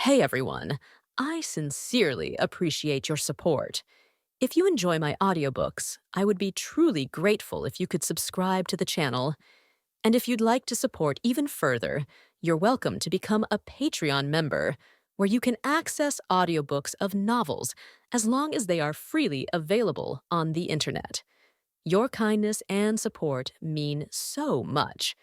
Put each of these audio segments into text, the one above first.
Hey everyone, I sincerely appreciate your support. If you enjoy my audiobooks, I would be truly grateful if you could subscribe to the channel. And if you'd like to support even further, you're welcome to become a Patreon member, where you can access audiobooks of novels as long as they are freely available on the internet. Your kindness and support mean so much.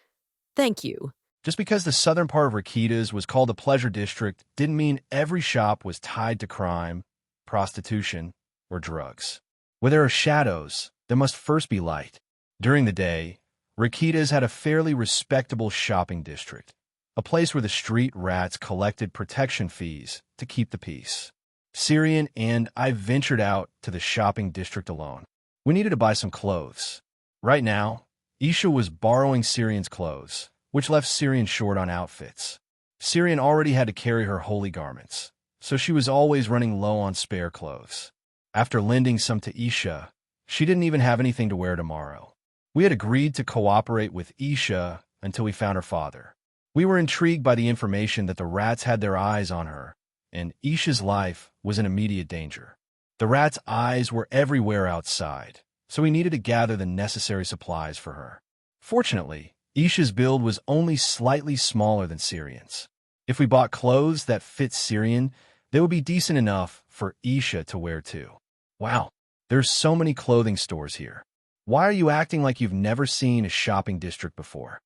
Thank you. Just because the southern part of Rakitas was called the Pleasure District didn't mean every shop was tied to crime, prostitution, or drugs. Where there are shadows, there must first be light. During the day, Rakitas had a fairly respectable shopping district, a place where the street rats collected protection fees to keep the peace. Syrian and I ventured out to the shopping district alone. We needed to buy some clothes. Right now, Isha was borrowing Syrian's clothes, which left Syrian short on outfits. Syrian already had to carry her holy garments, so she was always running low on spare clothes. After lending some to Isha, she didn't even have anything to wear tomorrow. We had agreed to cooperate with Isha until we found her father. We were intrigued by the information that the rats had their eyes on her, and Isha's life was in immediate danger. The rats' eyes were everywhere outside, so we needed to gather the necessary supplies for her. Fortunately, Isha's build was only slightly smaller than Syrian's. If we bought clothes that fit Syrian, they would be decent enough for Isha to wear too. Wow, there's so many clothing stores here. Why are you acting like you've never seen a shopping district before?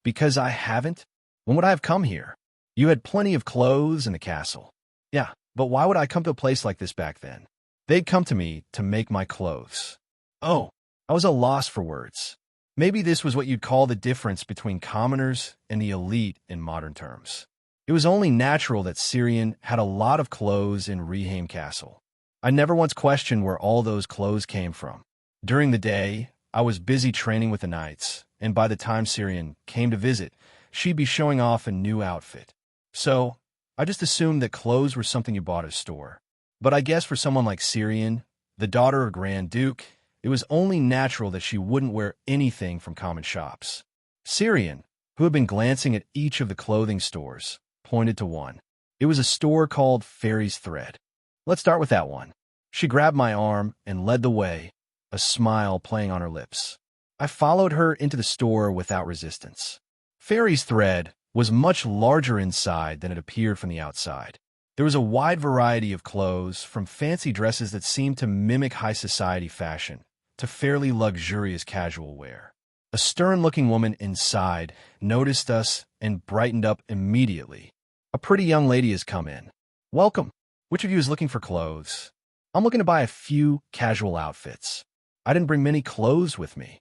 Because I haven't? When would I have come here? You had plenty of clothes in the castle. Yeah, but why would I come to a place like this back then? They'd come to me to make my clothes. Oh, I was a loss for words. Maybe this was what you'd call the difference between commoners and the elite in modern terms. It was only natural that Syrian had a lot of clothes in Rehaim Castle. I never once questioned where all those clothes came from. During the day, I was busy training with the knights, and by the time Syrian came to visit, she'd be showing off a new outfit. So, I just assumed that clothes were something you bought at a store. But I guess for someone like Syrian, the daughter of Grand Duke, it was only natural that she wouldn't wear anything from common shops. Syrian, who had been glancing at each of the clothing stores, pointed to one. It was a store called Fairy's Thread. Let's start with that one. She grabbed my arm and led the way, a smile playing on her lips. I followed her into the store without resistance. Fairy's Thread was much larger inside than it appeared from the outside. There was a wide variety of clothes, from fancy dresses that seemed to mimic high society fashion to fairly luxurious casual wear. A stern-looking woman inside noticed us and brightened up immediately. A pretty young lady has come in. Welcome. Which of you is looking for clothes? I'm looking to buy a few casual outfits. I didn't bring many clothes with me.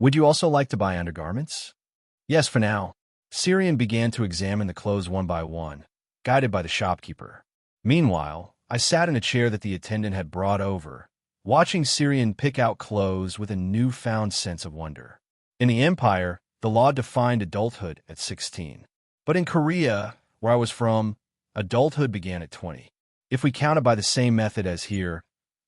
Would you also like to buy undergarments? Yes, for now. Syrian began to examine the clothes one by one, guided by the shopkeeper. Meanwhile, I sat in a chair that the attendant had brought over, watching Syrian pick out clothes with a newfound sense of wonder. In the Empire, the law defined adulthood at 16. But in Korea, where I was from, adulthood began at 20. If we counted by the same method as here,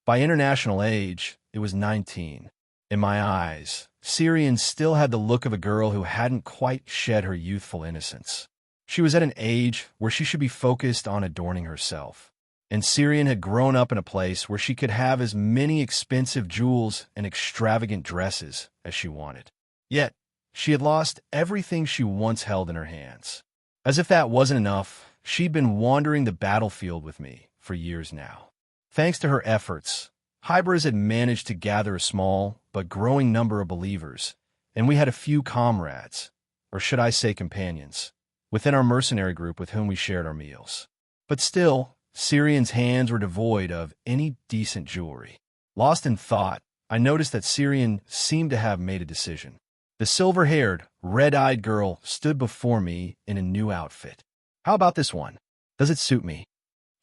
by international age, it was 19. In my eyes, Syrian still had the look of a girl who hadn't quite shed her youthful innocence. She was at an age where she should be focused on adorning herself. And Syrian had grown up in a place where she could have as many expensive jewels and extravagant dresses as she wanted. Yet, she had lost everything she once held in her hands. As if that wasn't enough, she'd been wandering the battlefield with me for years now. Thanks to her efforts, Hybris had managed to gather a small but growing number of believers, and we had a few comrades, or should I say companions, within our mercenary group with whom we shared our meals. But still, Syrian's hands were devoid of any decent jewelry. Lost in thought, I noticed that Syrian seemed to have made a decision. The silver-haired, red-eyed girl stood before me in a new outfit. How about this one? Does it suit me?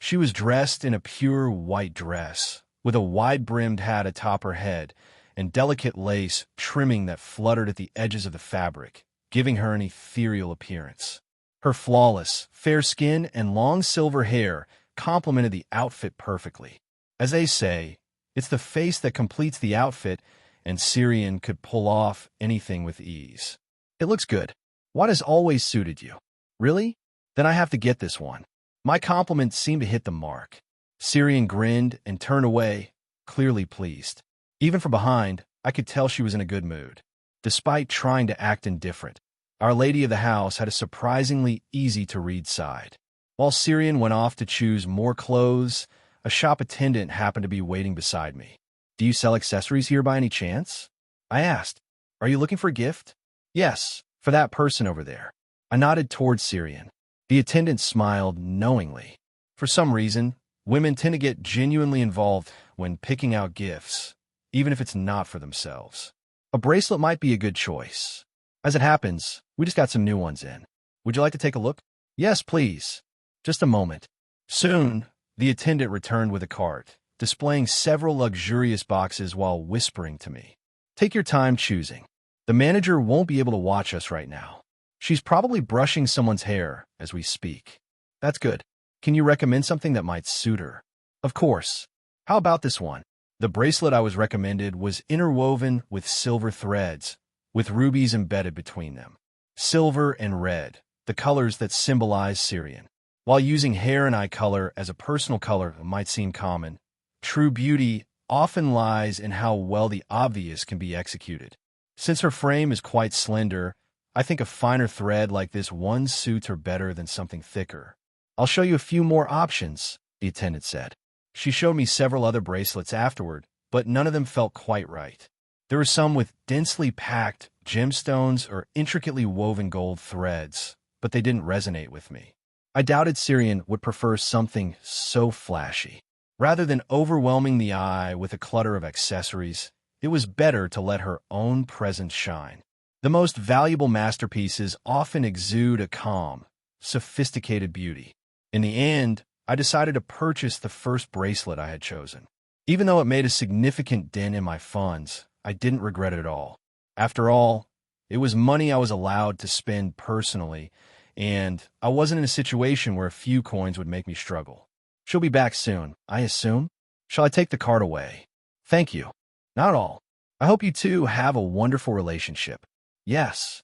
She was dressed in a pure white dress, with a wide-brimmed hat atop her head and delicate lace trimming that fluttered at the edges of the fabric, giving her an ethereal appearance. Her flawless, fair skin and long silver hair complemented the outfit perfectly. As they say, it's the face that completes the outfit, and Syrian could pull off anything with ease. It looks good. What has always suited you? Really? Then I have to get this one. My compliment seemed to hit the mark. Syrian grinned and turned away, clearly pleased. Even from behind, I could tell she was in a good mood. Despite trying to act indifferent, Our Lady of the House had a surprisingly easy-to-read side. While Syrian went off to choose more clothes, a shop attendant happened to be waiting beside me. "Do you sell accessories here by any chance?" I asked. "Are you looking for a gift?" "Yes, for that person over there." I nodded towards Syrian. The attendant smiled knowingly. For some reason, women tend to get genuinely involved when picking out gifts, even if it's not for themselves. A bracelet might be a good choice. As it happens, we just got some new ones in. Would you like to take a look? Yes, please. Just a moment. Soon, the attendant returned with a cart, displaying several luxurious boxes while whispering to me. Take your time choosing. The manager won't be able to watch us right now. She's probably brushing someone's hair as we speak. That's good. Can you recommend something that might suit her? Of course. How about this one? The bracelet I was recommended was interwoven with silver threads, with rubies embedded between them. Silver and red, the colors that symbolize Syrian. While using hair and eye color as a personal color might seem common, true beauty often lies in how well the obvious can be executed. Since her frame is quite slender, I think a finer thread like this one suits her better than something thicker. I'll show you a few more options, the attendant said. She showed me several other bracelets afterward, but none of them felt quite right. There were some with densely packed gemstones or intricately woven gold threads, but they didn't resonate with me. I doubted Syrian would prefer something so flashy. Rather than overwhelming the eye with a clutter of accessories, it was better to let her own presence shine. The most valuable masterpieces often exude a calm, sophisticated beauty. In the end, I decided to purchase the first bracelet I had chosen. Even though it made a significant dent in my funds, I didn't regret it at all. After all, it was money I was allowed to spend personally, and I wasn't in a situation where a few coins would make me struggle. She'll be back soon, I assume? Shall I take the card away? Thank you. Not at all. I hope you two have a wonderful relationship. Yes.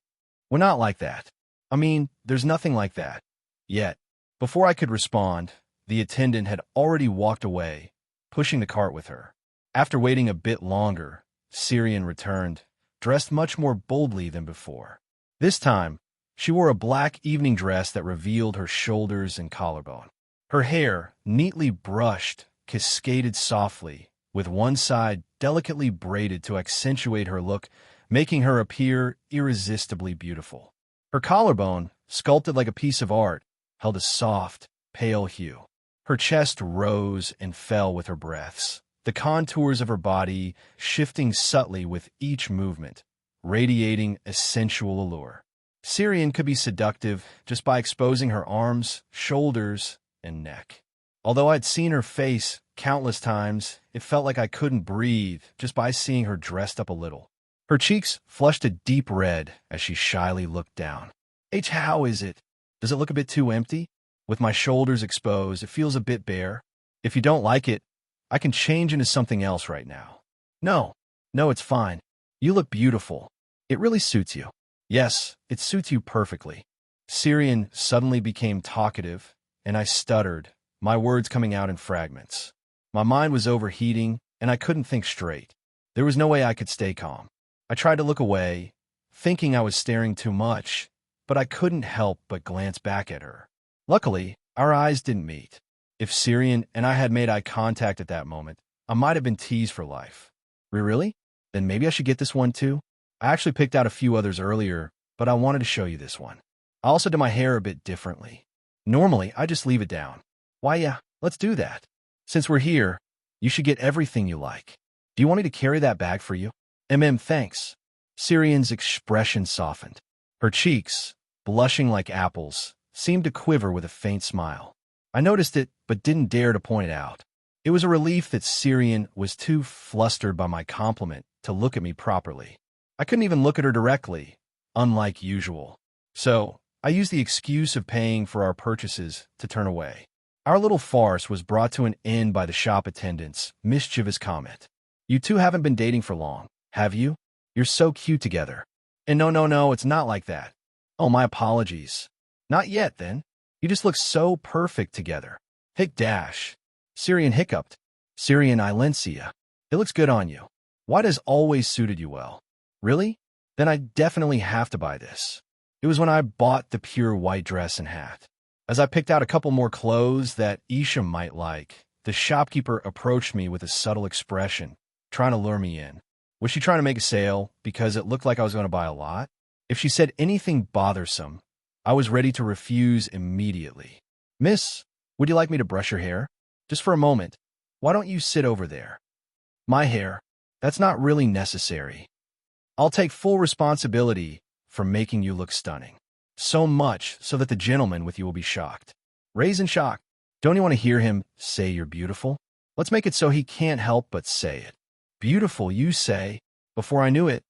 We're not like that. I mean, there's nothing like that. Yet. Before I could respond, the attendant had already walked away, pushing the cart with her. After waiting a bit longer, Syrian returned, dressed much more boldly than before. This time, she wore a black evening dress that revealed her shoulders and collarbone. Her hair, neatly brushed, cascaded softly, with one side delicately braided to accentuate her look, making her appear irresistibly beautiful. Her collarbone, sculpted like a piece of art, held a soft, pale hue. Her chest rose and fell with her breaths, the contours of her body shifting subtly with each movement, radiating a sensual allure. Syrian could be seductive just by exposing her arms, shoulders, and neck. Although I'd seen her face countless times, it felt like I couldn't breathe just by seeing her dressed up a little. Her cheeks flushed a deep red as she shyly looked down. How is it? Does it look a bit too empty? With my shoulders exposed, it feels a bit bare. If you don't like it, I can change into something else right now. No, it's fine. You look beautiful. It really suits you. Yes, it suits you perfectly. Syrian suddenly became talkative, and I stuttered, my words coming out in fragments. My mind was overheating, and I couldn't think straight. There was no way I could stay calm. I tried to look away, thinking I was staring too much, but I couldn't help but glance back at her. Luckily, our eyes didn't meet. If Syrian and I had made eye contact at that moment, I might have been teased for life. Really? Then maybe I should get this one too? I actually picked out a few others earlier, but I wanted to show you this one. I also did my hair a bit differently. Normally, I just leave it down. Why, yeah, let's do that. Since we're here, you should get everything you like. Do you want me to carry that bag for you? Thanks. Syrian's expression softened. Her cheeks, blushing like apples, seemed to quiver with a faint smile. I noticed it, but didn't dare to point it out. It was a relief that Syrian was too flustered by my compliment to look at me properly. I couldn't even look at her directly, unlike usual. So, I used the excuse of paying for our purchases to turn away. Our little farce was brought to an end by the shop attendant's mischievous comment. You two haven't been dating for long, have you? You're so cute together. And no, it's not like that. Oh, my apologies. Not yet, then. You just look so perfect together. Hic dash. Syrian hiccuped. Syrian ilencia. It looks good on you. Why does always suited you well? Really? Then I definitely have to buy this. It was when I bought the pure white dress and hat. As I picked out a couple more clothes that Isha might like, the shopkeeper approached me with a subtle expression, trying to lure me in. Was she trying to make a sale because it looked like I was going to buy a lot? If she said anything bothersome, I was ready to refuse immediately. Miss, would you like me to brush your hair? Just for a moment. Why don't you sit over there? My hair. That's not really necessary. I'll take full responsibility for making you look stunning. So much so that the gentleman with you will be shocked. Raisin shocked. Don't you want to hear him say you're beautiful? Let's make it so he can't help but say it. Beautiful, you say. Before I knew it,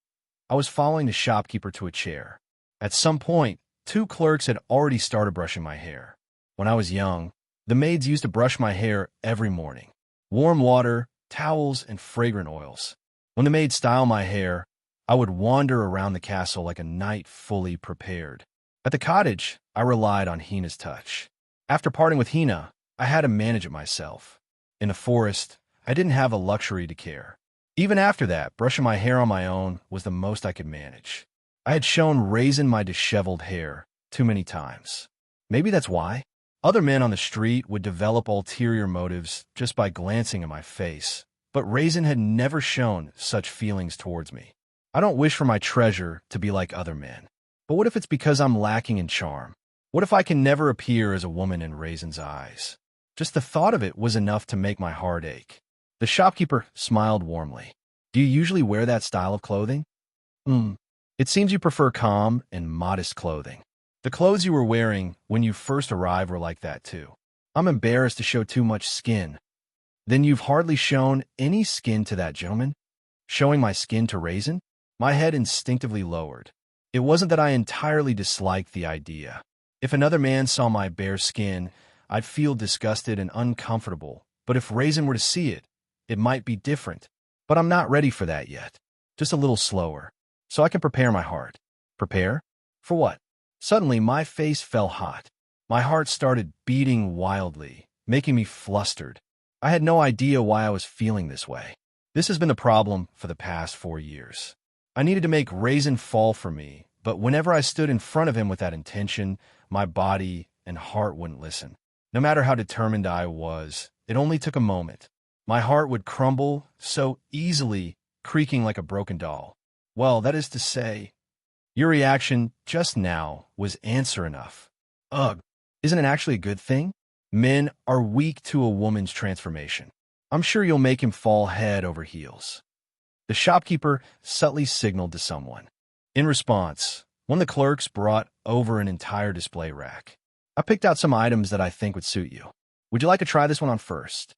I was following the shopkeeper to a chair. At some point, 2 clerks had already started brushing my hair. When I was young, the maids used to brush my hair every morning. Warm water, towels, and fragrant oils. When the maids styled my hair, I would wander around the castle like a knight fully prepared. At the cottage, I relied on Hina's touch. After parting with Hina, I had to manage it myself. In the forest, I didn't have a luxury to care. Even after that, brushing my hair on my own was the most I could manage. I had shown Raisin my disheveled hair too many times. Maybe that's why. Other men on the street would develop ulterior motives just by glancing at my face, but Raisin had never shown such feelings towards me. I don't wish for my treasure to be like other men. But what if it's because I'm lacking in charm? What if I can never appear as a woman in Raisin's eyes? Just the thought of it was enough to make my heart ache. The shopkeeper smiled warmly. Do you usually wear that style of clothing? It seems you prefer calm and modest clothing. The clothes you were wearing when you first arrived were like that too. I'm embarrassed to show too much skin. Then you've hardly shown any skin to that gentleman? Showing my skin to Raisin? My head instinctively lowered. It wasn't that I entirely disliked the idea. If another man saw my bare skin, I'd feel disgusted and uncomfortable. But if Raisin were to see it, it might be different. But I'm not ready for that yet. Just a little slower. So I can prepare my heart. Prepare? For what? Suddenly, my face fell hot. My heart started beating wildly, making me flustered. I had no idea why I was feeling this way. This has been the problem for the past 4 years. I needed to make Raisin fall for me, but whenever I stood in front of him with that intention, my body and heart wouldn't listen. No matter how determined I was, it only took a moment. My heart would crumble so easily, creaking like a broken doll. Well, that is to say, your reaction just now was answer enough. Ugh, isn't it actually a good thing? Men are weak to a woman's transformation. I'm sure you'll make him fall head over heels. The shopkeeper subtly signaled to someone. In response, one of the clerks brought over an entire display rack. I picked out some items that I think would suit you. Would you like to try this one on first?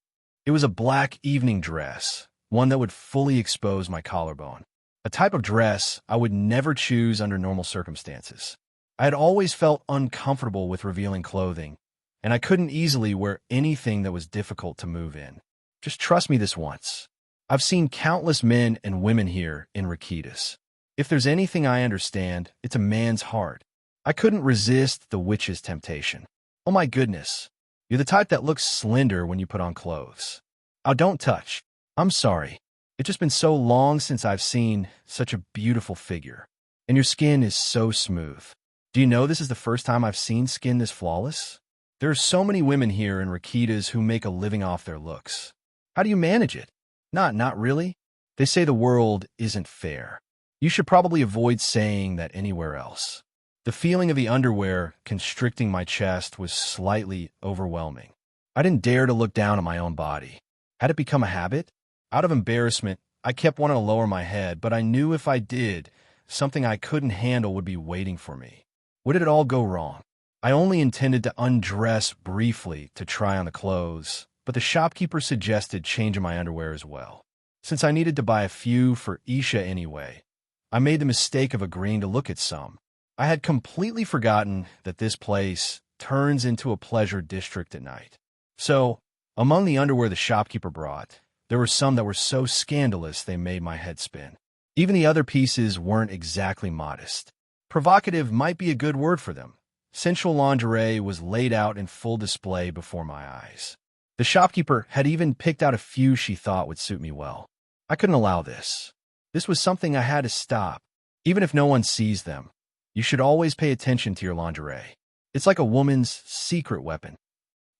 It was a black evening dress, one that would fully expose my collarbone. A type of dress I would never choose under normal circumstances. I had always felt uncomfortable with revealing clothing, and I couldn't easily wear anything that was difficult to move in. Just trust me this once. I've seen countless men and women here in Reincarnated. If there's anything I understand, it's a man's heart. I couldn't resist the witch's temptation. Oh my goodness, you're the type that looks slender when you put on clothes. Oh, don't touch. I'm sorry. It's just been so long since I've seen such a beautiful figure. And your skin is so smooth. Do you know this is the first time I've seen skin this flawless? There are so many women here in Reincarnated who make a living off their looks. How do you manage it? Not really. They say the world isn't fair. You should probably avoid saying that anywhere else. The feeling of the underwear constricting my chest was slightly overwhelming. I didn't dare to look down at my own body. Had it become a habit? Out of embarrassment, I kept wanting to lower my head, but I knew if I did, something I couldn't handle would be waiting for me. Where did it all go wrong? I only intended to undress briefly to try on the clothes, but the shopkeeper suggested changing my underwear as well. Since I needed to buy a few for Isha anyway, I made the mistake of agreeing to look at some. I had completely forgotten that this place turns into a pleasure district at night. So, among the underwear the shopkeeper brought, there were some that were so scandalous they made my head spin. Even the other pieces weren't exactly modest. Provocative might be a good word for them. Sensual lingerie was laid out in full display before my eyes. The shopkeeper had even picked out a few she thought would suit me well. I couldn't allow this. This was something I had to stop. Even if no one sees them, you should always pay attention to your lingerie. It's like a woman's secret weapon.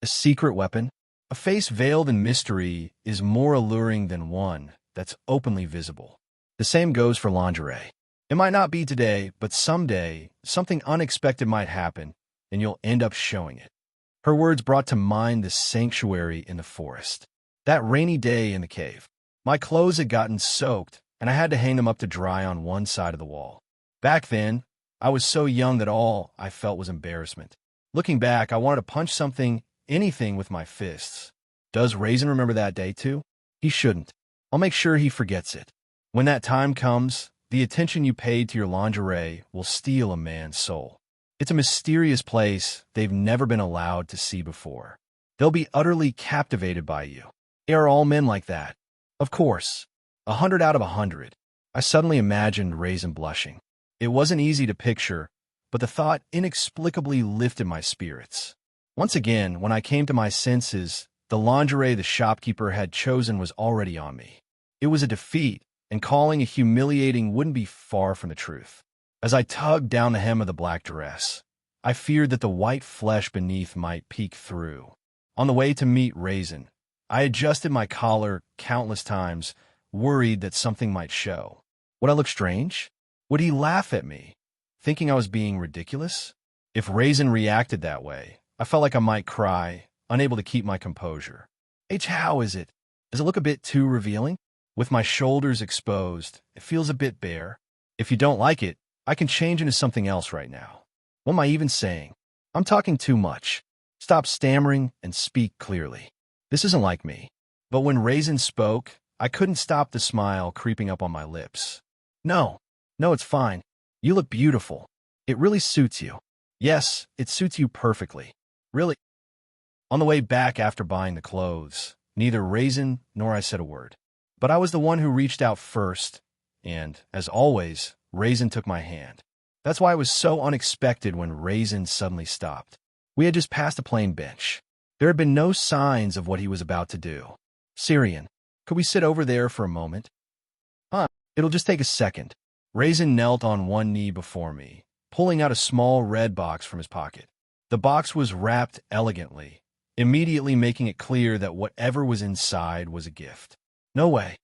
A secret weapon? A face veiled in mystery is more alluring than one that's openly visible. The same goes for lingerie. It might not be today, but someday, something unexpected might happen, and you'll end up showing it. Her words brought to mind the sanctuary in the forest. That rainy day in the cave. My clothes had gotten soaked, and I had to hang them up to dry on one side of the wall. Back then, I was so young that all I felt was embarrassment. Looking back, I wanted to punch anything with my fists. Does Raisin remember that day too? He shouldn't. I'll make sure he forgets it. When that time comes, the attention you paid to your lingerie will steal a man's soul. It's a mysterious place they've never been allowed to see before. They'll be utterly captivated by you. Are all men like that? Of course. 100 out of 100. I suddenly imagined Raisin blushing. It wasn't easy to picture, but the thought inexplicably lifted my spirits. Once again, when I came to my senses, the lingerie the shopkeeper had chosen was already on me. It was a defeat, and calling it humiliating wouldn't be far from the truth. As I tugged down the hem of the black dress, I feared that the white flesh beneath might peek through. On the way to meet Raisin, I adjusted my collar countless times, worried that something might show. Would I look strange? Would he laugh at me, thinking I was being ridiculous? If Raisin reacted that way, I felt like I might cry, unable to keep my composure. How is it? Does it look a bit too revealing? With my shoulders exposed, it feels a bit bare. If you don't like it, I can change into something else right now. What am I even saying? I'm talking too much. Stop stammering and speak clearly. This isn't like me. But when Raisin spoke, I couldn't stop the smile creeping up on my lips. No, it's fine. You look beautiful. It really suits you. Yes, it suits you perfectly. Really. On the way back after buying the clothes, neither Raisin nor I said a word. But I was the one who reached out first, and, as always, Raisin took my hand. That's why it was so unexpected when Raisin suddenly stopped. We had just passed a plain bench. There had been no signs of what he was about to do. Syrian, could we sit over there for a moment? It'll just take a second. Raisin knelt on one knee before me, pulling out a small red box from his pocket. The box was wrapped elegantly, immediately making it clear that whatever was inside was a gift. No way.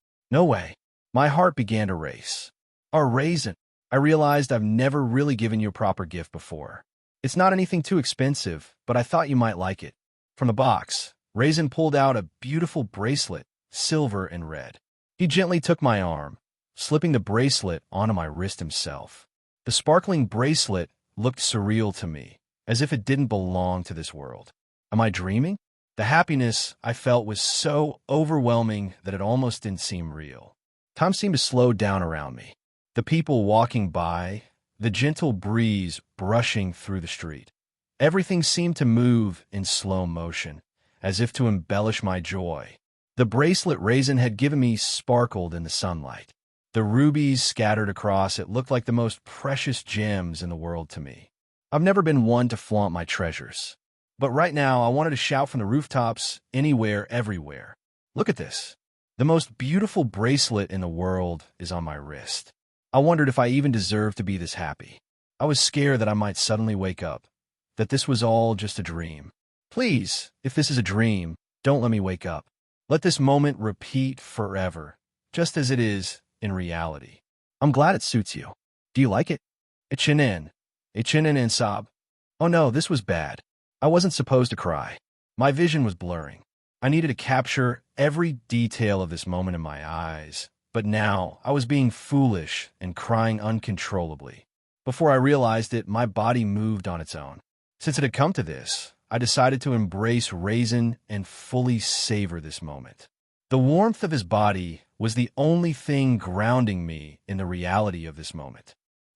My heart began to race. Raisin, I realized I've never really given you a proper gift before. It's not anything too expensive, but I thought you might like it. From the box, Raisin pulled out a beautiful bracelet, silver and red. He gently took my arm, slipping the bracelet onto my wrist himself. The sparkling bracelet looked surreal to me, as if it didn't belong to this world. Am I dreaming? The happiness I felt was so overwhelming that it almost didn't seem real. Time seemed to slow down around me. The people walking by, the gentle breeze brushing through the street. Everything seemed to move in slow motion, as if to embellish my joy. The bracelet Raisin had given me sparkled in the sunlight. The rubies scattered across it looked like the most precious gems in the world to me. I've never been one to flaunt my treasures. But right now, I wanted to shout from the rooftops, anywhere, everywhere. Look at this. The most beautiful bracelet in the world is on my wrist. I wondered if I even deserved to be this happy. I was scared that I might suddenly wake up, that this was all just a dream. Please, if this is a dream, don't let me wake up. Let this moment repeat forever, just as it is in reality. I'm glad it suits you. Do you like it? Ichinen sob. Oh no, this was bad. I wasn't supposed to cry. My vision was blurring. I needed to capture every detail of this moment in my eyes, but now I was being foolish and crying uncontrollably. Before I realized it, my body moved on its own. Since it had come to this, I decided to embrace Raisin and fully savor this moment. The warmth of his body was the only thing grounding me in the reality of this moment.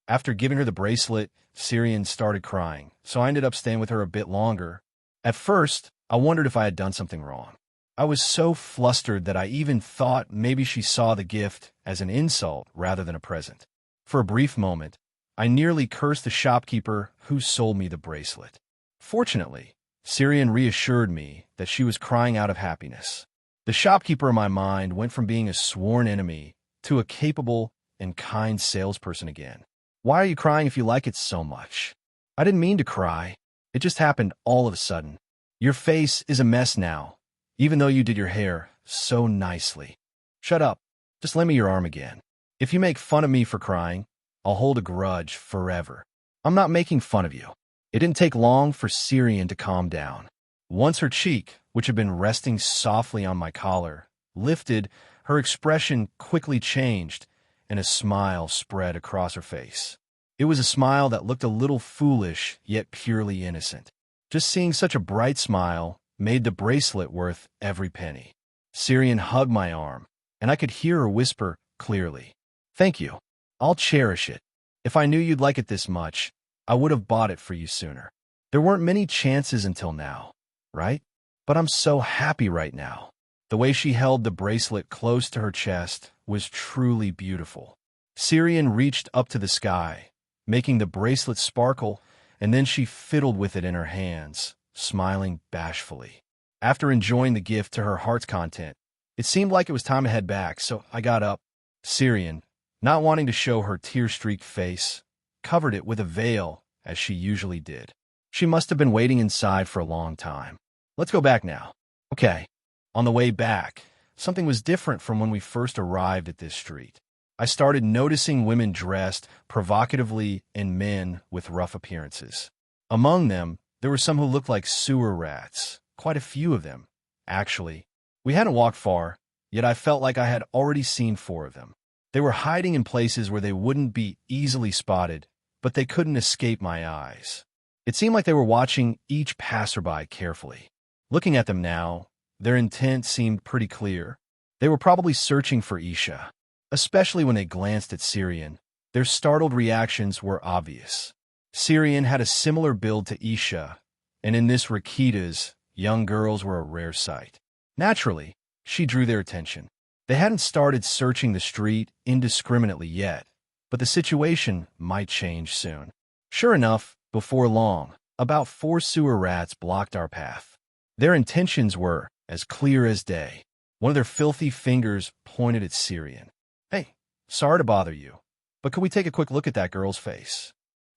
After giving her the bracelet, Syrian started crying, so I ended up staying with her a bit longer. At first, I wondered if I had done something wrong. I was so flustered that I even thought maybe she saw the gift as an insult rather than a present. For a brief moment, I nearly cursed the shopkeeper who sold me the bracelet. Fortunately, Syrian reassured me that she was crying out of happiness. The shopkeeper in my mind went from being a sworn enemy to a capable and kind salesperson again. Why are you crying if you like it so much? I didn't mean to cry. It just happened all of a sudden. Your face is a mess now, even though you did your hair so nicely. Shut up. Just lend me your arm again. If you make fun of me for crying, I'll hold a grudge forever. I'm not making fun of you. It didn't take long for Syrian to calm down. Once her cheek, which had been resting softly on my collar, lifted, her expression quickly changed, and a smile spread across her face. It was a smile that looked a little foolish, yet purely innocent. Just seeing such a bright smile made the bracelet worth every penny. Syrian hugged my arm, and I could hear her whisper clearly, "Thank you. I'll cherish it. If I knew you'd like it this much, I would have bought it for you sooner. There weren't many chances until now, right? But I'm so happy right now." The way she held the bracelet close to her chest was truly beautiful. Syrian reached up to the sky, making the bracelet sparkle, and then she fiddled with it in her hands, smiling bashfully. After enjoying the gift to her heart's content, it seemed like it was time to head back, so I got up. Syrian, not wanting to show her tear-streaked face, covered it with a veil, as she usually did. She must have been waiting inside for a long time. Let's go back now. Okay. On the way back, something was different from when we first arrived at this street. I started noticing women dressed provocatively and men with rough appearances. Among them, there were some who looked like sewer rats, quite a few of them, actually. We hadn't walked far, yet I felt like I had already seen 4 of them. They were hiding in places where they wouldn't be easily spotted, but they couldn't escape my eyes. It seemed like they were watching each passerby carefully. Looking at them now, their intent seemed pretty clear. They were probably searching for Isha. Especially when they glanced at Syrian, their startled reactions were obvious. Syrian had a similar build to Isha, and in this Rakita's, young girls were a rare sight. Naturally, she drew their attention. They hadn't started searching the street indiscriminately yet, but the situation might change soon. Sure enough, before long, about 4 sewer rats blocked our path. Their intentions were as clear as day. One of their filthy fingers pointed at Syrian. "Hey, sorry to bother you, but could we take a quick look at that girl's face?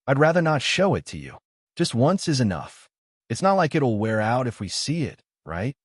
I'd rather not show it to you. Just once is enough. It's not like it'll wear out if we see it, right?"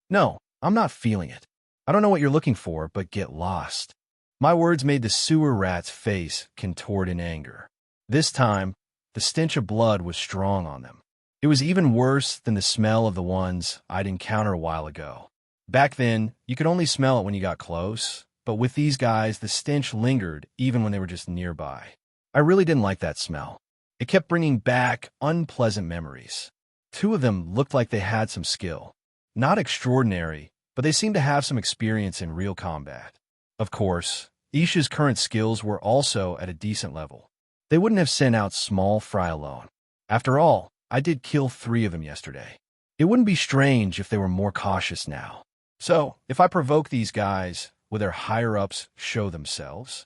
"No, I'm not feeling it. I don't know what you're looking for, but get lost." My words made the sewer rat's face contort in anger. This time, the stench of blood was strong on them. It was even worse than the smell of the ones I'd encountered a while ago. Back then, you could only smell it when you got close, but with these guys, the stench lingered even when they were just nearby. I really didn't like that smell. It kept bringing back unpleasant memories. 2 of them looked like they had some skill. Not extraordinary, but they seemed to have some experience in real combat. Of course, Isha's current skills were also at a decent level. They wouldn't have sent out small fry alone. After all, I did kill 3 of them yesterday. It wouldn't be strange if they were more cautious now. So, if I provoke these guys, will their higher-ups show themselves?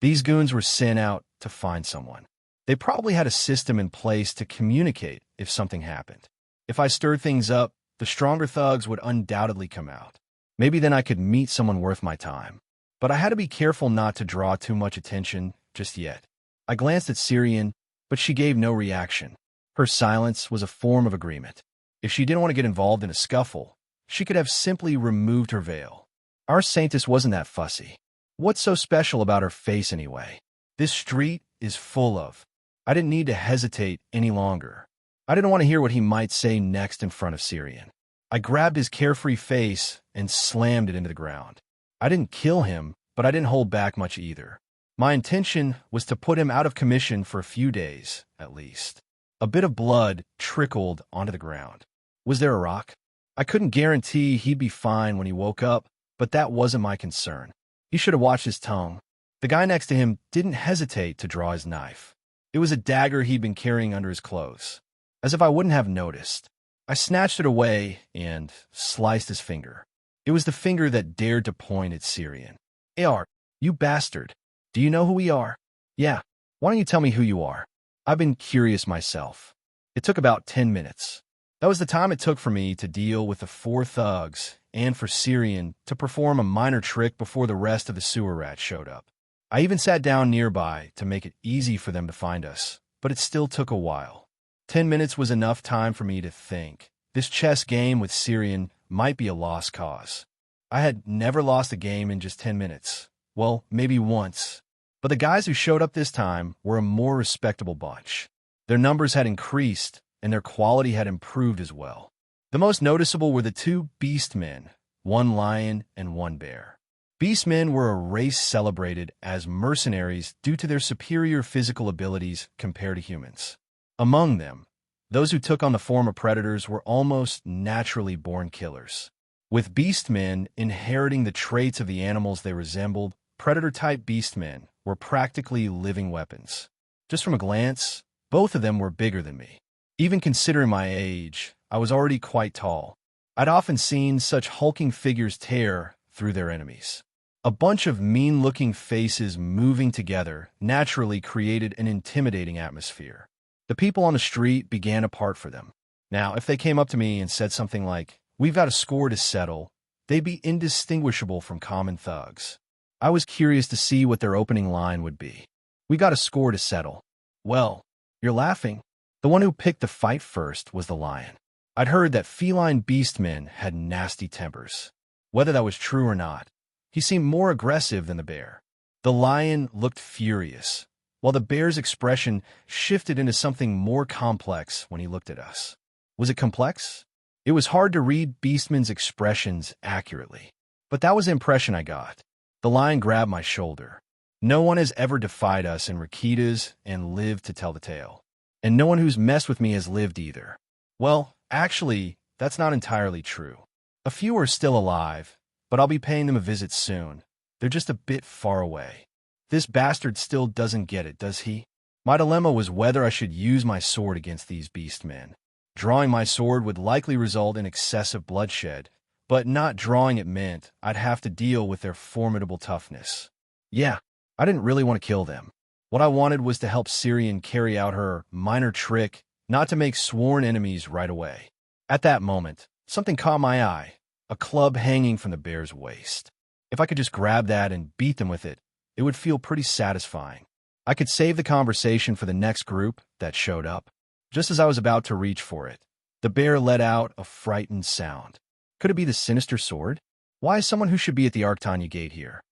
These goons were sent out to find someone. They probably had a system in place to communicate if something happened. If I stirred things up, the stronger thugs would undoubtedly come out. Maybe then I could meet someone worth my time. But I had to be careful not to draw too much attention just yet. I glanced at Syrian, but she gave no reaction. Her silence was a form of agreement. If she didn't want to get involved in a scuffle, she could have simply removed her veil. Our saintess wasn't that fussy. What's so special about her face anyway? This street is full of. I didn't need to hesitate any longer. I didn't want to hear what he might say next in front of Syrian. I grabbed his carefree face and slammed it into the ground. I didn't kill him, but I didn't hold back much either. My intention was to put him out of commission for a few days, at least. A bit of blood trickled onto the ground. Was there a rock? I couldn't guarantee he'd be fine when he woke up, but that wasn't my concern. He should have watched his tongue. The guy next to him didn't hesitate to draw his knife. It was a dagger he'd been carrying under his clothes. As if I wouldn't have noticed. I snatched it away and sliced his finger. It was the finger that dared to point at Syrian. "Ar, you bastard. Do you know who we are?" "Yeah, Why don't you tell me who you are? I've been curious myself. It took about 10 minutes. That was the time it took for me to deal with the 4 thugs and for Syrian to perform a minor trick before the rest of the sewer rats showed up. I even sat down nearby to make it easy for them to find us, but it still took a while. 10 minutes was enough time for me to think. This chess game with Syrian might be a lost cause. I had never lost a game in just 10 minutes. Well, maybe once. But the guys who showed up this time were a more respectable bunch. Their numbers had increased, and their quality had improved as well. The most noticeable were the 2 beastmen, 1 lion and 1 bear. Beastmen were a race celebrated as mercenaries due to their superior physical abilities compared to humans. Among them, those who took on the form of predators were almost naturally born killers. With beastmen inheriting the traits of the animals they resembled, predator-type beastmen were practically living weapons. Just from a glance, both of them were bigger than me. Even considering my age, I was already quite tall. I'd often seen such hulking figures tear through their enemies. A bunch of mean-looking faces moving together naturally created an intimidating atmosphere. The people on the street began to part for them. Now, if they came up to me and said something like, "We've got a score to settle," they'd be indistinguishable from common thugs. I was curious to see what their opening line would be. "We got a score to settle." Well, you're laughing. The one who picked the fight first was the lion. I'd heard that feline beastmen had nasty tempers. Whether that was true or not, he seemed more aggressive than the bear. The lion looked furious, while the bear's expression shifted into something more complex when he looked at us. Was it complex? It was hard to read beastmen's expressions accurately, but that was the impression I got. The lion grabbed my shoulder. No one has ever defied us in Rakitas and lived to tell the tale. And no one who's messed with me has lived either. Well, actually, that's not entirely true. A few are still alive, but I'll be paying them a visit soon. They're just a bit far away. This bastard still doesn't get it, does he? My dilemma was whether I should use my sword against these beastmen. Drawing my sword would likely result in excessive bloodshed, but not drawing it meant I'd have to deal with their formidable toughness. Yeah, I didn't really want to kill them. What I wanted was to help Syrian carry out her minor trick, not to make sworn enemies right away. At that moment, something caught my eye, a club hanging from the bear's waist. If I could just grab that and beat them with it, it would feel pretty satisfying. I could save the conversation for the next group that showed up. Just as I was about to reach for it, the bear let out a frightened sound. Could it be the sinister sword? Why is someone who should be at the Arctania gate here?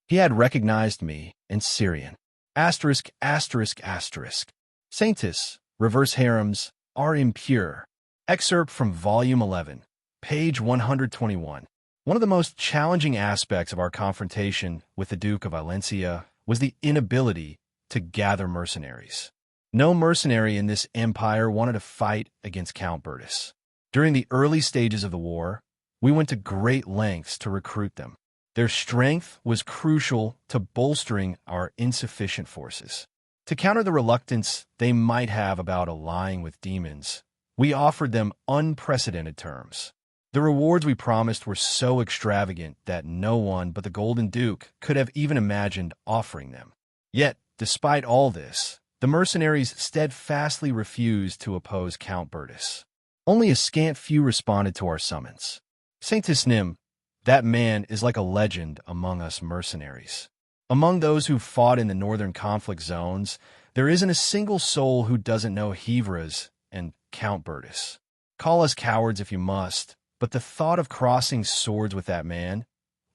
He had recognized me and Syrian. Asterisk, asterisk, asterisk. Saintis, reverse harems, are impure. Excerpt from Volume 11, page 121. One of the most challenging aspects of our confrontation with the Duke of Valencia was the inability to gather mercenaries. No mercenary in this empire wanted to fight against Count Bertus. During the early stages of the war, we went to great lengths to recruit them. Their strength was crucial to bolstering our insufficient forces. To counter the reluctance they might have about allying with demons, we offered them unprecedented terms. The rewards we promised were so extravagant that no one but the Golden Duke could have even imagined offering them. Yet, despite all this, the mercenaries steadfastly refused to oppose Count Bertus. Only a scant few responded to our summons. Saintis Nim, that man is like a legend among us mercenaries. Among those who fought in the northern conflict zones, there isn't a single soul who doesn't know Hevras and Count Bertus. Call us cowards if you must, but the thought of crossing swords with that man,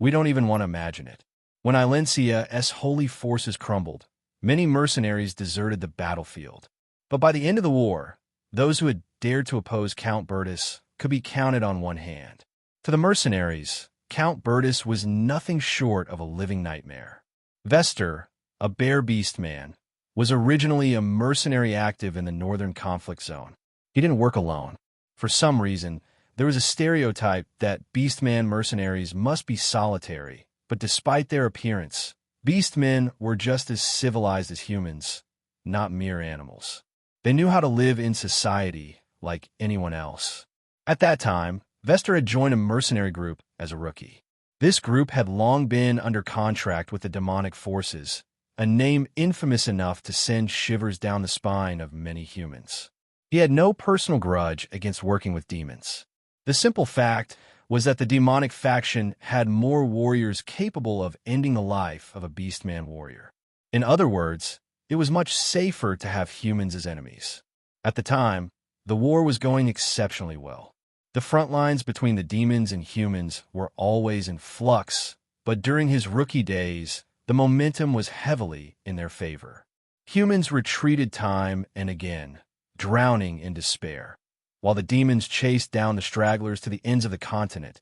we don't even want to imagine it. When Valencia's holy forces crumbled, many mercenaries deserted the battlefield. But by the end of the war, those who had dared to oppose Count Bertus could be counted on one hand. To the mercenaries, Count Bertus was nothing short of a living nightmare. Vester, a bear beast man, was originally a mercenary active in the northern conflict zone. He didn't work alone. For some reason, there was a stereotype that beastman mercenaries must be solitary, but despite their appearance, beastmen were just as civilized as humans, not mere animals. They knew how to live in society like anyone else. At that time, Vester had joined a mercenary group as a rookie. This group had long been under contract with the demonic forces, a name infamous enough to send shivers down the spine of many humans. He had no personal grudge against working with demons. The simple fact was that the demonic faction had more warriors capable of ending the life of a beastman warrior. In other words, it was much safer to have humans as enemies. At the time, the war was going exceptionally well. The front lines between the demons and humans were always in flux, but during his rookie days, the momentum was heavily in their favor. Humans retreated time and again, drowning in despair, while the demons chased down the stragglers to the ends of the continent,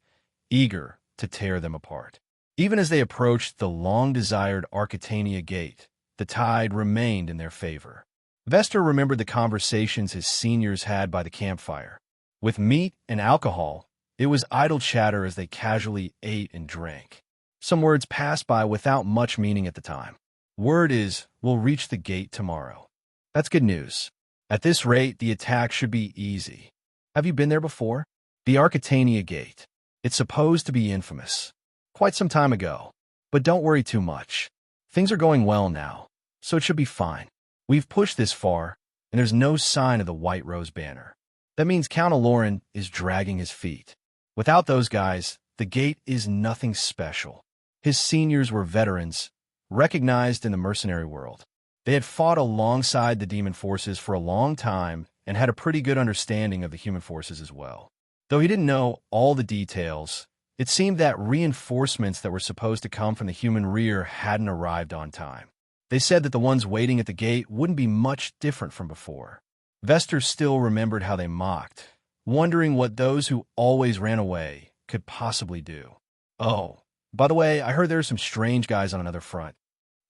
eager to tear them apart. Even as they approached the long-desired Arcatania Gate, the tide remained in their favor. Vester remembered the conversations his seniors had by the campfire. With meat and alcohol, it was idle chatter as they casually ate and drank. Some words passed by without much meaning at the time. Word is, we'll reach the gate tomorrow. That's good news. At this rate, the attack should be easy. Have you been there before? The Arcatania Gate. It's supposed to be infamous. Quite some time ago. But don't worry too much. Things are going well now, so it should be fine. We've pushed this far, and there's no sign of the White Rose banner. That means Count Aloran is dragging his feet. Without those guys, the gate is nothing special. His seniors were veterans, recognized in the mercenary world. They had fought alongside the demon forces for a long time and had a pretty good understanding of the human forces as well. Though he didn't know all the details, it seemed that reinforcements that were supposed to come from the human rear hadn't arrived on time. They said that the ones waiting at the gate wouldn't be much different from before. Vester still remembered how they mocked, wondering what those who always ran away could possibly do. Oh, by the way, I heard there are some strange guys on another front.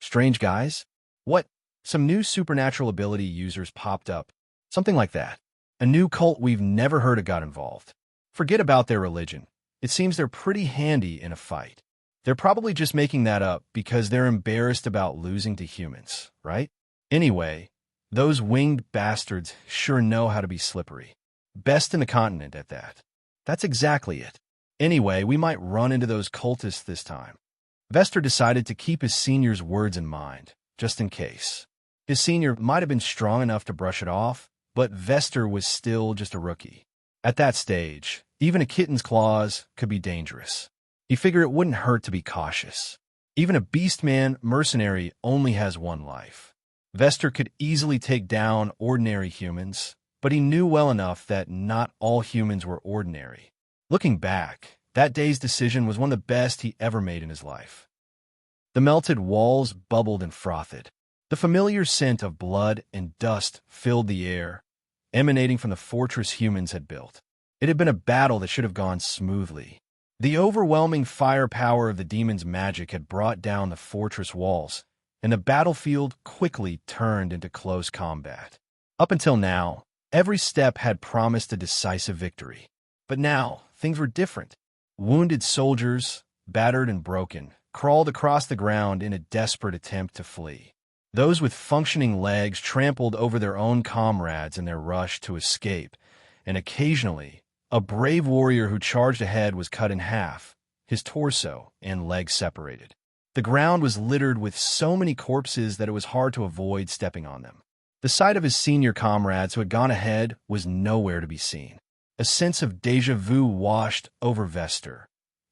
Strange guys? What? Some new supernatural ability users popped up. Something like that. A new cult we've never heard of got involved. Forget about their religion. It seems they're pretty handy in a fight. They're probably just making that up because they're embarrassed about losing to humans, right? Anyway, those winged bastards sure know how to be slippery. Best in the continent at that. That's exactly it. Anyway, we might run into those cultists this time. Vester decided to keep his senior's words in mind, just in case. His senior might have been strong enough to brush it off, but Vester was still just a rookie. At that stage, even a kitten's claws could be dangerous. He figured it wouldn't hurt to be cautious. Even a beastman mercenary only has one life. Vester could easily take down ordinary humans, but he knew well enough that not all humans were ordinary. Looking back, that day's decision was one of the best he ever made in his life. The melted walls bubbled and frothed. The familiar scent of blood and dust filled the air, emanating from the fortress humans had built. It had been a battle that should have gone smoothly. The overwhelming firepower of the demon's magic had brought down the fortress walls, and the battlefield quickly turned into close combat. Up until now, every step had promised a decisive victory. But now, things were different. Wounded soldiers, battered and broken, crawled across the ground in a desperate attempt to flee. Those with functioning legs trampled over their own comrades in their rush to escape, and occasionally, a brave warrior who charged ahead was cut in half, his torso and legs separated. The ground was littered with so many corpses that it was hard to avoid stepping on them. The sight of his senior comrades who had gone ahead was nowhere to be seen. A sense of déjà vu washed over Vester.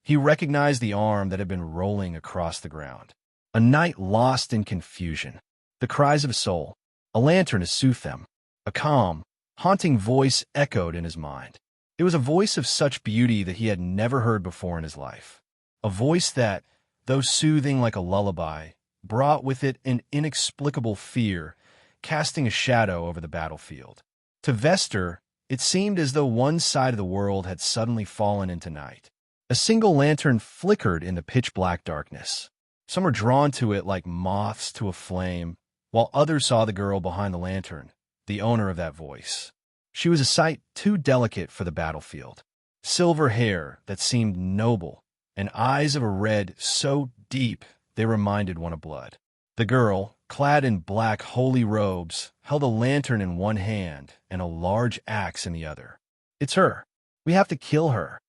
He recognized the arm that had been rolling across the ground. A night lost in confusion. The cries of a soul. A lantern to soothe them. A calm, haunting voice echoed in his mind. It was a voice of such beauty that he had never heard before in his life. A voice that, though soothing like a lullaby, brought with it an inexplicable fear, casting a shadow over the battlefield. To Vester, it seemed as though one side of the world had suddenly fallen into night. A single lantern flickered in the pitch-black darkness. Some were drawn to it like moths to a flame, while others saw the girl behind the lantern, the owner of that voice. She was a sight too delicate for the battlefield. Silver hair that seemed noble, and eyes of a red so deep they reminded one of blood. The girl, clad in black holy robes, held a lantern in one hand and a large axe in the other. "It's her. We have to kill her."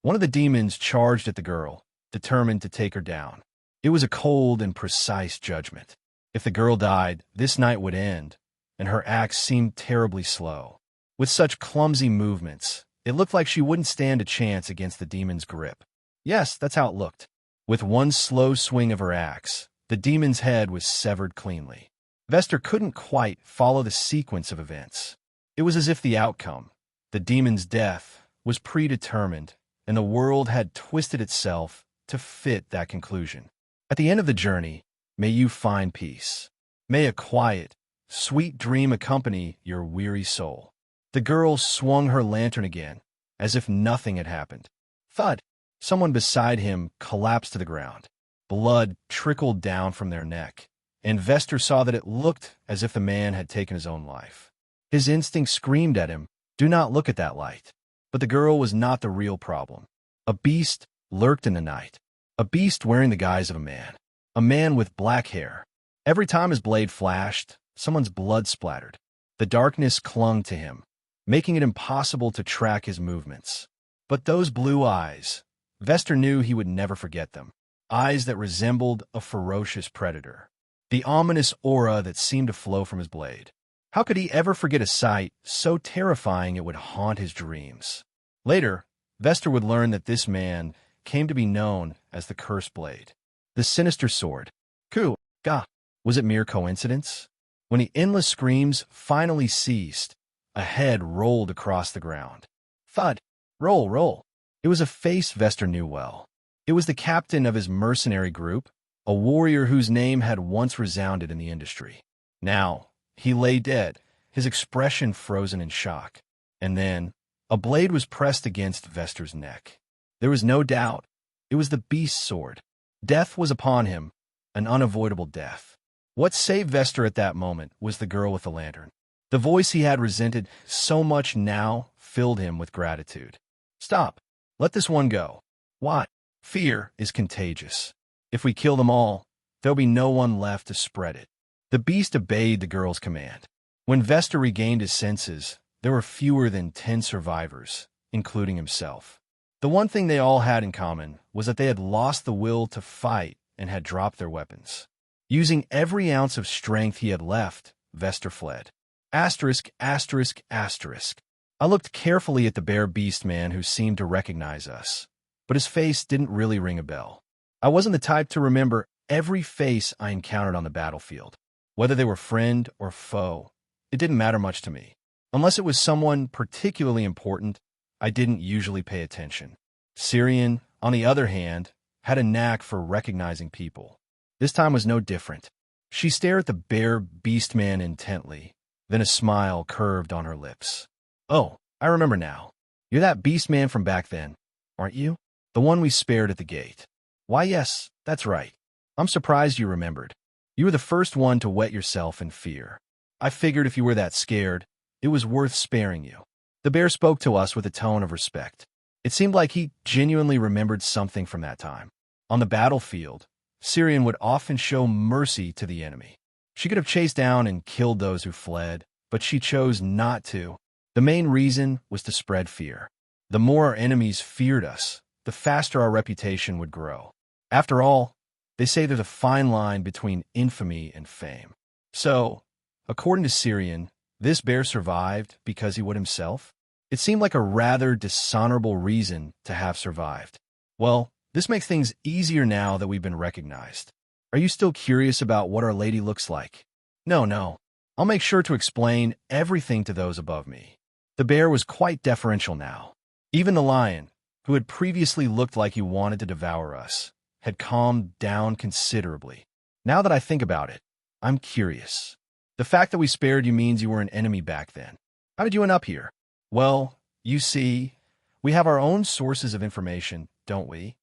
One of the demons charged at the girl, determined to take her down. It was a cold and precise judgment. If the girl died, this night would end, and her acts seemed terribly slow. With such clumsy movements, it looked like she wouldn't stand a chance against the demon's grip. Yes, that's how it looked. With one slow swing of her axe, the demon's head was severed cleanly. Vester couldn't quite follow the sequence of events. It was as if the outcome, the demon's death, was predetermined, and the world had twisted itself to fit that conclusion. At the end of the journey, may you find peace. May a quiet, sweet dream accompany your weary soul. The girl swung her lantern again, as if nothing had happened. Thud! Someone beside him collapsed to the ground. Blood trickled down from their neck, and Vester saw that it looked as if the man had taken his own life. His instinct screamed at him, "Do not look at that light." But the girl was not the real problem. A beast lurked in the night. A beast wearing the guise of a man. A man with black hair. Every time his blade flashed, someone's blood splattered. The darkness clung to him, making it impossible to track his movements. But those blue eyes, Vester knew he would never forget them. Eyes that resembled a ferocious predator. The ominous aura that seemed to flow from his blade. How could he ever forget a sight so terrifying it would haunt his dreams? Later, Vester would learn that this man came to be known as the Cursed Blade. The sinister sword. Ga. Was it mere coincidence? When the endless screams finally ceased, a head rolled across the ground. Thud! Roll, roll! It was a face Vester knew well. It was the captain of his mercenary group, a warrior whose name had once resounded in the industry. Now, he lay dead, his expression frozen in shock. And then, a blade was pressed against Vester's neck. There was no doubt. It was the beast's sword. Death was upon him, an unavoidable death. What saved Vester at that moment was the girl with the lantern. The voice he had resented so much now filled him with gratitude. Stop. Let this one go. Why? Fear is contagious. If we kill them all, there'll be no one left to spread it. The beast obeyed the girl's command. When Vester regained his senses, there were fewer than 10 survivors, including himself. The one thing they all had in common was that they had lost the will to fight and had dropped their weapons. Using every ounce of strength he had left, Vester fled. Asterisk, asterisk, asterisk. I looked carefully at the bare beast man who seemed to recognize us, but his face didn't really ring a bell. I wasn't the type to remember every face I encountered on the battlefield. Whether they were friend or foe, it didn't matter much to me. Unless it was someone particularly important, I didn't usually pay attention. Syrian, on the other hand, had a knack for recognizing people. This time was no different. She stared at the bare beast man intently, then a smile curved on her lips. Oh, I remember now. You're that beast man from back then, aren't you? The one we spared at the gate. Why, yes, that's right. I'm surprised you remembered. You were the first one to wet yourself in fear. I figured if you were that scared, it was worth sparing you. The bear spoke to us with a tone of respect. It seemed like he genuinely remembered something from that time. On the battlefield, Syrian would often show mercy to the enemy. She could have chased down and killed those who fled, but she chose not to. The main reason was to spread fear. The more our enemies feared us, the faster our reputation would grow. After all, they say there's a fine line between infamy and fame. So, according to Syrian, this bear survived because he would himself? It seemed like a rather dishonorable reason to have survived. Well, this makes things easier now that we've been recognized. Are you still curious about what Our Lady looks like? No. I'll make sure to explain everything to those above me. The bear was quite deferential now. Even the lion, who had previously looked like he wanted to devour us, had calmed down considerably. Now that I think about it, I'm curious. The fact that we spared you means you were an enemy back then. How did you end up here? Well, you see, we have our own sources of information, don't we?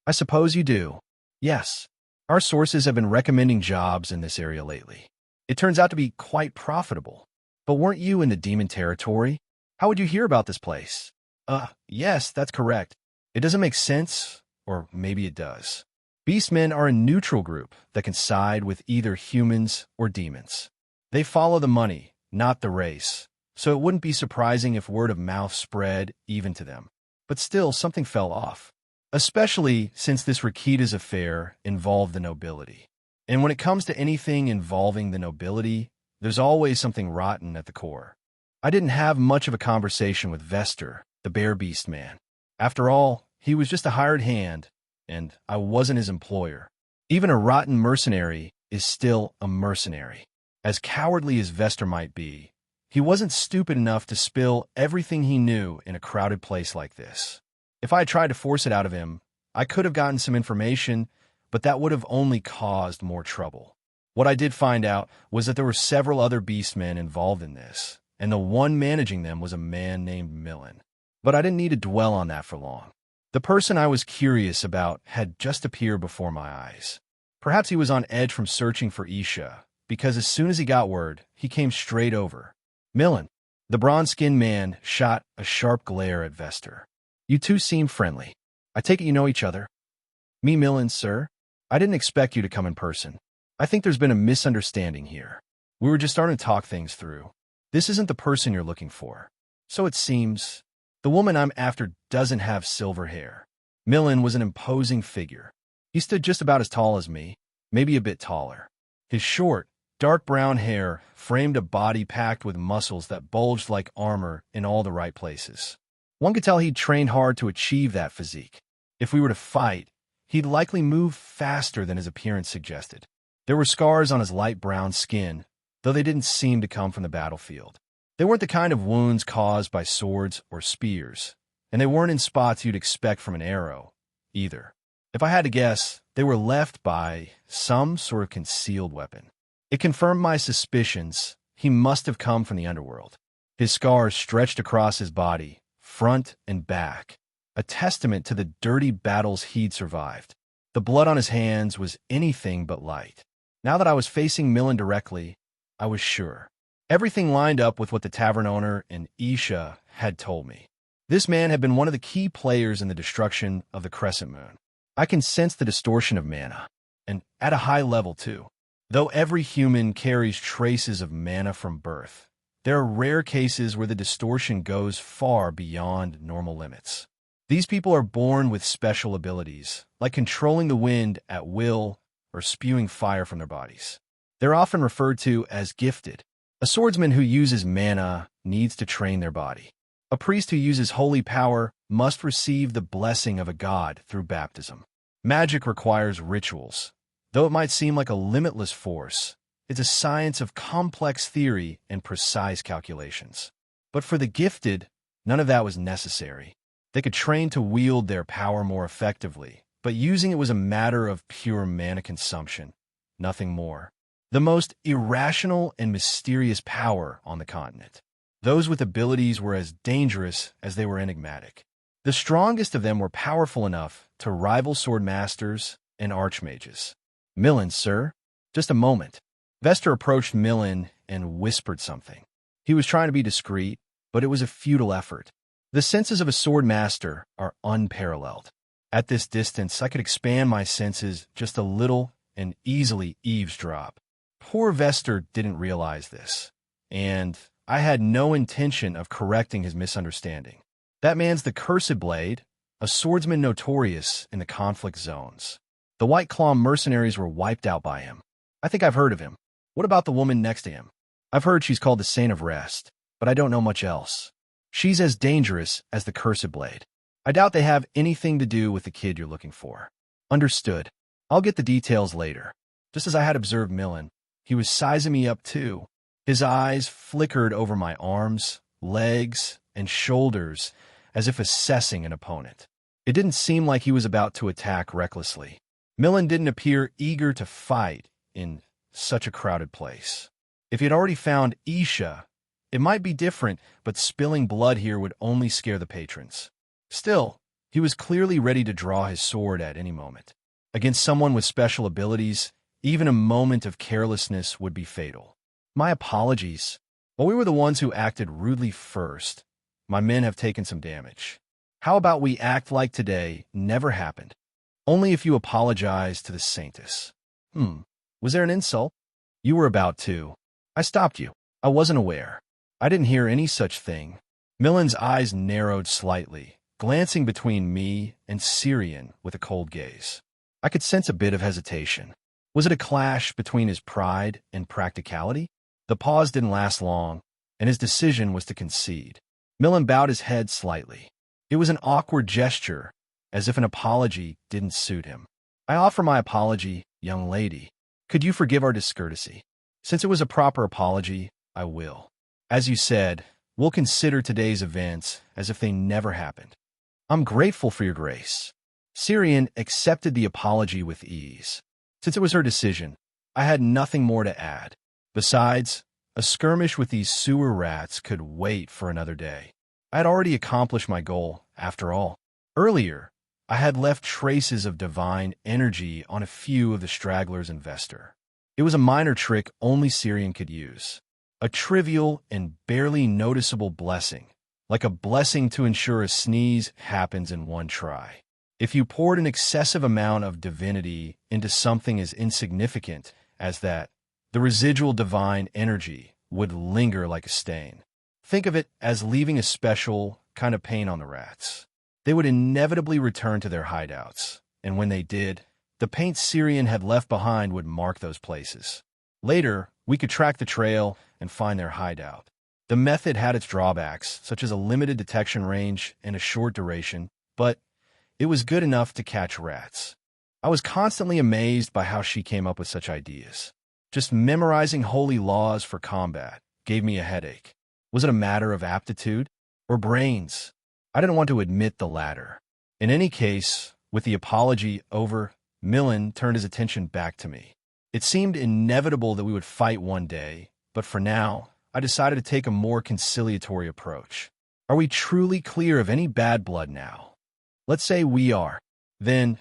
I suppose you do. Yes. Our sources have been recommending jobs in this area lately. It turns out to be quite profitable. But weren't you in the demon territory? How would you hear about this place? Yes, that's correct. It doesn't make sense, or maybe it does. Beastmen are a neutral group that can side with either humans or demons. They follow the money, not the race, so it wouldn't be surprising if word of mouth spread even to them. But still, something fell off, especially since this Rakita's affair involved the nobility. And when it comes to anything involving the nobility, there's always something rotten at the core. I didn't have much of a conversation with Vester, the bear beast man. After all, he was just a hired hand, and I wasn't his employer. Even a rotten mercenary is still a mercenary. As cowardly as Vester might be, he wasn't stupid enough to spill everything he knew in a crowded place like this. If I had tried to force it out of him, I could have gotten some information, but that would have only caused more trouble. What I did find out was that there were several other beastmen involved in this, and the one managing them was a man named Millen. But I didn't need to dwell on that for long. The person I was curious about had just appeared before my eyes. Perhaps he was on edge from searching for Isha, because as soon as he got word, he came straight over. Millen, the bronze-skinned man, shot a sharp glare at Vester. You two seem friendly. I take it you know each other? Me, Millen, sir? I didn't expect you to come in person. I think there's been a misunderstanding here. We were just starting to talk things through. This isn't the person you're looking for. So it seems. The woman I'm after doesn't have silver hair. Millen was an imposing figure. He stood just about as tall as me, maybe a bit taller. His short, dark brown hair framed a body packed with muscles that bulged like armor in all the right places. One could tell he'd trained hard to achieve that physique. If we were to fight, he'd likely move faster than his appearance suggested. There were scars on his light brown skin, though they didn't seem to come from the battlefield. They weren't the kind of wounds caused by swords or spears, and they weren't in spots you'd expect from an arrow, either. If I had to guess, they were left by some sort of concealed weapon. It confirmed my suspicions. He must have come from the underworld. His scars stretched across his body, front and back, a testament to the dirty battles he'd survived. The blood on his hands was anything but light. Now that I was facing Millen directly, I was sure. Everything lined up with what the tavern owner and Isha had told me. This man had been one of the key players in the destruction of the Crescent Moon. I can sense the distortion of mana, and at a high level too. Though every human carries traces of mana from birth, there are rare cases where the distortion goes far beyond normal limits. These people are born with special abilities, like controlling the wind at will or spewing fire from their bodies. They're often referred to as gifted. A swordsman who uses mana needs to train their body. A priest who uses holy power must receive the blessing of a god through baptism. Magic requires rituals. Though it might seem like a limitless force, it's a science of complex theory and precise calculations. But for the gifted, none of that was necessary. They could train to wield their power more effectively, but using it was a matter of pure mana consumption, nothing more. The most irrational and mysterious power on the continent. Those with abilities were as dangerous as they were enigmatic. The strongest of them were powerful enough to rival sword masters and archmages. Millen, sir? Just a moment. Vester approached Millen and whispered something. He was trying to be discreet, but it was a futile effort. The senses of a sword master are unparalleled. At this distance, I could expand my senses just a little and easily eavesdrop. Poor Vester didn't realize this, and I had no intention of correcting his misunderstanding. That man's the Cursed Blade, a swordsman notorious in the conflict zones. The White Claw mercenaries were wiped out by him. I think I've heard of him. What about the woman next to him? I've heard she's called the Saint of Rest, but I don't know much else. She's as dangerous as the Cursed Blade. I doubt they have anything to do with the kid you're looking for. Understood. I'll get the details later. Just as I had observed Millen, he was sizing me up too. His eyes flickered over my arms, legs, and shoulders as if assessing an opponent. It didn't seem like he was about to attack recklessly. Millen didn't appear eager to fight in such a crowded place. If he had already found Isha, it might be different, but spilling blood here would only scare the patrons. Still, he was clearly ready to draw his sword at any moment. Against someone with special abilities, even a moment of carelessness would be fatal. My apologies. While we were the ones who acted rudely first, my men have taken some damage. How about we act like today never happened? Only if you apologize to the Saintess. Was there an insult? You were about to. I stopped you. I wasn't aware. I didn't hear any such thing. Millen's eyes narrowed slightly, glancing between me and Syrian with a cold gaze. I could sense a bit of hesitation. Was it a clash between his pride and practicality? The pause didn't last long, and his decision was to concede. Millen bowed his head slightly. It was an awkward gesture, as if an apology didn't suit him. I offer my apology, young lady. Could you forgive our discourtesy? Since it was a proper apology, I will. As you said, we'll consider today's events as if they never happened. I'm grateful for your grace. Syrian accepted the apology with ease. Since it was her decision, I had nothing more to add. Besides, a skirmish with these sewer rats could wait for another day. I had already accomplished my goal, after all. Earlier, I had left traces of divine energy on a few of the stragglers and Vester. It was a minor trick only Syrian could use. A trivial and barely noticeable blessing, like a blessing to ensure a sneeze happens in one try. If you poured an excessive amount of divinity into something as insignificant as that, the residual divine energy would linger like a stain. Think of it as leaving a special kind of paint on the rats. They would inevitably return to their hideouts, and when they did, the paint Syrian had left behind would mark those places. Later, we could track the trail and find their hideout. The method had its drawbacks, such as a limited detection range and a short duration, but it was good enough to catch rats. I was constantly amazed by how she came up with such ideas. Just memorizing holy laws for combat gave me a headache. Was it a matter of aptitude or brains? I didn't want to admit the latter. In any case, with the apology over, Millen turned his attention back to me. It seemed inevitable that we would fight one day, but for now, I decided to take a more conciliatory approach. Are we truly clear of any bad blood now? Let's say we are. Then,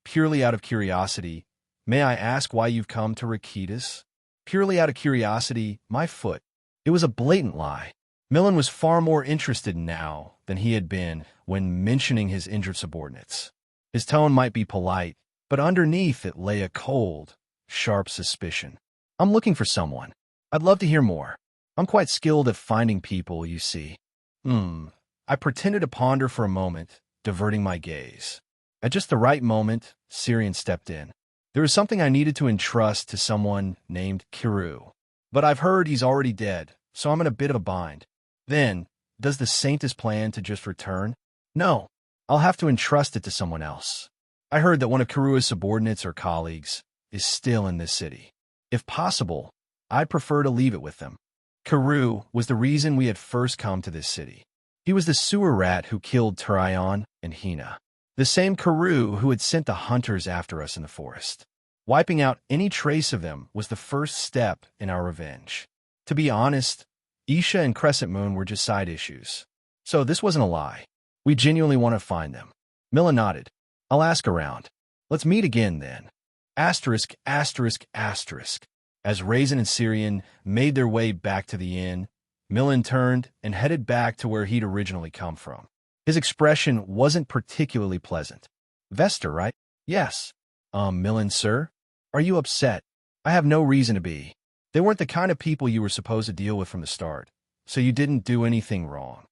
purely out of curiosity, may I ask why you've come to Rakitas? Purely out of curiosity, my foot. It was a blatant lie. Millen was far more interested now than he had been when mentioning his injured subordinates. His tone might be polite, but underneath it lay a cold, sharp suspicion. I'm looking for someone. I'd love to hear more. I'm quite skilled at finding people, you see. I pretended to ponder for a moment, diverting my gaze. At just the right moment, Syrian stepped in. There was something I needed to entrust to someone named Kiru. But I've heard he's already dead, so I'm in a bit of a bind. Then, does the Saintess plan to just return? No, I'll have to entrust it to someone else. I heard that one of Kiru's subordinates or colleagues is still in this city. If possible, I'd prefer to leave it with them. Kiru was the reason we had first come to this city. He was the sewer rat who killed Turion and Hina. The same Kiru who had sent the hunters after us in the forest. Wiping out any trace of them was the first step in our revenge. To be honest, Isha and Crescent Moon were just side issues. So this wasn't a lie. We genuinely want to find them. Milla nodded. I'll ask around. Let's meet again then. Asterisk, asterisk, asterisk. As Raisin and Syrian made their way back to the inn, Millen turned and headed back to where he'd originally come from. His expression wasn't particularly pleasant. Vester, right? Yes. Millen, sir? Are you upset? I have no reason to be. They weren't the kind of people you were supposed to deal with from the start, so you didn't do anything wrong.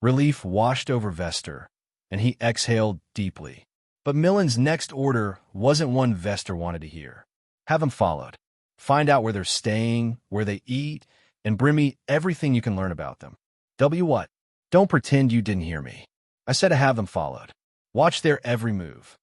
Relief washed over Vester, and he exhaled deeply. But Millen's next order wasn't one Vester wanted to hear. Have them followed. Find out where they're staying, where they eat, and bring me everything you can learn about them. W what? Don't pretend you didn't hear me. I said to have them followed. Watch their every move.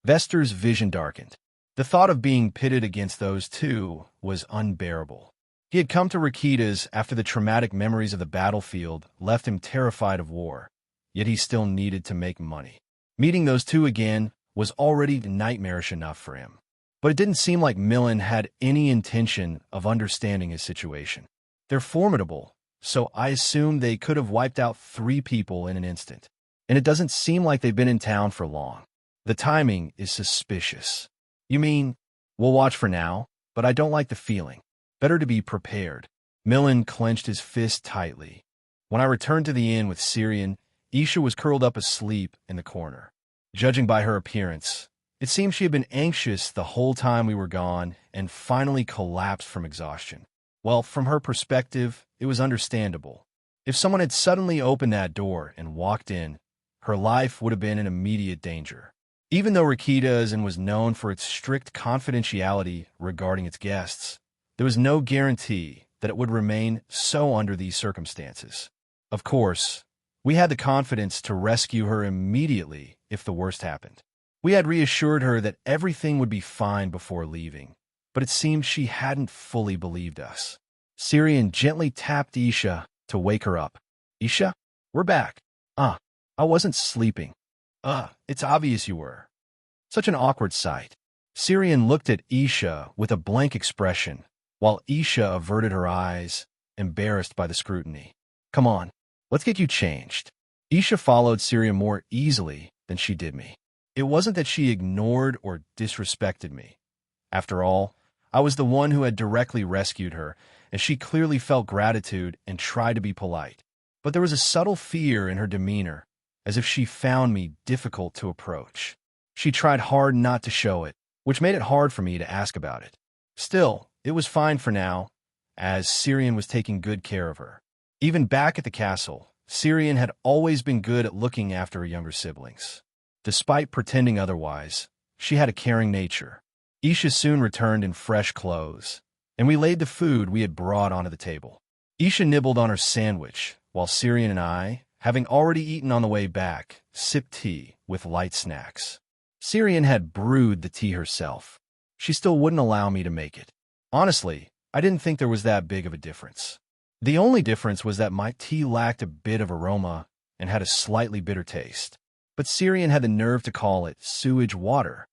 Vester's vision darkened. The thought of being pitted against those two was unbearable. He had come to Rakitas after the traumatic memories of the battlefield left him terrified of war, yet he still needed to make money. Meeting those two again was already nightmarish enough for him. But it didn't seem like Millen had any intention of understanding his situation. They're formidable, so I assumed they could have wiped out 3 people in an instant. And it doesn't seem like they've been in town for long. The timing is suspicious. You mean, we'll watch for now, but I don't like the feeling. Better to be prepared. Millen clenched his fist tightly. When I returned to the inn with Syrian, Isha was curled up asleep in the corner. Judging by her appearance, it seemed she had been anxious the whole time we were gone and finally collapsed from exhaustion. Well, from her perspective, it was understandable. If someone had suddenly opened that door and walked in, her life would have been in immediate danger. Even though Rikida's and was known for its strict confidentiality regarding its guests, there was no guarantee that it would remain so under these circumstances. Of course, we had the confidence to rescue her immediately if the worst happened. We had reassured her that everything would be fine before leaving, but it seemed she hadn't fully believed us. Syrian gently tapped Isha to wake her up. Isha, we're back. I wasn't sleeping. It's obvious you were. Such an awkward sight. Syrian looked at Isha with a blank expression, while Isha averted her eyes, embarrassed by the scrutiny. Come on, let's get you changed. Isha followed Syrian more easily than she did me. It wasn't that she ignored or disrespected me. After all, I was the one who had directly rescued her, and she clearly felt gratitude and tried to be polite. But there was a subtle fear in her demeanor, as if she found me difficult to approach. She tried hard not to show it, which made it hard for me to ask about it. Still, it was fine for now, as Syrian was taking good care of her. Even back at the castle, Syrian had always been good at looking after her younger siblings. Despite pretending otherwise, she had a caring nature. Isha soon returned in fresh clothes, and we laid the food we had brought onto the table. Isha nibbled on her sandwich, while Syrian and I, having already eaten on the way back, sipped tea with light snacks. Syrian had brewed the tea herself. She still wouldn't allow me to make it. Honestly, I didn't think there was that big of a difference. The only difference was that my tea lacked a bit of aroma and had a slightly bitter taste. But Syrian had the nerve to call it sewage water.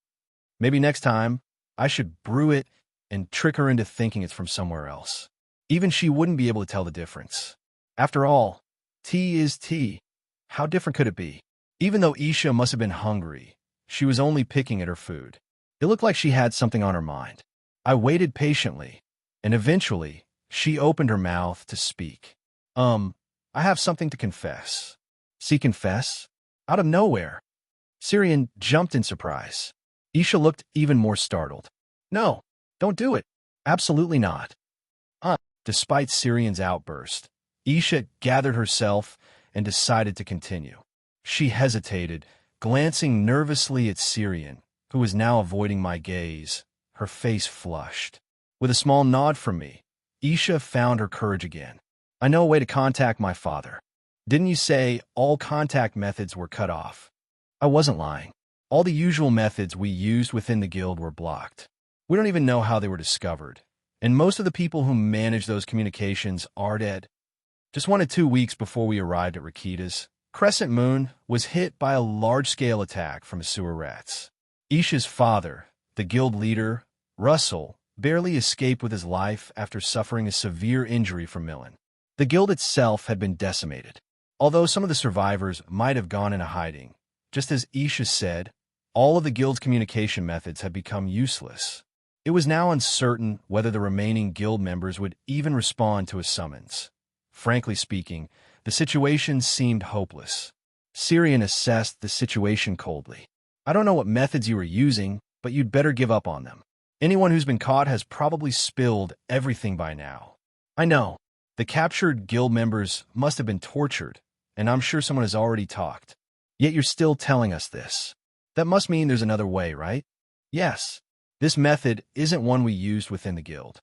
Maybe next time, I should brew it and trick her into thinking it's from somewhere else. Even she wouldn't be able to tell the difference. After all, tea is tea. How different could it be? Even though Isha must have been hungry, she was only picking at her food. It looked like she had something on her mind. I waited patiently, and eventually, she opened her mouth to speak. I have something to confess. See, confess? Out of nowhere. Syrian jumped in surprise. Isha looked even more startled. No, don't do it. Absolutely not. Despite Syrian's outburst, Isha gathered herself and decided to continue. She hesitated, glancing nervously at Syrian, who was now avoiding my gaze, her face flushed. With a small nod from me, Isha found her courage again. I know a way to contact my father. Didn't you say all contact methods were cut off? I wasn't lying. All the usual methods we used within the guild were blocked. We don't even know how they were discovered, and most of the people who manage those communications are dead. Just 1 to 2 weeks before we arrived at Rikida's, Crescent Moon was hit by a large-scale attack from sewer rats. Isha's father, the guild leader, Russell, barely escaped with his life after suffering a severe injury from Millen. The guild itself had been decimated. Although some of the survivors might have gone into hiding, just as Isha said, all of the guild's communication methods had become useless. It was now uncertain whether the remaining guild members would even respond to a summons. Frankly speaking, the situation seemed hopeless. Syrian assessed the situation coldly. I don't know what methods you were using, but you'd better give up on them. Anyone who's been caught has probably spilled everything by now. I know. The captured guild members must have been tortured, and I'm sure someone has already talked. Yet you're still telling us this. That must mean there's another way, right? Yes. This method isn't one we used within the guild.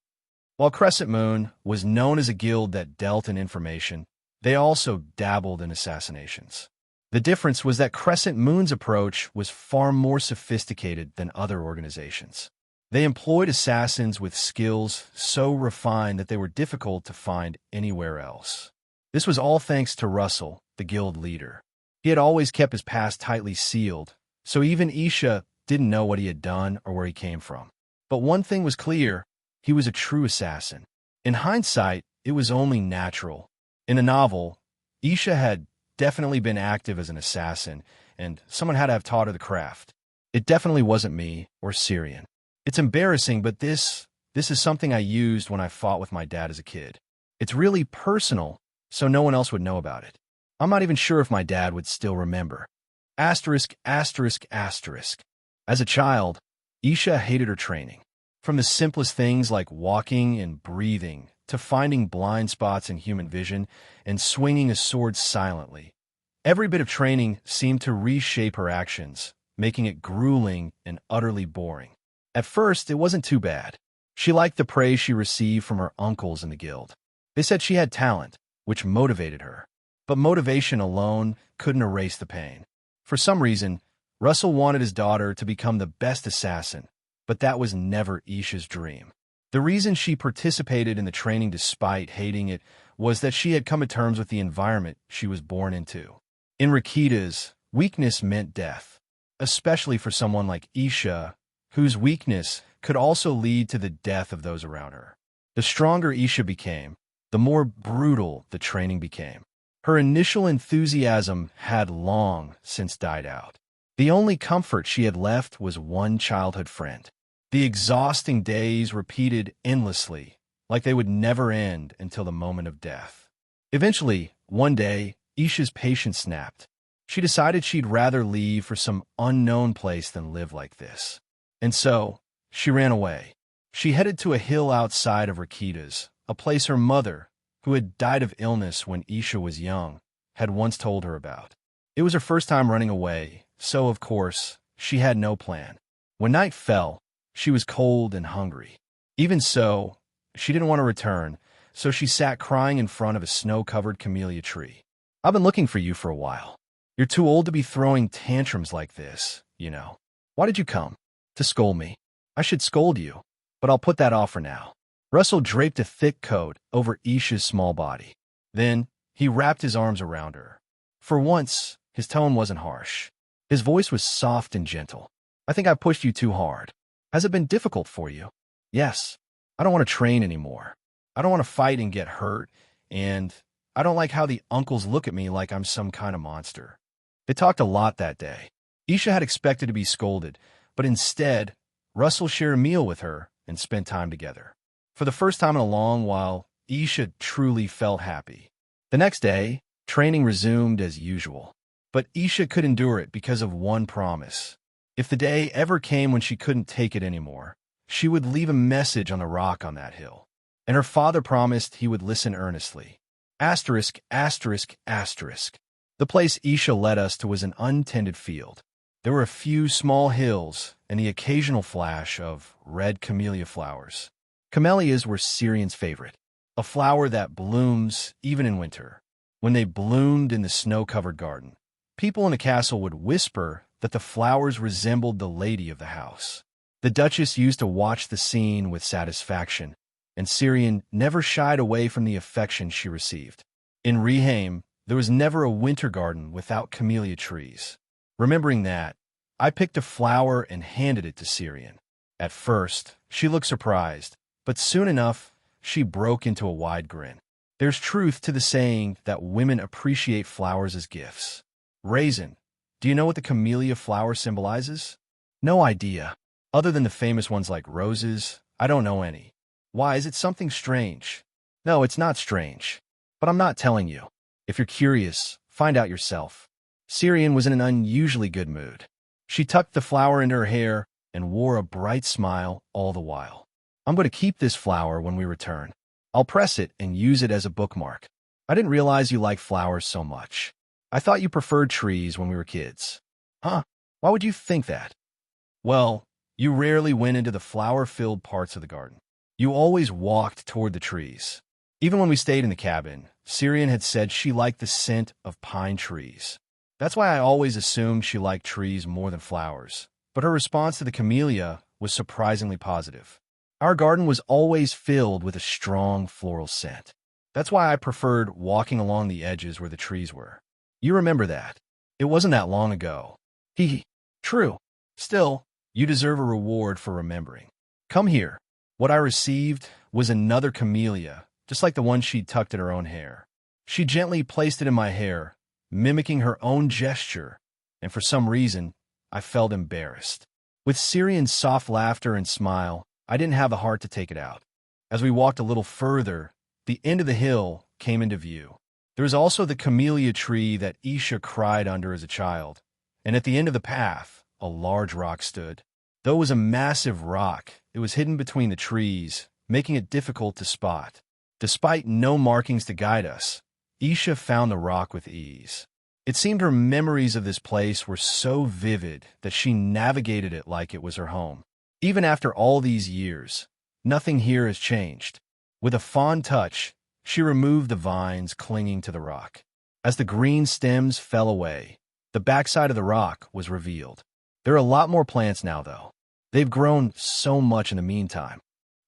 While Crescent Moon was known as a guild that dealt in information, they also dabbled in assassinations. The difference was that Crescent Moon's approach was far more sophisticated than other organizations. They employed assassins with skills so refined that they were difficult to find anywhere else. This was all thanks to Russell, the guild leader. He had always kept his past tightly sealed, so even Isha didn't know what he had done or where he came from. But one thing was clear, he was a true assassin. In hindsight, it was only natural. In the novel, Isha had definitely been active as an assassin, and someone had to have taught her the craft. It definitely wasn't me or Syrian. It's embarrassing, but this is something I used when I fought with my dad as a kid. It's really personal, so no one else would know about it. I'm not even sure if my dad would still remember. Asterisk, asterisk, asterisk. As a child, Isha hated her training. From the simplest things like walking and breathing to finding blind spots in human vision and swinging a sword silently. Every bit of training seemed to reshape her actions, making it grueling and utterly boring. At first, it wasn't too bad. She liked the praise she received from her uncles in the guild. They said she had talent, which motivated her. But motivation alone couldn't erase the pain. For some reason, Russell wanted his daughter to become the best assassin, but that was never Isha's dream. The reason she participated in the training despite hating it was that she had come to terms with the environment she was born into. In Rakitas, weakness meant death, especially for someone like Isha, whose weakness could also lead to the death of those around her. The stronger Isha became, the more brutal the training became. Her initial enthusiasm had long since died out. The only comfort she had left was one childhood friend. The exhausting days repeated endlessly, like they would never end until the moment of death. Eventually, one day, Isha's patience snapped. She decided she'd rather leave for some unknown place than live like this. And so, she ran away. She headed to a hill outside of Rakitas, a place her mother, who had died of illness when Isha was young, had once told her about. It was her first time running away, so of course, she had no plan. When night fell, she was cold and hungry. Even so, she didn't want to return, so she sat crying in front of a snow-covered camellia tree. "I've been looking for you for a while. You're too old to be throwing tantrums like this, you know. Why did you come? To scold me. I should scold you, but I'll put that off for now." Russell draped a thick coat over Isha's small body. Then, he wrapped his arms around her. For once, his tone wasn't harsh. His voice was soft and gentle. "I think I pushed you too hard. Has it been difficult for you?" "Yes. I don't want to train anymore. I don't want to fight and get hurt, and I don't like how the uncles look at me like I'm some kind of monster." They talked a lot that day. Isha had expected to be scolded, but instead, Russell shared a meal with her and spent time together. For the first time in a long while, Isha truly felt happy. The next day, training resumed as usual. But Isha could endure it because of one promise. If the day ever came when she couldn't take it anymore, she would leave a message on the rock on that hill. And her father promised he would listen earnestly. Asterisk, asterisk, asterisk. The place Isha led us to was an untended field. There were a few small hills and the occasional flash of red camellia flowers. Camellias were Syrian's favorite, a flower that blooms even in winter. When they bloomed in the snow-covered garden, people in the castle would whisper that the flowers resembled the lady of the house. The Duchess used to watch the scene with satisfaction, and Syrian never shied away from the affection she received. In Rehaim, there was never a winter garden without camellia trees. Remembering that, I picked a flower and handed it to Syrian. At first, she looked surprised, but soon enough, she broke into a wide grin. There's truth to the saying that women appreciate flowers as gifts. Raisin, do you know what the camellia flower symbolizes? No idea. Other than the famous ones like roses, I don't know any. Why, is it something strange? No, it's not strange. But I'm not telling you. If you're curious, find out yourself. Syrian was in an unusually good mood. She tucked the flower into her hair and wore a bright smile all the while. "I'm going to keep this flower when we return. I'll press it and use it as a bookmark. I didn't realize you like flowers so much. I thought you preferred trees when we were kids." "Huh? Why would you think that?" "Well, you rarely went into the flower-filled parts of the garden. You always walked toward the trees. Even when we stayed in the cabin, Syrian had said she liked the scent of pine trees. That's why I always assumed she liked trees more than flowers. But her response to the camellia was surprisingly positive. Our garden was always filled with a strong floral scent. That's why I preferred walking along the edges where the trees were. You remember that. It wasn't that long ago." "Hee. True. Still, you deserve a reward for remembering. Come here." What I received was another camellia, just like the one she'd tucked in her own hair. She gently placed it in my hair, mimicking her own gesture, and for some reason, I felt embarrassed. With Syrian's soft laughter and smile, I didn't have the heart to take it out. As we walked a little further, the end of the hill came into view. There was also the camellia tree that Isha cried under as a child, and at the end of the path, a large rock stood. Though it was a massive rock, it was hidden between the trees, making it difficult to spot. Despite no markings to guide us, Isha found the rock with ease. It seemed her memories of this place were so vivid that she navigated it like it was her home. Even after all these years, nothing here has changed. With a fond touch, she removed the vines clinging to the rock. As the green stems fell away, the backside of the rock was revealed. There are a lot more plants now, though. They've grown so much in the meantime.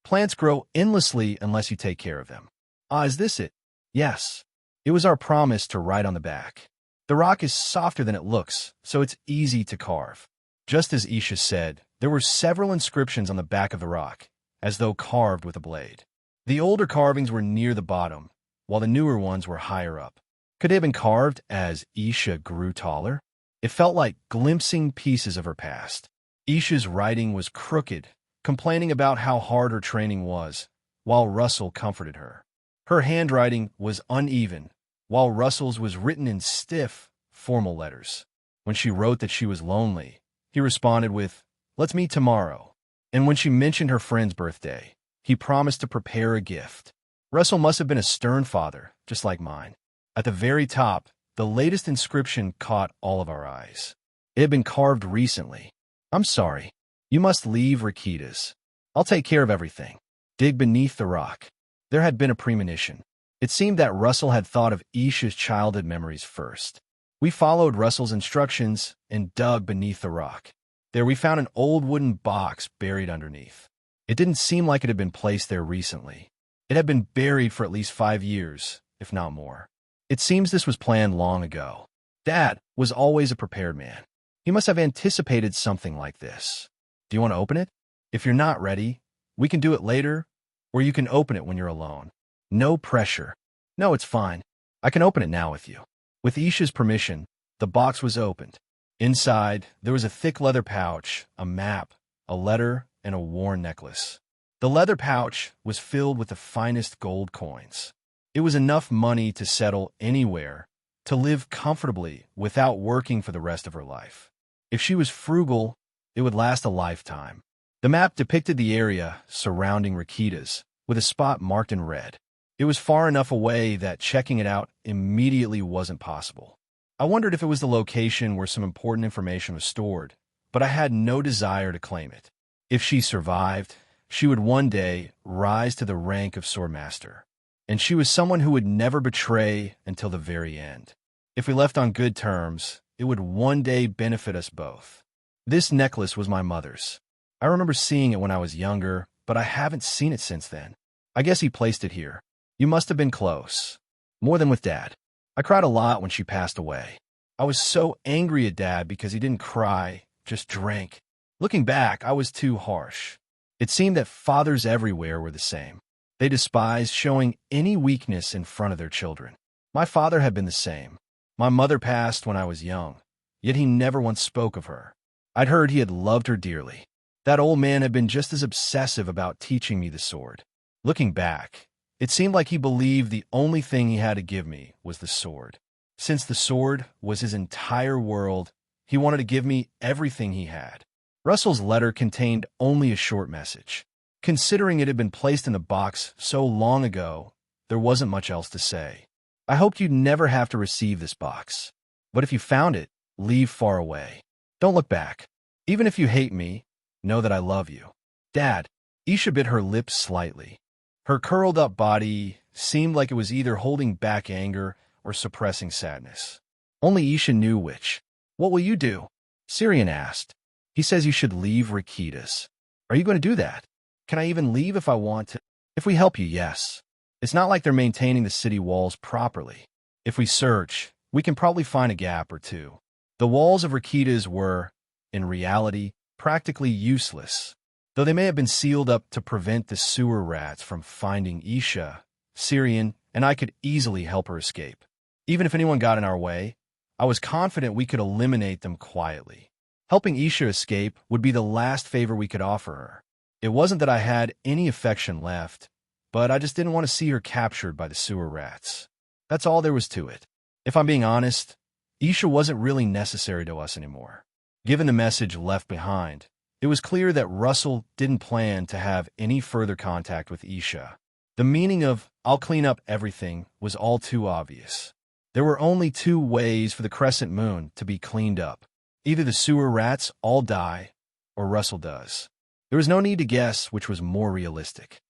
Plants grow endlessly unless you take care of them. Ah, is this it? Yes. It was our promise to write on the back. The rock is softer than it looks, so it's easy to carve. Just as Isha said, there were several inscriptions on the back of the rock, as though carved with a blade. The older carvings were near the bottom, while the newer ones were higher up. Could they have been carved as Isha grew taller? It felt like glimpsing pieces of her past. Isha's writing was crooked, complaining about how hard her training was, while Russell comforted her. Her handwriting was uneven, while Russell's was written in stiff, formal letters. When she wrote that she was lonely, he responded with, "Let's meet tomorrow." And when she mentioned her friend's birthday, he promised to prepare a gift. Russell must have been a stern father, just like mine. At the very top, the latest inscription caught all of our eyes. It had been carved recently. "I'm sorry. You must leave Rakitas. I'll take care of everything. Dig beneath the rock." There had been a premonition. It seemed that Russell had thought of Isha's childhood memories first. We followed Russell's instructions and dug beneath the rock. There we found an old wooden box buried underneath. It didn't seem like it had been placed there recently. It had been buried for at least 5 years, if not more. It seems this was planned long ago. Dad was always a prepared man. He must have anticipated something like this. Do you want to open it? If you're not ready, we can do it later, or you can open it when you're alone. No pressure. No, it's fine. I can open it now with you. With Isha's permission, the box was opened. Inside, there was a thick leather pouch, a map, a letter, and a worn necklace. The leather pouch was filled with the finest gold coins. It was enough money to settle anywhere, to live comfortably without working for the rest of her life. If she was frugal, it would last a lifetime. The map depicted the area surrounding Rakitas, with a spot marked in red. It was far enough away that checking it out immediately wasn't possible. I wondered if it was the location where some important information was stored, but I had no desire to claim it. If she survived, she would one day rise to the rank of swordmaster, and she was someone who would never betray until the very end. If we left on good terms, it would one day benefit us both. This necklace was my mother's. I remember seeing it when I was younger, but I haven't seen it since then. I guess he placed it here. You must have been close. More than with Dad. I cried a lot when she passed away. I was so angry at Dad because he didn't cry, just drank. Looking back, I was too harsh. It seemed that fathers everywhere were the same. They despised showing any weakness in front of their children. My father had been the same. My mother passed when I was young, yet he never once spoke of her. I'd heard he had loved her dearly. That old man had been just as obsessive about teaching me the sword. Looking back, it seemed like he believed the only thing he had to give me was the sword. Since the sword was his entire world, he wanted to give me everything he had. Russell's letter contained only a short message. Considering it had been placed in the box so long ago, there wasn't much else to say. I hoped you'd never have to receive this box. But if you found it, leave far away. Don't look back. Even if you hate me, know that I love you. Dad. Isha bit her lips slightly. Her curled-up body seemed like it was either holding back anger or suppressing sadness. Only Isha knew which. What will you do? Syrian asked. He says you should leave Rakitas. Are you going to do that? Can I even leave if I want to? If we help you, yes. It's not like they're maintaining the city walls properly. If we search, we can probably find a gap or two. The walls of Rakitas were, in reality, practically useless, though they may have been sealed up to prevent the sewer rats from finding Isha. Syrian and I could easily help her escape. Even if anyone got in our way, I was confident we could eliminate them quietly. Helping Isha escape would be the last favor we could offer her. It wasn't that I had any affection left, but I just didn't want to see her captured by the sewer rats. That's all there was to it. If I'm being honest, Isha wasn't really necessary to us anymore. Given the message left behind, it was clear that Russell didn't plan to have any further contact with Isha. The meaning of, "I'll clean up everything," was all too obvious. There were only two ways for the crescent moon to be cleaned up. Either the sewer rats all die, or Russell does. There was no need to guess which was more realistic.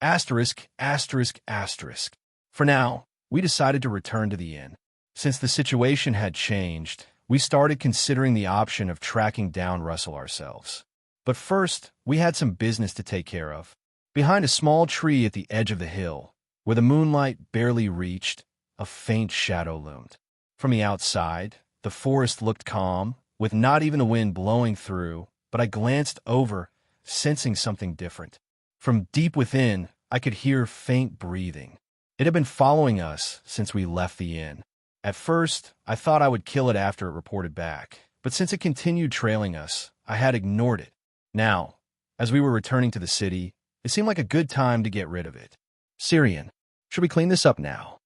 Asterisk, asterisk, asterisk. For now, we decided to return to the inn. Since the situation had changed, we started considering the option of tracking down Russell ourselves. But first, we had some business to take care of. Behind a small tree at the edge of the hill, where the moonlight barely reached, a faint shadow loomed. From the outside, the forest looked calm, with not even the wind blowing through, but I glanced over, sensing something different. From deep within, I could hear faint breathing. It had been following us since we left the inn. At first, I thought I would kill it after it reported back, but since it continued trailing us, I had ignored it. Now, as we were returning to the city, it seemed like a good time to get rid of it. Syrian, should we clean this up now?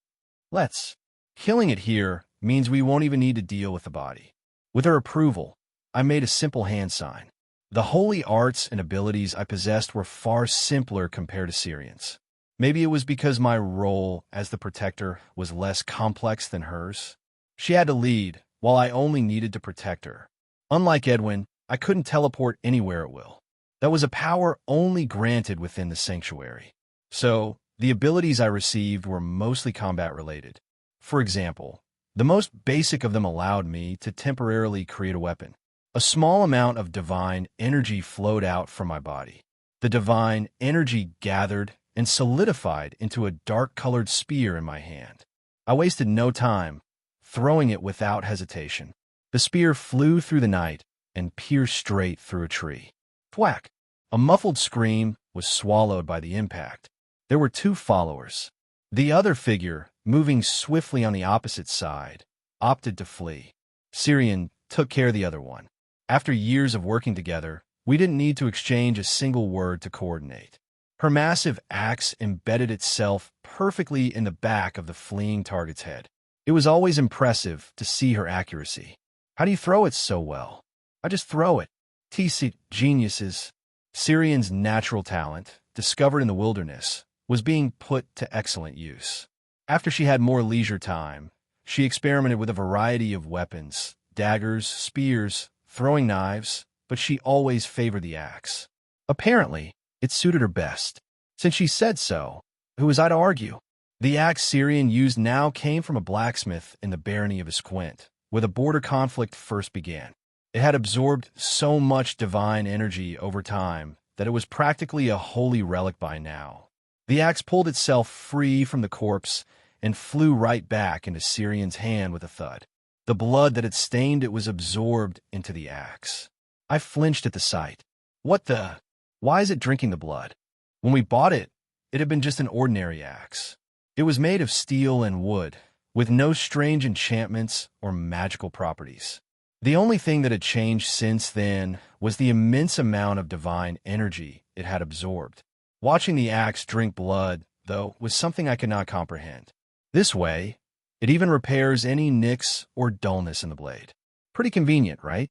Let's. Killing it here means we won't even need to deal with the body. With her approval, I made a simple hand sign. The holy arts and abilities I possessed were far simpler compared to Syrian's. Maybe it was because my role as the protector was less complex than hers. She had to lead, while I only needed to protect her. Unlike Edwin, I couldn't teleport anywhere at will. That was a power only granted within the sanctuary. So, the abilities I received were mostly combat-related. For example, the most basic of them allowed me to temporarily create a weapon. A small amount of divine energy flowed out from my body. The divine energy gathered and solidified into a dark-colored spear in my hand. I wasted no time, throwing it without hesitation. The spear flew through the night and pierced straight through a tree. Thwack! A muffled scream was swallowed by the impact. There were two followers. The other figure, moving swiftly on the opposite side, opted to flee. Syrian took care of the other one. After years of working together, we didn't need to exchange a single word to coordinate. Her massive axe embedded itself perfectly in the back of the fleeing target's head. It was always impressive to see her accuracy. How do you throw it so well? I just throw it. TC geniuses. Syrian's natural talent, discovered in the wilderness, was being put to excellent use. After she had more leisure time, she experimented with a variety of weapons, daggers, spears, throwing knives, but she always favored the axe. Apparently, it suited her best. Since she said so, who was I to argue? The axe Syrian used now came from a blacksmith in the barony of Esquint, where the border conflict first began. It had absorbed so much divine energy over time that it was practically a holy relic by now. The axe pulled itself free from the corpse and flew right back into Syrian's hand with a thud. The blood that had stained it was absorbed into the axe. I flinched at the sight. What the? Why is it drinking the blood? When we bought it, it had been just an ordinary axe. It was made of steel and wood, with no strange enchantments or magical properties. The only thing that had changed since then was the immense amount of divine energy it had absorbed. Watching the axe drink blood, though, was something I could not comprehend. This way, it even repairs any nicks or dullness in the blade. Pretty convenient, right?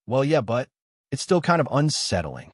Well, yeah, but it's still kind of unsettling.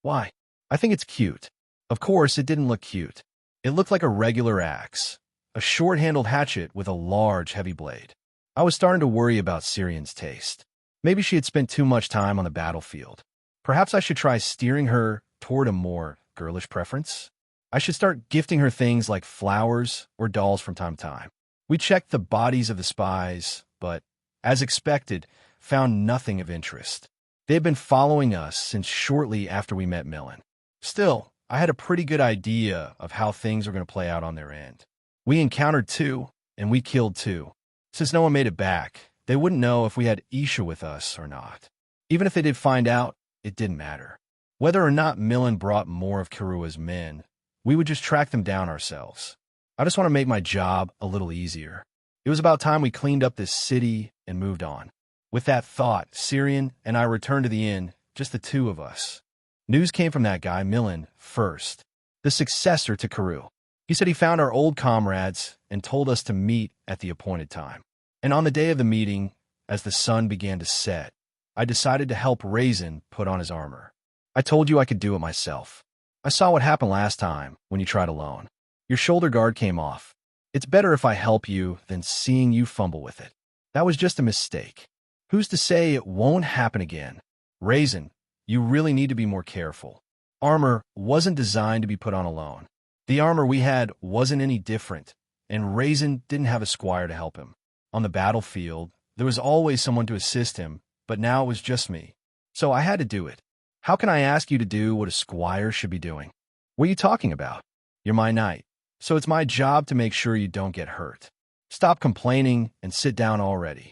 Why? I think it's cute. Of course, it didn't look cute. It looked like a regular axe, a short-handled hatchet with a large, heavy blade. I was starting to worry about Syrian's taste. Maybe she had spent too much time on the battlefield. Perhaps I should try steering her toward a more girlish preference. I should start gifting her things like flowers or dolls from time to time. We checked the bodies of the spies, but, as expected, found nothing of interest. They had been following us since shortly after we met Millen. Still, I had a pretty good idea of how things were going to play out on their end. We encountered two, and we killed two. Since no one made it back, they wouldn't know if we had Isha with us or not. Even if they did find out, it didn't matter. Whether or not Millen brought more of Kirua's men, we would just track them down ourselves. I just want to make my job a little easier. It was about time we cleaned up this city and moved on. With that thought, Syrian and I returned to the inn, just the two of us. News came from that guy, Millen, first, the successor to Kiru. He said he found our old comrades and told us to meet at the appointed time. And on the day of the meeting, as the sun began to set, I decided to help Raisin put on his armor. I told you I could do it myself. I saw what happened last time when you tried alone. Your shoulder guard came off. It's better if I help you than seeing you fumble with it. That was just a mistake. Who's to say it won't happen again? Raisin, you really need to be more careful. Armor wasn't designed to be put on alone. The armor we had wasn't any different, and Raisin didn't have a squire to help him. On the battlefield, there was always someone to assist him, but now it was just me. So I had to do it. How can I ask you to do what a squire should be doing? What are you talking about? You're my knight, so it's my job to make sure you don't get hurt. Stop complaining and sit down already.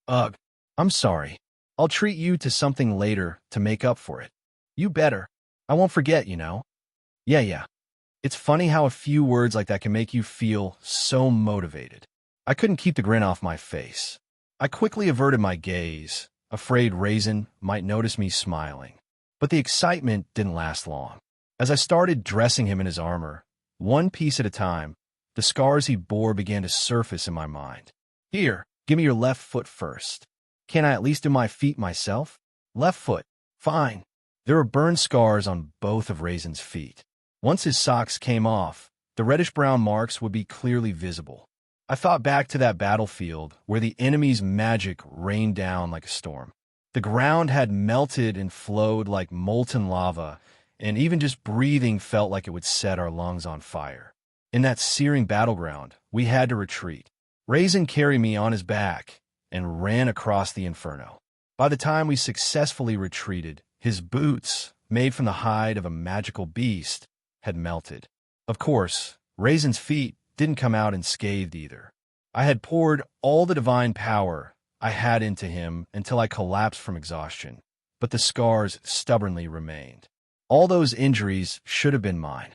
Ugh, I'm sorry. I'll treat you to something later to make up for it. You better. I won't forget, you know. Yeah. It's funny how a few words like that can make you feel so motivated. I couldn't keep the grin off my face. I quickly averted my gaze, afraid Raisin might notice me smiling. But the excitement didn't last long. As I started dressing him in his armor, one piece at a time, the scars he bore began to surface in my mind. Here, give me your left foot first. Can't I at least do my feet myself? Left foot. Fine. There were burn scars on both of Raisin's feet. Once his socks came off, the reddish-brown marks would be clearly visible. I thought back to that battlefield where the enemy's magic rained down like a storm. The ground had melted and flowed like molten lava, and even just breathing felt like it would set our lungs on fire. In that searing battleground, we had to retreat. Raisin carried me on his back and ran across the inferno. By the time we successfully retreated, his boots, made from the hide of a magical beast, had melted. Of course, Raisin's feet didn't come out unscathed either. I had poured all the divine power I had into him until I collapsed from exhaustion, but the scars stubbornly remained. All those injuries should have been mine.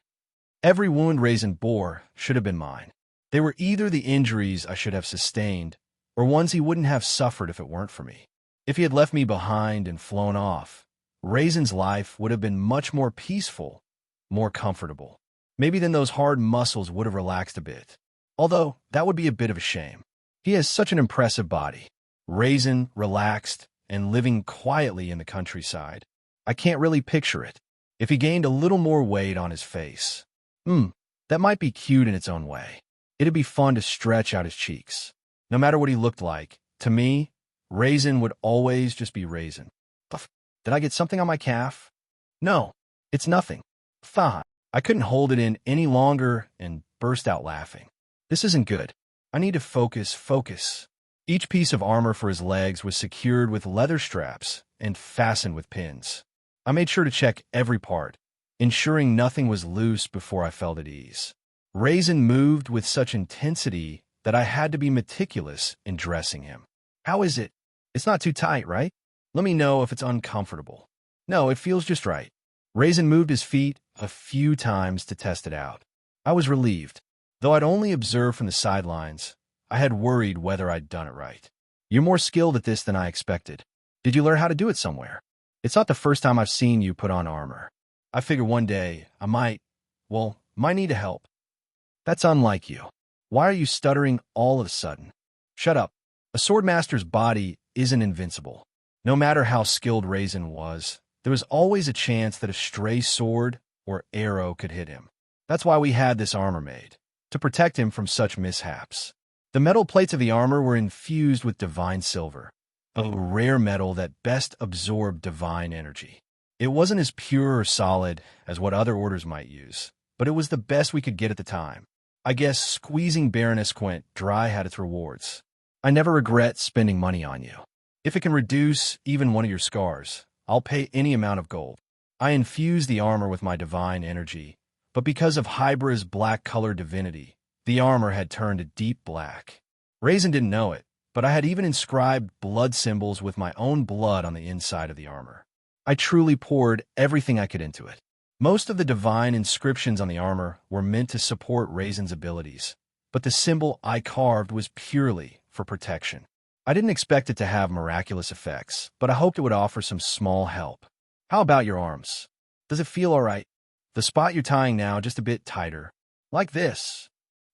Every wound Raisin bore should have been mine. They were either the injuries I should have sustained or ones he wouldn't have suffered if it weren't for me. If he had left me behind and flown off, Raisin's life would have been much more peaceful, more comfortable. Maybe then those hard muscles would have relaxed a bit. Although, that would be a bit of a shame. He has such an impressive body. Raisin, relaxed, and living quietly in the countryside. I can't really picture it. If he gained a little more weight on his face. That might be cute in its own way. It'd be fun to stretch out his cheeks. No matter what he looked like, to me, Raisin would always just be Raisin. Did I get something on my calf? No, it's nothing. Fine. I couldn't hold it in any longer and burst out laughing. This isn't good. I need to focus. Each piece of armor for his legs was secured with leather straps and fastened with pins. I made sure to check every part, ensuring nothing was loose before I felt at ease. Raisin moved with such intensity that I had to be meticulous in dressing him. How is it? It's not too tight, right? Let me know if it's uncomfortable. No, it feels just right. Raisin moved his feet a few times to test it out. I was relieved. Though I'd only observed from the sidelines, I had worried whether I'd done it right. You're more skilled at this than I expected. Did you learn how to do it somewhere? It's not the first time I've seen you put on armor. I figured one day I might need help. That's unlike you. Why are you stuttering all of a sudden? Shut up. A swordmaster's body isn't invincible. No matter how skilled Raisin was, there was always a chance that a stray sword or arrow could hit him. That's why we had this armor made, to protect him from such mishaps. The metal plates of the armor were infused with divine silver, a rare metal that best absorbed divine energy. It wasn't as pure or solid as what other orders might use, but it was the best we could get at the time. I guess squeezing Baroness Quint dry had its rewards. I never regret spending money on you. If it can reduce even one of your scars, I'll pay any amount of gold. I infused the armor with my divine energy, but because of Hybra's black-colored divinity, the armor had turned a deep black. Raisin didn't know it, but I had even inscribed blood symbols with my own blood on the inside of the armor. I truly poured everything I could into it. Most of the divine inscriptions on the armor were meant to support Raisin's abilities, but the symbol I carved was purely for protection. I didn't expect it to have miraculous effects, but I hoped it would offer some small help. How about your arms? Does it feel all right? The spot you're tying now just a bit tighter. Like this.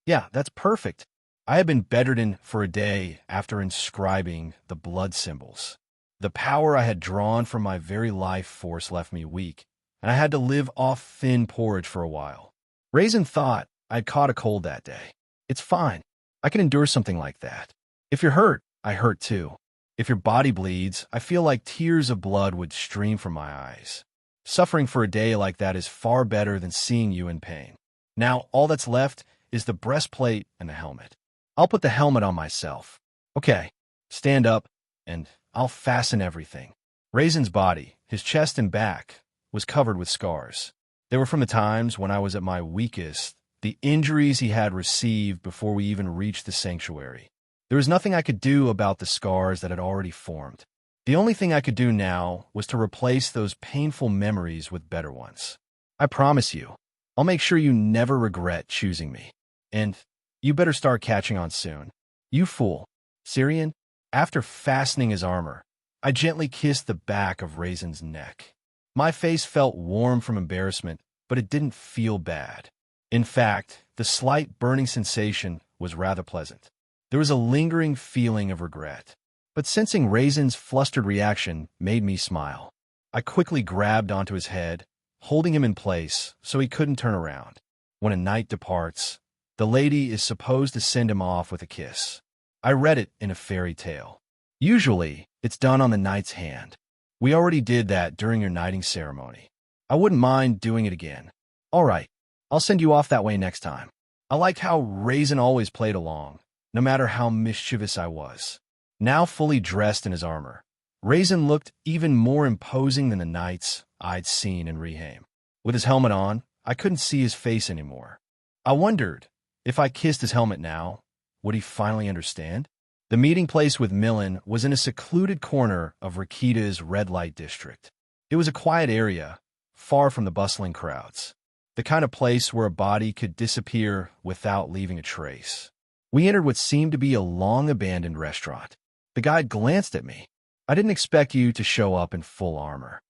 Yeah, that's perfect. I had been bedridden for a day after inscribing the blood symbols. The power I had drawn from my very life force left me weak, and I had to live off thin porridge for a while. Raisin thought I'd caught a cold that day. It's fine. I can endure something like that. If you're hurt, I hurt too. If your body bleeds, I feel like tears of blood would stream from my eyes. Suffering for a day like that is far better than seeing you in pain. Now, all that's left is the breastplate and the helmet. I'll put the helmet on myself. Okay, stand up, and I'll fasten everything. Raisin's body, his chest and back, was covered with scars. They were from the times when I was at my weakest, the injuries he had received before we even reached the sanctuary. There was nothing I could do about the scars that had already formed. The only thing I could do now was to replace those painful memories with better ones. I promise you, I'll make sure you never regret choosing me. And you better start catching on soon. You fool. Syrian, after fastening his armor, I gently kissed the back of Raisin's neck. My face felt warm from embarrassment, but it didn't feel bad. In fact, the slight burning sensation was rather pleasant. There was a lingering feeling of regret, but sensing Raisin's flustered reaction made me smile. I quickly grabbed onto his head, holding him in place so he couldn't turn around. When a knight departs, the lady is supposed to send him off with a kiss. I read it in a fairy tale. Usually, it's done on the knight's hand. We already did that during your knighting ceremony. I wouldn't mind doing it again. All right, I'll send you off that way next time. I liked how Raisin always played along, no matter how mischievous I was. Now fully dressed in his armor, Raisin looked even more imposing than the knights I'd seen in Rehaim. With his helmet on, I couldn't see his face anymore. I wondered, if I kissed his helmet now, would he finally understand? The meeting place with Millen was in a secluded corner of Rakita's red light district. It was a quiet area, far from the bustling crowds. The kind of place where a body could disappear without leaving a trace. We entered what seemed to be a long-abandoned restaurant. The guide glanced at me. I didn't expect you to show up in full armor.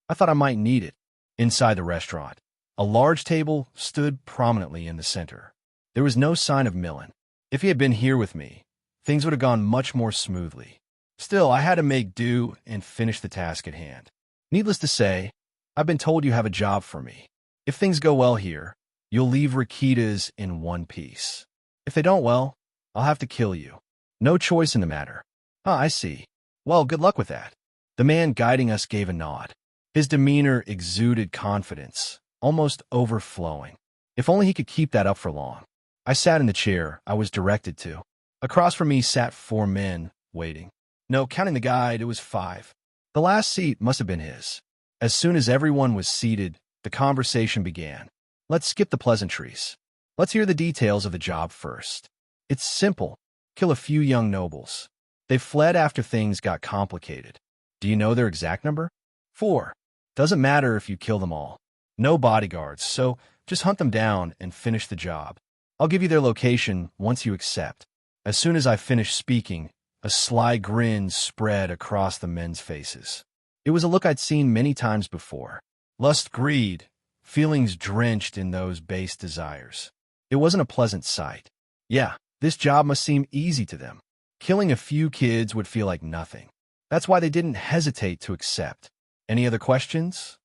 I thought I might need it. Inside the restaurant, a large table stood prominently in the center. There was no sign of Millen. If he had been here with me, things would have gone much more smoothly. Still, I had to make do and finish the task at hand. Needless to say, I've been told you have a job for me. If things go well here, you'll leave Rakita's in one piece. If they don't, well, I'll have to kill you. No choice in the matter. I see. Well, good luck with that. The man guiding us gave a nod. His demeanor exuded confidence, almost overflowing. If only he could keep that up for long. I sat in the chair I was directed to. Across from me sat 4 men, waiting. No, counting the guide, it was 5. The last seat must have been his. As soon as everyone was seated, the conversation began. Let's skip the pleasantries. Let's hear the details of the job first. It's simple. Kill a few young nobles. They fled after things got complicated. Do you know their exact number? 4. Doesn't matter if you kill them all. No bodyguards, so just hunt them down and finish the job. I'll give you their location once you accept. As soon as I finished speaking, a sly grin spread across the men's faces. It was a look I'd seen many times before. Lust, greed, feelings drenched in those base desires. It wasn't a pleasant sight. Yeah, this job must seem easy to them. Killing a few kids would feel like nothing. That's why they didn't hesitate to accept. Any other questions?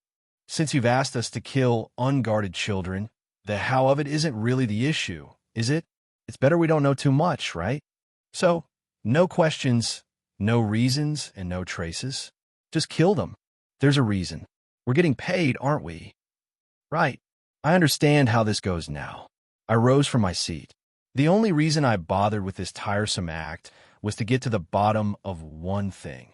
Since you've asked us to kill unguarded children, the how of it isn't really the issue, is it? It's better we don't know too much, right? So, no questions, no reasons, and no traces. Just kill them. There's a reason. We're getting paid, aren't we? Right. I understand how this goes now. I rose from my seat. The only reason I bothered with this tiresome act was to get to the bottom of one thing.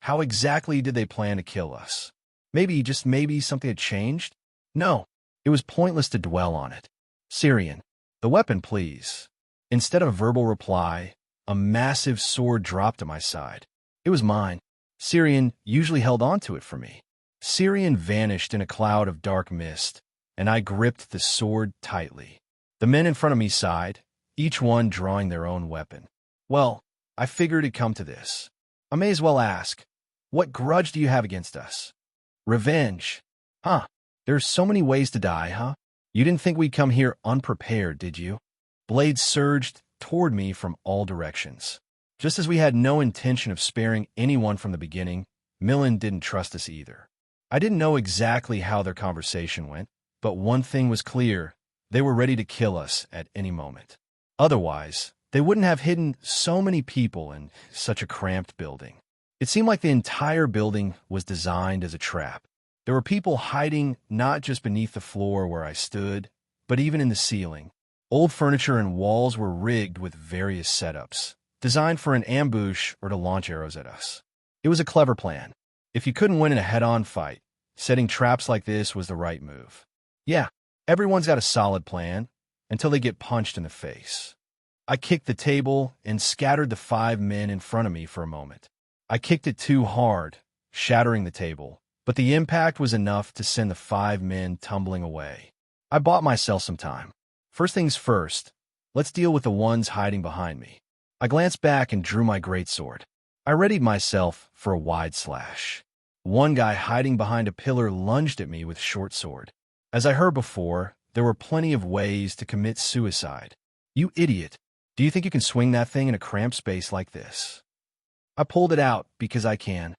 How exactly did they plan to kill us? Maybe, just maybe, something had changed? No, it was pointless to dwell on it. Syrian, the weapon, please. Instead of a verbal reply, a massive sword dropped at my side. It was mine. Syrian usually held on to it for me. Syrian vanished in a cloud of dark mist, and I gripped the sword tightly. The men in front of me sighed, each one drawing their own weapon. Well, I figured it'd come to this. I may as well ask, what grudge do you have against us? Revenge. Huh. There's so many ways to die, huh? You didn't think we'd come here unprepared, did you? Blades surged toward me from all directions. Just as we had no intention of sparing anyone from the beginning, Millen didn't trust us either. I didn't know exactly how their conversation went, but one thing was clear. They were ready to kill us at any moment. Otherwise, they wouldn't have hidden so many people in such a cramped building. It seemed like the entire building was designed as a trap. There were people hiding not just beneath the floor where I stood, but even in the ceiling. Old furniture and walls were rigged with various setups, designed for an ambush or to launch arrows at us. It was a clever plan. If you couldn't win in a head-on fight, setting traps like this was the right move. Yeah, everyone's got a solid plan, until they get punched in the face. I kicked the table and scattered the 5 men in front of me for a moment. I kicked it too hard, shattering the table, but the impact was enough to send the 5 men tumbling away. I bought myself some time. First things first, let's deal with the ones hiding behind me. I glanced back and drew my greatsword. I readied myself for a wide slash. One guy hiding behind a pillar lunged at me with short sword. As I heard before, there were plenty of ways to commit suicide. You idiot! Do you think you can swing that thing in a cramped space like this? I pulled it out because I can.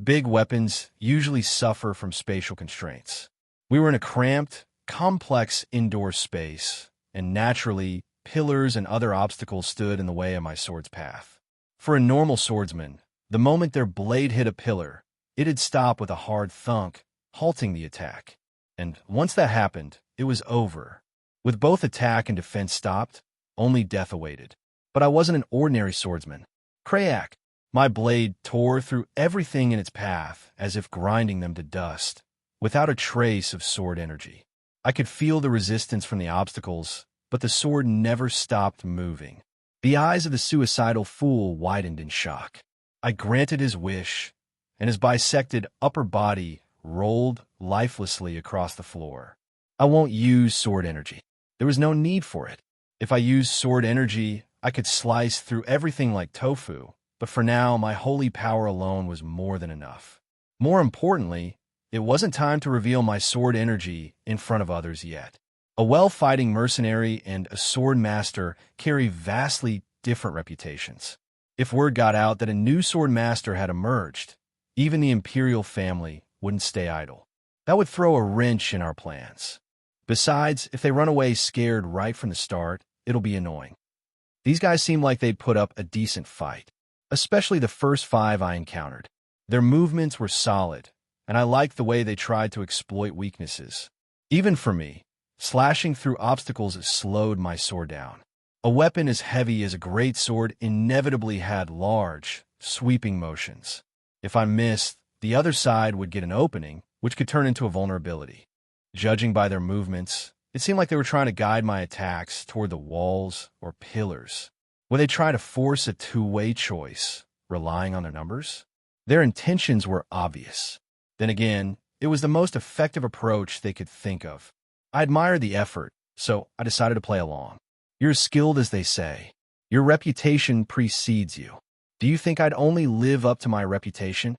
Big weapons usually suffer from spatial constraints. We were in a cramped, complex indoor space, and naturally, pillars and other obstacles stood in the way of my sword's path. For a normal swordsman, the moment their blade hit a pillar, it'd stop with a hard thunk, halting the attack. And once that happened, it was over. With both attack and defense stopped, only death awaited. But I wasn't an ordinary swordsman. Crayak! My blade tore through everything in its path, as if grinding them to dust, without a trace of sword energy. I could feel the resistance from the obstacles, but the sword never stopped moving. The eyes of the suicidal fool widened in shock. I granted his wish, and his bisected upper body rolled lifelessly across the floor. I won't use sword energy. There was no need for it. If I used sword energy, I could slice through everything like tofu, but for now, my holy power alone was more than enough. More importantly, it wasn't time to reveal my sword energy in front of others yet. A well-fighting mercenary and a sword master carry vastly different reputations. If word got out that a new sword master had emerged, even the imperial family wouldn't stay idle. That would throw a wrench in our plans. Besides, if they run away scared right from the start, it'll be annoying. These guys seemed like they'd put up a decent fight, especially the first 5 I encountered. Their movements were solid, and I liked the way they tried to exploit weaknesses. Even for me, slashing through obstacles slowed my sword down. A weapon as heavy as a greatsword inevitably had large, sweeping motions. If I missed, the other side would get an opening, which could turn into a vulnerability. Judging by their movements, it seemed like they were trying to guide my attacks toward the walls or pillars. Would they try to force a two-way choice, relying on their numbers? Their intentions were obvious. Then again, it was the most effective approach they could think of. I admired the effort, so I decided to play along. You're as skilled as they say. Your reputation precedes you. Do you think I'd only live up to my reputation?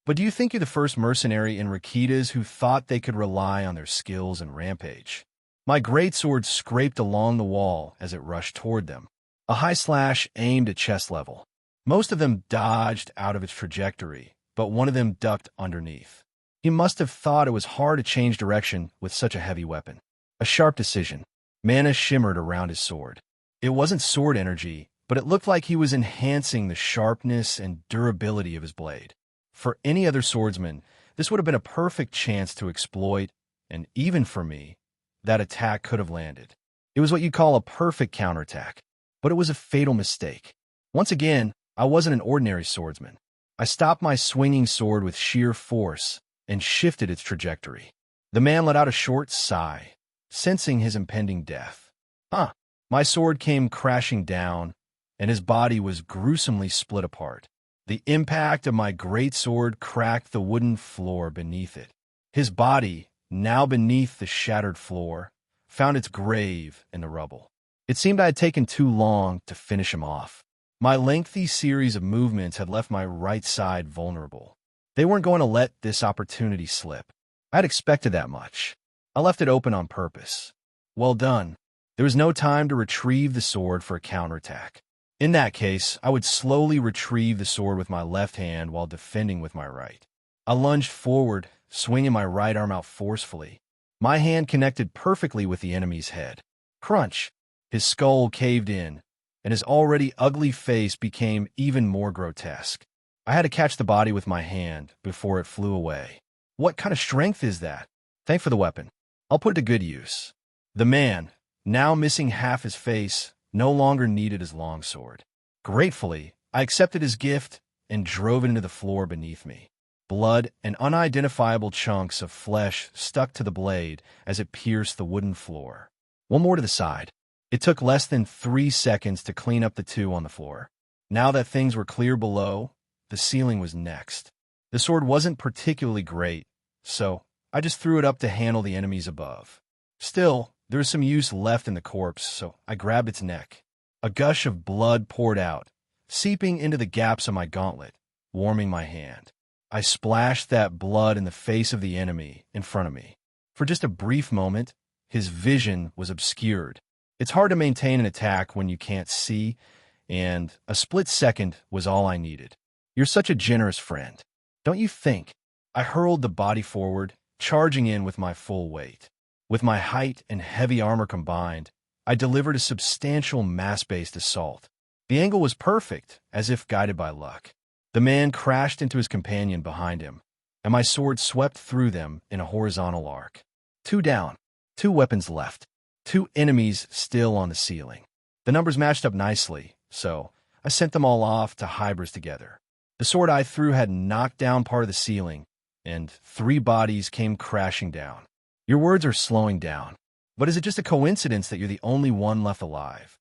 But do you think you're the first mercenary in Rakitas who thought they could rely on their skills and rampage? My greatsword scraped along the wall as it rushed toward them. A high slash aimed at chest level. Most of them dodged out of its trajectory, but one of them ducked underneath. He must have thought it was hard to change direction with such a heavy weapon. A sharp decision. Mana shimmered around his sword. It wasn't sword energy, but it looked like he was enhancing the sharpness and durability of his blade. For any other swordsman, this would have been a perfect chance to exploit, and even for me, that attack could have landed. It was what you'd call a perfect counterattack, but it was a fatal mistake. Once again, I wasn't an ordinary swordsman. I stopped my swinging sword with sheer force and shifted its trajectory. The man let out a short sigh, sensing his impending death. My sword came crashing down, and his body was gruesomely split apart. The impact of my greatsword cracked the wooden floor beneath it. His body, now beneath the shattered floor, found its grave in the rubble. It seemed I had taken too long to finish him off. My lengthy series of movements had left my right side vulnerable. They weren't going to let this opportunity slip. I'd expected that much. I left it open on purpose. Well done. There was no time to retrieve the sword for a counterattack. In that case, I would slowly retrieve the sword with my left hand while defending with my right. I lunged forward, swinging my right arm out forcefully. My hand connected perfectly with the enemy's head. Crunch! His skull caved in, and his already ugly face became even more grotesque. I had to catch the body with my hand before it flew away. What kind of strength is that? Thank for the weapon. I'll put it to good use. The man, now missing half his face, no longer needed his longsword. Gratefully, I accepted his gift and drove it into the floor beneath me. Blood and unidentifiable chunks of flesh stuck to the blade as it pierced the wooden floor. One more to the side. It took less than 3 seconds to clean up the two on the floor. Now that things were clear below, the ceiling was next. The sword wasn't particularly great, so I just threw it up to handle the enemies above. Still, there was some use left in the corpse, so I grabbed its neck. A gush of blood poured out, seeping into the gaps of my gauntlet, warming my hand. I splashed that blood in the face of the enemy in front of me. For just a brief moment, his vision was obscured. It's hard to maintain an attack when you can't see, and a split second was all I needed. You're such a generous friend, don't you think? I hurled the body forward, charging in with my full weight. With my height and heavy armor combined, I delivered a substantial mass-based assault. The angle was perfect, as if guided by luck. The man crashed into his companion behind him, and my sword swept through them in a horizontal arc. 2 down, 2 weapons left, 2 enemies still on the ceiling. The numbers matched up nicely, so I sent them all off to hybrids together. The sword I threw had knocked down part of the ceiling, and 3 bodies came crashing down. Your words are slowing down, but is it just a coincidence that you're the only one left alive?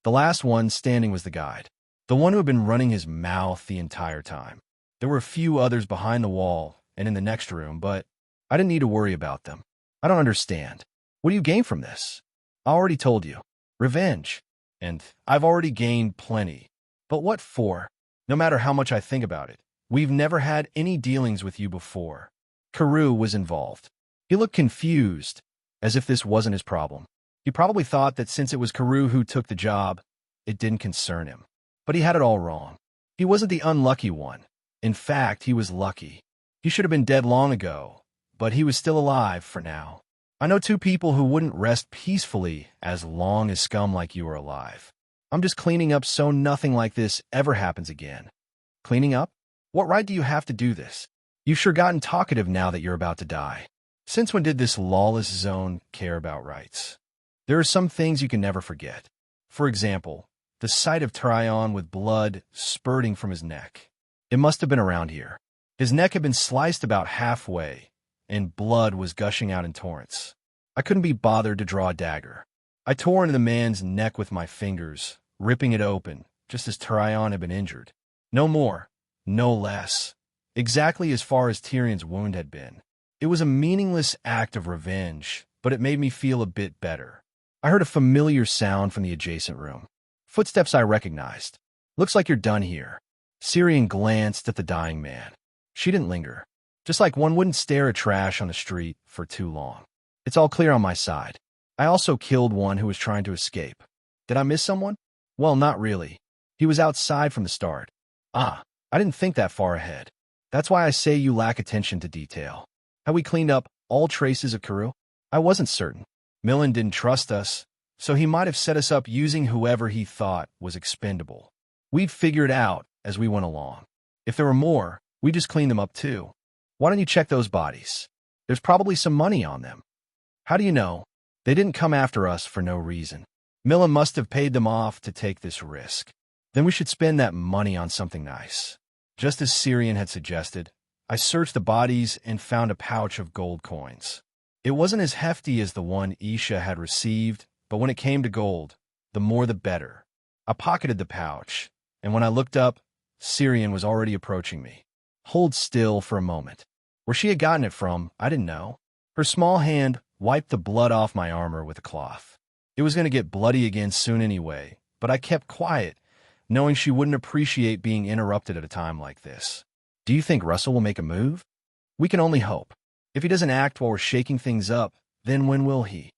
The last one standing was the guide, the one who had been running his mouth the entire time. There were a few others behind the wall and in the next room, but I didn't need to worry about them. I don't understand. What do you gain from this? I already told you. Revenge. And I've already gained plenty. But what for? No matter how much I think about it, we've never had any dealings with you before. Carew was involved. He looked confused, as if this wasn't his problem. He probably thought that since it was Carew who took the job, it didn't concern him. But he had it all wrong. He wasn't the unlucky one. In fact, he was lucky. He should have been dead long ago, but he was still alive for now. I know 2 people who wouldn't rest peacefully as long as scum like you are alive. I'm just cleaning up so nothing like this ever happens again. Cleaning up? What right do you have to do this? You've sure gotten talkative now that you're about to die. Since when did this lawless zone care about rights? There are some things you can never forget. For example, the sight of Tryon with blood spurting from his neck. It must have been around here. His neck had been sliced about halfway, and blood was gushing out in torrents. I couldn't be bothered to draw a dagger. I tore into the man's neck with my fingers, ripping it open, just as Tryon had been injured. No more, no less. Exactly as far as Tyrion's wound had been. It was a meaningless act of revenge, but it made me feel a bit better. I heard a familiar sound from the adjacent room. Footsteps I recognized. Looks like you're done here. Syrian glanced at the dying man. She didn't linger. Just like one wouldn't stare at trash on the street for too long. It's all clear on my side. I also killed one who was trying to escape. Did I miss someone? Well, not really. He was outside from the start. I didn't think that far ahead. That's why I say you lack attention to detail. Have we cleaned up all traces of Carew? I wasn't certain. Millen didn't trust us, so he might have set us up using whoever he thought was expendable. We'd figure it out as we went along. If there were more, we just cleaned them up too. Why don't you check those bodies? There's probably some money on them. How do you know? They didn't come after us for no reason. Millen must have paid them off to take this risk. Then we should spend that money on something nice. Just as Syrian had suggested, I searched the bodies and found a pouch of gold coins. It wasn't as hefty as the one Isha had received, but when it came to gold, the more the better. I pocketed the pouch, and when I looked up, Syrian was already approaching me. Hold still for a moment. Where she had gotten it from, I didn't know. Her small hand wiped the blood off my armor with a cloth. It was going to get bloody again soon anyway, but I kept quiet, knowing she wouldn't appreciate being interrupted at a time like this. Do you think Russell will make a move? We can only hope. If he doesn't act while we're shaking things up, then when will he?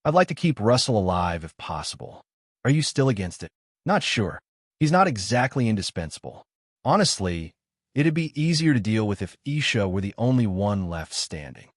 I'd like to keep Russell alive if possible. Are you still against it? Not sure. He's not exactly indispensable. Honestly, it'd be easier to deal with if Isha were the only one left standing.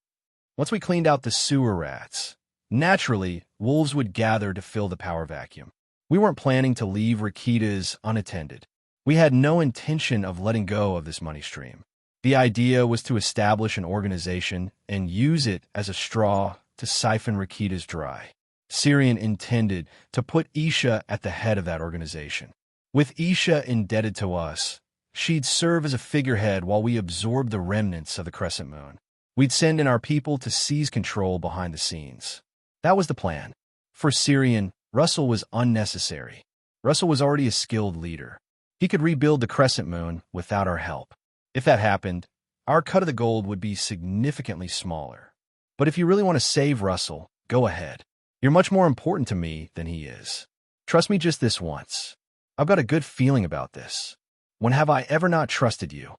Once we cleaned out the sewer rats, Naturally, wolves would gather to fill the power vacuum. We weren't planning to leave Rakitas unattended. We had no intention of letting go of this money stream. The idea was to establish an organization and use it as a straw to siphon Rakitas dry. Syrian intended to put Isha at the head of that organization. With Isha indebted to us, she'd serve as a figurehead while we absorbed the remnants of the crescent moon. We'd send in our people to seize control behind the scenes. That was the plan. For Syrian, Russell was unnecessary. Russell was already a skilled leader. He could rebuild the crescent moon without our help. If that happened, our cut of the gold would be significantly smaller. But if you really want to save Russell, go ahead. You're much more important to me than he is. Trust me just this once. I've got a good feeling about this. When have I ever not trusted you?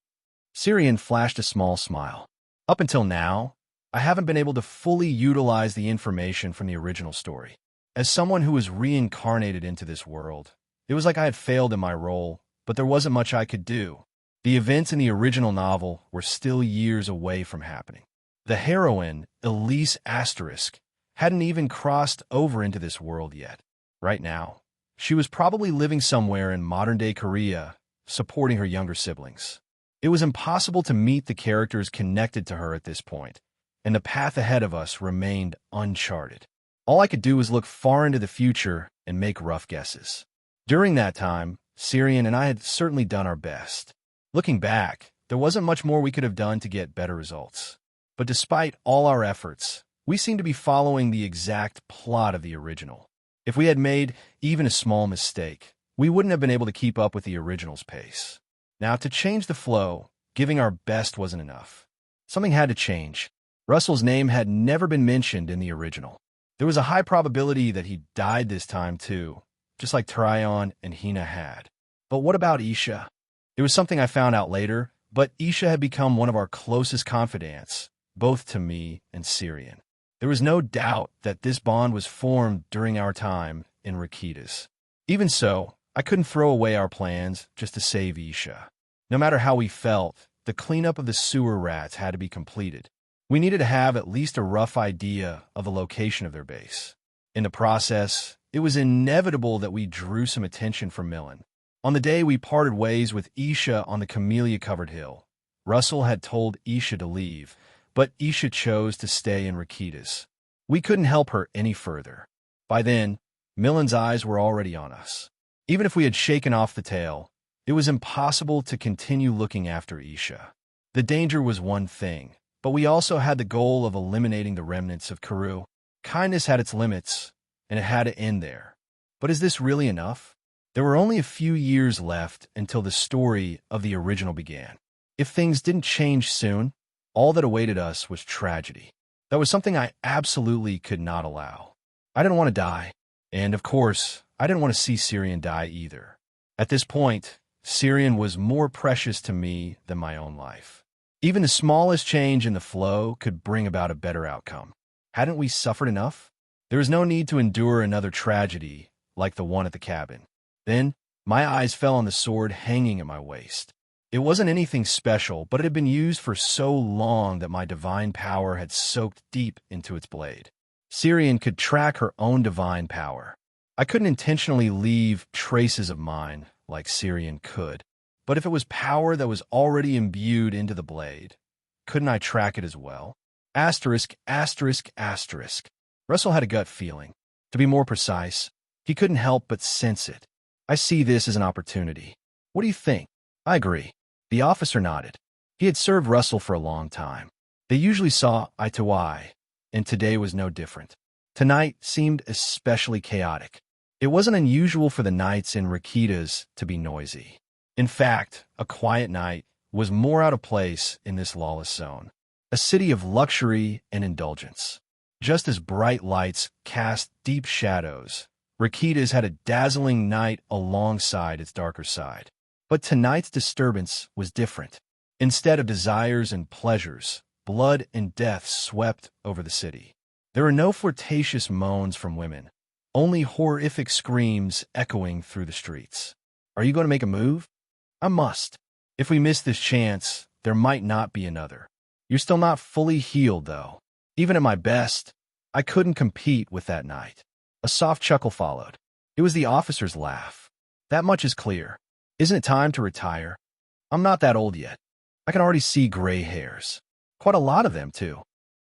Syrian flashed a small smile. Up until now, I haven't been able to fully utilize the information from the original story. As someone who was reincarnated into this world, it was like I had failed in my role, but there wasn't much I could do. The events in the original novel were still years away from happening. The heroine, Elise Asterisk, hadn't even crossed over into this world yet. Right now, she was probably living somewhere in modern-day Korea, supporting her younger siblings. It was impossible to meet the characters connected to her at this point, and the path ahead of us remained uncharted. All I could do was look far into the future and make rough guesses. During that time, Syrian and I had certainly done our best. Looking back, there wasn't much more we could have done to get better results. But despite all our efforts, we seem to be following the exact plot of the original. If we had made even a small mistake, we wouldn't have been able to keep up with the original's pace. Now, to change the flow, giving our best wasn't enough. Something had to change. Russell's name had never been mentioned in the original. There was a high probability that he died this time too, just like Tryon and Hina had. But what about Isha? It was something I found out later, but Isha had become one of our closest confidants, both to me and Syrian. There was no doubt that this bond was formed during our time in Rakitas. Even so, I couldn't throw away our plans just to save Isha. No matter how we felt, the cleanup of the sewer rats had to be completed. We needed to have at least a rough idea of the location of their base. In the process, it was inevitable that we drew some attention from Millen. On the day we parted ways with Isha on the camellia-covered hill, Russell had told Isha to leave, but Isha chose to stay in Rakitas. We couldn't help her any further. By then, Millen's eyes were already on us. Even if we had shaken off the tail, it was impossible to continue looking after Isha. The danger was one thing, but we also had the goal of eliminating the remnants of Karu. Kindness had its limits, and it had to end there. But is this really enough? There were only a few years left until the story of the original began. If things didn't change soon, all that awaited us was tragedy. That was something I absolutely could not allow. I didn't want to die, and of course, I didn't want to see Syrian die either. At this point, Syrian was more precious to me than my own life. Even the smallest change in the flow could bring about a better outcome. Hadn't we suffered enough? There was no need to endure another tragedy like the one at the cabin. Then, my eyes fell on the sword hanging at my waist. It wasn't anything special, but it had been used for so long that my divine power had soaked deep into its blade. Syrian could track her own divine power. I couldn't intentionally leave traces of mine like Syrian could, but if it was power that was already imbued into the blade, couldn't I track it as well? Asterisk, asterisk, asterisk. Russell had a gut feeling. To be more precise, he couldn't help but sense it. I see this as an opportunity. What do you think? I agree. The officer nodded. He had served Russell for a long time. They usually saw eye to eye, and today was no different. Tonight seemed especially chaotic. It wasn't unusual for the nights in Rakitas to be noisy. In fact, a quiet night was more out of place in this lawless zone, a city of luxury and indulgence. Just as bright lights cast deep shadows, Rakitas had a dazzling night alongside its darker side. But tonight's disturbance was different. Instead of desires and pleasures, blood and death swept over the city. There were no flirtatious moans from women, only horrific screams echoing through the streets. Are you going to make a move? I must. If we miss this chance, there might not be another. You're still not fully healed, though. Even at my best, I couldn't compete with that night. A soft chuckle followed. It was the officer's laugh. That much is clear. Isn't it time to retire? I'm not that old yet. I can already see gray hairs. Quite a lot of them, too.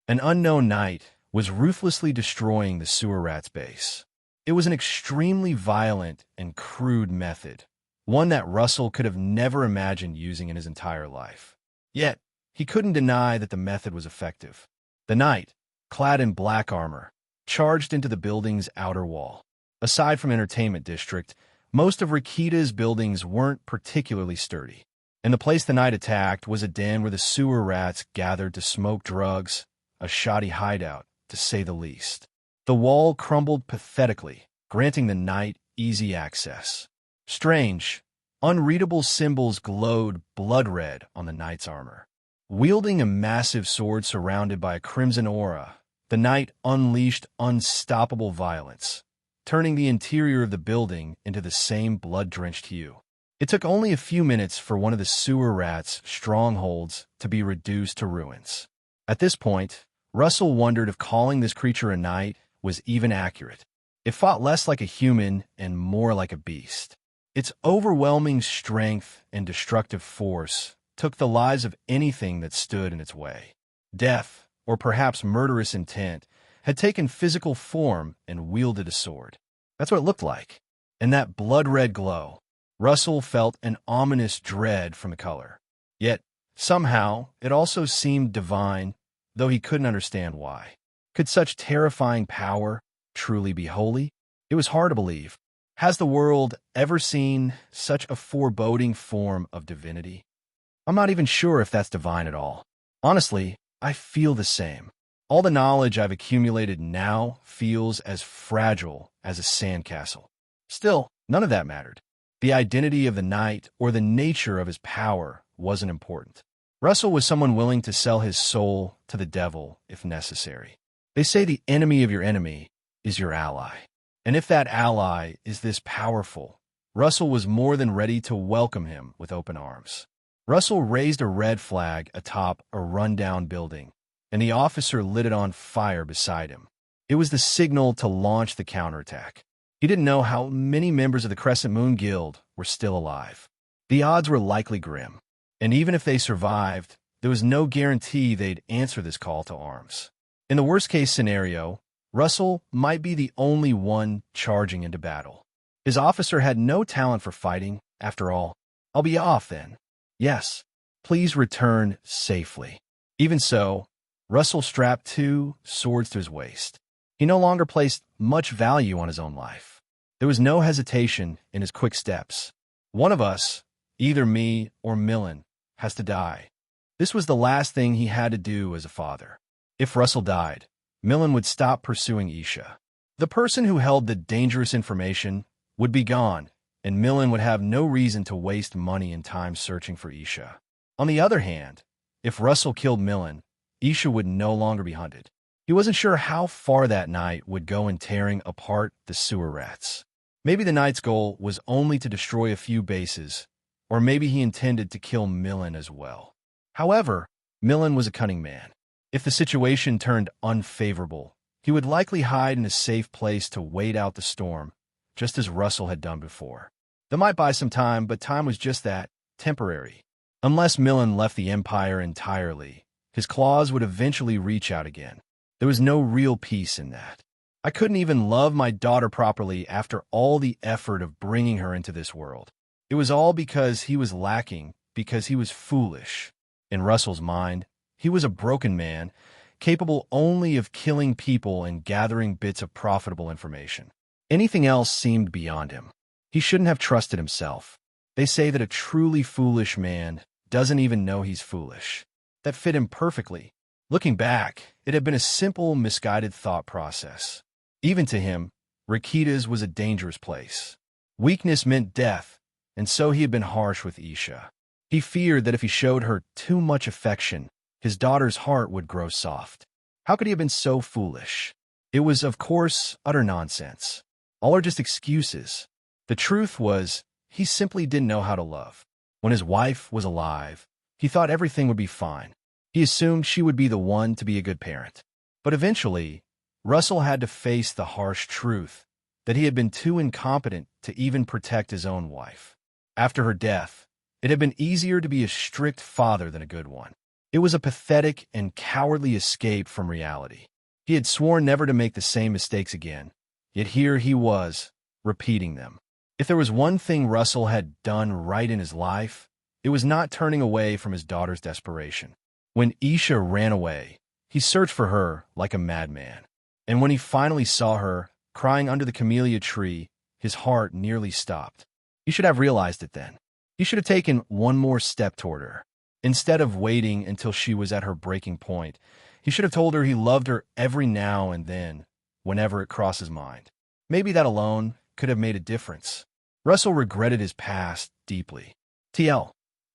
An unknown knight was ruthlessly destroying the sewer rat's base. It was an extremely violent and crude method, one that Russell could have never imagined using in his entire life. Yet, he couldn't deny that the method was effective. The knight, clad in black armor, charged into the building's outer wall. Aside from Entertainment District, most of Rikita's buildings weren't particularly sturdy, and the place the knight attacked was a den where the sewer rats gathered to smoke drugs, a shoddy hideout, to say the least. The wall crumbled pathetically, granting the knight easy access. Strange, unreadable symbols glowed blood red on the knight's armor. Wielding a massive sword surrounded by a crimson aura, the knight unleashed unstoppable violence, turning the interior of the building into the same blood-drenched hue. It took only a few minutes for one of the sewer rats' strongholds to be reduced to ruins. At this point, Russell wondered if calling this creature a knight was even accurate. It fought less like a human and more like a beast. Its overwhelming strength and destructive force took the lives of anything that stood in its way. Death, or perhaps murderous intent, had taken physical form and wielded a sword. That's what it looked like. In that blood-red glow, Russell felt an ominous dread from the color. Yet, somehow, it also seemed divine, though he couldn't understand why. Could such terrifying power truly be holy? It was hard to believe. Has the world ever seen such a foreboding form of divinity? I'm not even sure if that's divine at all. Honestly, I feel the same. All the knowledge I've accumulated now feels as fragile as a sandcastle. Still, none of that mattered. The identity of the knight or the nature of his power wasn't important. Russell was someone willing to sell his soul to the devil if necessary. They say the enemy of your enemy is your ally. And if that ally is this powerful, Russell was more than ready to welcome him with open arms. Russell raised a red flag atop a rundown building, and the officer lit it on fire beside him. It was the signal to launch the counterattack. He didn't know how many members of the Crescent Moon Guild were still alive. The odds were likely grim, and even if they survived, there was no guarantee they'd answer this call to arms. In the worst-case scenario, Russell might be the only one charging into battle. His officer had no talent for fighting, after all. I'll be off then. Yes, please return safely. Even so, Russell strapped two swords to his waist. He no longer placed much value on his own life. There was no hesitation in his quick steps. One of us, either me or Millen, has to die. This was the last thing he had to do as a father. If Russell died, Millen would stop pursuing Isha. The person who held the dangerous information would be gone, and Millen would have no reason to waste money and time searching for Isha. On the other hand, if Russell killed Millen, Isha would no longer be hunted. He wasn't sure how far that night would go in tearing apart the sewer rats. Maybe the knight's goal was only to destroy a few bases, or maybe he intended to kill Millen as well. However, Millen was a cunning man. If the situation turned unfavorable, he would likely hide in a safe place to wait out the storm, just as Russell had done before. That might buy some time, but time was just that, temporary. Unless Millen left the Empire entirely, his claws would eventually reach out again. There was no real peace in that. I couldn't even love my daughter properly after all the effort of bringing her into this world. It was all because he was lacking, because he was foolish. In Russell's mind, he was a broken man, capable only of killing people and gathering bits of profitable information. Anything else seemed beyond him. He shouldn't have trusted himself. They say that a truly foolish man doesn't even know he's foolish. That fit him perfectly. Looking back, it had been a simple, misguided thought process. Even to him, Rikita's was a dangerous place. Weakness meant death, and so he had been harsh with Isha. He feared that if he showed her too much affection, his daughter's heart would grow soft. How could he have been so foolish? It was, of course, utter nonsense. All are just excuses. The truth was, he simply didn't know how to love. When his wife was alive, he thought everything would be fine. He assumed she would be the one to be a good parent. But eventually, Russell had to face the harsh truth that he had been too incompetent to even protect his own wife. After her death, it had been easier to be a strict father than a good one. It was a pathetic and cowardly escape from reality. He had sworn never to make the same mistakes again, yet here he was, repeating them. If there was one thing Russell had done right in his life, it was not turning away from his daughter's desperation. When Isha ran away, he searched for her like a madman. And when he finally saw her, crying under the camellia tree, his heart nearly stopped. He should have realized it then. He should have taken one more step toward her. Instead of waiting until she was at her breaking point, he should have told her he loved her every now and then, whenever it crossed his mind. Maybe that alone could have made a difference. Russell regretted his past deeply. TL.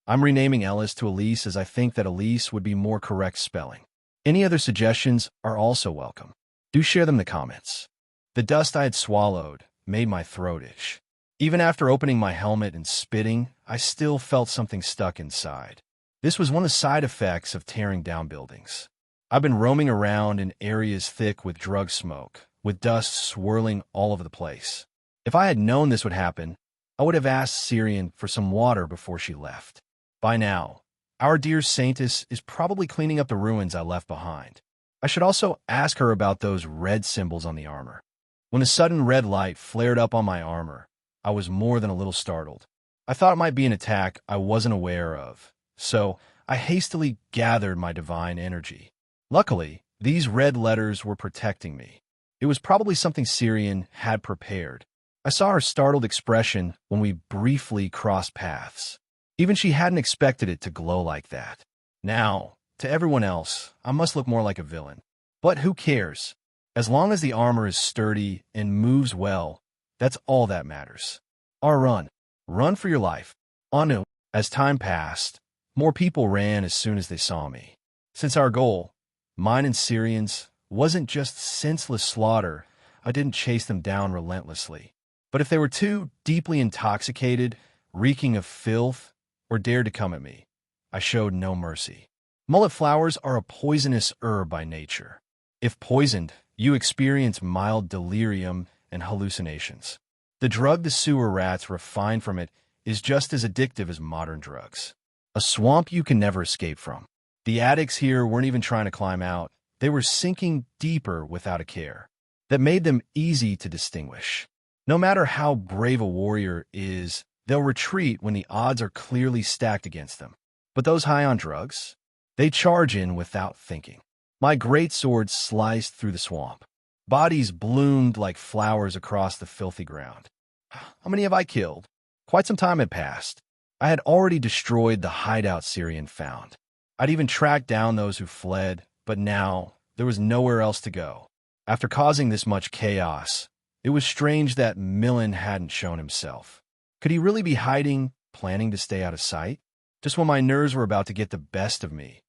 I'm renaming Ellis to Elise as I think that Elise would be more correct spelling. Any other suggestions are also welcome. Do share them in the comments. The dust I had swallowed made my throat itch. Even after opening my helmet and spitting, I still felt something stuck inside. This was one of the side effects of tearing down buildings. I've been roaming around in areas thick with drug smoke, with dust swirling all over the place. If I had known this would happen, I would have asked Syrian for some water before she left. By now, our dear Saintess is probably cleaning up the ruins I left behind. I should also ask her about those red symbols on the armor. When a sudden red light flared up on my armor, I was more than a little startled. I thought it might be an attack I wasn't aware of, so I hastily gathered my divine energy. Luckily, these red letters were protecting me. It was probably something Syrian had prepared. I saw her startled expression when we briefly crossed paths. Even she hadn't expected it to glow like that. Now, to everyone else, I must look more like a villain. But who cares? As long as the armor is sturdy and moves well, that's all that matters. Our run. Run for your life. Anu. As time passed, more people ran as soon as they saw me. Since our goal, mine and Syrian's, wasn't just senseless slaughter, I didn't chase them down relentlessly. But if they were too deeply intoxicated, reeking of filth, or dared to come at me, I showed no mercy. Mullet flowers are a poisonous herb by nature. If poisoned, you experience mild delirium and hallucinations. The drug the sewer rats refine from it is just as addictive as modern drugs. A swamp you can never escape from. The addicts here weren't even trying to climb out. They were sinking deeper without a care. That made them easy to distinguish. No matter how brave a warrior is, they'll retreat when the odds are clearly stacked against them. But those high on drugs, they charge in without thinking. My great sword sliced through the swamp. Bodies bloomed like flowers across the filthy ground. How many have I killed? Quite some time had passed. I had already destroyed the hideout Syrian found. I'd even tracked down those who fled, but now there was nowhere else to go. After causing this much chaos, it was strange that Millen hadn't shown himself. Could he really be hiding, planning to stay out of sight? Just when my nerves were about to get the best of me,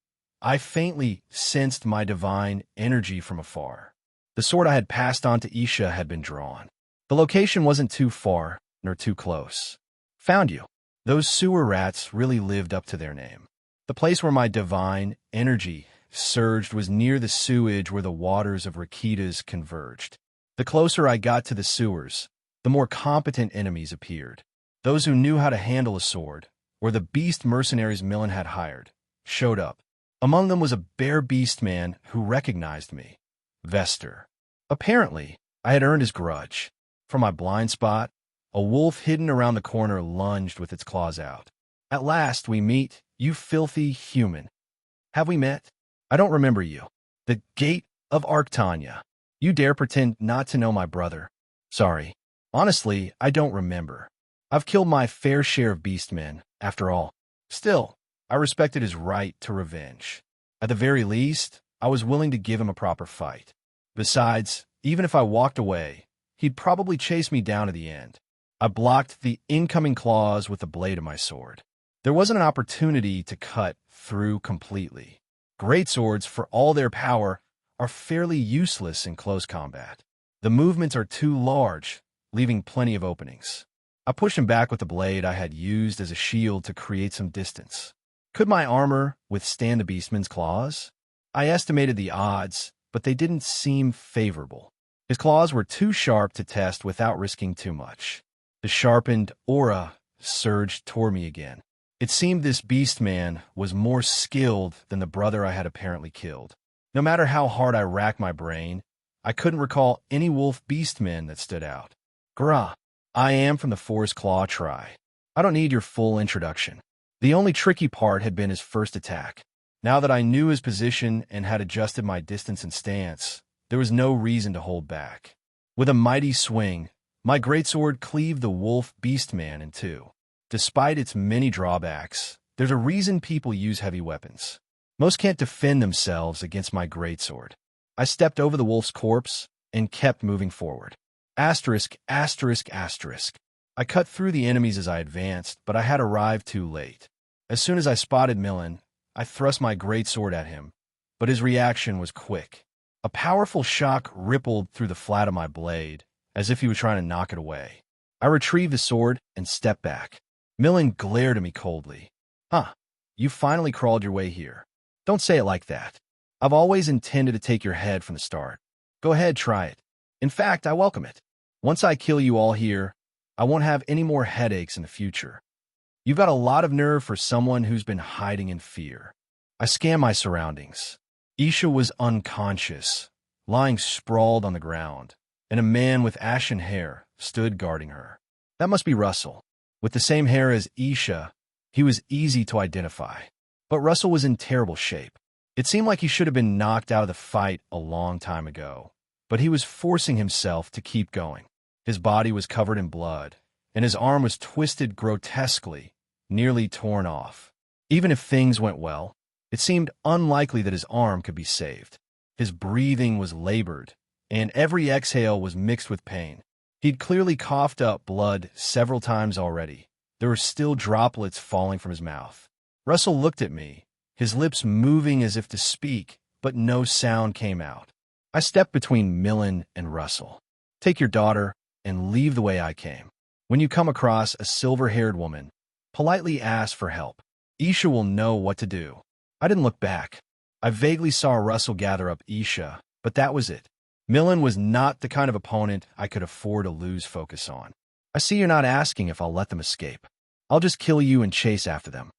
I faintly sensed my divine energy from afar. The sword I had passed on to Isha had been drawn. The location wasn't too far, nor too close. Found you. Those sewer rats really lived up to their name. The place where my divine energy surged was near the sewage where the waters of Rakitas converged. The closer I got to the sewers, the more competent enemies appeared. Those who knew how to handle a sword, or the beast mercenaries Millen had hired, showed up. Among them was a bare beast man who recognized me. Vester. Apparently, I had earned his grudge. From my blind spot, a wolf hidden around the corner lunged with its claws out. At last we meet, you filthy human. Have we met? I don't remember you. The gate of Arctania. You dare pretend not to know my brother. Sorry. Honestly, I don't remember. I've killed my fair share of beastmen, after all. Still, I respected his right to revenge. At the very least, I was willing to give him a proper fight. Besides, even if I walked away, he'd probably chase me down to the end. I blocked the incoming claws with the blade of my sword. There wasn't an opportunity to cut through completely. Great swords, for all their power, are fairly useless in close combat. The movements are too large, leaving plenty of openings. I pushed him back with the blade I had used as a shield to create some distance. Could my armor withstand the beastman's claws? I estimated the odds, but they didn't seem favorable. His claws were too sharp to test without risking too much. The sharpened aura surged toward me again. It seemed this beast man was more skilled than the brother I had apparently killed. No matter how hard I racked my brain, I couldn't recall any wolf beast men that stood out. Grah, I am from the Forest Claw tribe. I don't need your full introduction. The only tricky part had been his first attack. Now that I knew his position and had adjusted my distance and stance, there was no reason to hold back. With a mighty swing, my greatsword cleaved the wolf beastman in two. Despite its many drawbacks, there's a reason people use heavy weapons. Most can't defend themselves against my greatsword. I stepped over the wolf's corpse and kept moving forward. Asterisk, asterisk, asterisk. I cut through the enemies as I advanced, but I had arrived too late. As soon as I spotted Millen, I thrust my greatsword at him, but his reaction was quick. A powerful shock rippled through the flat of my blade, as if he was trying to knock it away. I retrieved the sword and stepped back. Millen glared at me coldly. Huh, you finally crawled your way here. Don't say it like that. I've always intended to take your head from the start. Go ahead, try it. In fact, I welcome it. Once I kill you all here, I won't have any more headaches in the future. You've got a lot of nerve for someone who's been hiding in fear. I scanned my surroundings. Isha was unconscious, lying sprawled on the ground, and a man with ashen hair stood guarding her. That must be Russell. With the same hair as Isha, he was easy to identify. But Russell was in terrible shape. It seemed like he should have been knocked out of the fight a long time ago, but he was forcing himself to keep going. His body was covered in blood, and his arm was twisted grotesquely, nearly torn off. Even if things went well, it seemed unlikely that his arm could be saved. His breathing was labored, and every exhale was mixed with pain. He'd clearly coughed up blood several times already. There were still droplets falling from his mouth. Russell looked at me, his lips moving as if to speak, but no sound came out. I stepped between Millen and Russell. Take your daughter and leave the way I came. When you come across a silver-haired woman, politely ask for help. Isha will know what to do. I didn't look back. I vaguely saw Russell gather up Isha, but that was it. Millen was not the kind of opponent I could afford to lose focus on. I see you're not asking if I'll let them escape. I'll just kill you and chase after them.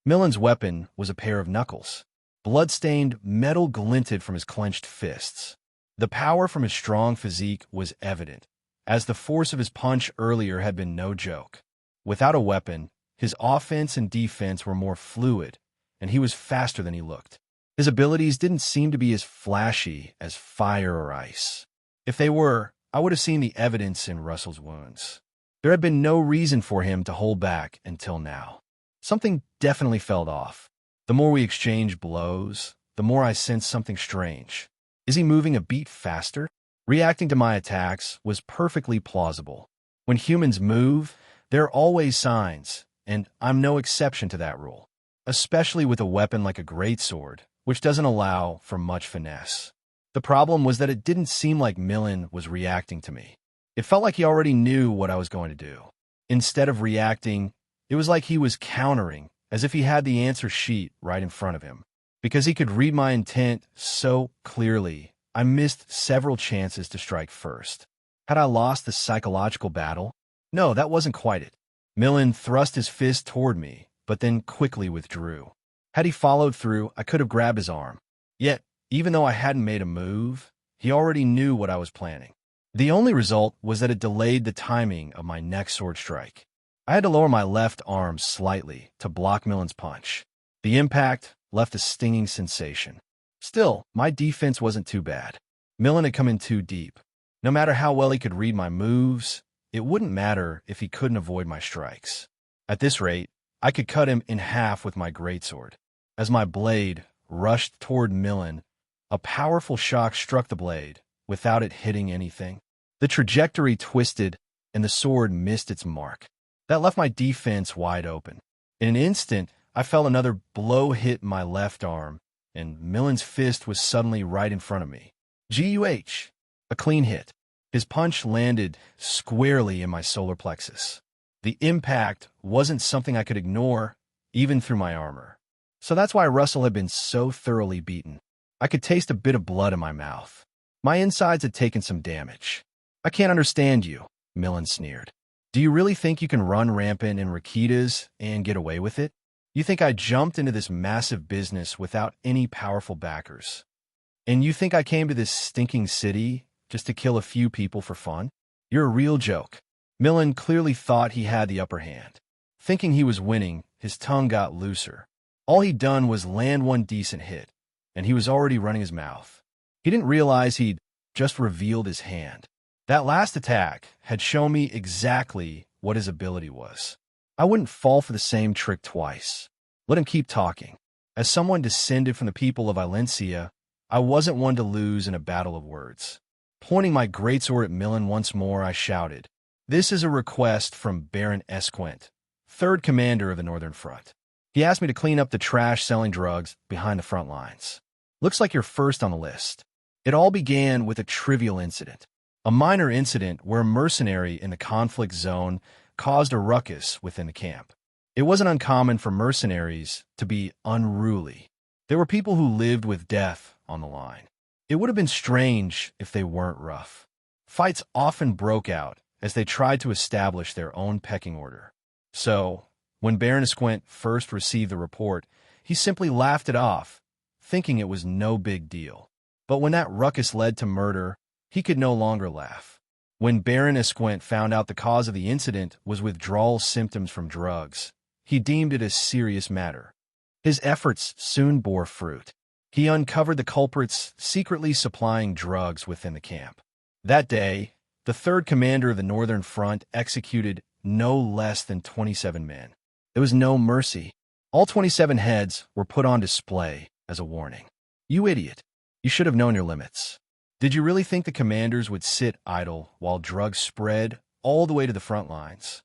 Millen's weapon was a pair of knuckles. Blood-stained metal glinted from his clenched fists. The power from his strong physique was evident, as the force of his punch earlier had been no joke. Without a weapon, his offense and defense were more fluid, and he was faster than he looked. His abilities didn't seem to be as flashy as fire or ice. If they were, I would have seen the evidence in Russell's wounds. There had been no reason for him to hold back until now. Something definitely felt off. The more we exchanged blows, the more I sensed something strange. Is he moving a beat faster? Reacting to my attacks was perfectly plausible. When humans move, there are always signs, and I'm no exception to that rule, especially with a weapon like a greatsword, which doesn't allow for much finesse. The problem was that it didn't seem like Millen was reacting to me. It felt like he already knew what I was going to do. Instead of reacting, it was like he was countering, as if he had the answer sheet right in front of him. Because he could read my intent so clearly, I missed several chances to strike first. Had I lost the psychological battle? No, that wasn't quite it. Millen thrust his fist toward me, but then quickly withdrew. Had he followed through, I could have grabbed his arm. Yet, even though I hadn't made a move, he already knew what I was planning. The only result was that it delayed the timing of my next sword strike. I had to lower my left arm slightly to block Millen's punch. The impact left a stinging sensation. Still, my defense wasn't too bad. Millen had come in too deep. No matter how well he could read my moves, it wouldn't matter if he couldn't avoid my strikes. At this rate, I could cut him in half with my greatsword. As my blade rushed toward Millen, a powerful shock struck the blade, without it hitting anything. The trajectory twisted, and the sword missed its mark. That left my defense wide open. In an instant, I felt another blow hit my left arm, and Millen's fist was suddenly right in front of me. GUH! A clean hit. His punch landed squarely in my solar plexus. The impact wasn't something I could ignore, even through my armor. So that's why Russell had been so thoroughly beaten. I could taste a bit of blood in my mouth. My insides had taken some damage. I can't understand you, Millen sneered. Do you really think you can run rampant in Rakitas and get away with it? You think I jumped into this massive business without any powerful backers? And you think I came to this stinking city just to kill a few people for fun? You're a real joke. Millen clearly thought he had the upper hand. Thinking he was winning, his tongue got looser. All he'd done was land one decent hit, and he was already running his mouth. He didn't realize he'd just revealed his hand. That last attack had shown me exactly what his ability was. I wouldn't fall for the same trick twice. Let him keep talking. As someone descended from the people of Valencia, I wasn't one to lose in a battle of words. Pointing my greatsword at Millen once more, I shouted, "This is a request from Baron Esquint, 3rd Commander of the Northern Front. He asked me to clean up the trash selling drugs behind the front lines. Looks like you're first on the list." It all began with a trivial incident. A minor incident where a mercenary in the conflict zone caused a ruckus within the camp. It wasn't uncommon for mercenaries to be unruly. There were people who lived with death on the line. It would have been strange if they weren't rough. Fights often broke out as they tried to establish their own pecking order. So, when Baron Esquint first received the report, he simply laughed it off, thinking it was no big deal. But when that ruckus led to murder, he could no longer laugh. When Baron Esquint found out the cause of the incident was withdrawal symptoms from drugs, he deemed it a serious matter. His efforts soon bore fruit. He uncovered the culprits secretly supplying drugs within the camp. That day, the 3rd Commander of the Northern Front executed no less than 27 men. There was no mercy. All 27 heads were put on display as a warning. You idiot. You should have known your limits. Did you really think the commanders would sit idle while drugs spread all the way to the front lines?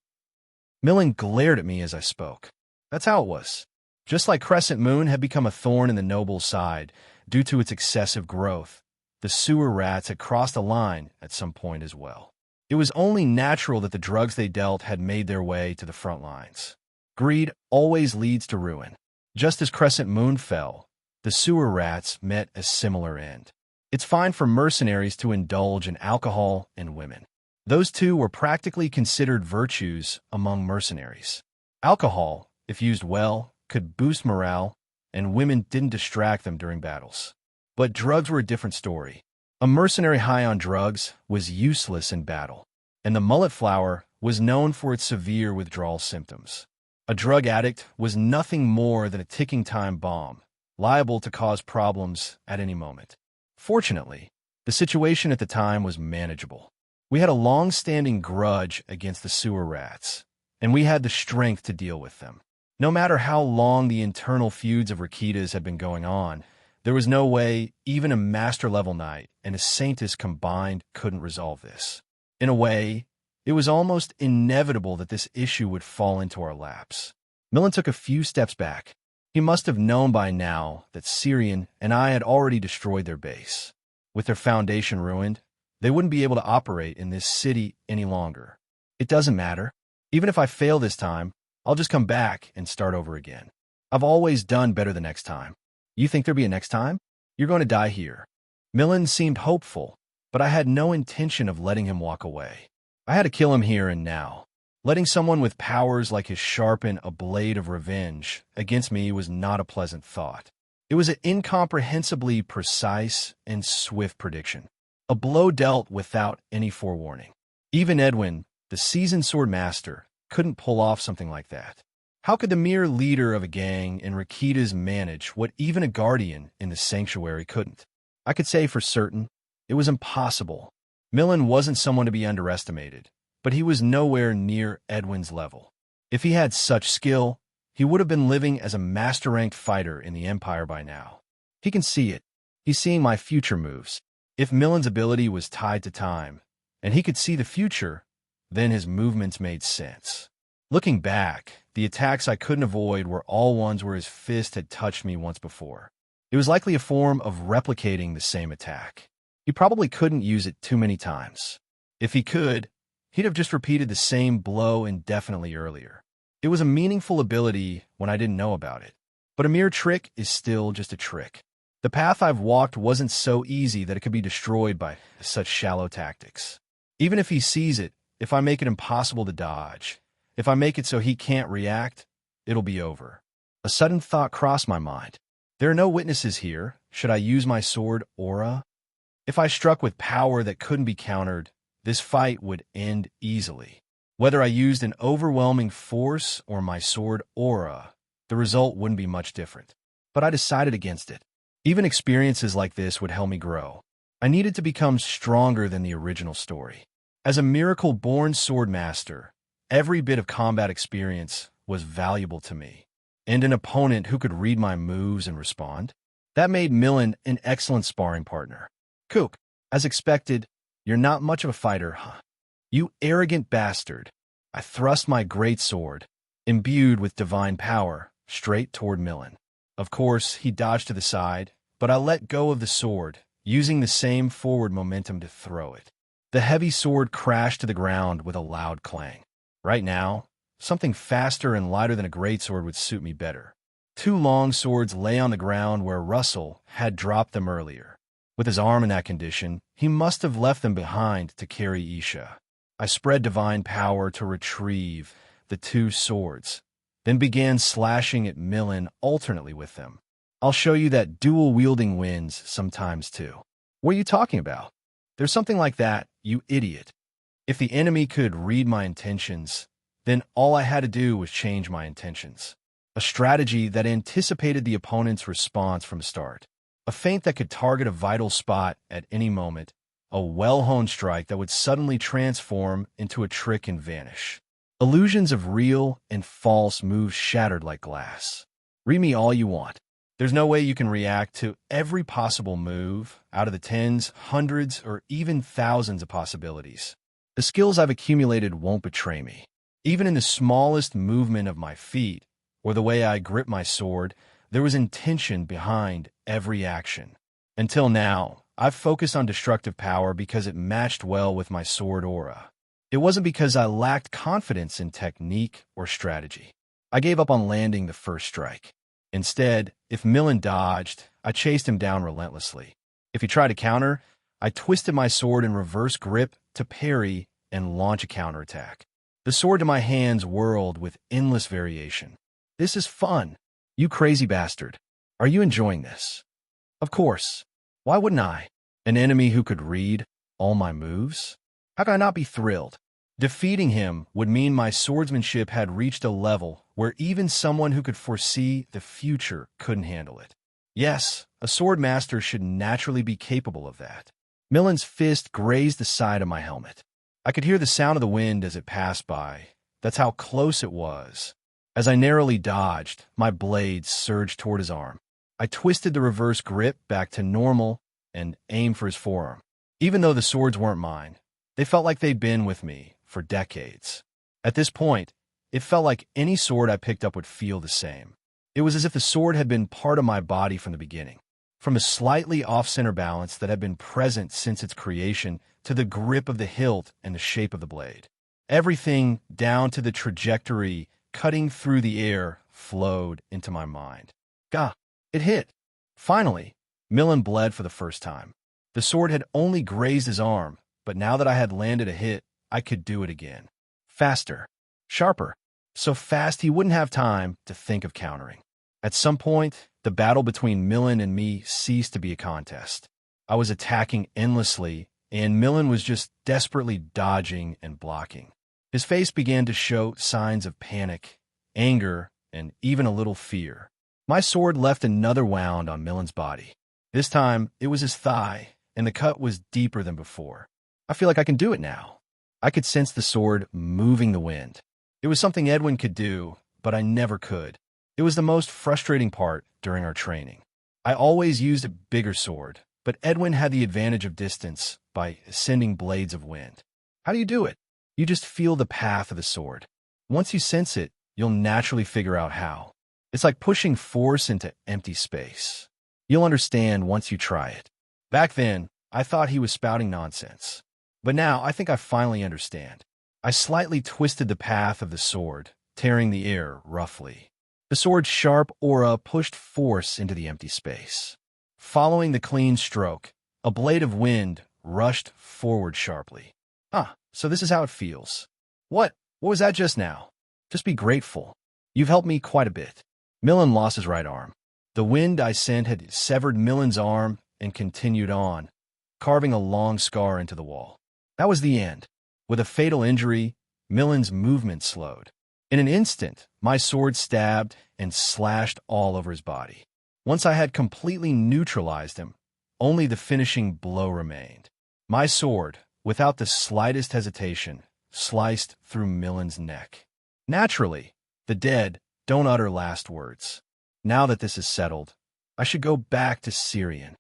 Millen glared at me as I spoke. That's how it was. Just like Crescent Moon had become a thorn in the noble side due to its excessive growth, the sewer rats had crossed a line at some point as well. It was only natural that the drugs they dealt had made their way to the front lines. Greed always leads to ruin. Just as Crescent Moon fell, the sewer rats met a similar end. It's fine for mercenaries to indulge in alcohol and women. Those two were practically considered virtues among mercenaries. Alcohol, if used well, could boost morale, and women didn't distract them during battles. But drugs were a different story. A mercenary high on drugs was useless in battle, and the mullet flower was known for its severe withdrawal symptoms. A drug addict was nothing more than a ticking time bomb, liable to cause problems at any moment. Fortunately, the situation at the time was manageable. We had a long-standing grudge against the sewer rats, and we had the strength to deal with them. No matter how long the internal feuds of Rakitas had been going on, there was no way even a master-level knight and a saintess combined couldn't resolve this. In a way, it was almost inevitable that this issue would fall into our laps. Millen took a few steps back. He must have known by now that Syrian and I had already destroyed their base. With their foundation ruined, they wouldn't be able to operate in this city any longer. It doesn't matter. Even if I fail this time, I'll just come back and start over again. I've always done better the next time. You think there'll be a next time? You're going to die here. Millen seemed hopeful, but I had no intention of letting him walk away. I had to kill him here and now. Letting someone with powers like his sharpen a blade of revenge against me was not a pleasant thought. It was an incomprehensibly precise and swift prediction. A blow dealt without any forewarning. Even Edwin, the seasoned sword master, couldn't pull off something like that. How could the mere leader of a gang in Rakitas manage what even a guardian in the sanctuary couldn't? I could say for certain, it was impossible. Millen wasn't someone to be underestimated, but he was nowhere near Edwin's level. If he had such skill, he would have been living as a master-ranked fighter in the Empire by now. He can see it. He's seeing my future moves. If Millen's ability was tied to time, and he could see the future, then his movements made sense. Looking back, the attacks I couldn't avoid were all ones where his fist had touched me once before. It was likely a form of replicating the same attack. He probably couldn't use it too many times. If he could, he'd have just repeated the same blow indefinitely earlier. It was a meaningful ability when I didn't know about it. But a mere trick is still just a trick. The path I've walked wasn't so easy that it could be destroyed by such shallow tactics. Even if he sees it, if I make it impossible to dodge, if I make it so he can't react, it'll be over. A sudden thought crossed my mind. There are no witnesses here. Should I use my sword aura? If I struck with power that couldn't be countered, this fight would end easily. Whether I used an overwhelming force or my sword aura, the result wouldn't be much different. But I decided against it. Even experiences like this would help me grow. I needed to become stronger than the original story. As a miracle-born sword master, every bit of combat experience was valuable to me. And an opponent who could read my moves and respond? That made Millen an excellent sparring partner. Kook, as expected, you're not much of a fighter, huh? You arrogant bastard. I thrust my great sword, imbued with divine power, straight toward Millen. Of course, he dodged to the side, but I let go of the sword, using the same forward momentum to throw it. The heavy sword crashed to the ground with a loud clang. Right now, something faster and lighter than a greatsword would suit me better. Two long swords lay on the ground where Russell had dropped them earlier. With his arm in that condition, he must have left them behind to carry Isha. I spread divine power to retrieve the two swords, then began slashing at Millen alternately with them. I'll show you that dual-wielding wins sometimes too. What are you talking about? There's something like that, you idiot. If the enemy could read my intentions, then all I had to do was change my intentions. A strategy that anticipated the opponent's response from the start. A feint that could target a vital spot at any moment. A well-honed strike that would suddenly transform into a trick and vanish. Illusions of real and false moves shattered like glass. Read me all you want. There's no way you can react to every possible move out of the tens, hundreds, or even thousands of possibilities. The skills I've accumulated won't betray me. Even in the smallest movement of my feet, or the way I grip my sword, there was intention behind every action. Until now, I've focused on destructive power because it matched well with my sword aura. It wasn't because I lacked confidence in technique or strategy. I gave up on landing the first strike. Instead, if Millen dodged, I chased him down relentlessly. If he tried to counter, I twisted my sword in reverse grip to parry and launch a counterattack. The sword in my hands whirled with endless variation. This is fun. You crazy bastard. Are you enjoying this? Of course. Why wouldn't I? An enemy who could read all my moves? How could I not be thrilled? Defeating him would mean my swordsmanship had reached a level where even someone who could foresee the future couldn't handle it. Yes, a sword master should naturally be capable of that. Millen's fist grazed the side of my helmet. I could hear the sound of the wind as it passed by. That's how close it was. As I narrowly dodged, my blade surged toward his arm. I twisted the reverse grip back to normal and aimed for his forearm. Even though the swords weren't mine, they felt like they'd been with me for decades. At this point, it felt like any sword I picked up would feel the same. It was as if the sword had been part of my body from the beginning. From a slightly off-center balance that had been present since its creation to the grip of the hilt and the shape of the blade. Everything, down to the trajectory cutting through the air, flowed into my mind. Gah! It hit. Finally, Millen bled for the first time. The sword had only grazed his arm, but now that I had landed a hit, I could do it again. Faster. Sharper. So fast he wouldn't have time to think of countering. At some point, the battle between Millen and me ceased to be a contest. I was attacking endlessly, and Millen was just desperately dodging and blocking. His face began to show signs of panic, anger, and even a little fear. My sword left another wound on Millen's body. This time, it was his thigh, and the cut was deeper than before. I feel like I can do it now. I could sense the sword moving the wind. It was something Edwin could do, but I never could. It was the most frustrating part during our training. I always used a bigger sword, but Edwin had the advantage of distance by sending blades of wind. How do you do it? You just feel the path of the sword. Once you sense it, you'll naturally figure out how. It's like pushing force into empty space. You'll understand once you try it. Back then, I thought he was spouting nonsense. But now I think I finally understand. I slightly twisted the path of the sword, tearing the air roughly. The sword's sharp aura pushed force into the empty space. Following the clean stroke, a blade of wind rushed forward sharply. So this is how it feels. What? What was that just now? Just be grateful. You've helped me quite a bit. Millen lost his right arm. The wind I sent had severed Millen's arm and continued on, carving a long scar into the wall. That was the end. With a fatal injury, Millen's movement slowed. In an instant, my sword stabbed and slashed all over his body. Once I had completely neutralized him, only the finishing blow remained. My sword, without the slightest hesitation, sliced through Millen's neck. Naturally, the dead don't utter last words. Now that this is settled, I should go back to Syrian.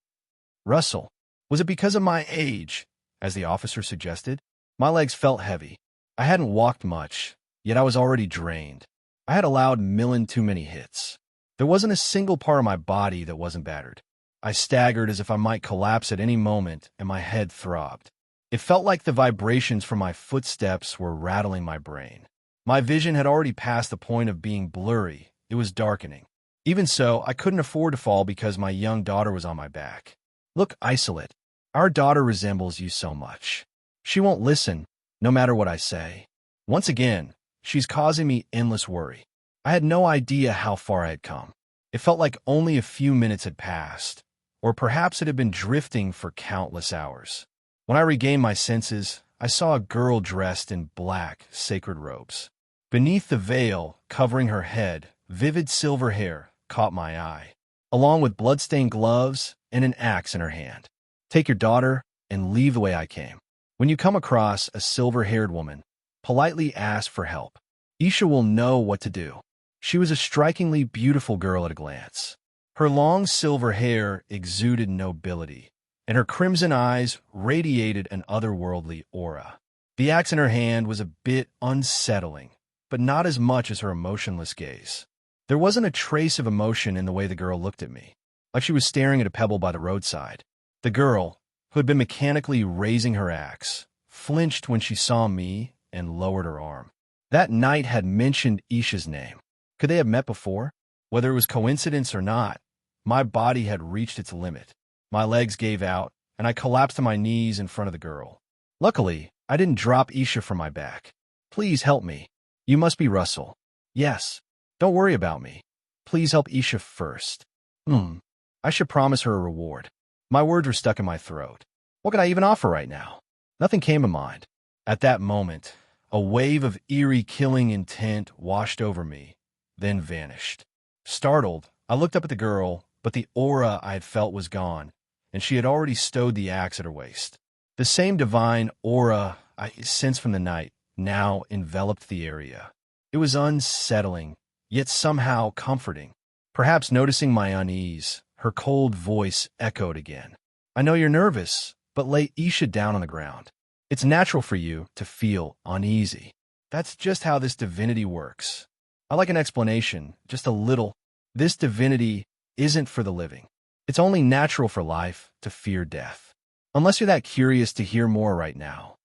Russell, was it because of my age, as the officer suggested? My legs felt heavy. I hadn't walked much, yet I was already drained. I had allowed Millen too many hits. There wasn't a single part of my body that wasn't battered. I staggered as if I might collapse at any moment, and my head throbbed. It felt like the vibrations from my footsteps were rattling my brain. My vision had already passed the point of being blurry. It was darkening. Even so, I couldn't afford to fall because my young daughter was on my back. Look, Isolate, our daughter resembles you so much. She won't listen, no matter what I say. Once again, she's causing me endless worry. I had no idea how far I had come. It felt like only a few minutes had passed, or perhaps it had been drifting for countless hours. When I regained my senses, I saw a girl dressed in black, sacred robes. Beneath the veil covering her head, vivid silver hair caught my eye, along with blood-stained gloves and an axe in her hand. Take your daughter and leave the way I came. When you come across a silver-haired woman, politely ask for help. Isha will know what to do. She was a strikingly beautiful girl at a glance. Her long silver hair exuded nobility, and her crimson eyes radiated an otherworldly aura. The axe in her hand was a bit unsettling, but not as much as her emotionless gaze. There wasn't a trace of emotion in the way the girl looked at me, like she was staring at a pebble by the roadside. The girl, who had been mechanically raising her axe, flinched when she saw me and lowered her arm. That knight had mentioned Isha's name. Could they have met before? Whether it was coincidence or not, my body had reached its limit. My legs gave out, and I collapsed to my knees in front of the girl. Luckily, I didn't drop Isha from my back. Please help me. You must be Russell. Yes. Don't worry about me. Please help Isha first. I should promise her a reward. My words were stuck in my throat. What could I even offer right now? Nothing came to mind. At that moment, a wave of eerie killing intent washed over me, then vanished. Startled, I looked up at the girl, but the aura I had felt was gone, and she had already stowed the axe at her waist. The same divine aura I sensed from the night now enveloped the area. It was unsettling, yet somehow comforting. Perhaps noticing my unease, her cold voice echoed again. I know you're nervous, but lay Isha down on the ground. It's natural for you to feel uneasy. That's just how this divinity works. I like an explanation, just a little. This divinity isn't for the living. It's only natural for life to fear death. Unless you're that curious to hear more right now.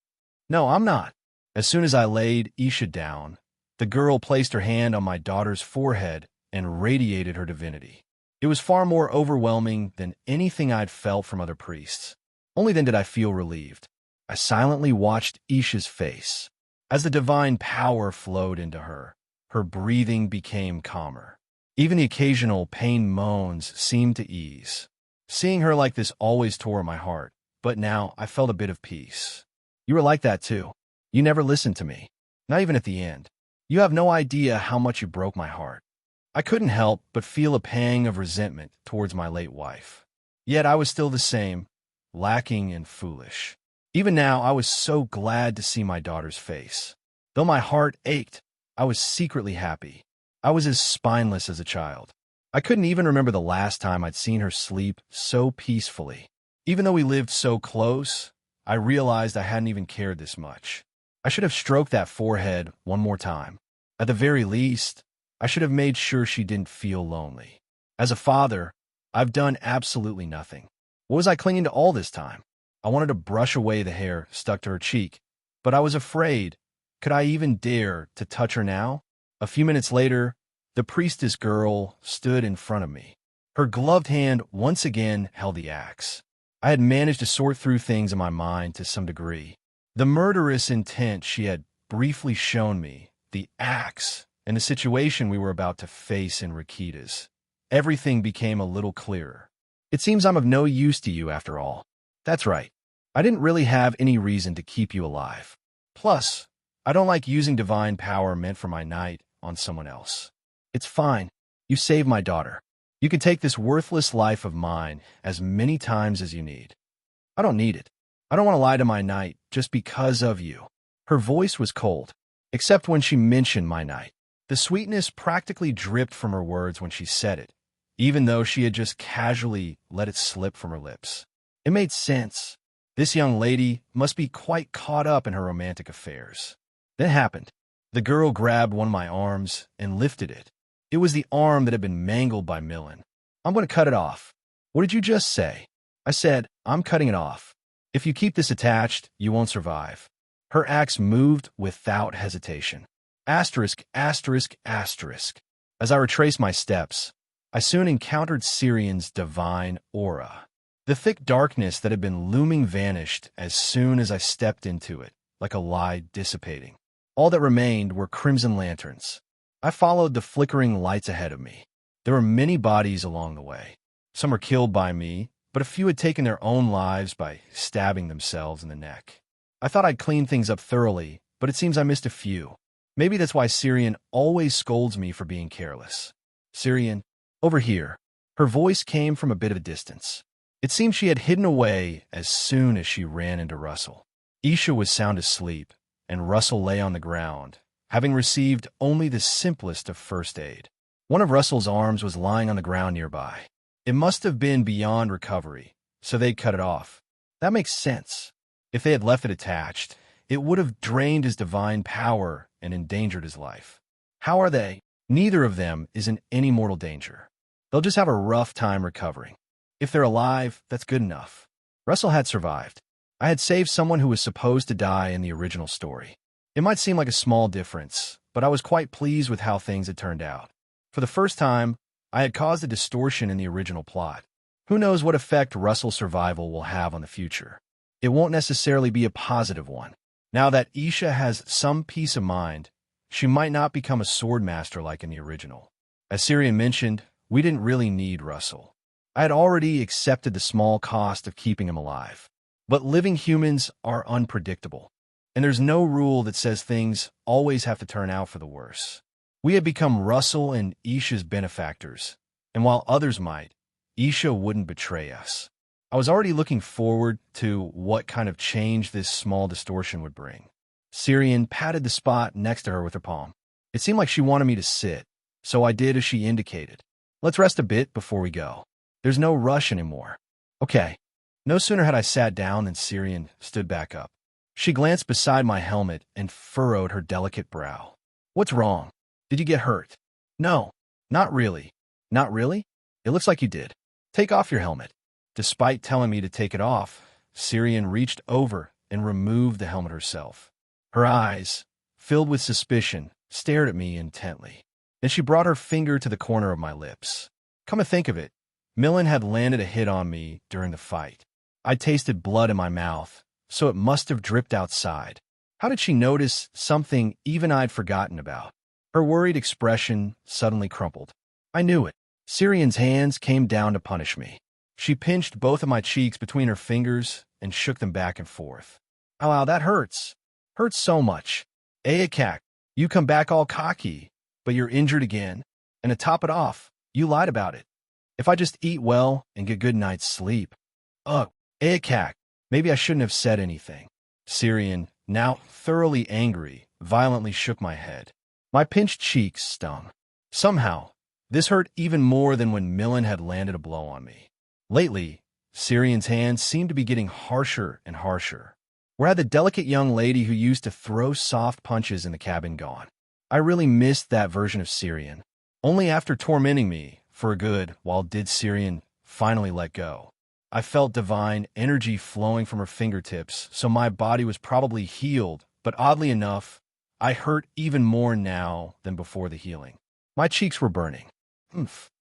No, I'm not. As soon as I laid Isha down, the girl placed her hand on my daughter's forehead and radiated her divinity. It was far more overwhelming than anything I'd felt from other priests. Only then did I feel relieved. I silently watched Isha's face. As the divine power flowed into her, her breathing became calmer. Even the occasional pain moans seemed to ease. Seeing her like this always tore at my heart, but now I felt a bit of peace. You were like that too. You never listened to me, not even at the end. You have no idea how much you broke my heart. I couldn't help but feel a pang of resentment towards my late wife. Yet I was still the same, lacking and foolish. Even now, I was so glad to see my daughter's face. Though my heart ached, I was secretly happy. I was as spineless as a child. I couldn't even remember the last time I'd seen her sleep so peacefully. Even though we lived so close, I realized I hadn't even cared this much. I should have stroked that forehead one more time. At the very least, I should have made sure she didn't feel lonely. As a father, I've done absolutely nothing. What was I clinging to all this time? I wanted to brush away the hair stuck to her cheek, but I was afraid. Could I even dare to touch her now? A few minutes later, the priestess girl stood in front of me. Her gloved hand once again held the axe. I had managed to sort through things in my mind to some degree. The murderous intent she had briefly shown me, the axe, and the situation we were about to face in Rakitas. Everything became a little clearer. It seems I'm of no use to you after all. That's right. I didn't really have any reason to keep you alive. Plus, I don't like using divine power meant for my knight on someone else. It's fine. You saved my daughter. You can take this worthless life of mine as many times as you need. I don't need it. I don't want to lie to my knight just because of you. Her voice was cold, except when she mentioned my knight. The sweetness practically dripped from her words when she said it, even though she had just casually let it slip from her lips. It made sense. This young lady must be quite caught up in her romantic affairs. Then it happened. The girl grabbed one of my arms and lifted it. It was the arm that had been mangled by Millen. I'm going to cut it off. What did you just say? I said, I'm cutting it off. If you keep this attached, you won't survive. Her axe moved without hesitation. Asterisk, asterisk, asterisk. As I retraced my steps, I soon encountered Syrian's divine aura. The thick darkness that had been looming vanished as soon as I stepped into it, like a lie dissipating. All that remained were crimson lanterns. I followed the flickering lights ahead of me. There were many bodies along the way. Some were killed by me, but a few had taken their own lives by stabbing themselves in the neck. I thought I'd clean things up thoroughly, but it seems I missed a few. Maybe that's why Syrian always scolds me for being careless. Syrian, over here. Her voice came from a bit of a distance. It seemed she had hidden away as soon as she ran into Russell. Isha was sound asleep, and Russell lay on the ground, having received only the simplest of first aid. One of Russell's arms was lying on the ground nearby. It must have been beyond recovery, so they'd cut it off. That makes sense. If they had left it attached, it would have drained his divine power and endangered his life. How are they? Neither of them is in any mortal danger. They'll just have a rough time recovering. If they're alive, that's good enough. Russell had survived. I had saved someone who was supposed to die in the original story. It might seem like a small difference, but I was quite pleased with how things had turned out. For the first time, I had caused a distortion in the original plot. Who knows what effect Russell's survival will have on the future? It won't necessarily be a positive one. Now that Isha has some peace of mind, she might not become a sword master like in the original. As Syrian mentioned, we didn't really need Russell. I had already accepted the small cost of keeping him alive. But living humans are unpredictable, and there's no rule that says things always have to turn out for the worse. We had become Russell and Isha's benefactors, and while others might, Isha wouldn't betray us. I was already looking forward to what kind of change this small distortion would bring. Syrian patted the spot next to her with her palm. It seemed like she wanted me to sit, so I did as she indicated. Let's rest a bit before we go. There's no rush anymore. Okay. No sooner had I sat down than Syrian stood back up. She glanced beside my helmet and furrowed her delicate brow. What's wrong? Did you get hurt? No, not really. Not really? It looks like you did. Take off your helmet. Despite telling me to take it off, Syrian reached over and removed the helmet herself. Her eyes, filled with suspicion, stared at me intently. Then she brought her finger to the corner of my lips. Come to think of it, Millen had landed a hit on me during the fight. I tasted blood in my mouth, so it must have dripped outside. How did she notice something even I'd forgotten about? Her worried expression suddenly crumpled. I knew it. Syrian's hands came down to punish me. She pinched both of my cheeks between her fingers and shook them back and forth. Ow, that hurts. Hurts so much. Ayakak, you come back all cocky, but you're injured again. And to top it off, you lied about it. If I just eat well and get good night's sleep. Ugh, Ayakak, maybe I shouldn't have said anything. Syrian, now thoroughly angry, violently shook my head. My pinched cheeks stung. Somehow, this hurt even more than when Millen had landed a blow on me. Lately, Syrian's hands seemed to be getting harsher and harsher. Where had the delicate young lady who used to throw soft punches in the cabin gone? I really missed that version of Syrian. Only after tormenting me for a good while did Syrian finally let go. I felt divine energy flowing from her fingertips, so my body was probably healed, but oddly enough, I hurt even more now than before the healing. My cheeks were burning.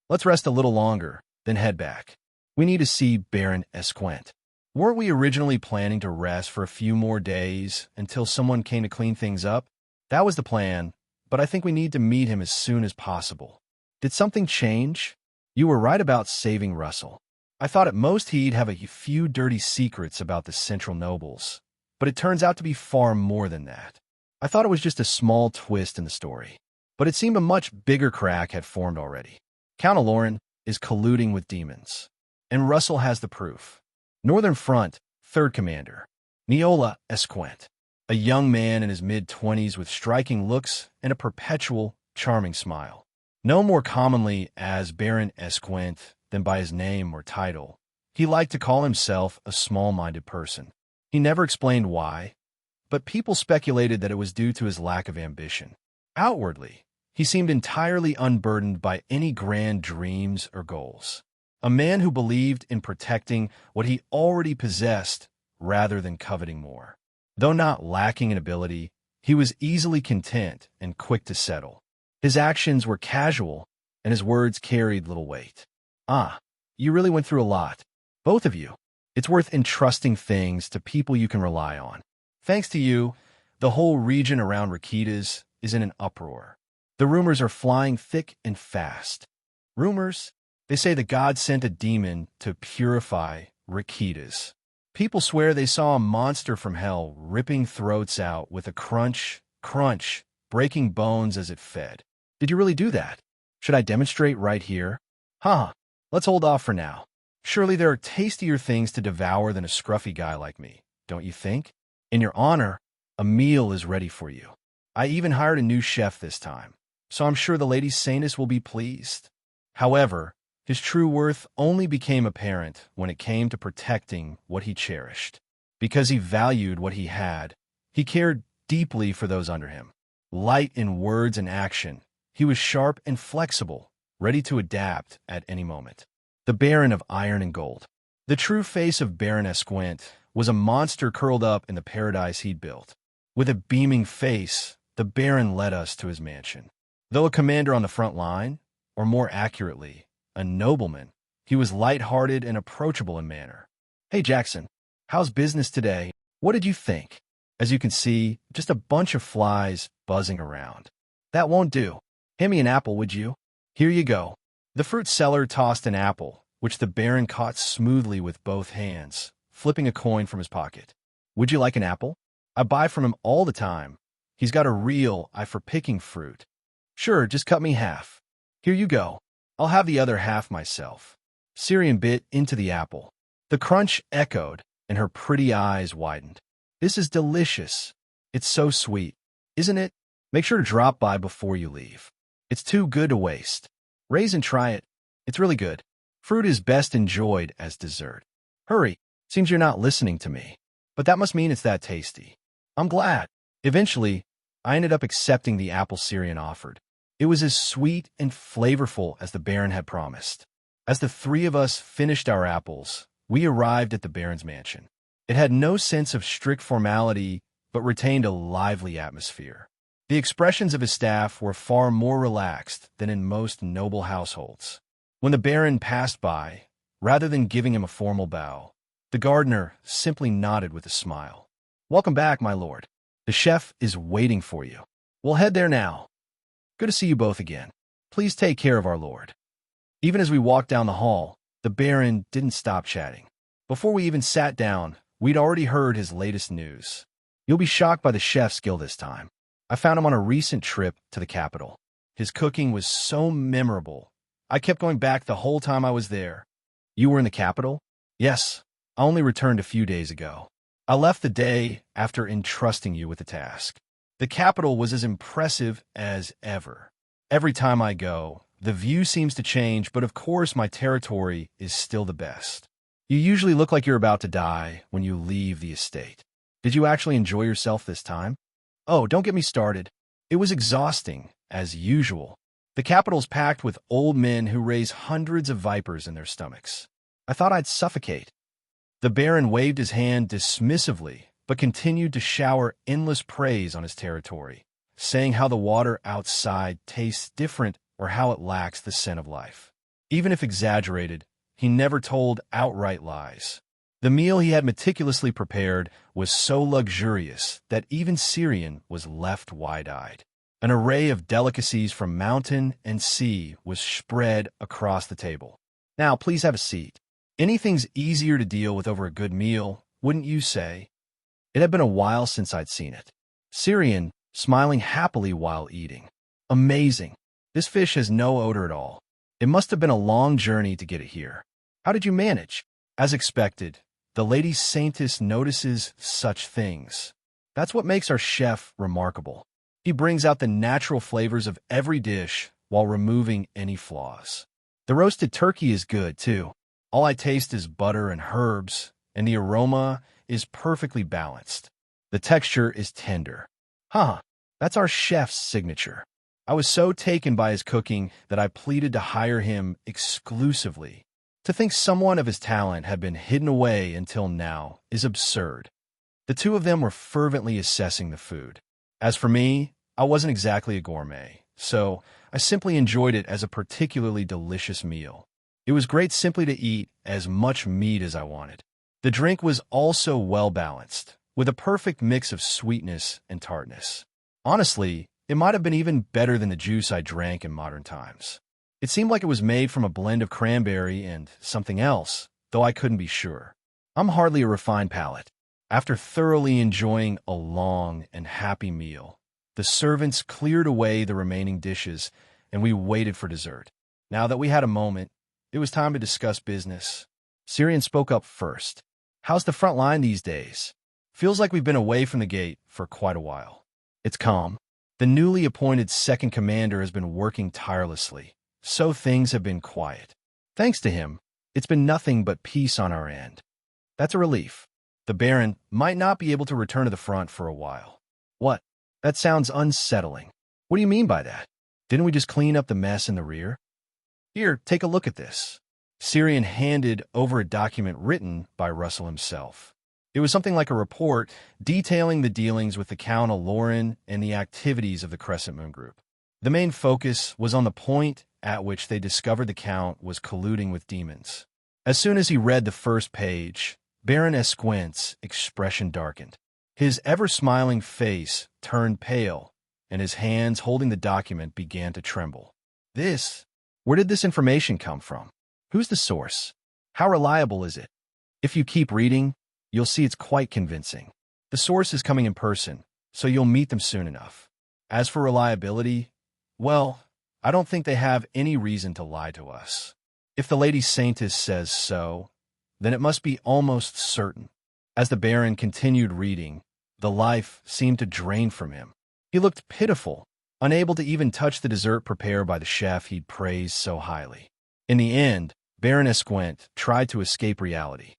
Let's rest a little longer, then head back. We need to see Baron Esquent. Weren't we originally planning to rest for a few more days until someone came to clean things up? That was the plan, but I think we need to meet him as soon as possible. Did something change? You were right about saving Russell. I thought at most he'd have a few dirty secrets about the central nobles, but it turns out to be far more than that. I thought it was just a small twist in the story, but it seemed a much bigger crack had formed already. Count Aloran is colluding with demons, and Russell has the proof. Northern Front, 3rd Commander, Neola Esquent, a young man in his mid-20s with striking looks and a perpetual, charming smile. Known more commonly as Baron Esquent than by his name or title, he liked to call himself a small-minded person. He never explained why, but people speculated that it was due to his lack of ambition. Outwardly, he seemed entirely unburdened by any grand dreams or goals. A man who believed in protecting what he already possessed rather than coveting more. Though not lacking in ability, he was easily content and quick to settle. His actions were casual, and his words carried little weight. Ah, you really went through a lot. Both of you. It's worth entrusting things to people you can rely on. Thanks to you, the whole region around Rakitas is in an uproar. The rumors are flying thick and fast. Rumors? They say the god sent a demon to purify Rakitas. People swear they saw a monster from hell ripping throats out with a crunch, breaking bones as it fed. Did you really do that? Should I demonstrate right here? Let's hold off for now. Surely there are tastier things to devour than a scruffy guy like me, don't you think? In your honor, a meal is ready for you. I even hired a new chef this time, so I'm sure the Lady Saintess will be pleased. However, his true worth only became apparent when it came to protecting what he cherished. Because he valued what he had, he cared deeply for those under him. Light in words and action, he was sharp and flexible, ready to adapt at any moment. The Baron of Iron and Gold. The true face of Baron Esquent was a monster curled up in the paradise he'd built. With a beaming face, the Baron led us to his mansion. Though a commander on the front line, or more accurately, a nobleman, he was light-hearted and approachable in manner. Hey Jackson, how's business today? What did you think? As you can see, just a bunch of flies buzzing around. That won't do. Hand me an apple, would you? Here you go. The fruit seller tossed an apple, which the Baron caught smoothly with both hands, flipping a coin from his pocket. Would you like an apple? I buy from him all the time. He's got a real eye for picking fruit. Sure, just cut me half. Here you go. I'll have the other half myself. Syrian bit into the apple. The crunch echoed, and her pretty eyes widened. This is delicious. It's so sweet, isn't it? Make sure to drop by before you leave. It's too good to waste. Raise and try it. It's really good. Fruit is best enjoyed as dessert. Hurry, seems you're not listening to me. But that must mean it's that tasty. I'm glad. Eventually, I ended up accepting the apple Syrian offered. It was as sweet and flavorful as the Baron had promised. As the three of us finished our apples, we arrived at the Baron's mansion. It had no sense of strict formality, but retained a lively atmosphere. The expressions of his staff were far more relaxed than in most noble households. When the Baron passed by, rather than giving him a formal bow, the gardener simply nodded with a smile. Welcome back, my lord. The chef is waiting for you. We'll head there now. Good to see you both again. Please take care of our lord. Even as we walked down the hall, the Baron didn't stop chatting. Before we even sat down, we'd already heard his latest news. You'll be shocked by the chef's skill this time. I found him on a recent trip to the capital. His cooking was so memorable. I kept going back the whole time I was there. You were in the capital? Yes. I only returned a few days ago. I left the day after entrusting you with the task. The capital was as impressive as ever. Every time I go, the view seems to change, but of course my territory is still the best. You usually look like you're about to die when you leave the estate. Did you actually enjoy yourself this time? Oh, don't get me started. It was exhausting, as usual. The capital's packed with old men who raise hundreds of vipers in their stomachs. I thought I'd suffocate. The Baron waved his hand dismissively, but continued to shower endless praise on his territory, saying how the water outside tastes different or how it lacks the scent of life. Even if exaggerated, he never told outright lies. The meal he had meticulously prepared was so luxurious that even Syrian was left wide-eyed. An array of delicacies from mountain and sea was spread across the table. Now, please have a seat. Anything's easier to deal with over a good meal, wouldn't you say? It had been a while since I'd seen it. Syrian, smiling happily while eating. Amazing. This fish has no odor at all. It must have been a long journey to get it here. How did you manage? As expected, the Lady Saintess notices such things. That's what makes our chef remarkable. He brings out the natural flavors of every dish while removing any flaws. The roasted turkey is good, too. All I taste is butter and herbs, and the aroma is perfectly balanced. The texture is tender. That's our chef's signature. I was so taken by his cooking that I pleaded to hire him exclusively. To think someone of his talent had been hidden away until now is absurd. The two of them were fervently assessing the food. As for me, I wasn't exactly a gourmet, so I simply enjoyed it as a particularly delicious meal. It was great simply to eat as much meat as I wanted. The drink was also well-balanced, with a perfect mix of sweetness and tartness. Honestly, it might have been even better than the juice I drank in modern times. It seemed like it was made from a blend of cranberry and something else, though I couldn't be sure. I'm hardly a refined palate. After thoroughly enjoying a long and happy meal, the servants cleared away the remaining dishes, and we waited for dessert. Now that we had a moment, it was time to discuss business. Syrian spoke up first. How's the front line these days? Feels like we've been away from the gate for quite a while. It's calm. The newly appointed second commander has been working tirelessly, so things have been quiet. Thanks to him, it's been nothing but peace on our end. That's a relief. The Baron might not be able to return to the front for a while. What? That sounds unsettling. What do you mean by that? Didn't we just clean up the mess in the rear? Here, take a look at this. Syrian handed over a document written by Russell himself. It was something like a report detailing the dealings with the Count of Lauren and the activities of the Crescent Moon Group. The main focus was on the point at which they discovered the Count was colluding with demons. As soon as he read the first page, Baron Esquint's expression darkened. His ever-smiling face turned pale, and his hands holding the document began to tremble. Where did this information come from? Who's the source? How reliable is it? If you keep reading, you'll see it's quite convincing. The source is coming in person, so you'll meet them soon enough. As for reliability, well, I don't think they have any reason to lie to us. If the Lady Saintess says so, then it must be almost certain. As the Baron continued reading, the life seemed to drain from him. He looked pitiful, unable to even touch the dessert prepared by the chef he'd praised so highly. In the end, Baron Esquint tried to escape reality.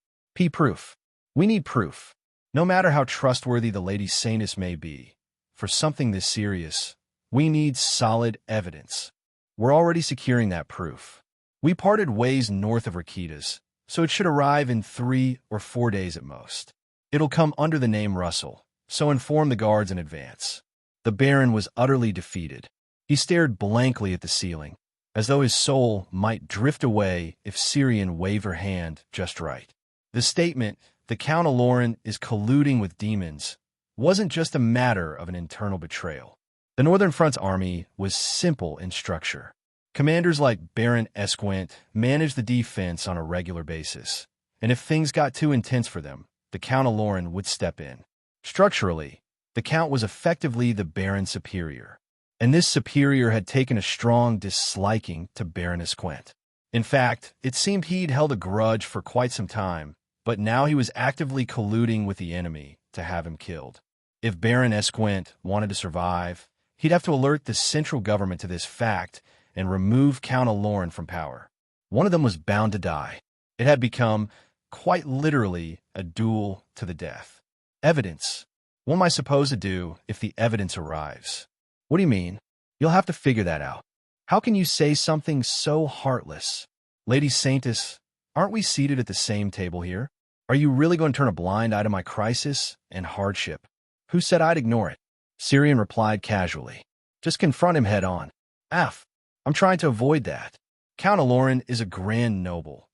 Proof. We need proof. No matter how trustworthy the Lady Saintess may be, for something this serious, we need solid evidence. We're already securing that proof. We parted ways north of Rakitas, so it should arrive in 3 or 4 days at most. It'll come under the name Russell, so inform the guards in advance. The Baron was utterly defeated. He stared blankly at the ceiling, as though his soul might drift away if Syrian waved her hand just right. The statement, the Count of Lauren is colluding with demons, wasn't just a matter of an internal betrayal. The Northern Front's army was simple in structure. Commanders like Baron Esquint managed the defense on a regular basis, and if things got too intense for them, the Count of Lauren would step in. Structurally, the Count was effectively the Baron's superior, and this superior had taken a strong disliking to Baron Esquint. In fact, it seemed he'd held a grudge for quite some time, but now he was actively colluding with the enemy to have him killed. If Baron Esquint wanted to survive, he'd have to alert the central government to this fact and remove Count of Lauren from power. One of them was bound to die. It had become, quite literally, a duel to the death. Evidence. What am I supposed to do if the evidence arrives? What do you mean? You'll have to figure that out. How can you say something so heartless? Lady Saintess, aren't we seated at the same table here? Are you really going to turn a blind eye to my crisis and hardship? Who said I'd ignore it? Syrian replied casually. Just confront him head on. I'm trying to avoid that. Count of Lauren is a grand noble,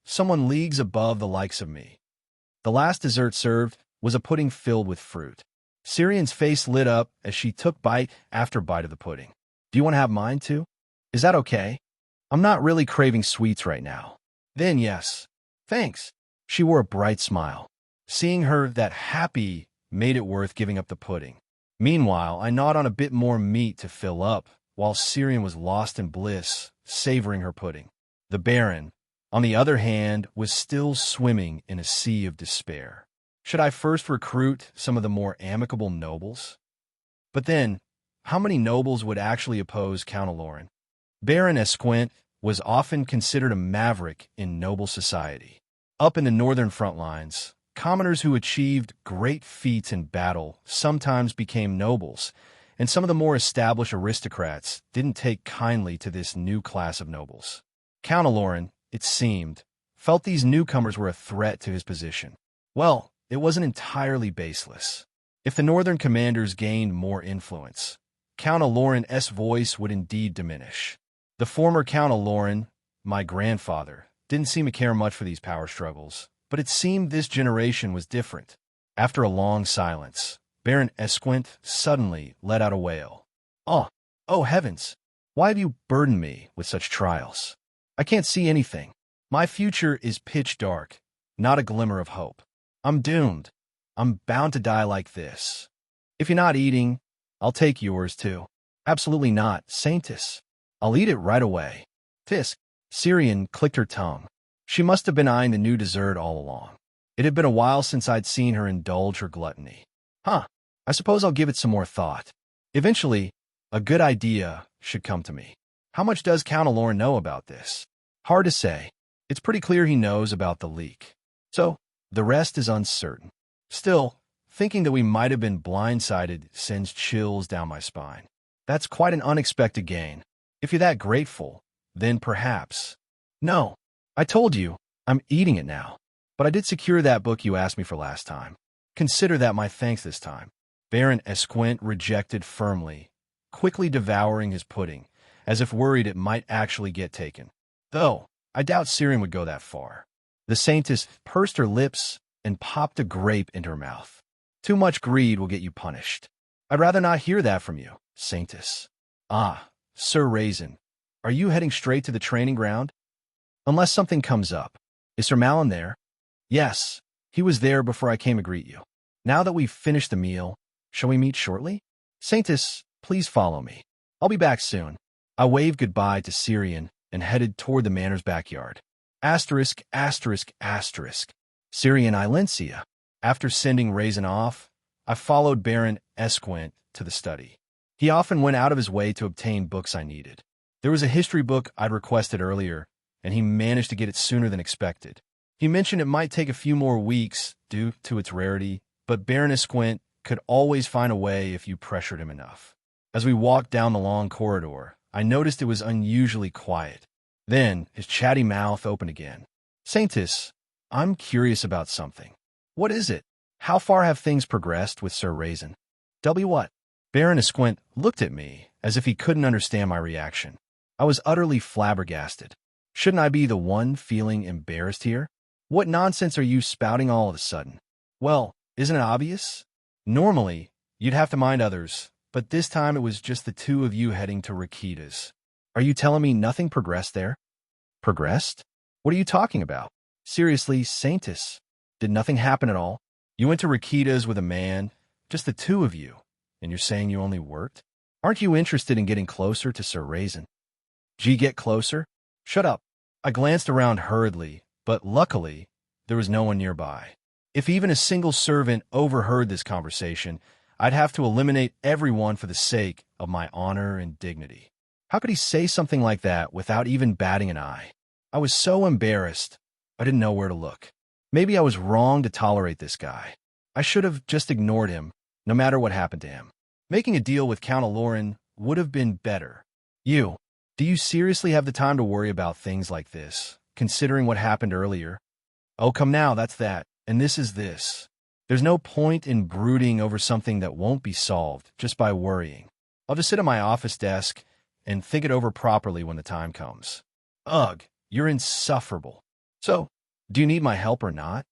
someone leagues above the likes of me. The last dessert served was a pudding filled with fruit. Syrian's face lit up as she took bite after bite of the pudding. Do you want to have mine too? Is that okay? I'm not really craving sweets right now. Then yes. Thanks. She wore a bright smile. Seeing her that happy made it worth giving up the pudding. Meanwhile, I gnawed on a bit more meat to fill up, while Syrian was lost in bliss, savoring her pudding. The Baron, on the other hand, was still swimming in a sea of despair. Should I first recruit some of the more amicable nobles? But then, how many nobles would actually oppose Count Aloran? Baron Esquint was often considered a maverick in noble society. Up in the northern front lines, commoners who achieved great feats in battle sometimes became nobles, and some of the more established aristocrats didn't take kindly to this new class of nobles. Count Aloran, it seemed, felt these newcomers were a threat to his position. Well, it wasn't entirely baseless. If the northern commanders gained more influence, Count Aloran's voice would indeed diminish. The former Count Aloran, my grandfather, didn't seem to care much for these power struggles, but it seemed this generation was different. After a long silence, Baron Esquint suddenly let out a wail. Oh heavens! Why have you burdened me with such trials? I can't see anything. My future is pitch dark, not a glimmer of hope. I'm doomed. I'm bound to die like this. If you're not eating, I'll take yours too. Absolutely not, Saintess. I'll eat it right away. Fisk. Syrian clicked her tongue. She must have been eyeing the new dessert all along. It had been a while since I'd seen her indulge her gluttony. I suppose I'll give it some more thought. Eventually, a good idea should come to me. How much does Count Aloran know about this? Hard to say. It's pretty clear he knows about the leak. So, the rest is uncertain. Still, thinking that we might have been blindsided sends chills down my spine. That's quite an unexpected gain. If you're that grateful, then perhaps. No, I told you, I'm eating it now. But I did secure that book you asked me for last time. Consider that my thanks this time. Baron Esquint rejected firmly, quickly devouring his pudding, as if worried it might actually get taken. Though, I doubt Syrian would go that far. The Saintess pursed her lips and popped a grape into her mouth. Too much greed will get you punished. I'd rather not hear that from you, Saintess. Sir Raisin, are you heading straight to the training ground? Unless something comes up. Is Sir Malin there? Yes, he was there before I came to greet you. Now that we've finished the meal, shall we meet shortly? Saintess, please follow me. I'll be back soon. I waved goodbye to Syrian and headed toward the manor's backyard. Asterisk, asterisk, asterisk. Syrian Ilencia. After sending Raisin off, I followed Baron Esquint to the study. He often went out of his way to obtain books I needed. There was a history book I'd requested earlier, and he managed to get it sooner than expected. He mentioned it might take a few more weeks due to its rarity, but Baron Esquint could always find a way if you pressured him enough. As we walked down the long corridor, I noticed it was unusually quiet. Then, his chatty mouth opened again. Saintess, I'm curious about something. What is it? How far have things progressed with Sir Raisin? What? Baron Esquint looked at me as if he couldn't understand my reaction. I was utterly flabbergasted. Shouldn't I be the one feeling embarrassed here? What nonsense are you spouting all of a sudden? Well, isn't it obvious? Normally, you'd have to mind others, but this time it was just the two of you heading to Rakita's. Are you telling me nothing progressed there? Progressed? What are you talking about? Seriously, Saintess, did nothing happen at all? You went to Rakita's with a man, just the two of you, and you're saying you only worked? Aren't you interested in getting closer to Sir Raisin? Get closer? Shut up. I glanced around hurriedly, but luckily, there was no one nearby. If even a single servant overheard this conversation, I'd have to eliminate everyone for the sake of my honor and dignity. How could he say something like that without even batting an eye? I was so embarrassed, I didn't know where to look. Maybe I was wrong to tolerate this guy. I should have just ignored him, no matter what happened to him. Making a deal with Count Aloran would have been better. Do you seriously have the time to worry about things like this, considering what happened earlier? Oh, come now, that's that, and this is this. There's no point in brooding over something that won't be solved just by worrying. I'll just sit at my office desk and think it over properly when the time comes. Ugh, you're insufferable. So, Do you need my help or not?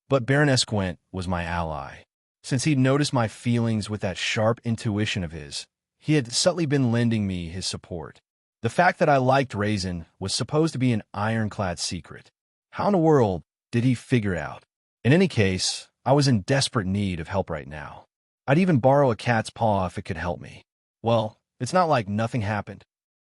But Baroness Gwent was my ally. Since he'd noticed my feelings with that sharp intuition of his, he had subtly been lending me his support. The fact that I liked Raisin was supposed to be an ironclad secret. How in the world did he figure out? In any case, I was in desperate need of help right now. I'd even borrow a cat's paw if it could help me. Well, it's not like nothing happened.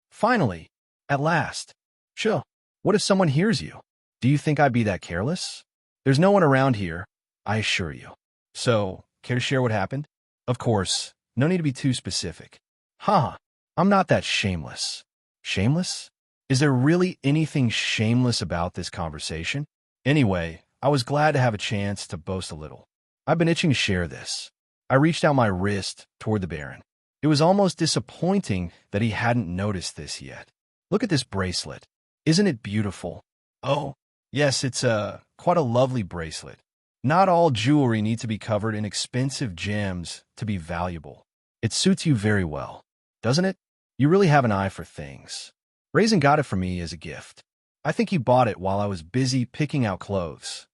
Finally, at last. Sure, what if someone hears you? Do you think I'd be that careless? There's no one around here, I assure you. So, care to share what happened? Of course, no need to be too specific. I'm not that shameless. Shameless? Is there really anything shameless about this conversation? Anyway, I was glad to have a chance to boast a little. I've been itching to share this. I reached out my wrist toward the Baron. It was almost disappointing that he hadn't noticed this yet. Look at this bracelet. Isn't it beautiful? Oh, yes, it's quite a lovely bracelet. Not all jewelry needs to be covered in expensive gems to be valuable. It suits you very well, doesn't it? You really have an eye for things. Raisin got it for me as a gift. I think he bought it while I was busy picking out clothes.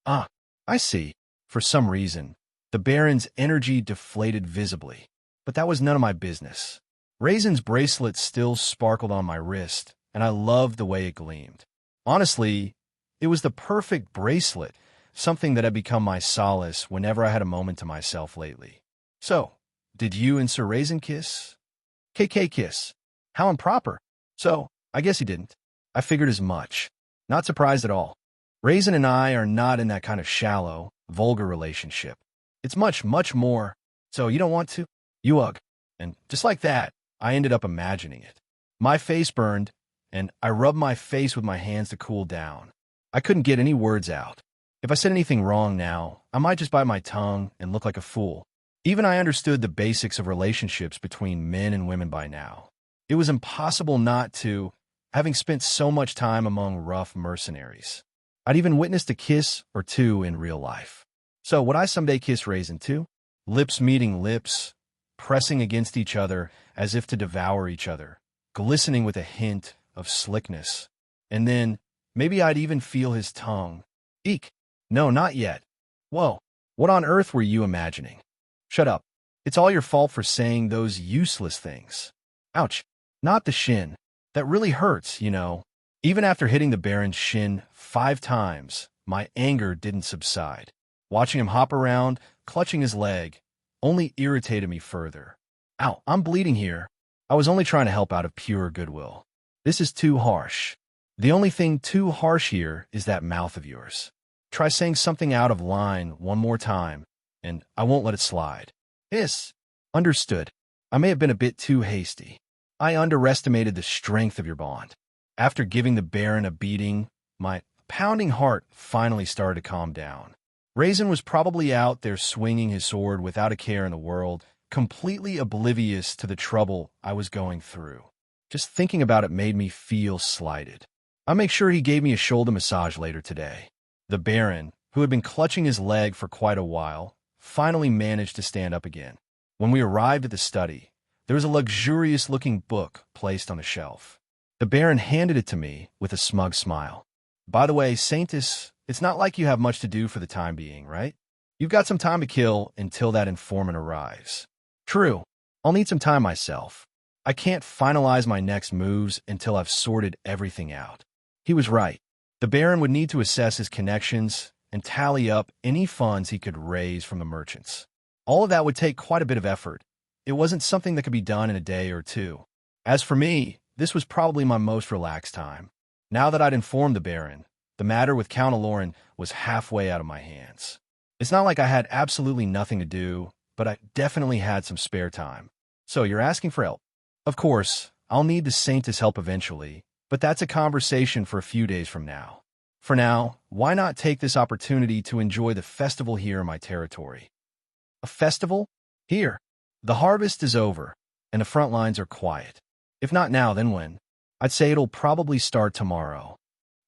Ah, I see. For some reason, the Baron's energy deflated visibly, but that was none of my business. Raisin's bracelet still sparkled on my wrist, and I loved the way it gleamed. Honestly, it was the perfect bracelet, something that had become my solace whenever I had a moment to myself lately. So, did you and Sir Raisin kiss? KK kiss. How improper. So, I guess he didn't. I figured as much. Not surprised at all. Raisin and I are not in that kind of shallow, vulgar relationship. It's much, much more. So you don't want to? You ugh. And just like that, I ended up imagining it. My face burned, and I rubbed my face with my hands to cool down. I couldn't get any words out. If I said anything wrong now, I might just bite my tongue and look like a fool. Even I understood the basics of relationships between men and women by now. It was impossible not to, having spent so much time among rough mercenaries. I'd even witnessed a kiss or two in real life. So would I someday kiss Raisin too? Lips meeting lips, pressing against each other as if to devour each other, glistening with a hint of slickness. And then, maybe I'd even feel his tongue. Eek! No, not yet. Whoa, what on earth were you imagining? Shut up. It's all your fault for saying those useless things. Ouch. Not the shin. That really hurts, you know. Even after hitting the Baron's shin 5 times, my anger didn't subside. Watching him hop around, clutching his leg, only irritated me further. Ow, I'm bleeding here. I was only trying to help out of pure goodwill. This is too harsh. The only thing too harsh here is that mouth of yours. Try saying something out of line one more time, and I won't let it slide. Yes, understood. I may have been a bit too hasty. I underestimated the strength of your bond. After giving the Baron a beating, my pounding heart finally started to calm down. Raisin was probably out there swinging his sword without a care in the world, completely oblivious to the trouble I was going through. Just thinking about it made me feel slighted. I'll make sure he gave me a shoulder massage later today. The Baron, who had been clutching his leg for quite a while, finally managed to stand up again. When we arrived at the study, there was a luxurious-looking book placed on the shelf. The Baron handed it to me with a smug smile. By the way, Saintus, it's not like you have much to do for the time being, right? You've got some time to kill until that informant arrives. True. I'll need some time myself. I can't finalize my next moves until I've sorted everything out. He was right. The Baron would need to assess his connections and tally up any funds he could raise from the merchants. All of that would take quite a bit of effort. It wasn't something that could be done in a day or two. As for me, this was probably my most relaxed time. Now that I'd informed the Baron, the matter with Count Aloran was halfway out of my hands. It's not like I had absolutely nothing to do, but I definitely had some spare time. So you're asking for help? Of course, I'll need the Saintess' help eventually, but that's a conversation for a few days from now. For now, why not take this opportunity to enjoy the festival here in my territory? A festival? Here. The harvest is over, and the front lines are quiet. If not now, then when? I'd say it'll probably start tomorrow.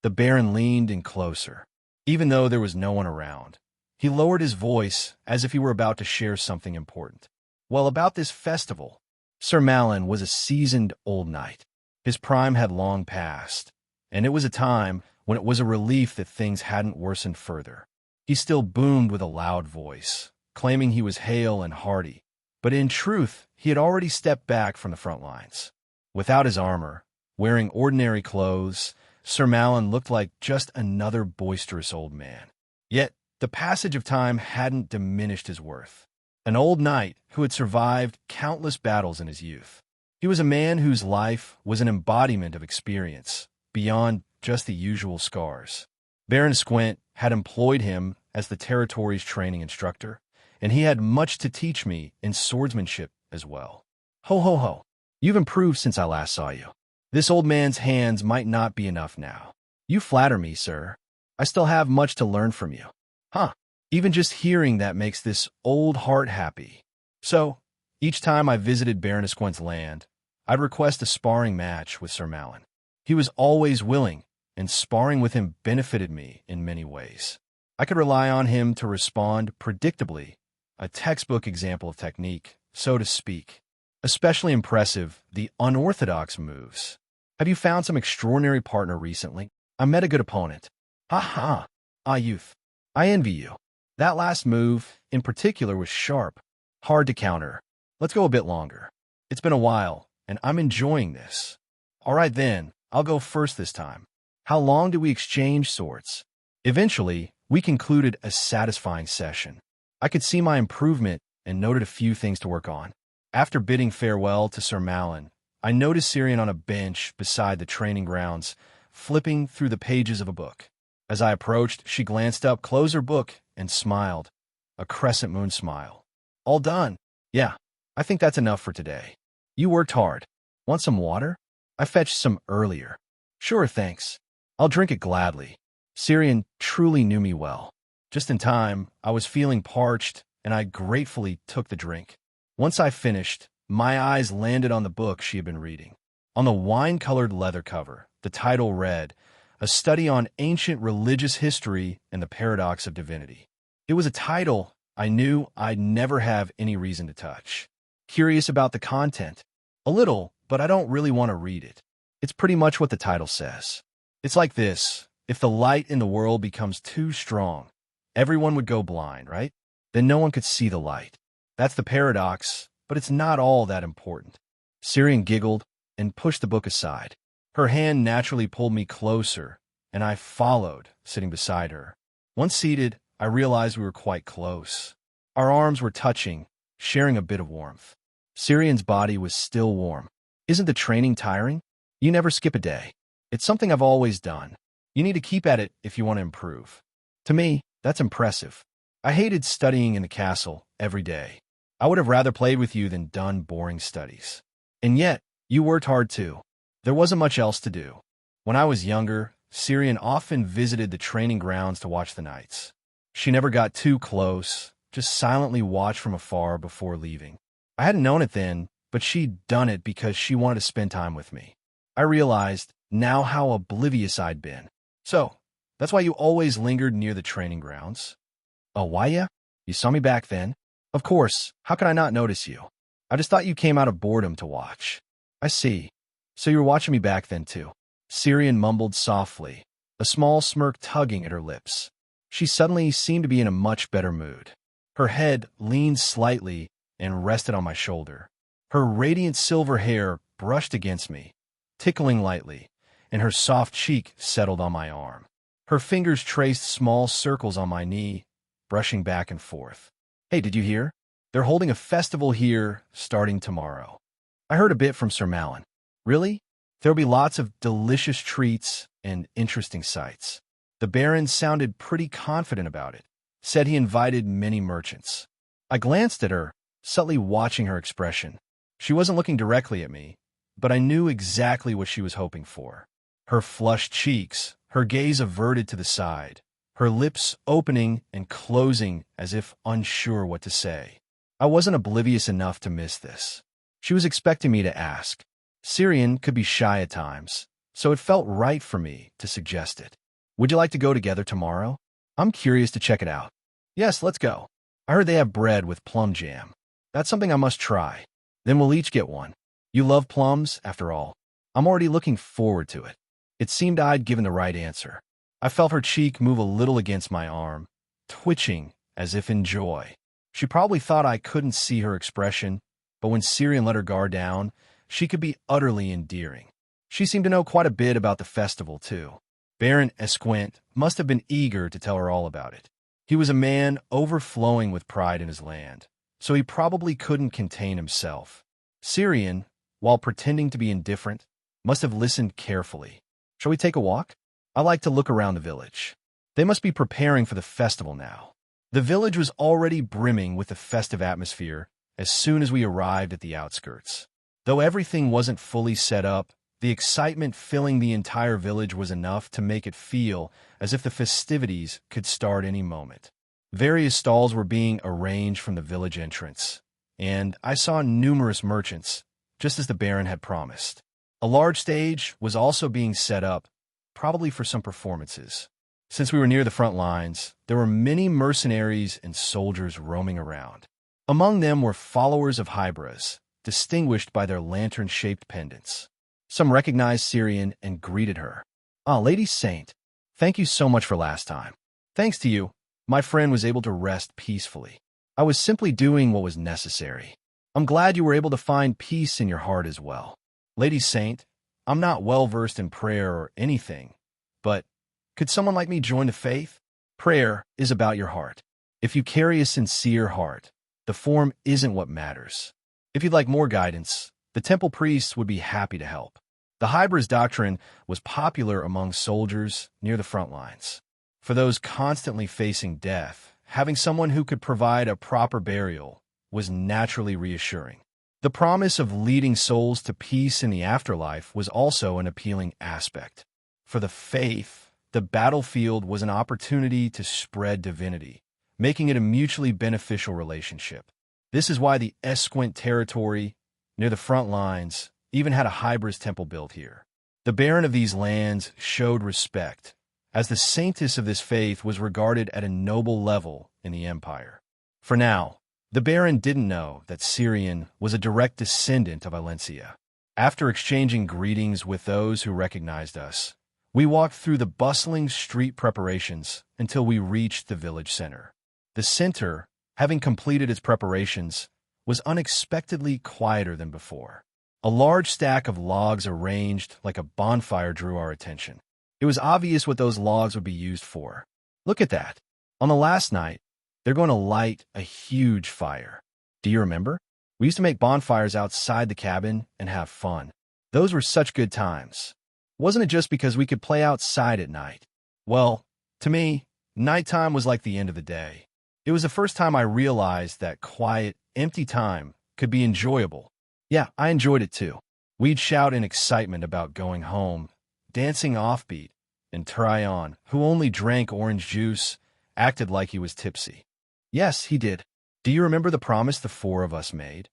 The Baron leaned in closer. Even though there was no one around, he lowered his voice as if he were about to share something important. Well, about this festival. Sir Malin was a seasoned old knight. His prime had long passed, and it was a time when it was a relief that things hadn't worsened further. He still boomed with a loud voice, claiming he was hale and hearty, but in truth, he had already stepped back from the front lines. Without his armor, wearing ordinary clothes, Sir Malin looked like just another boisterous old man. Yet, the passage of time hadn't diminished his worth. An old knight who had survived countless battles in his youth. He was a man whose life was an embodiment of experience, beyond just the usual scars. Baron Squint had employed him as the territory's training instructor, and he had much to teach me in swordsmanship as well. Ho ho ho, you've improved since I last saw you. This old man's hands might not be enough now. You flatter me, sir. I still have much to learn from you. Huh, even just hearing that makes this old heart happy. So, each time I visited Baron Squint's land, I'd request a sparring match with Sir Malin. He was always willing, and sparring with him benefited me in many ways. I could rely on him to respond predictably, a textbook example of technique, so to speak. Especially impressive, the unorthodox moves. Have you found some extraordinary partner recently? I met a good opponent. Ha ha! Ah, youth. I envy you. That last move, in particular, was sharp. Hard to counter. Let's go a bit longer. It's been a while, and I'm enjoying this. All right then, I'll go first this time. How long did we exchange swords? Eventually, we concluded a satisfying session. I could see my improvement and noted a few things to work on. After bidding farewell to Sir Malin, I noticed Syrian on a bench beside the training grounds, flipping through the pages of a book. As I approached, she glanced up, closed her book, and smiled. A crescent moon smile. All done. Yeah, I think that's enough for today. You worked hard. Want some water? I fetched some earlier. Sure, thanks. I'll drink it gladly. Syrian truly knew me well. Just in time, I was feeling parched, and I gratefully took the drink. Once I finished, my eyes landed on the book she had been reading. On the wine-colored leather cover, the title read, A Study on Ancient Religious History and the Paradox of Divinity. It was a title I knew I'd never have any reason to touch. Curious about the content? A little, but I don't really want to read it. It's pretty much what the title says. It's like this: if the light in the world becomes too strong, everyone would go blind, right? Then no one could see the light. That's the paradox, but it's not all that important. Syrian giggled and pushed the book aside. Her hand naturally pulled me closer, and I followed, sitting beside her. Once seated, I realized we were quite close. Our arms were touching, sharing a bit of warmth. Syrian's body was still warm. Isn't the training tiring? You never skip a day. It's something I've always done. You need to keep at it if you want to improve. To me, that's impressive. I hated studying in the castle every day. I would have rather played with you than done boring studies. And yet, you worked hard too. There wasn't much else to do. When I was younger, Syrian often visited the training grounds to watch the knights. She never got too close, just silently watched from afar before leaving. I hadn't known it then, but she'd done it because she wanted to spend time with me. I realized now how oblivious I'd been. So, that's why you always lingered near the training grounds? Oh, why yeah? You saw me back then? Of course, how could I not notice you? I just thought you came out of boredom to watch. I see. So you were watching me back then too. Syrian mumbled softly, a small smirk tugging at her lips. She suddenly seemed to be in a much better mood. Her head leaned slightly and rested on my shoulder. Her radiant silver hair brushed against me, tickling lightly, and her soft cheek settled on my arm. Her fingers traced small circles on my knee, brushing back and forth. Hey, did you hear? They're holding a festival here starting tomorrow. I heard a bit from Sir Malin. Really? There'll be lots of delicious treats and interesting sights. The Baron sounded pretty confident about it, said he invited many merchants. I glanced at her, subtly watching her expression. She wasn't looking directly at me, but I knew exactly what she was hoping for. Her flushed cheeks, her gaze averted to the side, her lips opening and closing as if unsure what to say. I wasn't oblivious enough to miss this. She was expecting me to ask. Syrian could be shy at times, so it felt right for me to suggest it. Would you like to go together tomorrow? I'm curious to check it out. Yes, let's go. I heard they have bread with plum jam. That's something I must try. Then we'll each get one. You love plums, after all. I'm already looking forward to it. It seemed I'd given the right answer. I felt her cheek move a little against my arm, twitching as if in joy. She probably thought I couldn't see her expression, but when Syrian let her guard down, she could be utterly endearing. She seemed to know quite a bit about the festival, too. Baron Esquint must have been eager to tell her all about it. He was a man overflowing with pride in his land, so he probably couldn't contain himself. Syrian, while pretending to be indifferent, must have listened carefully. Shall we take a walk? I like to look around the village. They must be preparing for the festival now. The village was already brimming with the festive atmosphere as soon as we arrived at the outskirts. Though everything wasn't fully set up, the excitement filling the entire village was enough to make it feel as if the festivities could start any moment. Various stalls were being arranged from the village entrance, and I saw numerous merchants, just as the Baron had promised. A large stage was also being set up, probably for some performances. Since we were near the front lines, there were many mercenaries and soldiers roaming around. Among them were followers of Hybras, distinguished by their lantern-shaped pendants. Some recognized Syrian and greeted her. "Ah, Lady Saint, thank you so much for last time. Thanks to you, my friend was able to rest peacefully. I was simply doing what was necessary. I'm glad you were able to find peace in your heart as well. Lady Saint, I'm not well-versed in prayer or anything, but could someone like me join the faith? Prayer is about your heart. If you carry a sincere heart, the form isn't what matters. If you'd like more guidance, the temple priests would be happy to help." The Hybris doctrine was popular among soldiers near the front lines. For those constantly facing death, having someone who could provide a proper burial was naturally reassuring. The promise of leading souls to peace in the afterlife was also an appealing aspect. For the faith, the battlefield was an opportunity to spread divinity, making it a mutually beneficial relationship. This is why the Esquint territory, near the front lines, even had a Hybris temple built here. The Baron of these lands showed respect, as the saintess of this faith was regarded at a noble level in the empire. For now, the Baron didn't know that Syrian was a direct descendant of Valencia. After exchanging greetings with those who recognized us, we walked through the bustling street preparations until we reached the village center. The center, having completed its preparations, was unexpectedly quieter than before. A large stack of logs arranged like a bonfire drew our attention. It was obvious what those logs would be used for. Look at that. On the last night, they're going to light a huge fire. Do you remember? We used to make bonfires outside the cabin and have fun. Those were such good times. Wasn't it just because we could play outside at night? Well, to me, nighttime was like the end of the day. It was the first time I realized that quiet, empty time could be enjoyable. Yeah, I enjoyed it too. We'd shout in excitement about going home, dancing offbeat, and Tryon, who only drank orange juice, acted like he was tipsy. Yes, he did. Do you remember the promise the four of us made?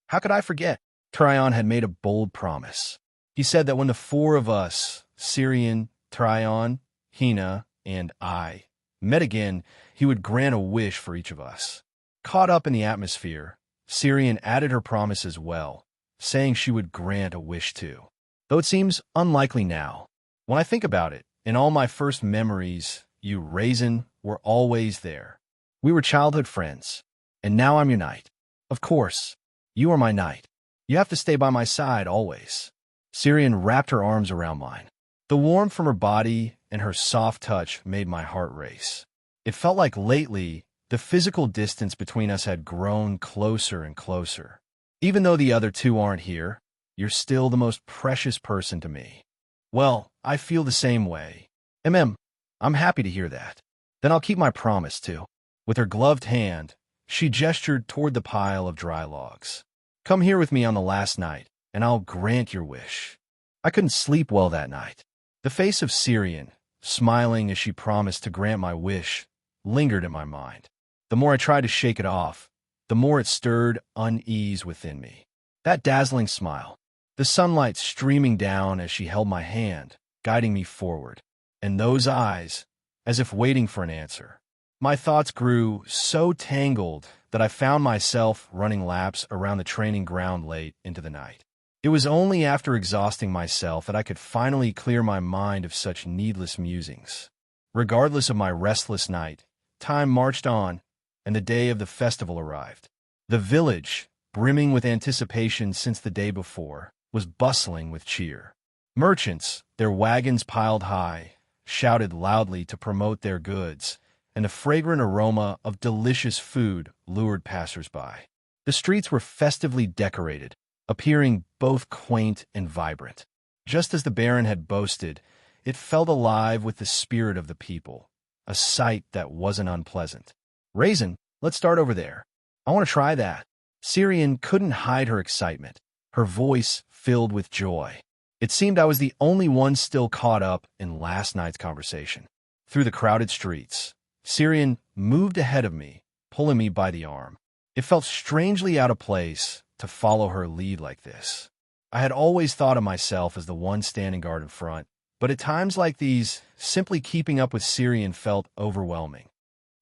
How could I forget? Tryon had made a bold promise. He said that when the four of us, Syrian, Tryon, Hina, and I, met again, he would grant a wish for each of us. Caught up in the atmosphere, Syrian added her promise as well, saying she would grant a wish too. Though it seems unlikely now. When I think about it, in all my first memories, you, Raisin, were always there. We were childhood friends, and now I'm your knight. Of course, you are my knight. You have to stay by my side always. Syrian wrapped her arms around mine. The warmth from her body and her soft touch made my heart race. It felt like lately, the physical distance between us had grown closer and closer. Even though the other two aren't here, you're still the most precious person to me. Well, I feel the same way. I'm happy to hear that. Then I'll keep my promise too. With her gloved hand, she gestured toward the pile of dry logs. Come here with me on the last night, and I'll grant your wish. I couldn't sleep well that night. The face of Syrian, smiling as she promised to grant my wish, lingered in my mind. The more I tried to shake it off, the more it stirred unease within me. That dazzling smile, the sunlight streaming down as she held my hand, guiding me forward, and those eyes, as if waiting for an answer. My thoughts grew so tangled that I found myself running laps around the training ground late into the night. It was only after exhausting myself that I could finally clear my mind of such needless musings. Regardless of my restless night, time marched on, and the day of the festival arrived. The village, brimming with anticipation since the day before, was bustling with cheer. Merchants, their wagons piled high, shouted loudly to promote their goods, and the fragrant aroma of delicious food lured passers-by. The streets were festively decorated, appearing both quaint and vibrant. Just as the Baron had boasted, it felt alive with the spirit of the people, a sight that wasn't unpleasant. Raisin, let's start over there. I want to try that. Syrian couldn't hide her excitement, her voice filled with joy. It seemed I was the only one still caught up in last night's conversation. Through the crowded streets, Syrian moved ahead of me, pulling me by the arm. It felt strangely out of place to follow her lead like this. I had always thought of myself as the one standing guard in front, but at times like these, simply keeping up with Syrian felt overwhelming.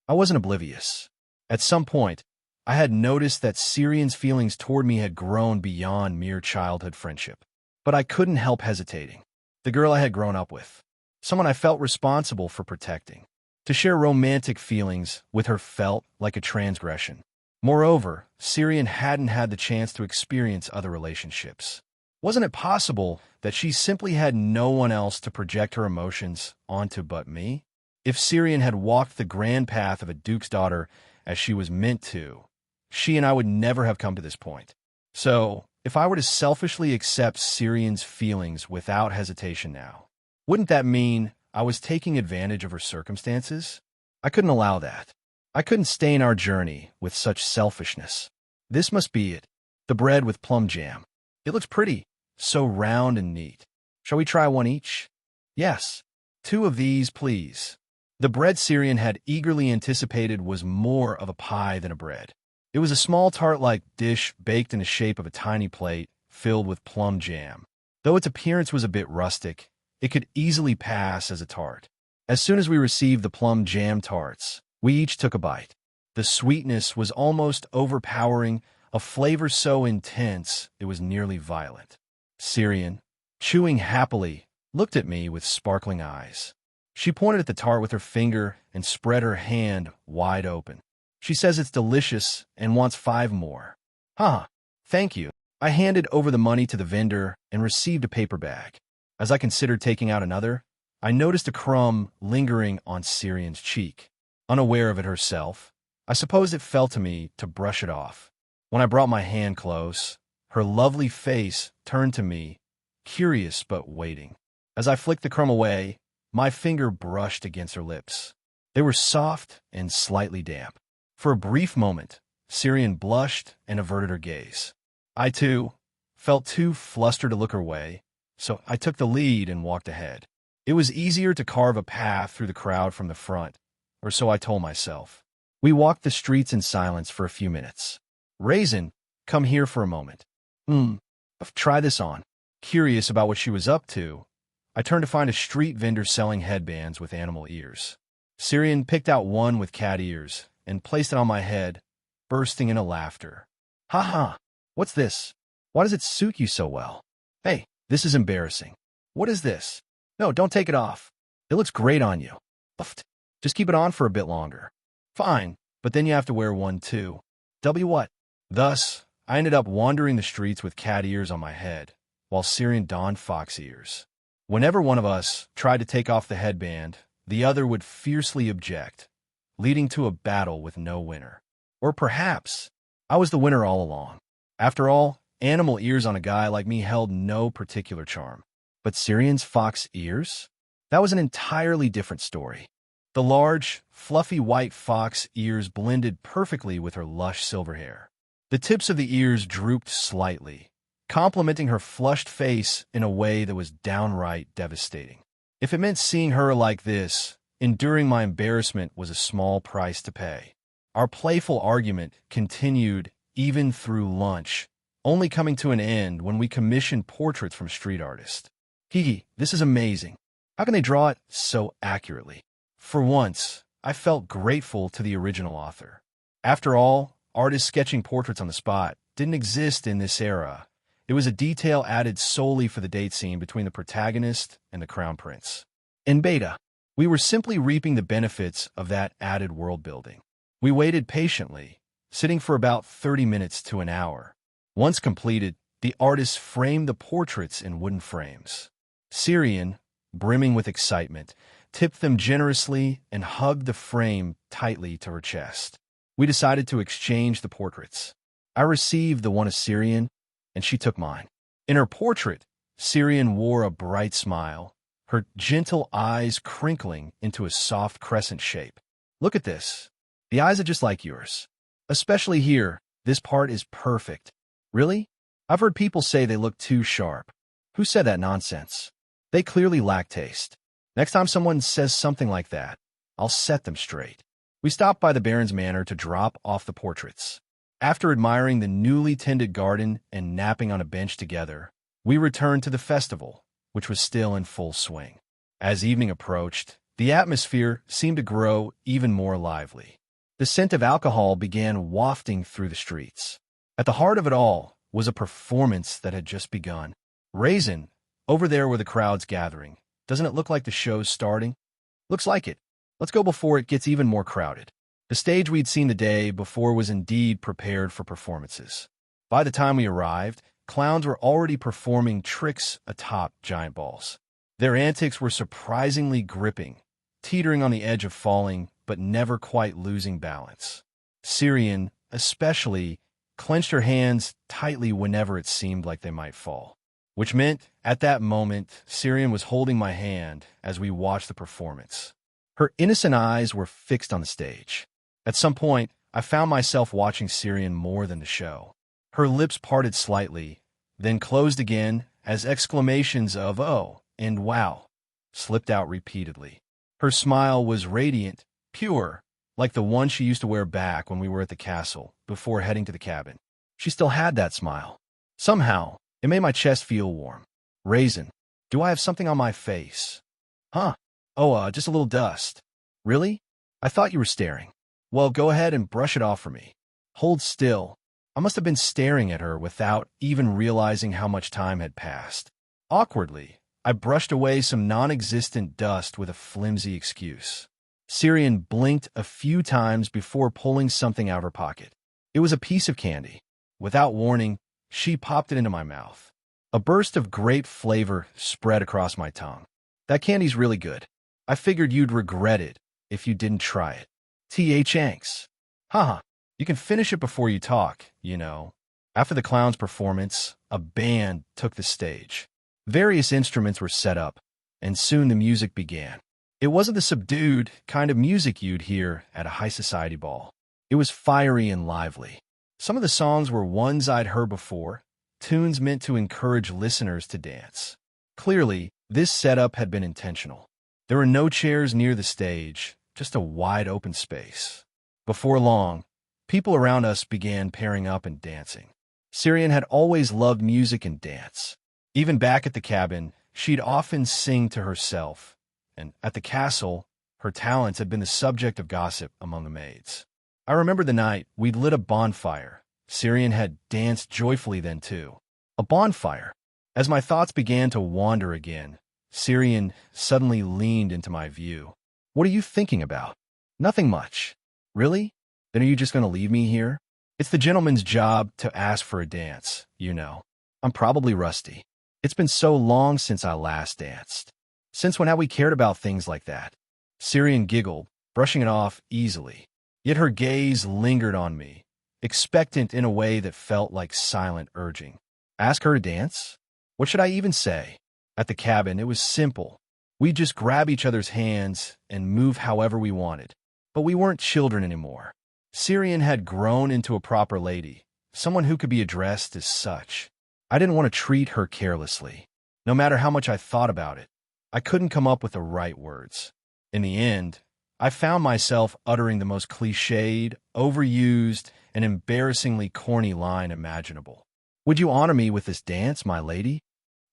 I wasn't oblivious. At some point, I had noticed that Syrian's feelings toward me had grown beyond mere childhood friendship. But I couldn't help hesitating. The girl I had grown up with, someone I felt responsible for protecting. To share romantic feelings with her felt like a transgression. Moreover, Syrian hadn't had the chance to experience other relationships. Wasn't it possible that she simply had no one else to project her emotions onto but me? If Syrian had walked the grand path of a duke's daughter as she was meant to, she and I would never have come to this point. So, if I were to selfishly accept Syrian's feelings without hesitation now, wouldn't that mean I was taking advantage of her circumstances? I couldn't allow that. I couldn't stain our journey with such selfishness. This must be it. The bread with plum jam. It looks pretty, so round and neat. Shall we try one each? Yes. 2 of these, please. The bread Syrian had eagerly anticipated was more of a pie than a bread. It was a small tart-like dish baked in the shape of a tiny plate filled with plum jam. Though its appearance was a bit rustic, it could easily pass as a tart. As soon as we received the plum jam tarts, we each took a bite. The sweetness was almost overpowering, a flavor so intense it was nearly violent. Syrian, chewing happily, looked at me with sparkling eyes. She pointed at the tart with her finger and spread her hand wide open. She says it's delicious and wants 5 more. Thank you. I handed over the money to the vendor and received a paper bag. As I considered taking out another, I noticed a crumb lingering on Syrian's cheek. Unaware of it herself, I suppose it fell to me to brush it off. When I brought my hand close, her lovely face turned to me, curious but waiting. As I flicked the crumb away, my finger brushed against her lips. They were soft and slightly damp. For a brief moment, Syrian blushed and averted her gaze. I, too, felt too flustered to look her way, so I took the lead and walked ahead. It was easier to carve a path through the crowd from the front, or so I told myself. We walked the streets in silence for a few minutes. Raisin, come here for a moment. Try this on. Curious about what she was up to, I turned to find a street vendor selling headbands with animal ears. Syrian picked out one with cat ears and placed it on my head, bursting into laughter. Ha ha! What's this? Why does it suit you so well? Hey, this is embarrassing. What is this? No, don't take it off. It looks great on you. Just keep it on for a bit longer. Fine, but then you have to wear one too. What? Thus, I ended up wandering the streets with cat ears on my head, while Syrian donned fox ears. Whenever one of us tried to take off the headband, the other would fiercely object, leading to a battle with no winner. Or perhaps I was the winner all along. After all, animal ears on a guy like me held no particular charm. But Syrian's fox ears? That was an entirely different story. The large, fluffy white fox ears blended perfectly with her lush silver hair. The tips of the ears drooped slightly, complementing her flushed face in a way that was downright devastating. If it meant seeing her like this, enduring my embarrassment was a small price to pay. Our playful argument continued even through lunch, only coming to an end when we commissioned portraits from street artists. Kiki, this is amazing. How can they draw it so accurately? For once, I felt grateful to the original author. After all, artists sketching portraits on the spot didn't exist in this era. It was a detail added solely for the date scene between the protagonist and the crown prince. In beta, We were simply reaping the benefits of that added world building. We waited patiently, sitting for about 30 minutes to an hour. Once completed, the artists framed the portraits in wooden frames. Syrian, brimming with excitement, tipped them generously and hugged the frame tightly to her chest. We decided to exchange the portraits. I received the one of Syrian, and she took mine. In her portrait, Syrian wore a bright smile, her gentle eyes crinkling into a soft crescent shape. Look at this. The eyes are just like yours. Especially here, this part is perfect. Really? I've heard people say they look too sharp. Who said that nonsense? They clearly lack taste. Next time someone says something like that, I'll set them straight. We stopped by the Baron's manor to drop off the portraits. After admiring the newly tended garden and napping on a bench together, we returned to the festival, which was still in full swing. As evening approached, the atmosphere seemed to grow even more lively. The scent of alcohol began wafting through the streets. At the heart of it all was a performance that had just begun. Raisin, over there where the crowd's gathering. Doesn't it look like the show's starting? Looks like it. Let's go before it gets even more crowded. The stage we'd seen the day before was indeed prepared for performances. By the time we arrived, clowns were already performing tricks atop giant balls. Their antics were surprisingly gripping, teetering on the edge of falling, but never quite losing balance. Syrian, especially, clenched her hands tightly whenever it seemed like they might fall. Which meant, at that moment, Syrian was holding my hand as we watched the performance. Her innocent eyes were fixed on the stage. At some point, I found myself watching Syrian more than the show. Her lips parted slightly, then closed again as exclamations of "oh" and "wow" slipped out repeatedly. Her smile was radiant, pure, like the one she used to wear back when we were at the castle, before heading to the cabin. She still had that smile. Somehow, it made my chest feel warm. Raisin, do I have something on my face? Huh? Oh, just a little dust. Really? I thought you were staring. Well, go ahead and brush it off for me. Hold still. I must have been staring at her without even realizing how much time had passed. Awkwardly, I brushed away some non-existent dust with a flimsy excuse. Syrian blinked a few times before pulling something out of her pocket. It was a piece of candy. Without warning, she popped it into my mouth. A burst of grape flavor spread across my tongue. That candy's really good. I figured you'd regret it if you didn't try it. Thanks. Haha, you can finish it before you talk, you know. After the clown's performance, a band took the stage. Various instruments were set up, and soon the music began. It wasn't the subdued kind of music you'd hear at a high society ball. It was fiery and lively. Some of the songs were ones I'd heard before, tunes meant to encourage listeners to dance. Clearly, this setup had been intentional. There were no chairs near the stage, just a wide open space. Before long, people around us began pairing up and dancing. Syrian had always loved music and dance. Even back at the cabin, she'd often sing to herself, and at the castle, her talents had been the subject of gossip among the maids. I remember the night we'd lit a bonfire. Syrian had danced joyfully then too. A bonfire. As my thoughts began to wander again, Syrian suddenly leaned into my view. What are you thinking about? Nothing much. Really? Then are you just going to leave me here? It's the gentleman's job to ask for a dance, you know. I'm probably rusty. It's been so long since I last danced. Since when have we cared about things like that? Syrian giggled, brushing it off easily. Yet her gaze lingered on me, expectant in a way that felt like silent urging. Ask her to dance? What should I even say? At the cabin, it was simple. We'd just grab each other's hands and move however we wanted. But we weren't children anymore. Syrian had grown into a proper lady, someone who could be addressed as such. I didn't want to treat her carelessly. No matter how much I thought about it, I couldn't come up with the right words. In the end, I found myself uttering the most cliched, overused, and embarrassingly corny line imaginable. Would you honor me with this dance, my lady?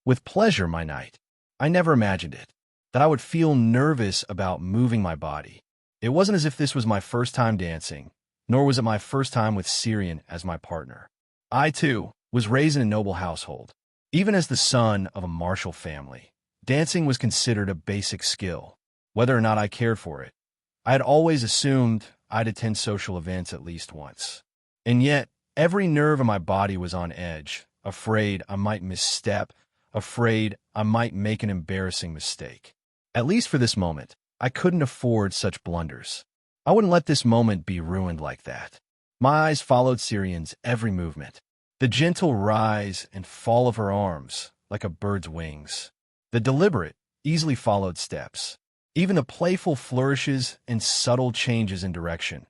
With pleasure, my knight. I never imagined it, that I would feel nervous about moving my body. It wasn't as if this was my first time dancing, nor was it my first time with Syrian as my partner. I, too, was raised in a noble household. Even as the son of a martial family, dancing was considered a basic skill. whether or not I cared for it. I had always assumed I'd attend social events at least once. And yet, every nerve in my body was on edge, afraid I might misstep, afraid I might make an embarrassing mistake. At least for this moment, I couldn't afford such blunders. I wouldn't let this moment be ruined like that. My eyes followed Syrian's every movement, the gentle rise and fall of her arms like a bird's wings, the deliberate, easily followed steps, even the playful flourishes and subtle changes in direction.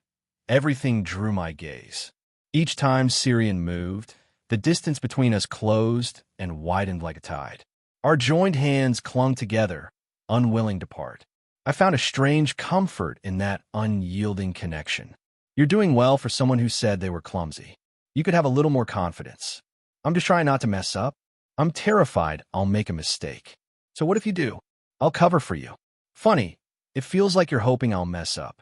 Everything drew my gaze. Each time Syrian moved, the distance between us closed and widened like a tide. Our joined hands clung together, unwilling to part. I found a strange comfort in that unyielding connection. You're doing well for someone who said they were clumsy. You could have a little more confidence. I'm just trying not to mess up. I'm terrified I'll make a mistake. So what if you do? I'll cover for you. Funny, it feels like you're hoping I'll mess up.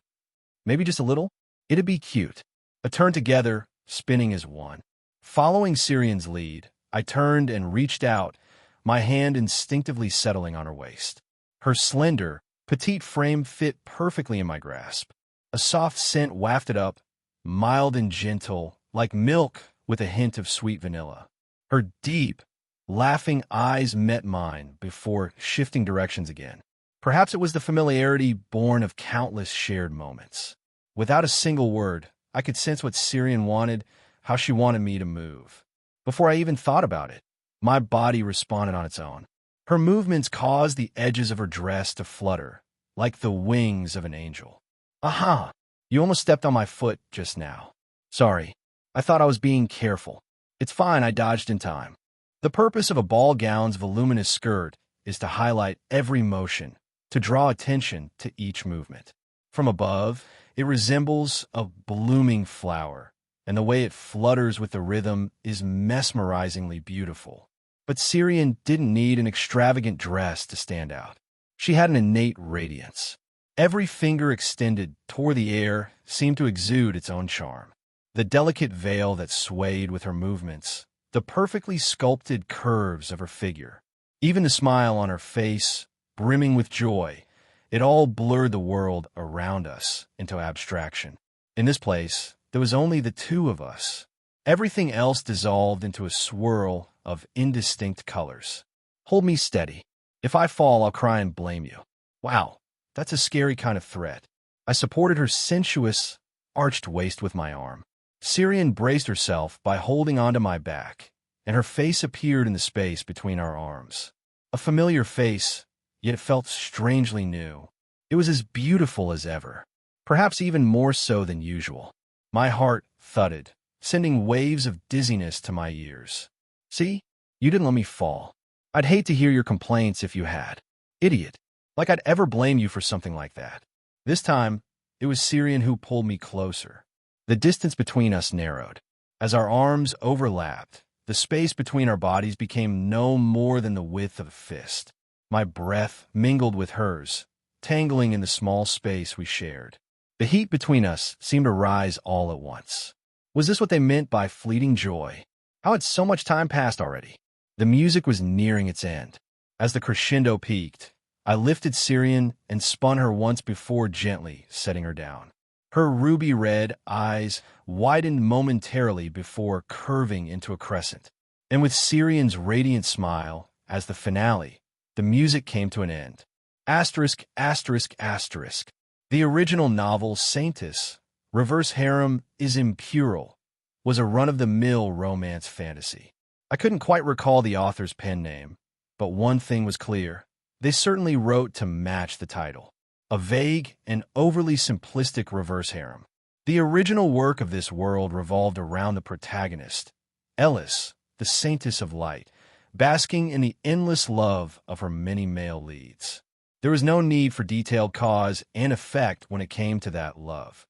Maybe just a little? It'd be cute. A turn together, spinning as one. Following Syrian's lead, I turned and reached out, my hand instinctively settling on her waist. Her slender, petite frame fit perfectly in my grasp. A soft scent wafted up, mild and gentle, like milk with a hint of sweet vanilla. Her deep, laughing eyes met mine before shifting directions again. Perhaps it was the familiarity born of countless shared moments. Without a single word, I could sense what Syrian wanted, how she wanted me to move. Before I even thought about it, my body responded on its own. Her movements caused the edges of her dress to flutter, like the wings of an angel. Aha! You almost stepped on my foot just now. Sorry, I thought I was being careful. It's fine, I dodged in time. The purpose of a ball gown's voluminous skirt is to highlight every motion, to draw attention to each movement. From above, it resembles a blooming flower, and the way it flutters with the rhythm is mesmerizingly beautiful. But Syrian didn't need an extravagant dress to stand out. She had an innate radiance. Every finger extended toward the air seemed to exude its own charm. The delicate veil that swayed with her movements, the perfectly sculpted curves of her figure, even the smile on her face, brimming with joy, it all blurred the world around us into abstraction. In this place, there was only the two of us. Everything else dissolved into a swirl of indistinct colors. Hold me steady. If I fall, I'll cry and blame you. Wow, that's a scary kind of threat. I supported her sensuous, arched waist with my arm. Syrian braced herself by holding onto my back, and her face appeared in the space between our arms. A familiar face, yet it felt strangely new. It was as beautiful as ever, perhaps even more so than usual. My heart thudded, sending waves of dizziness to my ears. See, you didn't let me fall. I'd hate to hear your complaints if you had. Idiot. Like I'd ever blame you for something like that. This time, it was Syrian who pulled me closer. The distance between us narrowed. As our arms overlapped, the space between our bodies became no more than the width of a fist. My breath mingled with hers, tangling in the small space we shared. The heat between us seemed to rise all at once. Was this what they meant by fleeting joy? How had so much time passed already? The music was nearing its end. As the crescendo peaked, I lifted Syrian and spun her once before gently, setting her down. Her ruby-red eyes widened momentarily before curving into a crescent. And with Syrian's radiant smile, as the finale, the music came to an end. Asterisk, asterisk, asterisk. The original novel, Saintess, Reverse Harem is Impural, was a run-of-the-mill romance fantasy. I couldn't quite recall the author's pen name, but one thing was clear. They certainly wrote to match the title. A vague and overly simplistic reverse harem. The original work of this world revolved around the protagonist, Ellis, the Saintess of Light, basking in the endless love of her many male leads. There was no need for detailed cause and effect when it came to that love.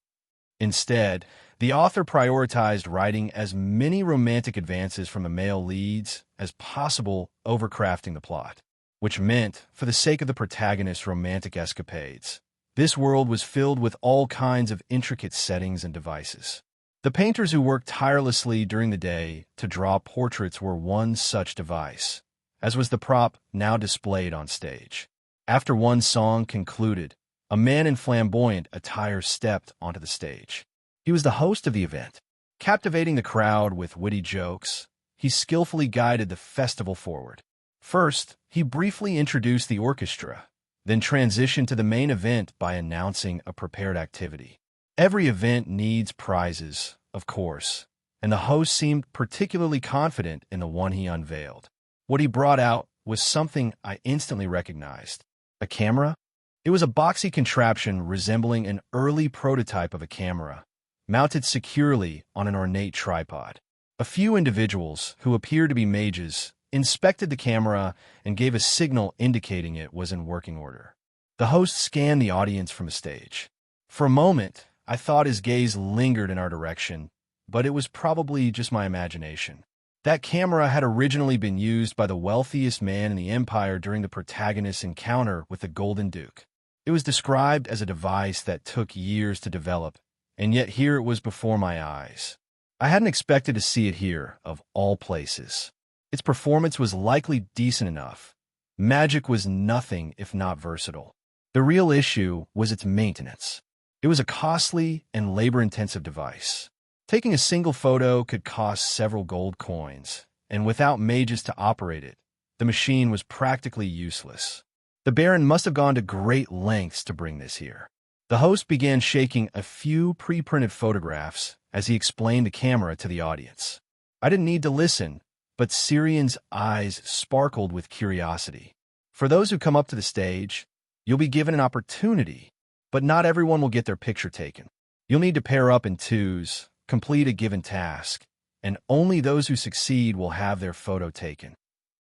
Instead, the author prioritized writing as many romantic advances from the male leads as possible, overcrafting the plot, which meant, for the sake of the protagonist's romantic escapades, this world was filled with all kinds of intricate settings and devices. The painters who worked tirelessly during the day to draw portraits were one such device, as was the prop now displayed on stage. After one song concluded, A man in flamboyant attire stepped onto the stage. He was the host of the event. Captivating the crowd with witty jokes, he skillfully guided the festival forward. First, he briefly introduced the orchestra, then transitioned to the main event by announcing a prepared activity. Every event needs prizes, of course, and the host seemed particularly confident in the one he unveiled. What he brought out was something I instantly recognized. A camera? It was a boxy contraption resembling an early prototype of a camera, mounted securely on an ornate tripod. A few individuals, who appeared to be mages, inspected the camera and gave a signal indicating it was in working order. The host scanned the audience from a stage. For a moment, I thought his gaze lingered in our direction, but it was probably just my imagination. That camera had originally been used by the wealthiest man in the empire during the protagonist's encounter with the Golden Duke. It was described as a device that took years to develop, and yet here it was before my eyes. I hadn't expected to see it here, of all places. Its performance was likely decent enough. Magic was nothing if not versatile. The real issue was its maintenance. It was a costly and labor-intensive device. Taking a single photo could cost several gold coins, and without mages to operate it, the machine was practically useless. The Baron must have gone to great lengths to bring this here. The host began shaking a few pre-printed photographs as he explained the camera to the audience. I didn't need to listen, but Syrian's eyes sparkled with curiosity. For those who come up to the stage, you'll be given an opportunity, but not everyone will get their picture taken. You'll need to pair up in twos, complete a given task, and only those who succeed will have their photo taken.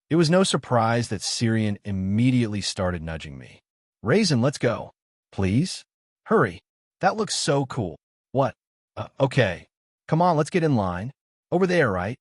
It was no surprise that Syrian immediately started nudging me. "Raisin, let's go. Please? Hurry. That looks so cool." "What? Okay. Come on, let's get in line. Over there, right?"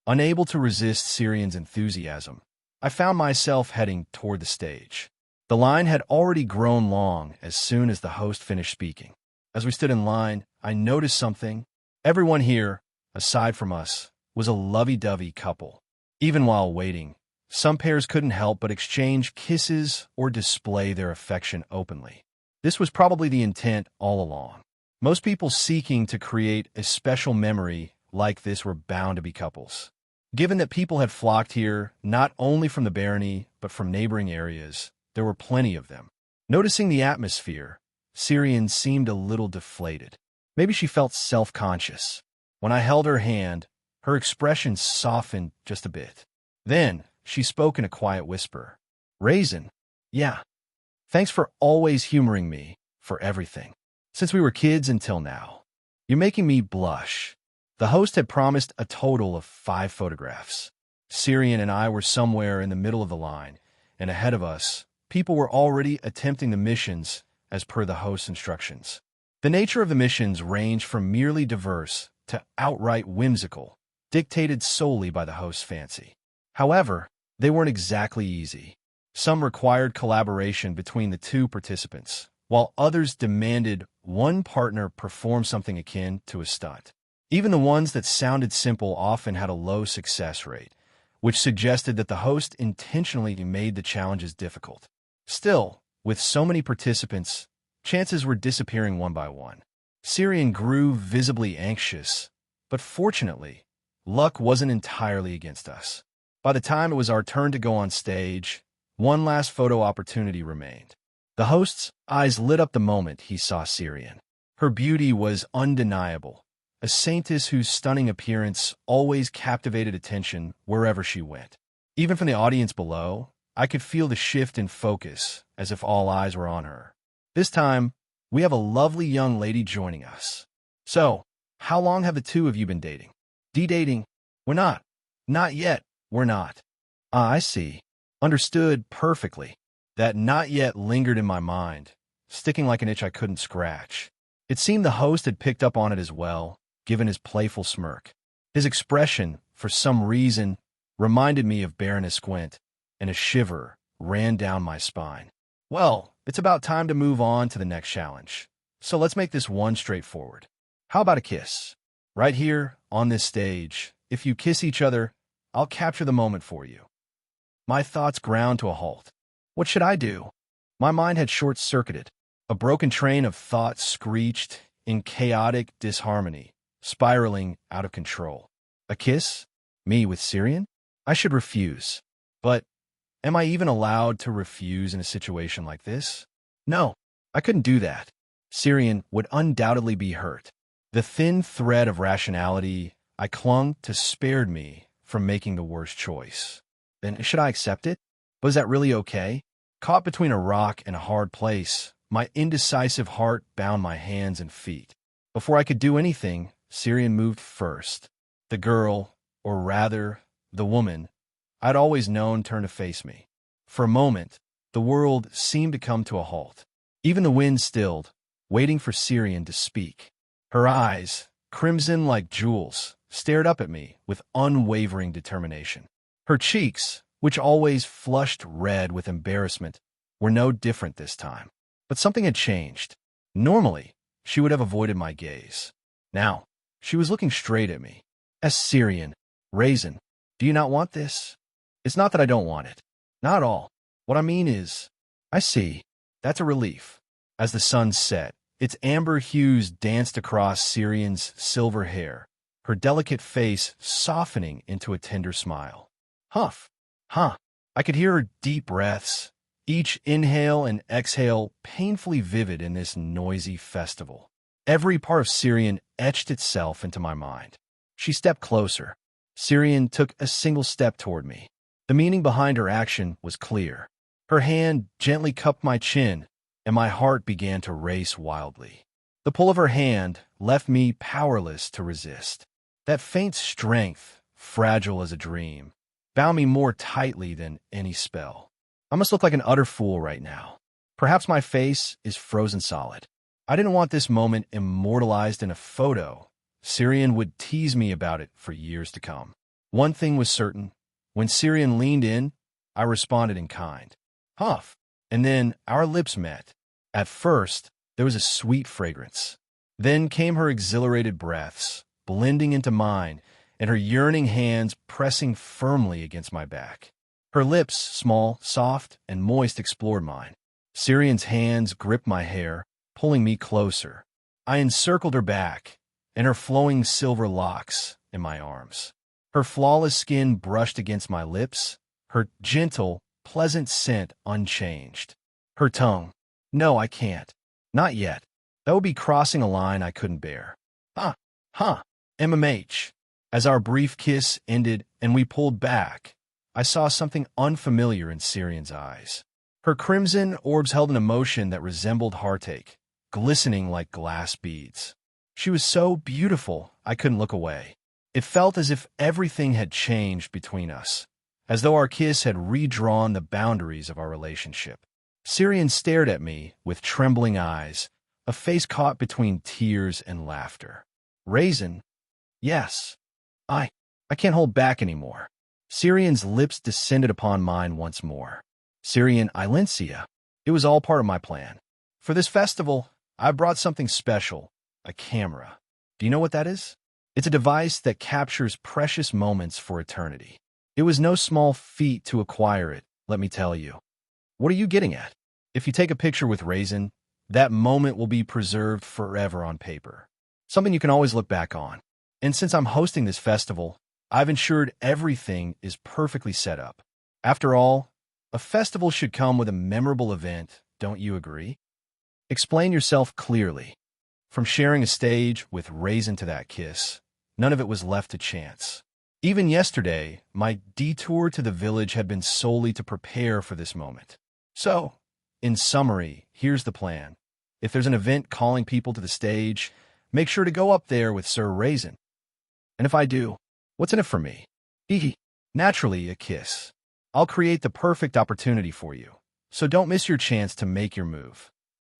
Unable to resist Syrian's enthusiasm, I found myself heading toward the stage. The line had already grown long as soon as the host finished speaking. As we stood in line, I noticed something. Everyone here, aside from us, was a lovey-dovey couple. Even while waiting, some pairs couldn't help but exchange kisses or display their affection openly. This was probably the intent all along. Most people seeking to create a special memory like this were bound to be couples. Given that people had flocked here not only from the barony but from neighboring areas, there were plenty of them. Noticing the atmosphere, Syrian seemed a little deflated. Maybe she felt self-conscious. When I held her hand, her expression softened just a bit. Then, she spoke in a quiet whisper. "Raisin, yeah. Thanks for always humoring me, for everything. Since we were kids until now. You're making me blush." The host had promised a total of 5 photographs. Syrian and I were somewhere in the middle of the line, and ahead of us, people were already attempting the missions as per the host's instructions. The nature of the missions ranged from merely diverse to outright whimsical, dictated solely by the host's fancy. However, they weren't exactly easy. Some required collaboration between the 2 participants, while others demanded one partner perform something akin to a stunt. Even the ones that sounded simple often had a low success rate, which suggested that the host intentionally made the challenges difficult. Still, with so many participants, chances were disappearing one by one. Syrian grew visibly anxious, but fortunately, luck wasn't entirely against us. By the time it was our turn to go on stage, one last photo opportunity remained. The host's eyes lit up the moment he saw Syrian. Her beauty was undeniable, a saintess whose stunning appearance always captivated attention wherever she went. Even from the audience below, I could feel the shift in focus, as if all eyes were on her. This time, we have a lovely young lady joining us. "So, how long have the 2 of you been dating?" "Dating? We're not. Not yet, we're not." "Ah, I see. Understood perfectly." That "not yet" lingered in my mind, sticking like an itch I couldn't scratch. It seemed the host had picked up on it as well, given his playful smirk. His expression, for some reason, reminded me of Baroness Squint, and a shiver ran down my spine. "Well, it's about time to move on to the next challenge. So let's make this one straightforward. How about a kiss? Right here, on this stage. If you kiss each other, I'll capture the moment for you." My thoughts ground to a halt. What should I do? My mind had short-circuited. A broken train of thought screeched in chaotic disharmony, spiraling out of control. A kiss? Me with Syrian? I should refuse. But am I even allowed to refuse in a situation like this? No, I couldn't do that. Syrian would undoubtedly be hurt. The thin thread of rationality I clung to spared me from making the worst choice. Then should I accept it? Was that really okay? Caught between a rock and a hard place, my indecisive heart bound my hands and feet. Before I could do anything, Syrian moved first. The girl, or rather, the woman, I'd always known turned to face me. For a moment, the world seemed to come to a halt. Even the wind stilled, waiting for Syrian to speak. Her eyes, crimson like jewels, stared up at me with unwavering determination. Her cheeks, which always flushed red with embarrassment, were no different this time. But something had changed. Normally, she would have avoided my gaze. Now, she was looking straight at me. As Syrian, Raisin, do you not want this? It's not that I don't want it. Not at all. What I mean is, I see. That's a relief. As the sun set, its amber hues danced across Syrian's silver hair, her delicate face softening into a tender smile. Huff. Huh. I could hear her deep breaths, each inhale and exhale painfully vivid in this noisy festival. Every part of Syrian etched itself into my mind. She stepped closer. Syrian took a single step toward me. The meaning behind her action was clear. Her hand gently cupped my chin, and my heart began to race wildly. The pull of her hand left me powerless to resist. That faint strength, fragile as a dream, bound me more tightly than any spell. I must look like an utter fool right now. Perhaps my face is frozen solid. I didn't want this moment immortalized in a photo. Syrian would tease me about it for years to come. One thing was certain. When Syrian leaned in, I responded in kind. Huff. And then our lips met. At first, there was a sweet fragrance. Then came her exhilarated breaths, blending into mine, and her yearning hands pressing firmly against my back. Her lips, small, soft, and moist, explored mine. Syrian's hands gripped my hair, pulling me closer. I encircled her back, and her flowing silver locks in my arms. Her flawless skin brushed against my lips, her gentle, pleasant scent unchanged. Her tongue. No, I can't. Not yet. That would be crossing a line I couldn't bear. MMH. As our brief kiss ended and we pulled back, I saw something unfamiliar in Syrian's eyes. Her crimson orbs held an emotion that resembled heartache, glistening like glass beads. She was so beautiful, I couldn't look away. It felt as if everything had changed between us, as though our kiss had redrawn the boundaries of our relationship. Syrian stared at me with trembling eyes, a face caught between tears and laughter. Raisin? Yes. I can't hold back anymore. Syrian's lips descended upon mine once more. Syrian Ilencia. It was all part of my plan. For this festival, I brought something special, a camera. Do you know what that is? It's a device that captures precious moments for eternity. It was no small feat to acquire it, let me tell you. What are you getting at? If you take a picture with Raisin, that moment will be preserved forever on paper. Something you can always look back on. And since I'm hosting this festival, I've ensured everything is perfectly set up. After all, a festival should come with a memorable event, don't you agree? Explain yourself clearly. From sharing a stage with Raisin to that kiss, none of it was left to chance. Even yesterday, my detour to the village had been solely to prepare for this moment. So, in summary, here's the plan. If there's an event calling people to the stage, make sure to go up there with Sir Raisin. And if I do, what's in it for me? Naturally, a kiss. I'll create the perfect opportunity for you, so don't miss your chance to make your move.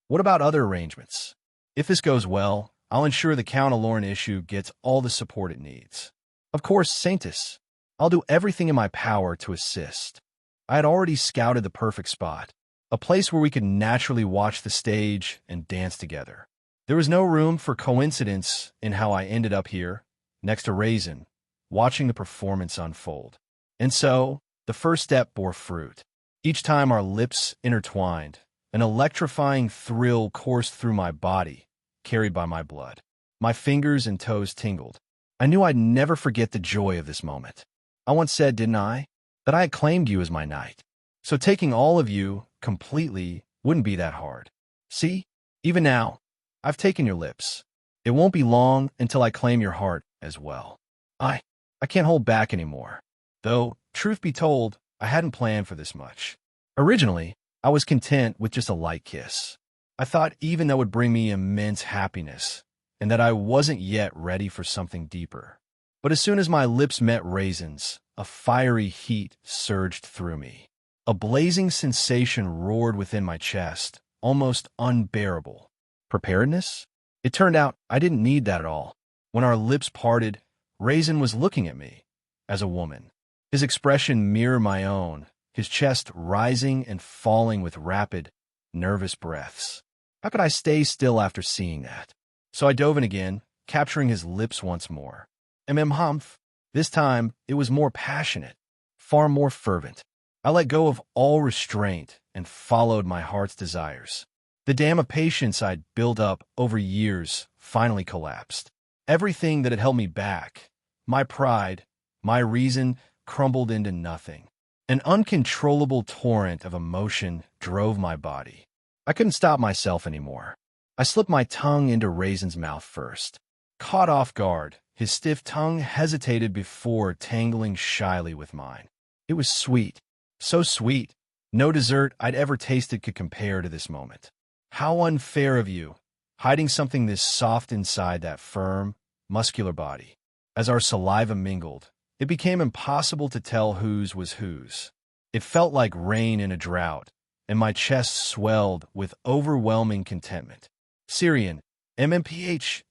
What about other arrangements? If this goes well, I'll ensure the Count Aloran issue gets all the support it needs. Of course, Saintus. I'll do everything in my power to assist. I had already scouted the perfect spot, a place where we could naturally watch the stage and dance together. There was no room for coincidence in how I ended up here, next to Raisin, watching the performance unfold. And so, the first step bore fruit. Each time our lips intertwined, An electrifying thrill coursed through my body, carried by my blood. My fingers and toes tingled. I knew I'd never forget the joy of this moment. I once said, didn't I, that I had claimed you as my knight. So taking all of you completely wouldn't be that hard. See, even now, I've taken your lips. It won't be long until I claim your heart as well. I can't hold back anymore. Though, truth be told, I hadn't planned for this much. Originally, I was content with just a light kiss. I thought even that would bring me immense happiness, and that I wasn't yet ready for something deeper. But as soon as my lips met Raisin's, a fiery heat surged through me. A blazing sensation roared within my chest, almost unbearable. Preparedness? It turned out I didn't need that at all. When our lips parted, Raisin was looking at me, as a woman. His expression mirrored my own, his chest rising and falling with rapid, nervous breaths. How could I stay still after seeing that? So I dove in again, capturing his lips once more. Humph. This time, it was more passionate, far more fervent. I let go of all restraint and followed my heart's desires. The dam of patience I'd built up over years finally collapsed. Everything that had held me back, my pride, my reason, crumbled into nothing. An uncontrollable torrent of emotion drove my body. I couldn't stop myself anymore. I slipped my tongue into Raisin's mouth first. Caught off guard, his stiff tongue hesitated before tangling shyly with mine. It was sweet, so sweet. No dessert I'd ever tasted could compare to this moment. How unfair of you, hiding something this soft inside that firm, muscular body. As our saliva mingled, it became impossible to tell whose was whose. It felt like rain in a drought, and my chest swelled with overwhelming contentment. Syrian, MMPH.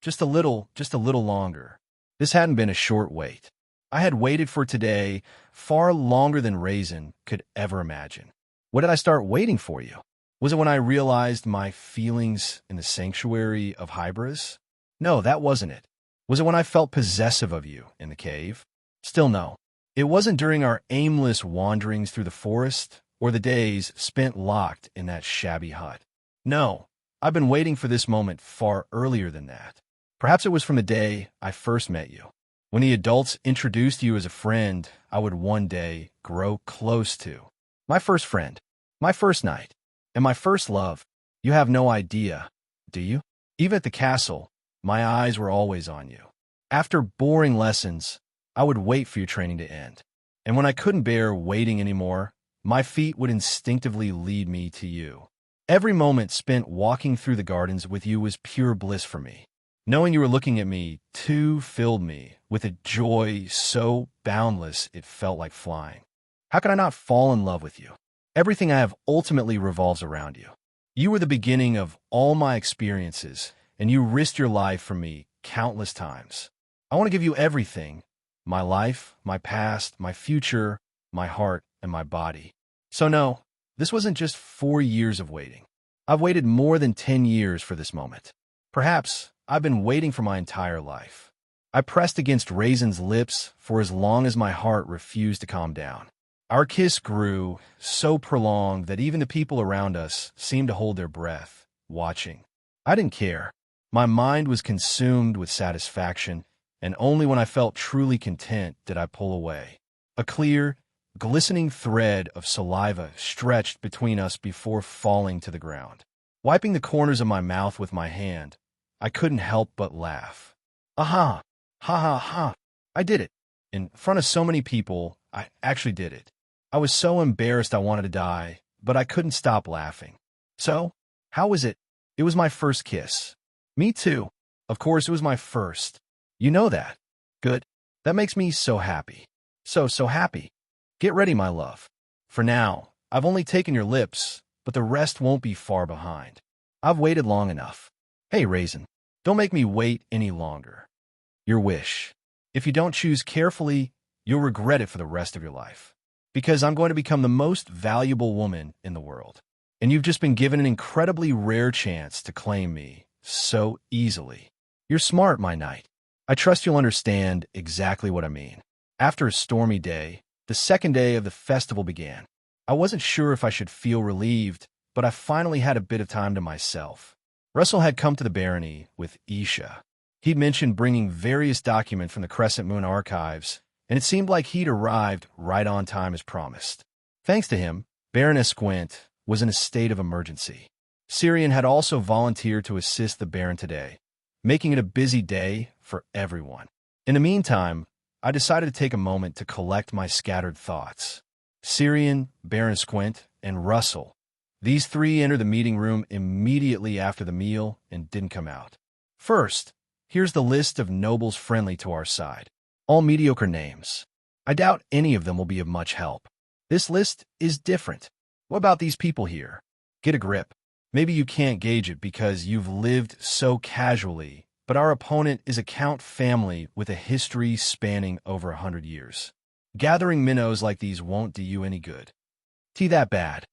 Just a little longer. This hadn't been a short wait. I had waited for today far longer than Raisin could ever imagine. When did I start waiting for you? Was it when I realized my feelings in the sanctuary of Hybris? No, that wasn't it. Was it when I felt possessive of you in the cave? Still no. It wasn't during our aimless wanderings through the forest or the days spent locked in that shabby hut. No, I've been waiting for this moment far earlier than that. Perhaps it was from the day I first met you. When the adults introduced you as a friend I would one day grow close to. My first friend, my first knight, and my first love. You have no idea, do you? Even at the castle, my eyes were always on you. After boring lessons, I would wait for your training to end. And when I couldn't bear waiting anymore, my feet would instinctively lead me to you. Every moment spent walking through the gardens with you was pure bliss for me. Knowing you were looking at me, too, filled me with a joy so boundless it felt like flying. How could I not fall in love with you? Everything I have ultimately revolves around you. You were the beginning of all my experiences, and you risked your life for me countless times. I want to give you everything: my life, my past, my future, my heart, and my body. So no, this wasn't just 4 years of waiting. I've waited more than 10 years for this moment. Perhaps I've been waiting for my entire life. I pressed against Raisin's lips for as long as my heart refused to calm down. Our kiss grew so prolonged that even the people around us seemed to hold their breath, watching. I didn't care. My mind was consumed with satisfaction, and only when I felt truly content did I pull away. A clear, glistening thread of saliva stretched between us before falling to the ground. Wiping the corners of my mouth with my hand, I couldn't help but laugh. Aha! Ha ha ha! I did it. In front of so many people, I actually did it. I was so embarrassed I wanted to die, but I couldn't stop laughing. So, how was it? It was my first kiss. Me too. Of course, it was my first. You know that. Good. That makes me so happy. So happy. Get ready, my love. For now, I've only taken your lips, but the rest won't be far behind. I've waited long enough. Hey, Raisin, don't make me wait any longer. Your wish. If you don't choose carefully, you'll regret it for the rest of your life. Because I'm going to become the most valuable woman in the world. And you've just been given an incredibly rare chance to claim me so easily. You're smart, my knight. I trust you'll understand exactly what I mean. After a stormy day, the second day of the festival began. I wasn't sure if I should feel relieved, but I finally had a bit of time to myself. Russell had come to the barony with Isha. He'd mentioned bringing various documents from the Crescent Moon archives, and it seemed like he'd arrived right on time as promised. Thanks to him, Baroness Gwent was in a state of emergency. Syrian had also volunteered to assist the Baron today, making it a busy day for everyone. In the meantime, I decided to take a moment to collect my scattered thoughts. Syrian, Baroness Gwent, and Russell. These three entered the meeting room immediately after the meal and didn't come out. First, here's the list of nobles friendly to our side. All mediocre names. I doubt any of them will be of much help. This list is different. What about these people here? Get a grip. Maybe you can't gauge it because you've lived so casually, but our opponent is a Count family with a history spanning over 100 years. Gathering minnows like these won't do you any good. That bad.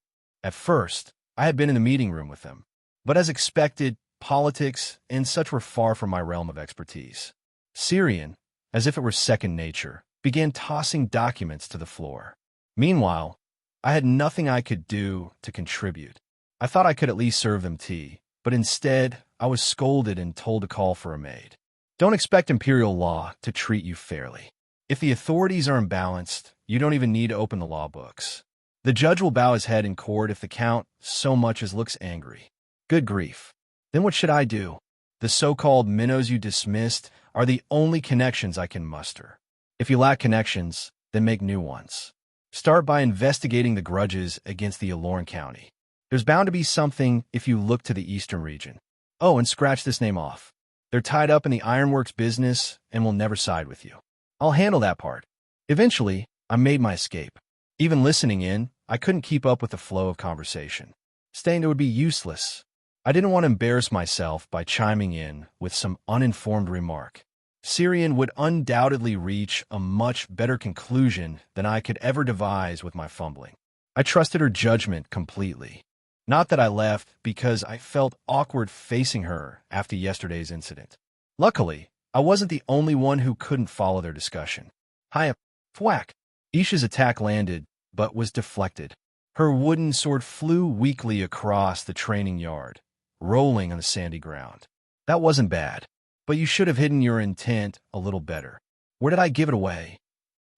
At first, I had been in the meeting room with them, but as expected, politics and such were far from my realm of expertise. Syrian, as if it were second nature, began tossing documents to the floor. Meanwhile, I had nothing I could do to contribute. I thought I could at least serve them tea, but instead, I was scolded and told to call for a maid. Don't expect imperial law to treat you fairly. If the authorities are imbalanced, you don't even need to open the law books. The judge will bow his head in court if the Count so much as looks angry. Good grief. Then what should I do? The so-called minnows you dismissed are the only connections I can muster. If you lack connections, then make new ones. Start by investigating the grudges against the Alorn County. There's bound to be something if you look to the eastern region. Oh, and scratch this name off. They're tied up in the ironworks business and will never side with you. I'll handle that part. Eventually, I made my escape. Even listening in, I couldn't keep up with the flow of conversation. Staying there would be useless. I didn't want to embarrass myself by chiming in with some uninformed remark. Syrian would undoubtedly reach a much better conclusion than I could ever devise with my fumbling. I trusted her judgment completely. Not that I left because I felt awkward facing her after yesterday's incident. Luckily, I wasn't the only one who couldn't follow their discussion. Hi, thwack. Isha's attack landed, but was deflected. Her wooden sword flew weakly across the training yard, rolling on the sandy ground. That wasn't bad, but you should have hidden your intent a little better. Where did I give it away?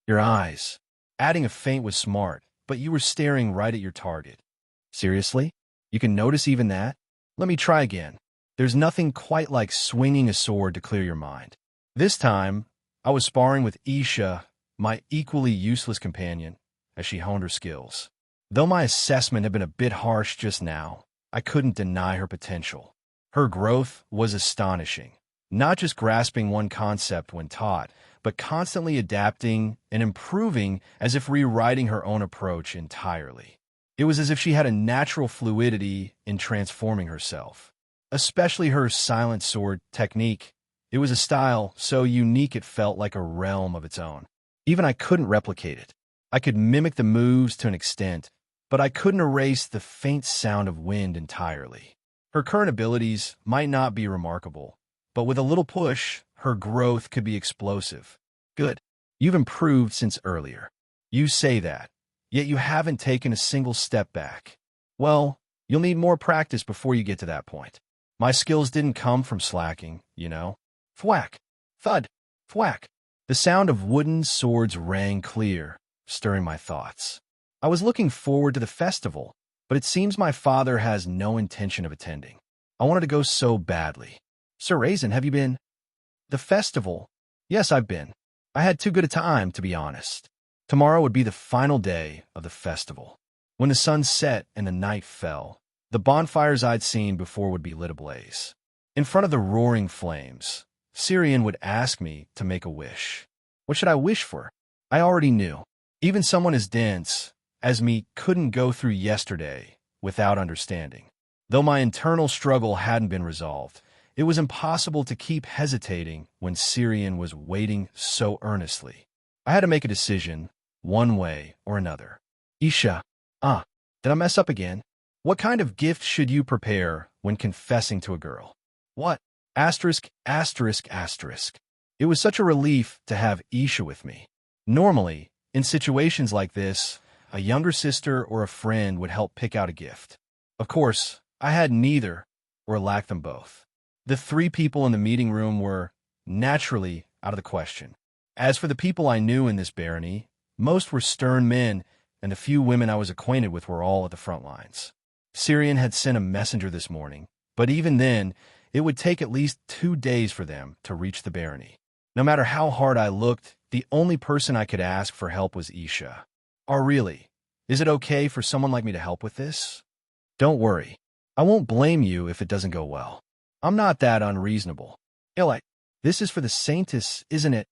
Your eyes. Adding a feint was smart, but you were staring right at your target. Seriously? You can notice even that? Let me try again. There's nothing quite like swinging a sword to clear your mind. This time, I was sparring with Isha, my equally useless companion, as she honed her skills. Though my assessment had been a bit harsh just now, I couldn't deny her potential. Her growth was astonishing, not just grasping one concept when taught, but constantly adapting and improving as if rewriting her own approach entirely. It was as if she had a natural fluidity in transforming herself. Especially her silent sword technique. It was a style so unique it felt like a realm of its own. Even I couldn't replicate it. I could mimic the moves to an extent, but I couldn't erase the faint sound of wind entirely. Her current abilities might not be remarkable, but with a little push, her growth could be explosive. Good. You've improved since earlier. You say that, yet you haven't taken a single step back. Well, you'll need more practice before you get to that point. My skills didn't come from slacking, you know. Thwack, thud, thwack. The sound of wooden swords rang clear, stirring my thoughts. I was looking forward to the festival, but it seems my father has no intention of attending. I wanted to go so badly. Sir Raisin, have you been? The festival? Yes, I've been. I had too good a time, to be honest. Tomorrow would be the final day of the festival. When the sun set and the night fell, the bonfires I'd seen before would be lit ablaze. In front of the roaring flames, Syrian would ask me to make a wish. What should I wish for? I already knew. Even someone as dense as me couldn't go through yesterday without understanding. Though my internal struggle hadn't been resolved, it was impossible to keep hesitating when Syrian was waiting so earnestly. I had to make a decision, one way or another. Isha, did I mess up again? What kind of gift should you prepare when confessing to a girl? What? Asterisk, asterisk, asterisk. It was such a relief to have Isha with me. Normally, in situations like this, a younger sister or a friend would help pick out a gift. Of course, I had neither, or lacked them both. The three people in the meeting room were, naturally, out of the question. As for the people I knew in this barony, most were stern men, and the few women I was acquainted with were all at the front lines. Syrian had sent a messenger this morning, but even then, it would take at least 2 days for them to reach the barony. No matter how hard I looked, the only person I could ask for help was Isha. Oh, really? Is it okay for someone like me to help with this? Don't worry. I won't blame you if it doesn't go well. I'm not that unreasonable. This is for the saintess, isn't it?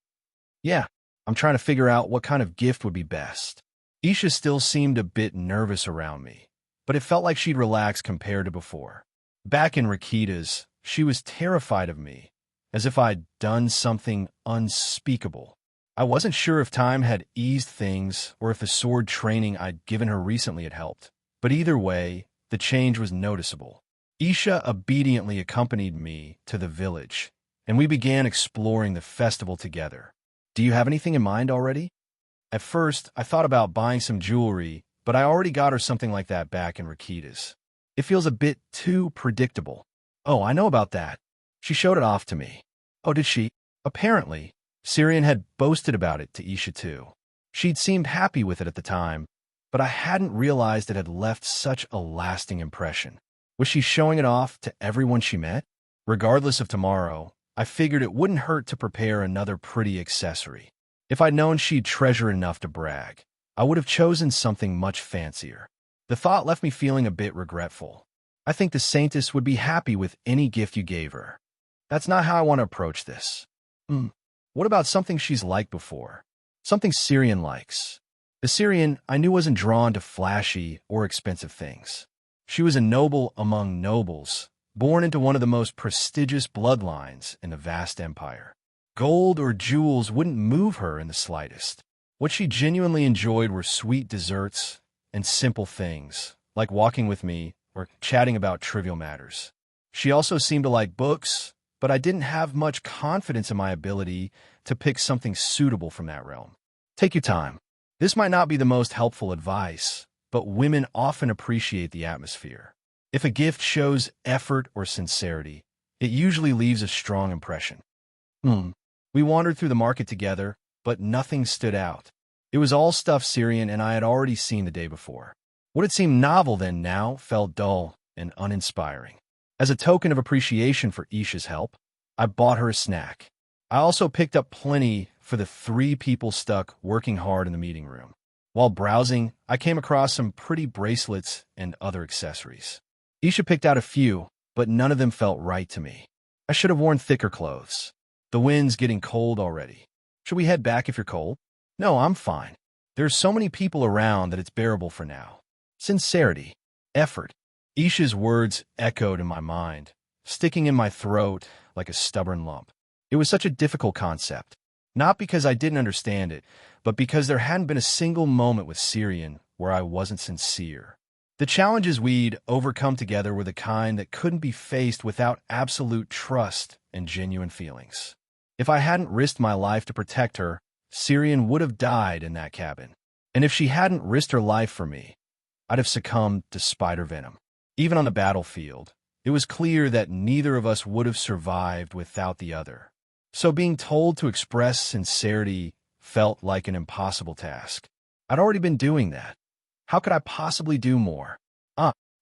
Yeah, I'm trying to figure out what kind of gift would be best. Isha still seemed a bit nervous around me, but it felt like she'd relaxed compared to before. Back in Rakita's, she was terrified of me, as if I'd done something unspeakable. I wasn't sure if time had eased things or if the sword training I'd given her recently had helped, but either way, the change was noticeable. Isha obediently accompanied me to the village, and we began exploring the festival together. Do you have anything in mind already? At first, I thought about buying some jewelry, but I already got her something like that back in Rakita's. It feels a bit too predictable. Oh, I know about that. She showed it off to me. Oh, did she? Apparently, Syrian had boasted about it to Isha too. She'd seemed happy with it at the time, but I hadn't realized it had left such a lasting impression. Was she showing it off to everyone she met? Regardless of tomorrow, I figured it wouldn't hurt to prepare another pretty accessory. If I'd known she'd treasure enough to brag, I would have chosen something much fancier. The thought left me feeling a bit regretful. I think the saintess would be happy with any gift you gave her. That's not how I want to approach this. What about something she's liked before? Something Syrian likes. The Syrian I knew wasn't drawn to flashy or expensive things. She was a noble among nobles, born into one of the most prestigious bloodlines in the vast empire. Gold or jewels wouldn't move her in the slightest. What she genuinely enjoyed were sweet desserts and simple things, like walking with me or chatting about trivial matters. She also seemed to like books, but I didn't have much confidence in my ability to pick something suitable from that realm. Take your time. This might not be the most helpful advice, but women often appreciate the atmosphere. If a gift shows effort or sincerity, it usually leaves a strong impression. We wandered through the market together, but nothing stood out. It was all stuff Syrian and I had already seen the day before. What had seemed novel then now felt dull and uninspiring. As a token of appreciation for Isha's help, I bought her a snack. I also picked up plenty for the 3 people stuck working hard in the meeting room. While browsing, I came across some pretty bracelets and other accessories. Isha picked out a few, but none of them felt right to me. I should have worn thicker clothes. The wind's getting cold already. Should we head back if you're cold? No, I'm fine. There's so many people around that it's bearable for now. Sincerity. Effort. Isha's words echoed in my mind, sticking in my throat like a stubborn lump. It was such a difficult concept. Not because I didn't understand it, but because there hadn't been a single moment with Syrian where I wasn't sincere. The challenges we'd overcome together were the kind that couldn't be faced without absolute trust and genuine feelings. If I hadn't risked my life to protect her, Syrian would have died in that cabin. And if she hadn't risked her life for me, I'd have succumbed to spider venom. Even on the battlefield, it was clear that neither of us would have survived without the other. So being told to express sincerity felt like an impossible task. I'd already been doing that. How could I possibly do more?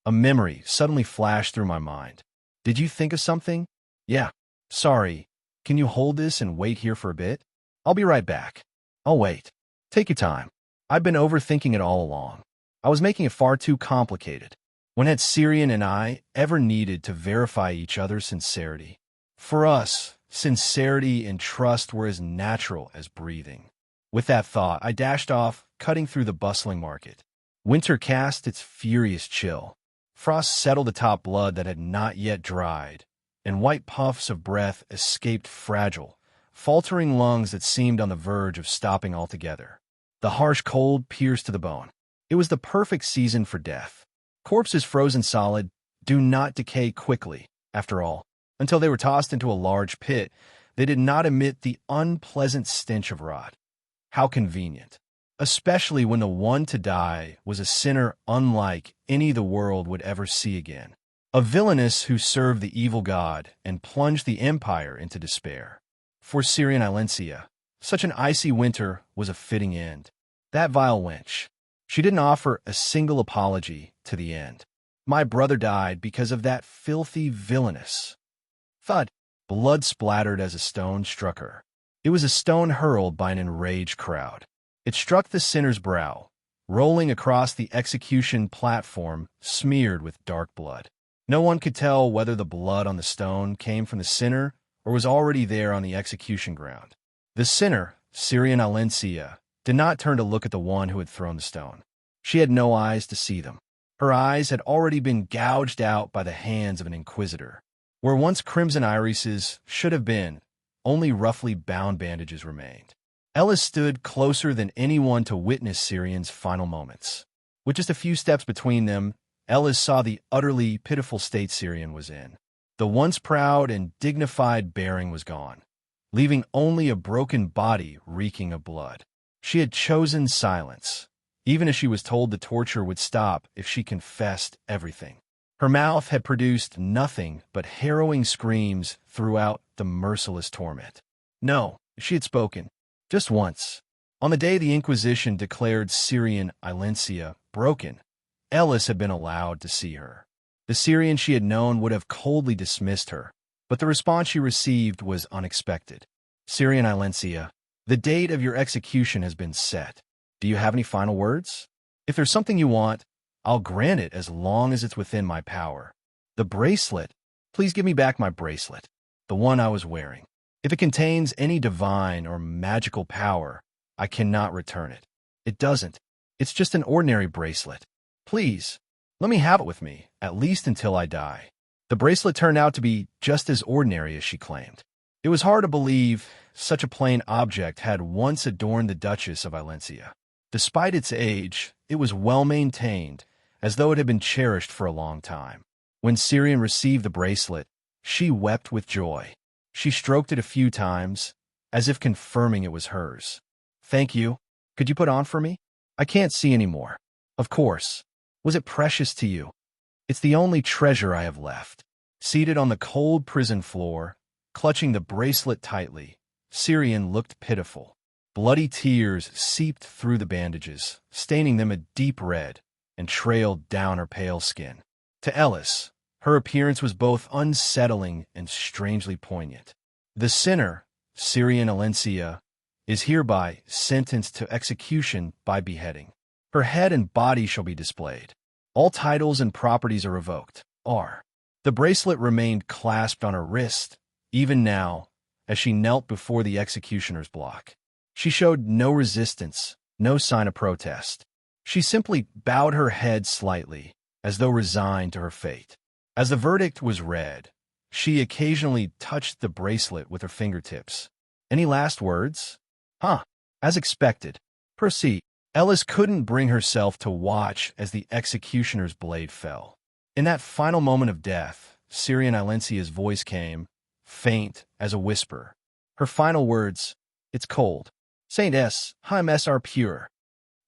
A memory suddenly flashed through my mind. Did you think of something? Yeah. Sorry. Can you hold this and wait here for a bit? I'll be right back. I'll wait. Take your time. I've been overthinking it all along. I was making it far too complicated. When had Syrian and I ever needed to verify each other's sincerity? For us, sincerity and trust were as natural as breathing. With that thought, I dashed off, cutting through the bustling market. Winter cast its furious chill. Frost settled atop blood that had not yet dried, and white puffs of breath escaped fragile, faltering lungs that seemed on the verge of stopping altogether. The harsh cold pierced to the bone. It was the perfect season for death. Corpses frozen solid do not decay quickly, after all. Until they were tossed into a large pit, they did not emit the unpleasant stench of rot. How convenient. especially when the one to die was a sinner unlike any the world would ever see again. A villainess who served the evil god and plunged the empire into despair. For Syrian Ilencia, such an icy winter was a fitting end. That vile wench. She didn't offer a single apology to the end. My brother died because of that filthy villainess. Thud. Blood splattered as a stone struck her. It was a stone hurled by an enraged crowd. It struck the sinner's brow, rolling across the execution platform smeared with dark blood. No one could tell whether the blood on the stone came from the sinner or was already there on the execution ground. The sinner, Syrian Ilencia, did not turn to look at the one who had thrown the stone. She had no eyes to see them. Her eyes had already been gouged out by the hands of an inquisitor. Where once crimson irises should have been, only roughly bound bandages remained. Ellis stood closer than anyone to witness Syrian's final moments. With just a few steps between them, Ellis saw the utterly pitiful state Syrian was in. The once proud and dignified bearing was gone, leaving only a broken body reeking of blood. She had chosen silence, even as she was told the torture would stop if she confessed everything. Her mouth had produced nothing but harrowing screams throughout the merciless torment. No, she had spoken. Just once. On the day the Inquisition declared Syrian Ilencia broken, Ellis had been allowed to see her. The Syrian she had known would have coldly dismissed her, but the response she received was unexpected. Syrian Ilencia, the date of your execution has been set. Do you have any final words? If there's something you want, I'll grant it as long as it's within my power. The bracelet. Please give me back my bracelet, the one I was wearing. If it contains any divine or magical power, I cannot return it. It doesn't. It's just an ordinary bracelet. Please, let me have it with me, at least until I die. The bracelet turned out to be just as ordinary as she claimed. It was hard to believe such a plain object had once adorned the Duchess of Ilencia. Despite its age, it was well maintained, as though it had been cherished for a long time. When Syrian received the bracelet, she wept with joy. She stroked it a few times, as if confirming it was hers. Thank you. Could you put on for me? I can't see anymore. Of course. Was it precious to you? It's the only treasure I have left. Seated on the cold prison floor, clutching the bracelet tightly, Syrian looked pitiful. Bloody tears seeped through the bandages, staining them a deep red, and trailed down her pale skin. To Ellis, her appearance was both unsettling and strangely poignant. The sinner, Syrian Ilencia, is hereby sentenced to execution by beheading. Her head and body shall be displayed. All titles and properties are revoked. R. The bracelet remained clasped on her wrist, even now, as she knelt before the executioner's block. She showed no resistance, no sign of protest. She simply bowed her head slightly, as though resigned to her fate. As the verdict was read, she occasionally touched the bracelet with her fingertips. Any last words? As expected. Proceed. Ellis couldn't bring herself to watch as the executioner's blade fell. In that final moment of death, Syrian Ilencia's voice came, faint as a whisper. Her final words, "It's cold. Saint S. Him S. are pure."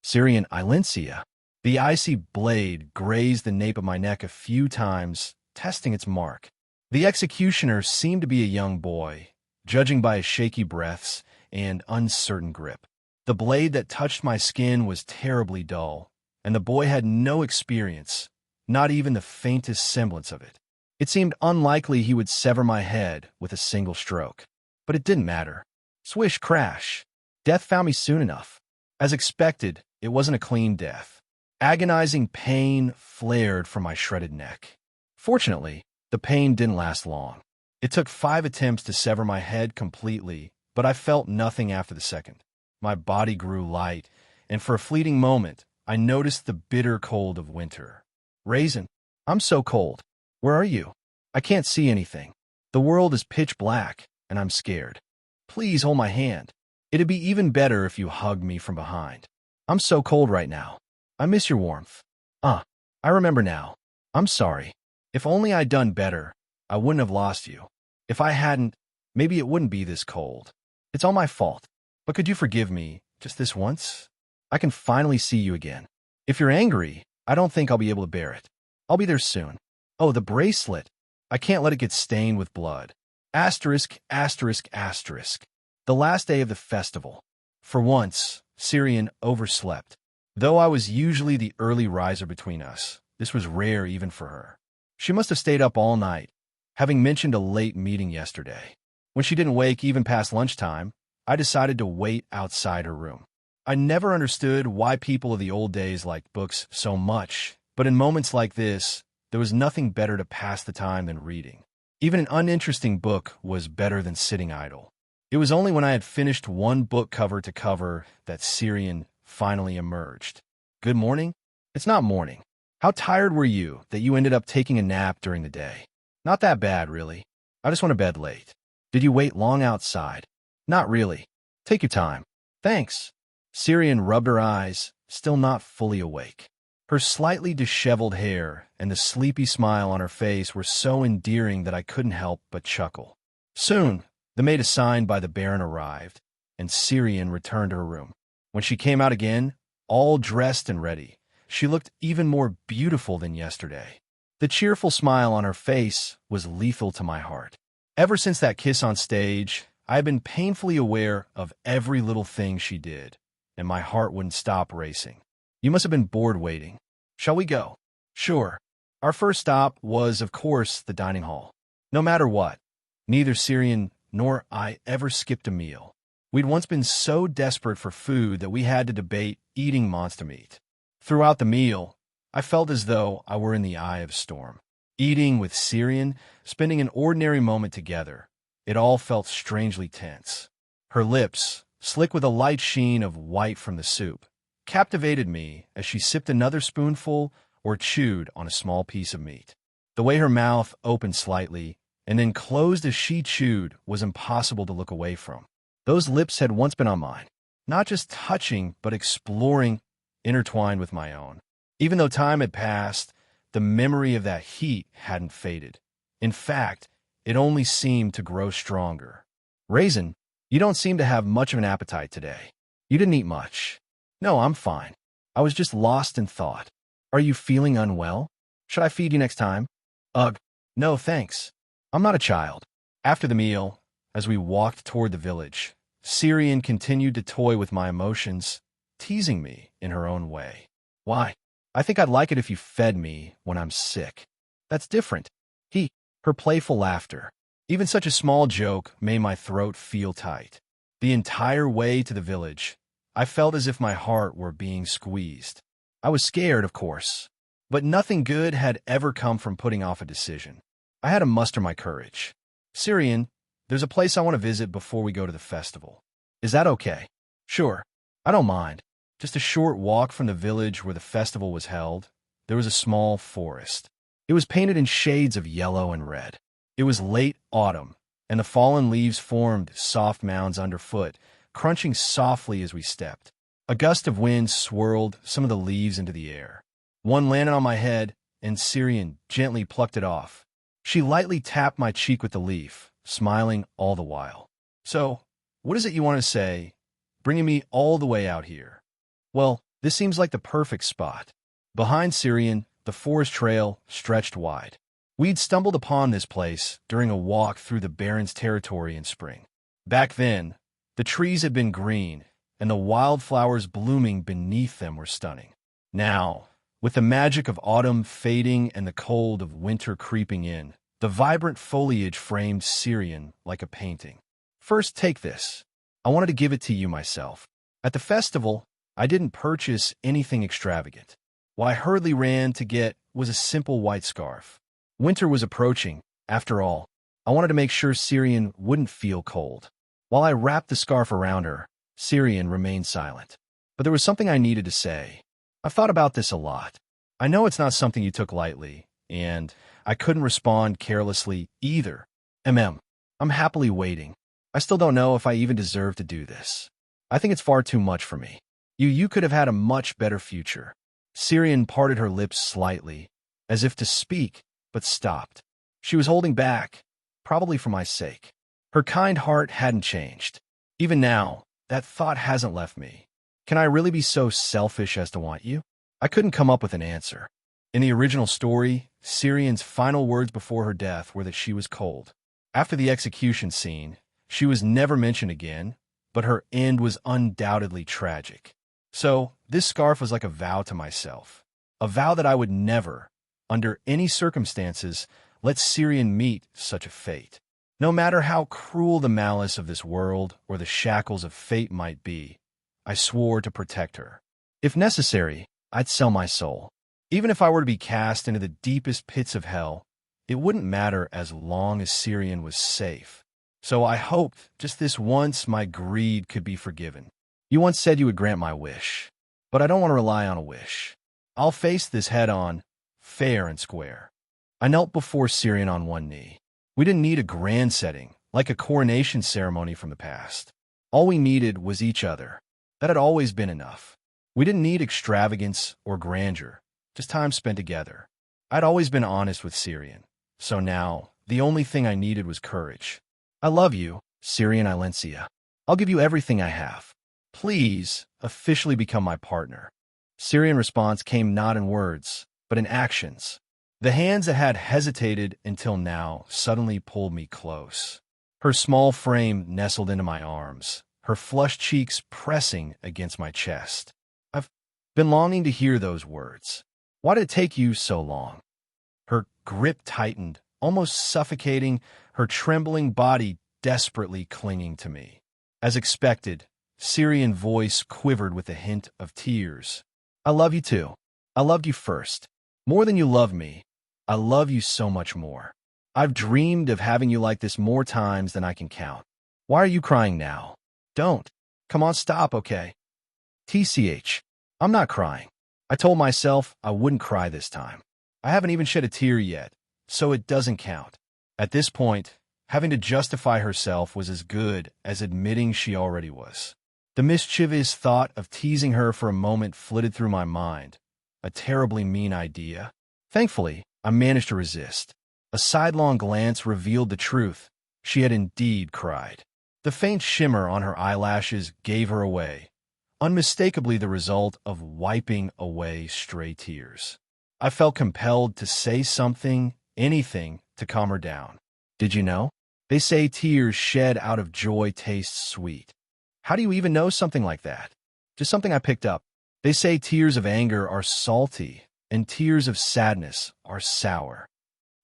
Syrian Ilencia. The icy blade grazed the nape of my neck a few times, testing its mark. The executioner seemed to be a young boy, judging by his shaky breaths and uncertain grip. The blade that touched my skin was terribly dull, and the boy had no experience, not even the faintest semblance of it. It seemed unlikely he would sever my head with a single stroke. But it didn't matter. Swish, crash. Death found me soon enough. As expected, it wasn't a clean death. Agonizing pain flared from my shredded neck. Fortunately, the pain didn't last long. It took 5 attempts to sever my head completely, but I felt nothing after the second. My body grew light, and for a fleeting moment, I noticed the bitter cold of winter. Raisin, I'm so cold. Where are you? I can't see anything. The world is pitch black, and I'm scared. Please hold my hand. It'd be even better if you hugged me from behind. I'm so cold right now. I miss your warmth. I remember now. I'm sorry. If only I'd done better, I wouldn't have lost you. If I hadn't, maybe it wouldn't be this cold. It's all my fault. But could you forgive me, just this once? I can finally see you again. If you're angry, I don't think I'll be able to bear it. I'll be there soon. Oh, the bracelet. I can't let it get stained with blood. Asterisk, asterisk, asterisk. The last day of the festival. For once, Syrian overslept. Though I was usually the early riser between us, this was rare even for her. She must have stayed up all night, having mentioned a late meeting yesterday. When she didn't wake even past lunchtime, I decided to wait outside her room. I never understood why people of the old days liked books so much, but in moments like this, there was nothing better to pass the time than reading. Even an uninteresting book was better than sitting idle. It was only when I had finished one book cover to cover that Syrian finally emerged. Good morning? It's not morning. How tired were you that you ended up taking a nap during the day? Not that bad, really. I just went to bed late. Did you wait long outside? Not really. Take your time. Thanks. Syrian rubbed her eyes, still not fully awake. Her slightly disheveled hair and the sleepy smile on her face were so endearing that I couldn't help but chuckle. Soon, the maid assigned by the Baron arrived, and Syrian returned to her room. When she came out again, all dressed and ready, she looked even more beautiful than yesterday. The cheerful smile on her face was lethal to my heart. Ever since that kiss on stage, I had been painfully aware of every little thing she did, and my heart wouldn't stop racing. You must have been bored waiting. Shall we go? Sure. Our first stop was, of course, the dining hall. No matter what, neither Syrian nor I ever skipped a meal. We'd once been so desperate for food that we had to debate eating monster meat. Throughout the meal, I felt as though I were in the eye of a storm. Eating with Syrian, spending an ordinary moment together, it all felt strangely tense. Her lips, slick with a light sheen of white from the soup, captivated me as she sipped another spoonful or chewed on a small piece of meat. The way her mouth opened slightly and then closed as she chewed was impossible to look away from. Those lips had once been on mine, not just touching, but exploring, intertwined with my own. Even though time had passed, the memory of that heat hadn't faded. In fact, it only seemed to grow stronger. Raisin, you don't seem to have much of an appetite today. You didn't eat much. No, I'm fine. I was just lost in thought. Are you feeling unwell? Should I feed you next time? Ugh, no thanks. I'm not a child. After the meal, as we walked toward the village, Syrian continued to toy with my emotions, teasing me in her own way. Why? I think I'd like it if you fed me when I'm sick. That's different. Her playful laughter. Even such a small joke made my throat feel tight. The entire way to the village, I felt as if my heart were being squeezed. I was scared, of course, but nothing good had ever come from putting off a decision. I had to muster my courage. Syrian, there's a place I want to visit before we go to the festival. Is that okay? Sure. I don't mind. Just a short walk from the village where the festival was held, there was a small forest. It was painted in shades of yellow and red. It was late autumn, and the fallen leaves formed soft mounds underfoot, crunching softly as we stepped. A gust of wind swirled some of the leaves into the air. One landed on my head, and Syrian gently plucked it off. She lightly tapped my cheek with the leaf, smiling all the while. So, what is it you want to say, bringing me all the way out here? Well, this seems like the perfect spot. Behind Syrian, the forest trail stretched wide. We'd stumbled upon this place during a walk through the Baron's territory in spring. Back then, the trees had been green, and the wildflowers blooming beneath them were stunning. Now, with the magic of autumn fading and the cold of winter creeping in, the vibrant foliage framed Syrian like a painting. First, take this. I wanted to give it to you myself. At the festival, I didn't purchase anything extravagant. What I hurriedly ran to get was a simple white scarf. Winter was approaching, after all. I wanted to make sure Syrian wouldn't feel cold. While I wrapped the scarf around her, Syrian remained silent. But there was something I needed to say. I've thought about this a lot. I know it's not something you took lightly, and I couldn't respond carelessly either. I'm happily waiting. I still don't know if I even deserve to do this. I think it's far too much for me. You could have had a much better future. Syrian parted her lips slightly, as if to speak, but stopped. She was holding back, probably for my sake. Her kind heart hadn't changed. Even now, that thought hasn't left me. Can I really be so selfish as to want you? I couldn't come up with an answer. In the original story, Syrian's final words before her death were that she was cold. After the execution scene, she was never mentioned again, but her end was undoubtedly tragic. So, this scarf was like a vow to myself. A vow that I would never, under any circumstances, let Syrian meet such a fate. No matter how cruel the malice of this world or the shackles of fate might be, I swore to protect her. If necessary, I'd sell my soul. Even if I were to be cast into the deepest pits of hell, it wouldn't matter as long as Syrian was safe. So I hoped just this once my greed could be forgiven. You once said you would grant my wish, but I don't want to rely on a wish. I'll face this head-on, fair and square. I knelt before Syrian on one knee. We didn't need a grand setting, like a coronation ceremony from the past. All we needed was each other. That had always been enough. We didn't need extravagance or grandeur, just time spent together. I'd always been honest with Syrian, so now the only thing I needed was courage. I love you, Syrian Ilencia. I'll give you everything I have. Please, officially become my partner. Syrian response came not in words, but in actions. The hands that had hesitated until now suddenly pulled me close. Her small frame nestled into my arms, her flushed cheeks pressing against my chest. I've been longing to hear those words. Why did it take you so long? Her grip tightened, almost suffocating, her trembling body desperately clinging to me. As expected, Syrian voice quivered with a hint of tears. I love you too. I loved you first. More than you love me, I love you so much more. I've dreamed of having you like this more times than I can count. Why are you crying now? Don't. Come on, stop, okay? TCH. I'm not crying. I told myself I wouldn't cry this time. I haven't even shed a tear yet, so it doesn't count. At this point, having to justify herself was as good as admitting she already was. The mischievous thought of teasing her for a moment flitted through my mind. A terribly mean idea. Thankfully, I managed to resist. A sidelong glance revealed the truth. She had indeed cried. The faint shimmer on her eyelashes gave her away, unmistakably the result of wiping away stray tears. I felt compelled to say something, anything, to calm her down. Did you know? They say tears shed out of joy taste sweet. How do you even know something like that? Just something I picked up. They say tears of anger are salty, and tears of sadness are sour.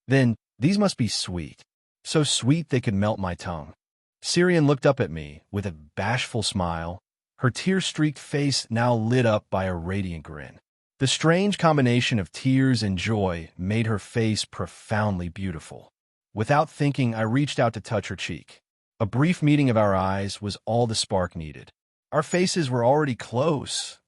Then, these must be sweet. So sweet they could melt my tongue. Syrian looked up at me with a bashful smile, her tear-streaked face now lit up by a radiant grin. The strange combination of tears and joy made her face profoundly beautiful. Without thinking, I reached out to touch her cheek. A brief meeting of our eyes was all the spark needed. Our faces were already close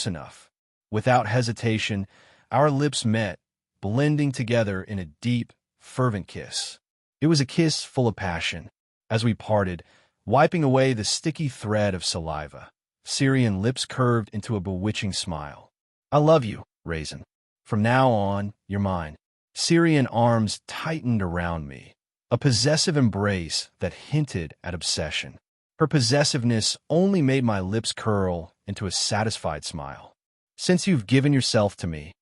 enough. Without hesitation, our lips met, blending together in a deep, fervent kiss. It was a kiss full of passion. As we parted, wiping away the sticky thread of saliva, Syrian lips curved into a bewitching smile. I love you, Raisin. From now on, you're mine. Syrian arms tightened around me, a possessive embrace that hinted at obsession. Her possessiveness only made my lips curl into a satisfied smile. Since you've given yourself to me,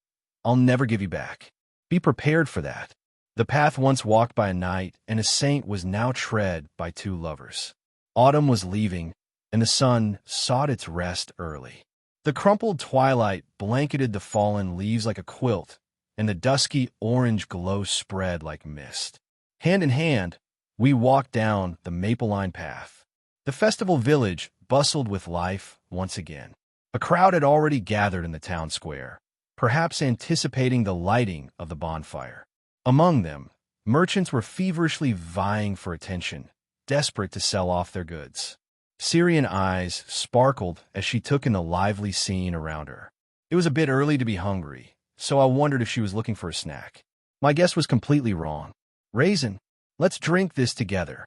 I'll never give you back. Be prepared for that. The path once walked by a knight and a saint was now tread by two lovers. Autumn was leaving, and the sun sought its rest early. The crumpled twilight blanketed the fallen leaves like a quilt, and the dusky orange glow spread like mist. Hand in hand, we walked down the maple-lined path. The festival village bustled with life once again. A crowd had already gathered in the town square, perhaps anticipating the lighting of the bonfire. Among them, merchants were feverishly vying for attention, desperate to sell off their goods. Syrian eyes sparkled as she took in the lively scene around her. It was a bit early to be hungry, so I wondered if she was looking for a snack. My guess was completely wrong. Raisin, let's drink this together.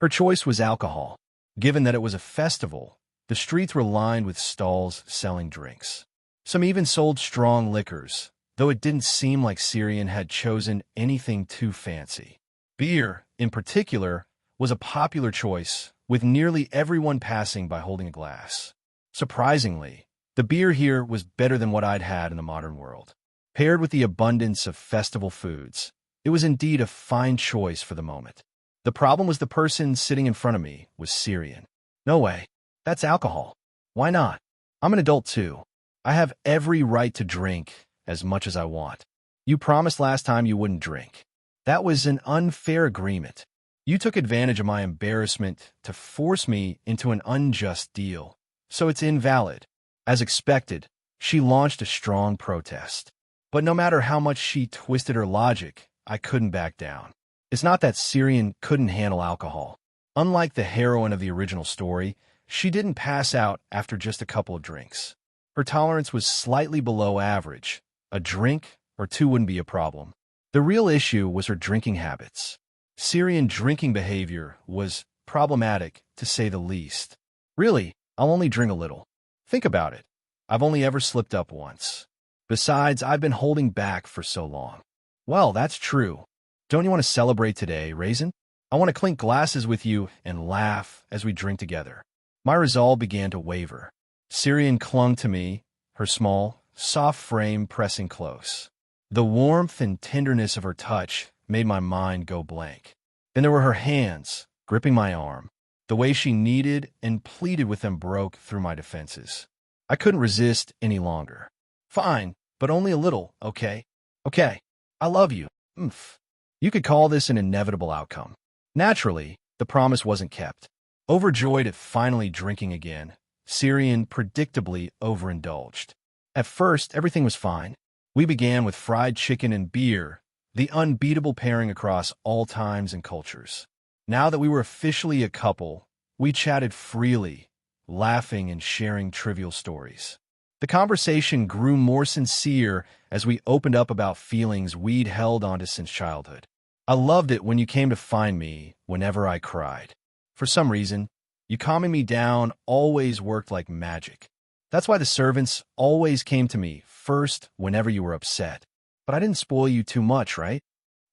Her choice was alcohol. Given that it was a festival, the streets were lined with stalls selling drinks. Some even sold strong liquors, though it didn't seem like Syrian had chosen anything too fancy. Beer, in particular, was a popular choice, with nearly everyone passing by holding a glass. Surprisingly, the beer here was better than what I'd had in the modern world. Paired with the abundance of festival foods, it was indeed a fine choice for the moment. The problem was the person sitting in front of me was Syrian. No way. That's alcohol. Why not? I'm an adult too. I have every right to drink as much as I want. You promised last time you wouldn't drink. That was an unfair agreement. You took advantage of my embarrassment to force me into an unjust deal, so it's invalid. As expected, she launched a strong protest. But no matter how much she twisted her logic, I couldn't back down. It's not that Syrian couldn't handle alcohol. Unlike the heroine of the original story, she didn't pass out after just a couple of drinks. Her tolerance was slightly below average. A drink or two wouldn't be a problem. The real issue was her drinking habits. Syrian drinking behavior was problematic, to say the least. Really, I'll only drink a little. Think about it. I've only ever slipped up once. Besides, I've been holding back for so long. Well, that's true. Don't you want to celebrate today, Raisin? I want to clink glasses with you and laugh as we drink together. My resolve began to waver. Syrian clung to me, her small, soft frame pressing close. The warmth and tenderness of her touch made my mind go blank. Then there were her hands, gripping my arm. The way she kneaded and pleaded with them broke through my defenses. I couldn't resist any longer. Fine, but only a little, okay? Okay, I love you. Oomph. You could call this an inevitable outcome. Naturally, the promise wasn't kept. Overjoyed at finally drinking again, Syrian predictably overindulged. At first, everything was fine. We began with fried chicken and beer, the unbeatable pairing across all times and cultures. Now that we were officially a couple, we chatted freely, laughing and sharing trivial stories. The conversation grew more sincere as we opened up about feelings we'd held onto since childhood. I loved it when you came to find me whenever I cried. For some reason, you calming me down always worked like magic. That's why the servants always came to me first whenever you were upset. But I didn't spoil you too much, right?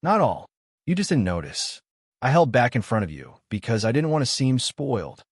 Not all. You just didn't notice. I held back in front of you because I didn't want to seem spoiled.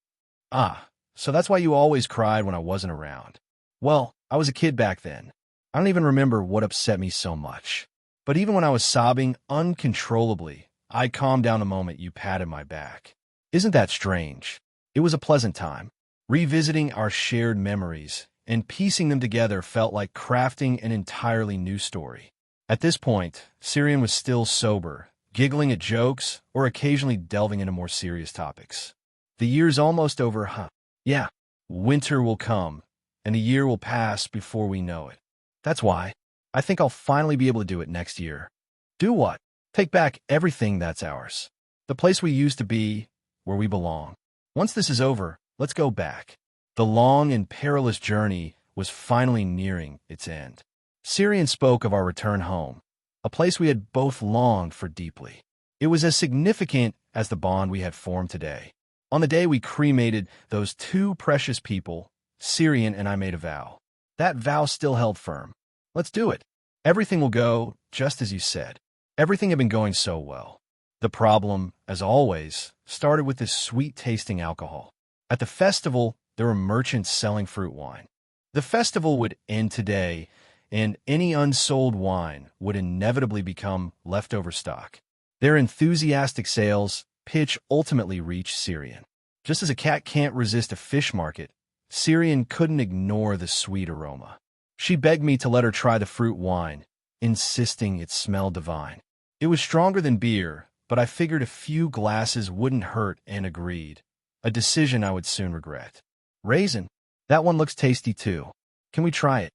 Ah, so that's why you always cried when I wasn't around. Well, I was a kid back then. I don't even remember what upset me so much. But even when I was sobbing uncontrollably, I calmed down the moment you patted my back. Isn't that strange? It was a pleasant time. Revisiting our shared memories and piecing them together felt like crafting an entirely new story. At this point, Syrian was still sober, giggling at jokes or occasionally delving into more serious topics. The year's almost over, huh? Yeah, winter will come, and a year will pass before we know it. That's why I think I'll finally be able to do it next year. Do what? Take back everything that's ours. The place we used to be, where we belong. Once this is over, let's go back. The long and perilous journey was finally nearing its end. Syrian spoke of our return home, a place we had both longed for deeply. It was as significant as the bond we had formed today. On the day we cremated those two precious people, Syrian and I made a vow. That vow still held firm. Let's do it. Everything will go just as you said. Everything had been going so well. The problem, as always, started with this sweet-tasting alcohol. At the festival, there were merchants selling fruit wine. The festival would end today, and any unsold wine would inevitably become leftover stock. Their enthusiastic sales pitch ultimately reached Syrian. Just as a cat can't resist a fish market, Syrian couldn't ignore the sweet aroma. She begged me to let her try the fruit wine, insisting it smelled divine. It was stronger than beer, but I figured a few glasses wouldn't hurt and agreed, a decision I would soon regret. Raisin, that one looks tasty too. Can we try it?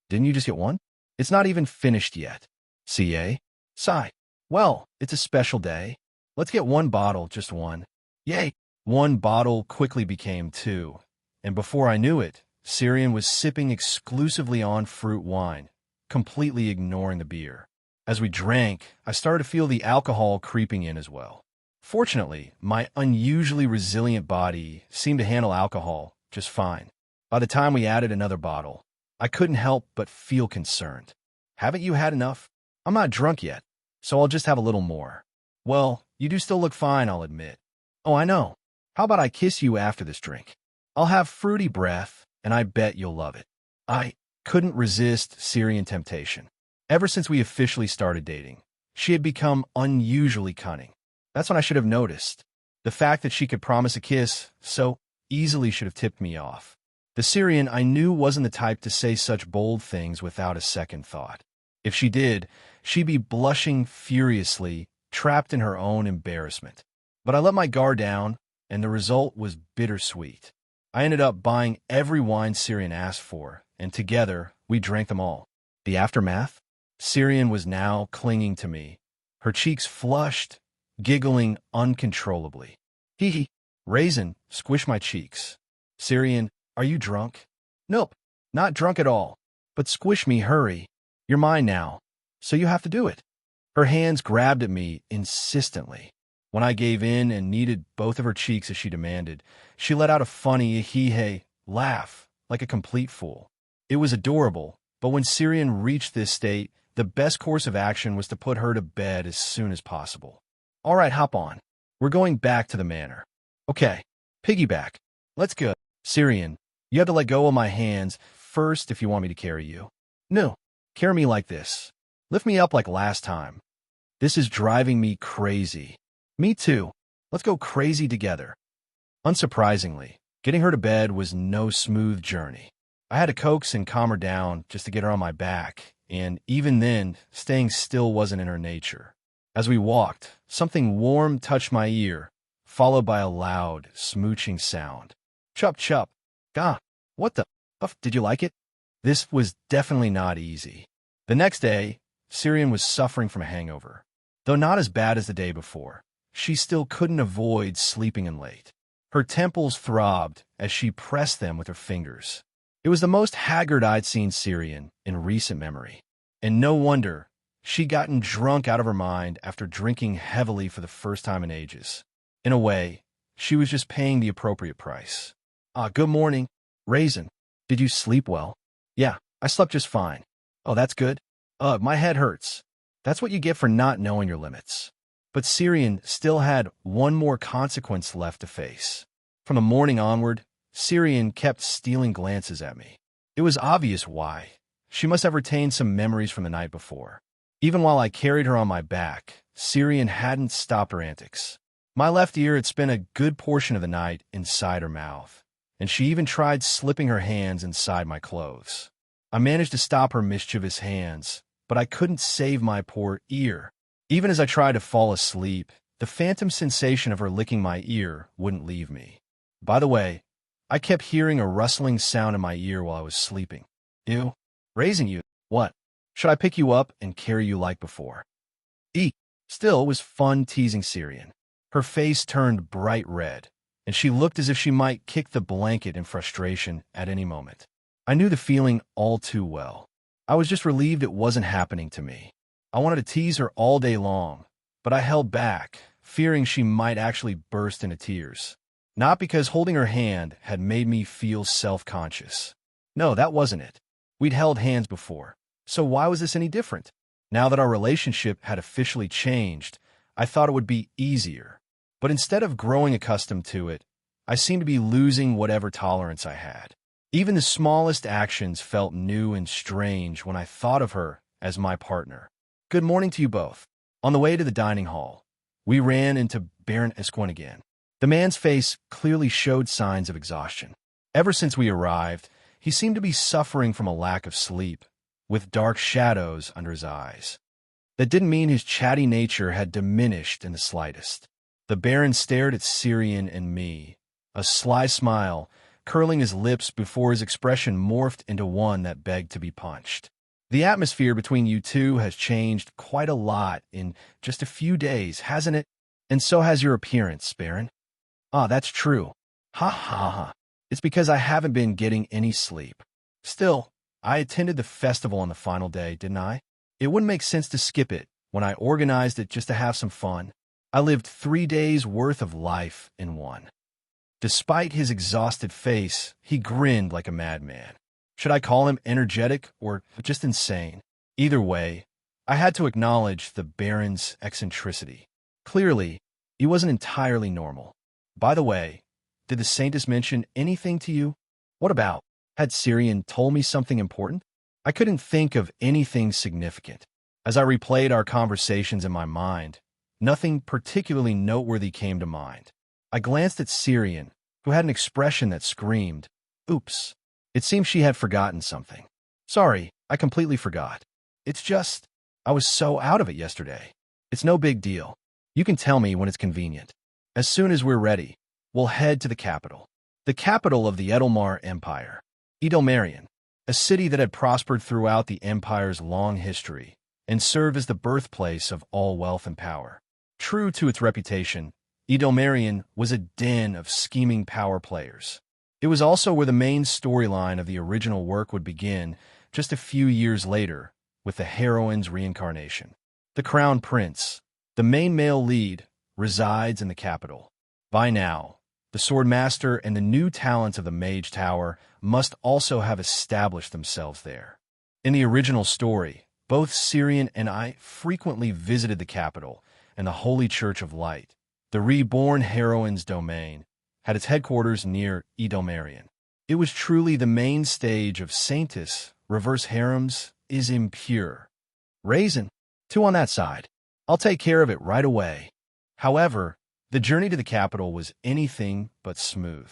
Didn't you just get one? It's not even finished yet. CA? Sigh. Well, it's a special day. Let's get one bottle, just one. Yay! One bottle quickly became two, and before I knew it, Syrian was sipping exclusively on fruit wine, completely ignoring the beer. As we drank, I started to feel the alcohol creeping in as well. Fortunately, my unusually resilient body seemed to handle alcohol just fine. By the time we added another bottle, I couldn't help but feel concerned. Haven't you had enough? I'm not drunk yet, so I'll just have a little more. Well, you do still look fine, I'll admit. Oh, I know. How about I kiss you after this drink? I'll have fruity breath, and I bet you'll love it. I couldn't resist Syrian temptation. Ever since we officially started dating, she had become unusually cunning. That's when I should have noticed. The fact that she could promise a kiss so easily should have tipped me off. The Syrian I knew wasn't the type to say such bold things without a second thought. If she did, she'd be blushing furiously, trapped in her own embarrassment. But I let my guard down, and the result was bittersweet. I ended up buying every wine Syrian asked for, and together we drank them all. The aftermath? Syrian was now clinging to me, her cheeks flushed, giggling uncontrollably. Hee hee. Raisin, squish my cheeks. Syrian, are you drunk? Nope, not drunk at all. But squish me, hurry. You're mine now, so you have to do it. Her hands grabbed at me insistently. When I gave in and kneaded both of her cheeks as she demanded, she let out a funny hee-hey laugh, like a complete fool. It was adorable, but when Syrian reached this state, the best course of action was to put her to bed as soon as possible. All right, hop on. We're going back to the manor. Okay, piggyback. Let's go. Syrian, you have to let go of my hands first if you want me to carry you. No, carry me like this. Lift me up like last time. This is driving me crazy. Me too. Let's go crazy together. Unsurprisingly, getting her to bed was no smooth journey. I had to coax and calm her down just to get her on my back, and even then, staying still wasn't in her nature. As we walked, something warm touched my ear, followed by a loud, smooching sound. Chup chup. Gah, what the F? Did you like it? This was definitely not easy. The next day, Syrian was suffering from a hangover. Though not as bad as the day before, she still couldn't avoid sleeping in late. Her temples throbbed as she pressed them with her fingers. It was the most haggard I'd seen Syrian in recent memory. And no wonder she'd gotten drunk out of her mind after drinking heavily for the first time in ages. In a way, she was just paying the appropriate price. Good morning, Raisin. Did you sleep well? Yeah, I slept just fine. Oh, that's good. My head hurts. That's what you get for not knowing your limits. But Syrian still had one more consequence left to face. From the morning onward, Syrian kept stealing glances at me. It was obvious why. She must have retained some memories from the night before. Even while I carried her on my back, Syrian hadn't stopped her antics. My left ear had spent a good portion of the night inside her mouth, and she even tried slipping her hands inside my clothes. I managed to stop her mischievous hands, but I couldn't save my poor ear. Even as I tried to fall asleep, the phantom sensation of her licking my ear wouldn't leave me. By the way, I kept hearing a rustling sound in my ear while I was sleeping. Ew. Raising you. What? Should I pick you up and carry you like before? Still, it was fun teasing Syrian. Her face turned bright red, and she looked as if she might kick the blanket in frustration at any moment. I knew the feeling all too well. I was just relieved it wasn't happening to me. I wanted to tease her all day long, but I held back, fearing she might actually burst into tears. Not because holding her hand had made me feel self-conscious. No, that wasn't it. We'd held hands before, so why was this any different? Now that our relationship had officially changed, I thought it would be easier. But instead of growing accustomed to it, I seemed to be losing whatever tolerance I had. Even the smallest actions felt new and strange when I thought of her as my partner. Good morning to you both. On the way to the dining hall, we ran into Baron Esquin again. The man's face clearly showed signs of exhaustion. Ever since we arrived, he seemed to be suffering from a lack of sleep, with dark shadows under his eyes. That didn't mean his chatty nature had diminished in the slightest. The Baron stared at Syrian and me, a sly smile curling his lips before his expression morphed into one that begged to be punched. The atmosphere between you two has changed quite a lot in just a few days, hasn't it? And so has your appearance, Baron. That's true. Ha ha ha. It's because I haven't been getting any sleep. Still, I attended the festival on the final day, didn't I? It wouldn't make sense to skip it when I organized it just to have some fun. I lived 3 days' worth of life in one. Despite his exhausted face, he grinned like a madman. Should I call him energetic or just insane? Either way, I had to acknowledge the Baron's eccentricity. Clearly, he wasn't entirely normal. By the way, did the Saintess mention anything to you? What about? Had Syrian told me something important? I couldn't think of anything significant. As I replayed our conversations in my mind, nothing particularly noteworthy came to mind. I glanced at Syrian, who had an expression that screamed, "Oops." It seemed she had forgotten something. "Sorry, I completely forgot. It's just, I was so out of it yesterday. It's no big deal. You can tell me when it's convenient. As soon as we're ready, we'll head to the capital." The capital of the Edelmar Empire, Edelmarion, a city that had prospered throughout the empire's long history and served as the birthplace of all wealth and power. True to its reputation, Edelmarion was a den of scheming power players. It was also where the main storyline of the original work would begin just a few years later with the heroine's reincarnation. The Crown Prince, the main male lead, resides in the capital. By now, the Swordmaster and the new talents of the Mage Tower must also have established themselves there. In the original story, both Syrian and I frequently visited the capital and the Holy Church of Light. The reborn heroine's domain had its headquarters near Edelmarion. It was truly the main stage of Saintis, reverse harems, is impure. Raisin, 2 on that side. I'll take care of it right away. However, the journey to the capital was anything but smooth.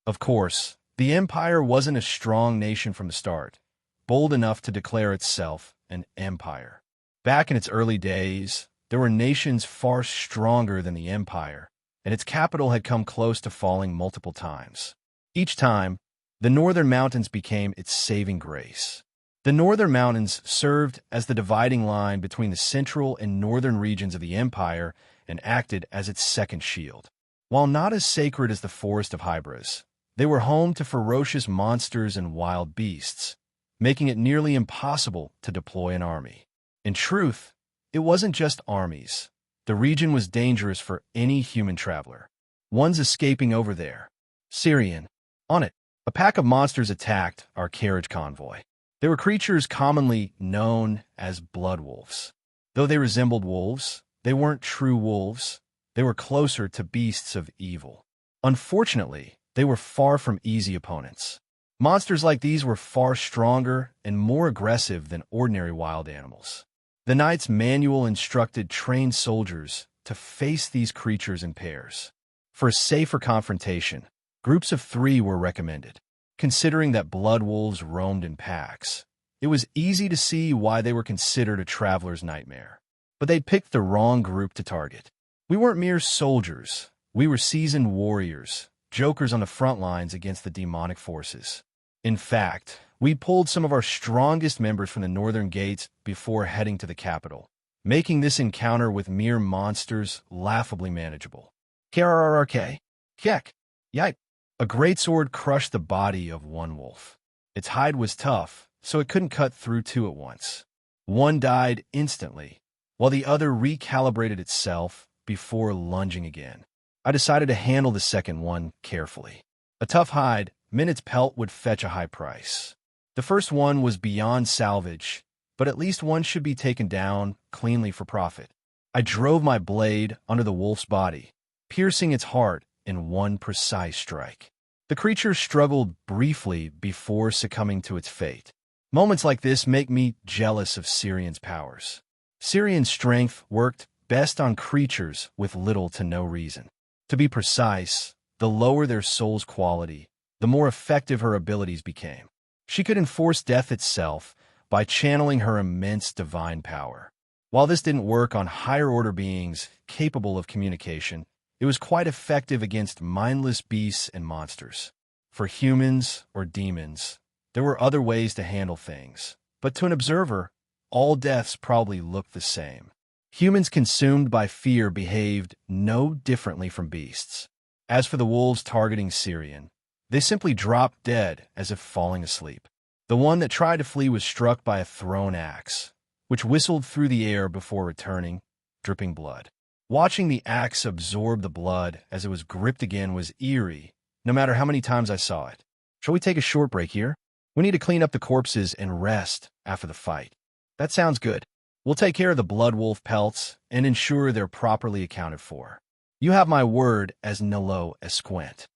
Of course, the empire wasn't a strong nation from the start, bold enough to declare itself an empire. Back in its early days, there were nations far stronger than the empire, and its capital had come close to falling multiple times. Each time, the northern mountains became its saving grace. The northern mountains served as the dividing line between the central and northern regions of the empire and acted as its second shield. While not as sacred as the Forest of Hybris, they were home to ferocious monsters and wild beasts, making it nearly impossible to deploy an army. In truth, it wasn't just armies. The region was dangerous for any human traveler. One's escaping over there. Syrian. On it, a pack of monsters attacked our carriage convoy. They were creatures commonly known as blood wolves. Though they resembled wolves, they weren't true wolves. They were closer to beasts of evil. Unfortunately, they were far from easy opponents. Monsters like these were far stronger and more aggressive than ordinary wild animals. The knight's manual instructed trained soldiers to face these creatures in pairs. For a safer confrontation, groups of 3 were recommended. Considering that blood wolves roamed in packs, it was easy to see why they were considered a traveler's nightmare. But they'd picked the wrong group to target. We weren't mere soldiers. We were seasoned warriors, jokers on the front lines against the demonic forces. In fact, we pulled some of our strongest members from the northern gates before heading to the capital, making this encounter with mere monsters laughably manageable. KRRRK. Kek. Yipe. A greatsword crushed the body of one wolf. Its hide was tough, so it couldn't cut through 2 at once. One died instantly, while the other recalibrated itself before lunging again. I decided to handle the second one carefully. A tough hide meant its pelt would fetch a high price. The first one was beyond salvage, but at least one should be taken down cleanly for profit. I drove my blade under the wolf's body, piercing its heart in one precise strike. The creature struggled briefly before succumbing to its fate. Moments like this make me jealous of Syrian's powers. Syrian's strength worked best on creatures with little to no reason. To be precise, the lower their soul's quality, the more effective her abilities became. She could enforce death itself by channeling her immense divine power. While this didn't work on higher-order beings capable of communication, it was quite effective against mindless beasts and monsters. For humans or demons, there were other ways to handle things, but to an observer, all deaths probably looked the same. Humans consumed by fear behaved no differently from beasts. As for the wolves targeting Syrian, they simply dropped dead as if falling asleep. The one that tried to flee was struck by a thrown axe, which whistled through the air before returning, dripping blood. Watching the axe absorb the blood as it was gripped again was eerie, no matter how many times I saw it. Shall we take a short break here? We need to clean up the corpses and rest after the fight. That sounds good. We'll take care of the blood wolf pelts and ensure they're properly accounted for. You have my word as Nilo Esquent.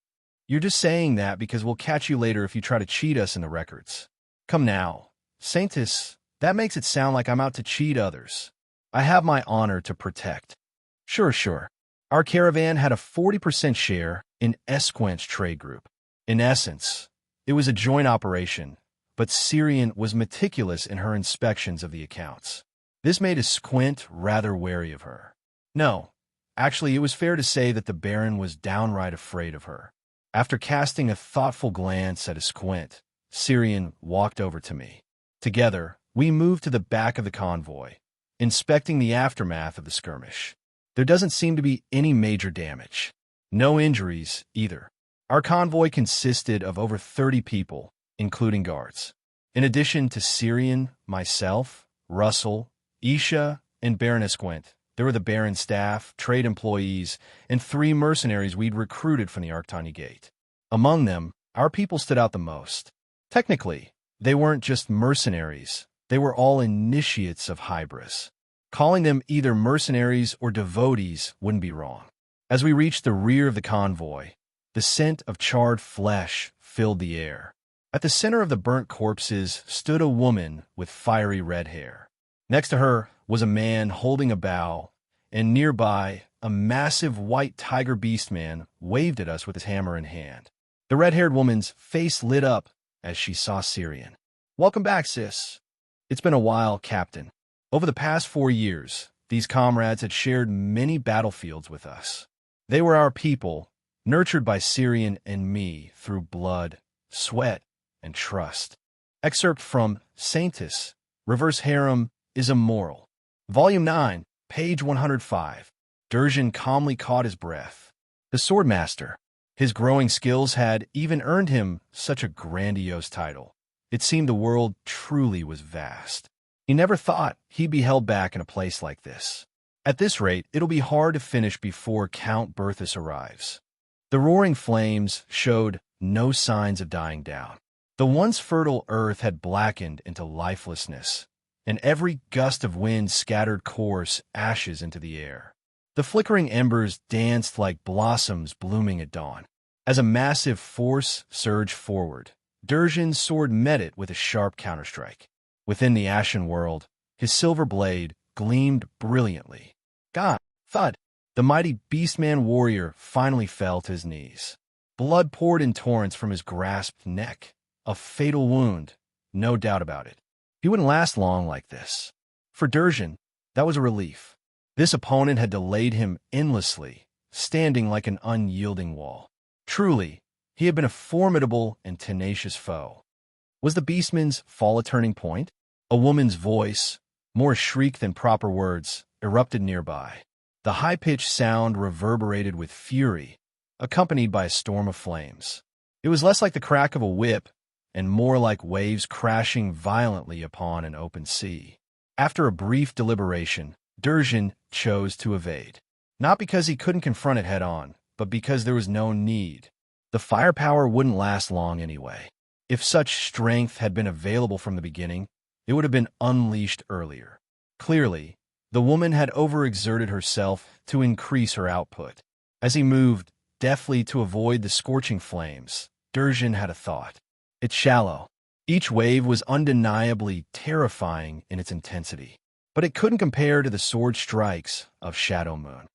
You're just saying that because we'll catch you later if you try to cheat us in the records. Come now. Saintus, that makes it sound like I'm out to cheat others. I have my honor to protect. Sure. Our caravan had a 40% share in Esquent's trade group. In essence, it was a joint operation, but Syrian was meticulous in her inspections of the accounts. This made Esquent rather wary of her. No, actually, it was fair to say that the Baron was downright afraid of her. After casting a thoughtful glance at Esquent, Syrian walked over to me. Together, we moved to the back of the convoy, inspecting the aftermath of the skirmish. There doesn't seem to be any major damage. No injuries, either. Our convoy consisted of over 30 people, including guards. In addition to Syrian, myself, Russell, Isha, and Baron Esquent, there were the Baron's staff, trade employees, and 3 mercenaries we'd recruited from the Arctani Gate. Among them, our people stood out the most. Technically, they weren't just mercenaries. They were all initiates of Hybris. Calling them either mercenaries or devotees wouldn't be wrong. As we reached the rear of the convoy, the scent of charred flesh filled the air. At the center of the burnt corpses stood a woman with fiery red hair. Next to her was a man holding a bow, and nearby, a massive white tiger beast man waved at us with his hammer in hand. The red-haired woman's face lit up as she saw Syrian. "Welcome back, sis." "It's been a while, Captain." Over the past 4 years, these comrades had shared many battlefields with us. They were our people, nurtured by Syrian and me through blood, sweat, and trust. Excerpt from Saintus, Reverse Harem is Immoral. Volume 9, page 105. Durjan calmly caught his breath. The swordmaster. His growing skills had even earned him such a grandiose title. It seemed the world truly was vast. He never thought he'd be held back in a place like this. At this rate, it'll be hard to finish before Count Berthus arrives. The roaring flames showed no signs of dying down. The once fertile earth had blackened into lifelessness, and every gust of wind scattered coarse ashes into the air. The flickering embers danced like blossoms blooming at dawn. As a massive force surged forward, Durjan's sword met it with a sharp counterstrike. Within the ashen world, his silver blade gleamed brilliantly. God, thud! The mighty beastman warrior finally fell to his knees. Blood poured in torrents from his grasped neck. A fatal wound, no doubt about it. He wouldn't last long like this. For Durjan, that was a relief. This opponent had delayed him endlessly, standing like an unyielding wall. Truly, he had been a formidable and tenacious foe. Was the beastman's fall a turning point? A woman's voice, more shriek than proper words, erupted nearby. The high-pitched sound reverberated with fury, accompanied by a storm of flames. It was less like the crack of a whip and more like waves crashing violently upon an open sea. After a brief deliberation, Durjan chose to evade. Not because he couldn't confront it head-on, but because there was no need. The firepower wouldn't last long anyway. If such strength had been available from the beginning, it would have been unleashed earlier. Clearly, the woman had overexerted herself to increase her output. As he moved deftly to avoid the scorching flames, Durjan had a thought. It's shallow. Each wave was undeniably terrifying in its intensity, but it couldn't compare to the sword strikes of Shadow Moon.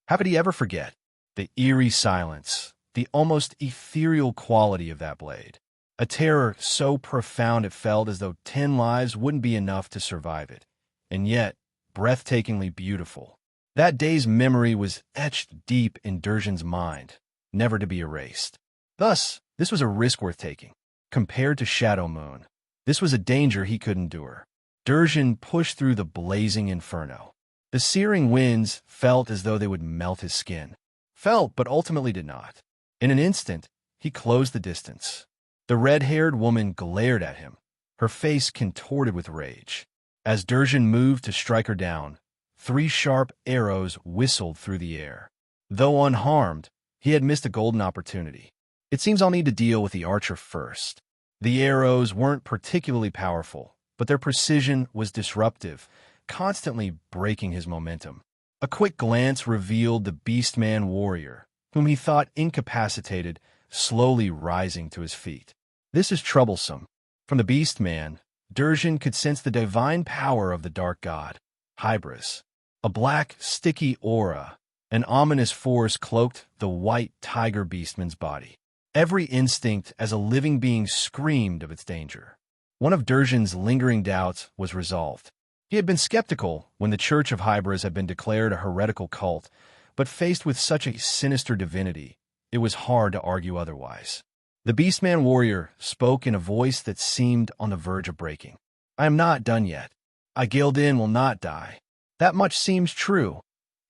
How could he ever forget the eerie silence, the almost ethereal quality of that blade? A terror so profound it felt as though 10 lives wouldn't be enough to survive it, and yet breathtakingly beautiful. That day's memory was etched deep in Durjan's mind, never to be erased. Thus, this was a risk worth taking. Compared to Shadow Moon, this was a danger he could endure. Durjan pushed through the blazing inferno. The searing winds felt as though they would melt his skin. Felt, but ultimately did not. In an instant, he closed the distance. The red-haired woman glared at him, her face contorted with rage. As Durjan moved to strike her down, 3 sharp arrows whistled through the air. Though unharmed, he had missed a golden opportunity. It seems I'll need to deal with the archer first. The arrows weren't particularly powerful, but their precision was disruptive, constantly breaking his momentum. A quick glance revealed the beastman warrior, whom he thought incapacitated slowly rising to his feet. This is troublesome. From the beast man, Durjan could sense the divine power of the dark god, Hybris. A black, sticky aura, an ominous force cloaked the white tiger beastman's body. Every instinct as a living being screamed of its danger. One of Durjan's lingering doubts was resolved. He had been skeptical when the Church of Hybris had been declared a heretical cult, but faced with such a sinister divinity, it was hard to argue otherwise. The Beastman warrior spoke in a voice that seemed on the verge of breaking. "I am not done yet. Gildin will not die." "That much seems true,"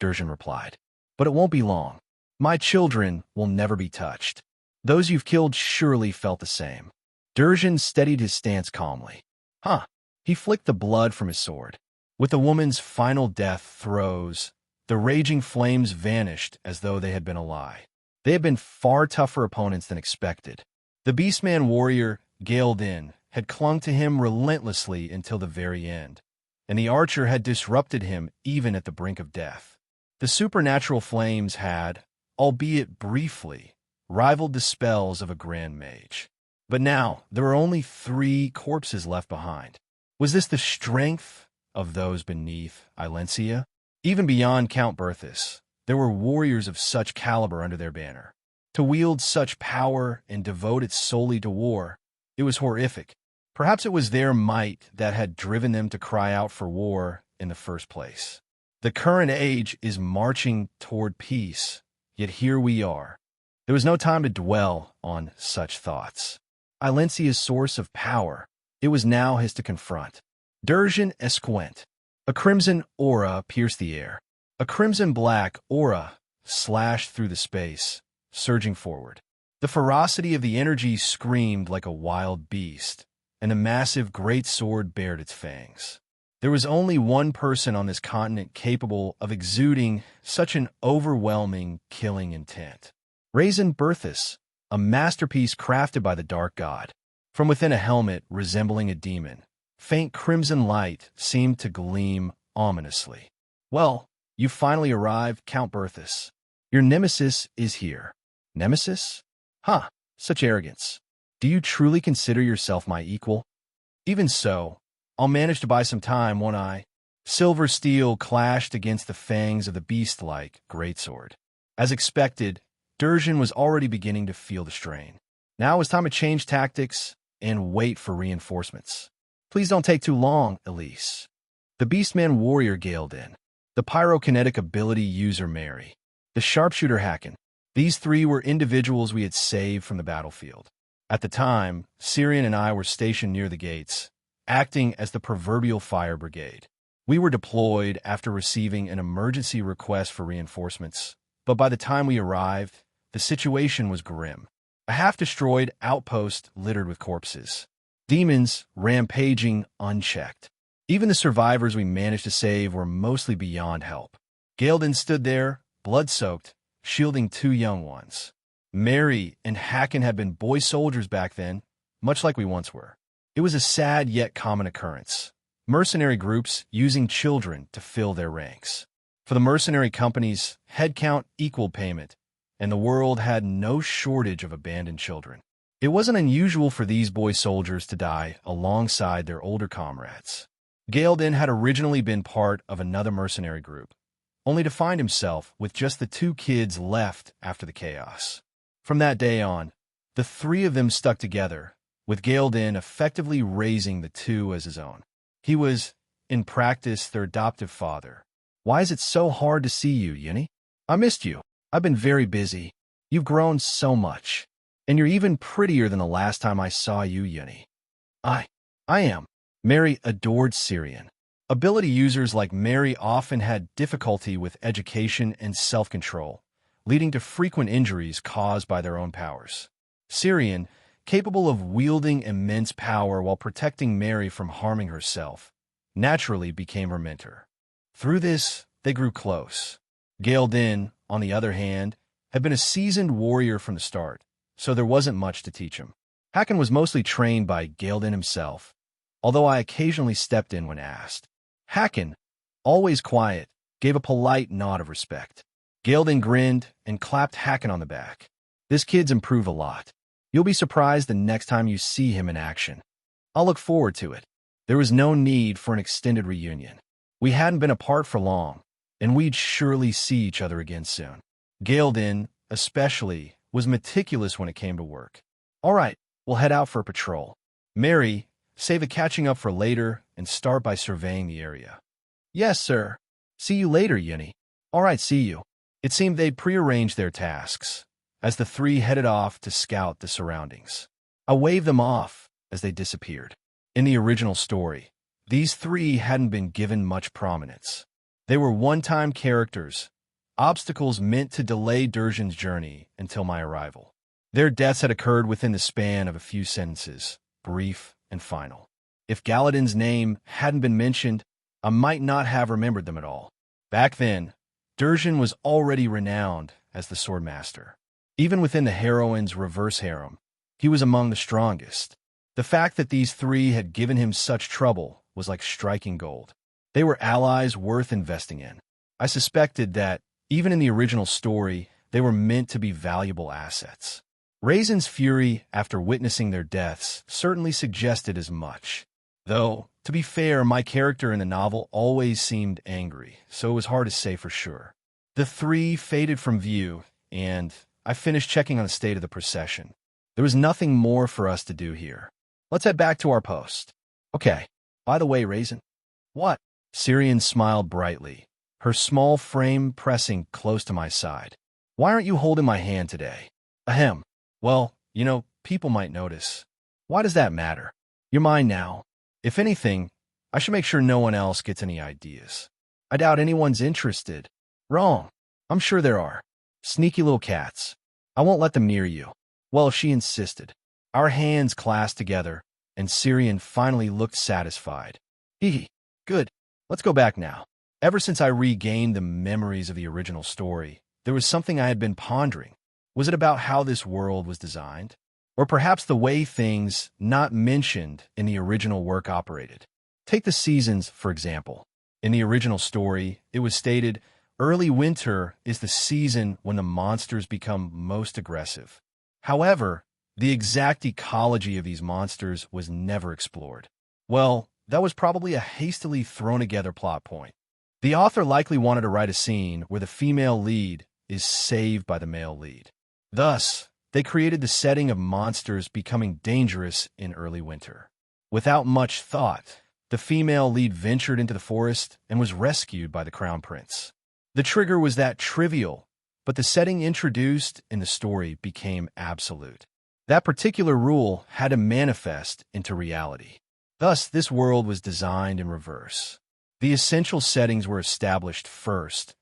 Durjan replied. "But it won't be long. My children will never be touched. Those you've killed surely felt the same." Durjan steadied his stance calmly. "Huh." He flicked the blood from his sword. With the woman's final death throes, the raging flames vanished as though they had been a lie. They had been far tougher opponents than expected. The Beastman warrior, Gildin, had clung to him relentlessly until the very end, and the archer had disrupted him even at the brink of death. The supernatural flames had, albeit briefly, rivaled the spells of a grand mage. But now there were only 3 corpses left behind. Was this the strength of those beneath Ilencia? Even beyond Count Berthus, there were warriors of such caliber under their banner. To wield such power and devote it solely to war, it was horrific. Perhaps it was their might that had driven them to cry out for war in the first place. The current age is marching toward peace, yet here we are. There was no time to dwell on such thoughts. Ilencia's source of power, it was now his to confront. Durjan Esquent. A crimson aura pierced the air. A crimson-black aura slashed through the space, surging forward. The ferocity of the energy screamed like a wild beast, and the massive great sword bared its fangs. There was only one person on this continent capable of exuding such an overwhelming, killing intent. Raisin Berthus, a masterpiece crafted by the dark god. From within a helmet resembling a demon, faint crimson light seemed to gleam ominously. "Well, you finally arrived, Count Berthus. Your nemesis is here." "Nemesis? Huh, such arrogance. Do you truly consider yourself my equal?" "Even so, I'll manage to buy some time, won't I?" Silver steel clashed against the fangs of the beast-like greatsword. As expected, Durjan was already beginning to feel the strain. Now it was time to change tactics and wait for reinforcements. "Please don't take too long, Elise." The Beastman warrior galed in. The pyrokinetic ability user Mary. The sharpshooter Hacken. These 3 were individuals we had saved from the battlefield. At the time, Syrian and I were stationed near the gates, acting as the proverbial fire brigade. We were deployed after receiving an emergency request for reinforcements, but by the time we arrived, the situation was grim. A half-destroyed outpost littered with corpses. Demons rampaging unchecked. Even the survivors we managed to save were mostly beyond help. Gildin stood there, blood-soaked, shielding 2 young ones. Mary and Hacken had been boy soldiers back then, much like we once were. It was a sad yet common occurrence. Mercenary groups using children to fill their ranks. For the mercenary companies, headcount equaled payment, and the world had no shortage of abandoned children. It wasn't unusual for these boy soldiers to die alongside their older comrades. Gildin had originally been part of another mercenary group, only to find himself with just the 2 kids left after the chaos. From that day on, the 3 of them stuck together, with Gildin effectively raising the 2 as his own. He was, in practice, their adoptive father. "Why is it so hard to see you, Yuni? I missed you. I've been very busy. You've grown so much. And you're even prettier than the last time I saw you, Yuni." I am." Mary adored Syrian. Ability users like Mary often had difficulty with education and self-control, leading to frequent injuries caused by their own powers. Syrian, capable of wielding immense power while protecting Mary from harming herself, naturally became her mentor. Through this, they grew close. Gildin, on the other hand, had been a seasoned warrior from the start, so there wasn't much to teach him. Hacken was mostly trained by Gildin himself, although I occasionally stepped in when asked. Hacken, always quiet, gave a polite nod of respect. Gildin grinned and clapped Hacken on the back. This kid's improved a lot. You'll be surprised the next time you see him in action. I'll look forward to it. There was no need for an extended reunion. We hadn't been apart for long, and we'd surely see each other again soon. Galen, especially, was meticulous when it came to work. All right, we'll head out for a patrol. Mary, save the catching up for later and start by surveying the area. Yes, sir. See you later, Yuni. All right, see you. It seemed they'd prearranged their tasks, as the three headed off to scout the surroundings. I waved them off as they disappeared. In the original story, these three hadn't been given much prominence. They were one-time characters, obstacles meant to delay Durjan's journey until my arrival. Their deaths had occurred within the span of a few sentences, brief and final. If Galadin's name hadn't been mentioned, I might not have remembered them at all. Back then, Durjan was already renowned as the swordmaster. Even within the heroine's reverse harem, he was among the strongest. The fact that these three had given him such trouble was like striking gold. They were allies worth investing in. I suspected that, even in the original story, they were meant to be valuable assets. Raisin's fury after witnessing their deaths certainly suggested as much. Though, to be fair, my character in the novel always seemed angry, so it was hard to say for sure. The three faded from view, and I finished checking on the state of the procession. There was nothing more for us to do here. Let's head back to our post. Okay. By the way, Raisin. What? Syrian smiled brightly, her small frame pressing close to my side. Why aren't you holding my hand today? Ahem. Well, people might notice. Why does that matter? You're mine now. If anything, I should make sure no one else gets any ideas. I doubt anyone's interested. Wrong. I'm sure there are. Sneaky little cats. I won't let them near you. Well, she insisted. Our hands clasped together, and Syrian finally looked satisfied. Hee. Good. Let's go back now. Ever since I regained the memories of the original story, there was something I had been pondering. Was it about how this world was designed? Or perhaps the way things not mentioned in the original work operated? Take the seasons, for example. In the original story, it was stated, early winter is the season when the monsters become most aggressive. However, the exact ecology of these monsters was never explored. Well, that was probably a hastily thrown-together plot point. The author likely wanted to write a scene where the female lead is saved by the male lead. Thus, they created the setting of monsters becoming dangerous in early winter. Without much thought, the female lead ventured into the forest and was rescued by the crown prince. The trigger was that trivial, but the setting introduced in the story became absolute. That particular rule had to manifest into reality. Thus, this world was designed in reverse. The essential settings were established first,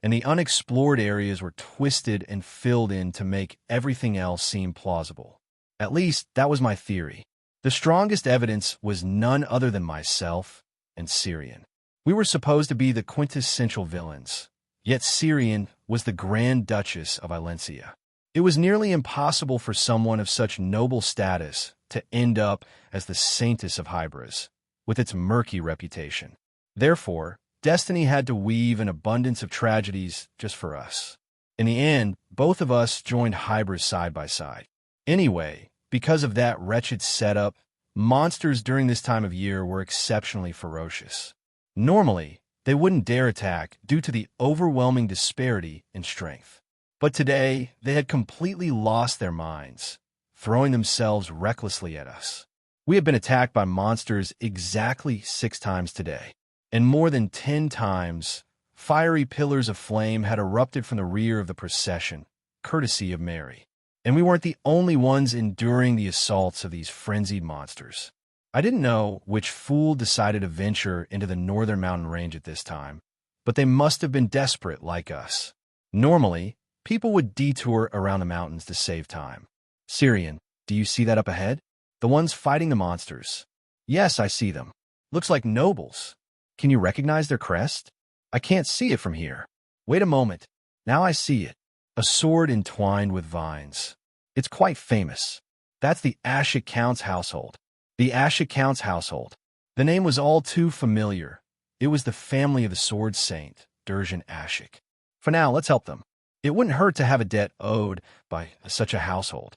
and the unexplored areas were twisted and filled in to make everything else seem plausible. At least, that was my theory. The strongest evidence was none other than myself and Syrian. We were supposed to be the quintessential villains, yet Syrian was the Grand Duchess of Valencia. It was nearly impossible for someone of such noble status to end up as the Saintess of Hybris, with its murky reputation. Therefore, destiny had to weave an abundance of tragedies just for us. In the end, both of us joined Hybris side by side. Anyway, because of that wretched setup, monsters during this time of year were exceptionally ferocious. Normally, they wouldn't dare attack due to the overwhelming disparity in strength. But today, they had completely lost their minds, throwing themselves recklessly at us. We had been attacked by monsters exactly 6 times today, and more than 10 times, fiery pillars of flame had erupted from the rear of the procession, courtesy of Mary. And we weren't the only ones enduring the assaults of these frenzied monsters. I didn't know which fool decided to venture into the northern mountain range at this time, but they must have been desperate like us. Normally, people would detour around the mountains to save time. Syrian, do you see that up ahead? The ones fighting the monsters. Yes, I see them. Looks like nobles. Can you recognize their crest? I can't see it from here. Wait a moment. Now I see it. A sword entwined with vines. It's quite famous. That's the Ashik Count's household. The Ashik Count's household. The name was all too familiar. It was the family of the sword saint, Durjan Ashik. For now, let's help them. It wouldn't hurt to have a debt owed by such a household.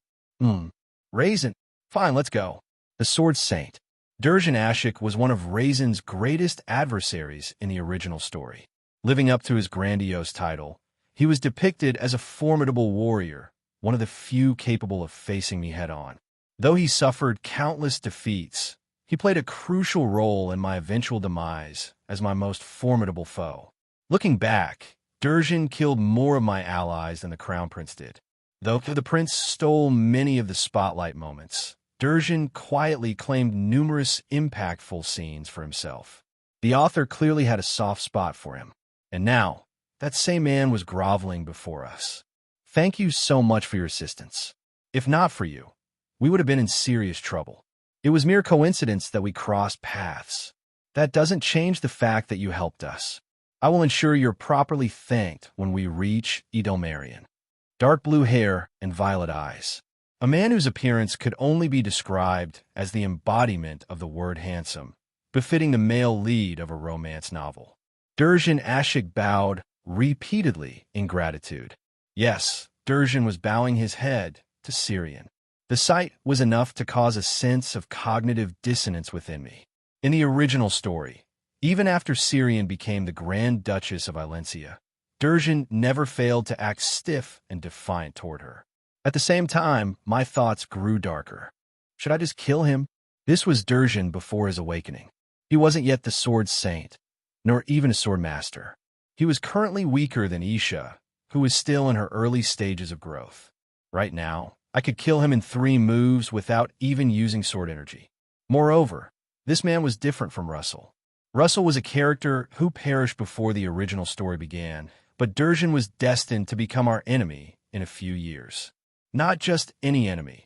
Raisin. Fine, let's go. The Sword Saint. Durjan Ashik was one of Raisin's greatest adversaries in the original story. Living up to his grandiose title, he was depicted as a formidable warrior, one of the few capable of facing me head-on. Though he suffered countless defeats, he played a crucial role in my eventual demise as my most formidable foe. Looking back, Durjan killed more of my allies than the Crown Prince did. Though the prince stole many of the spotlight moments, Durjan quietly claimed numerous impactful scenes for himself. The author clearly had a soft spot for him. And now, that same man was groveling before us. Thank you so much for your assistance. If not for you, we would have been in serious trouble. It was mere coincidence that we crossed paths. That doesn't change the fact that you helped us. I will ensure you're properly thanked when we reach Edelmarion. Dark blue hair and violet eyes. A man whose appearance could only be described as the embodiment of the word handsome, befitting the male lead of a romance novel. Durjan Ashik bowed repeatedly in gratitude. Yes, Durjan was bowing his head to Syrian. The sight was enough to cause a sense of cognitive dissonance within me. In the original story, even after Syrian became the Grand Duchess of Valencia, Durjan never failed to act stiff and defiant toward her. At the same time, my thoughts grew darker. Should I just kill him? This was Durjan before his awakening. He wasn't yet the Sword Saint, nor even a Sword Master. He was currently weaker than Isha, who was still in her early stages of growth. Right now, I could kill him in 3 moves without even using sword energy. Moreover, this man was different from Russell. Russell was a character who perished before the original story began, but Durjan was destined to become our enemy in a few years. Not just any enemy.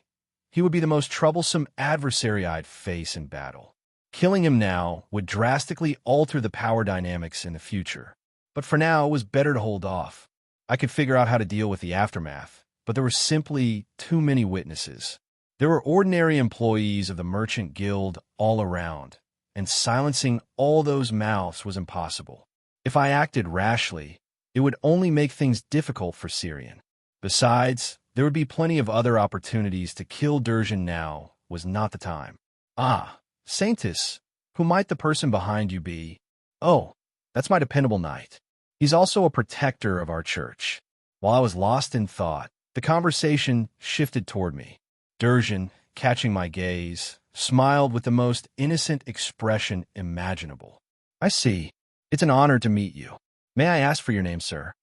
He would be the most troublesome adversary I'd face in battle. Killing him now would drastically alter the power dynamics in the future. But for now, it was better to hold off. I could figure out how to deal with the aftermath, but there were simply too many witnesses. There were ordinary employees of the Merchant Guild all around, and silencing all those mouths was impossible. If I acted rashly, it would only make things difficult for Syrian. Besides, there would be plenty of other opportunities to kill Durjan. Now was not the time. Ah, Saintess, who might the person behind you be? Oh, that's my dependable knight. He's also a protector of our church. While I was lost in thought, the conversation shifted toward me. Durjan, catching my gaze, smiled with the most innocent expression imaginable. I see. It's an honor to meet you. May I ask for your name, sir?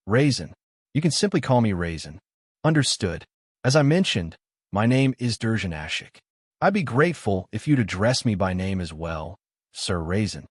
Raisin. You can simply call me Raisin. Understood. As I mentioned, my name is Durjan Ashik. I'd be grateful if you'd address me by name as well, Sir Raisin.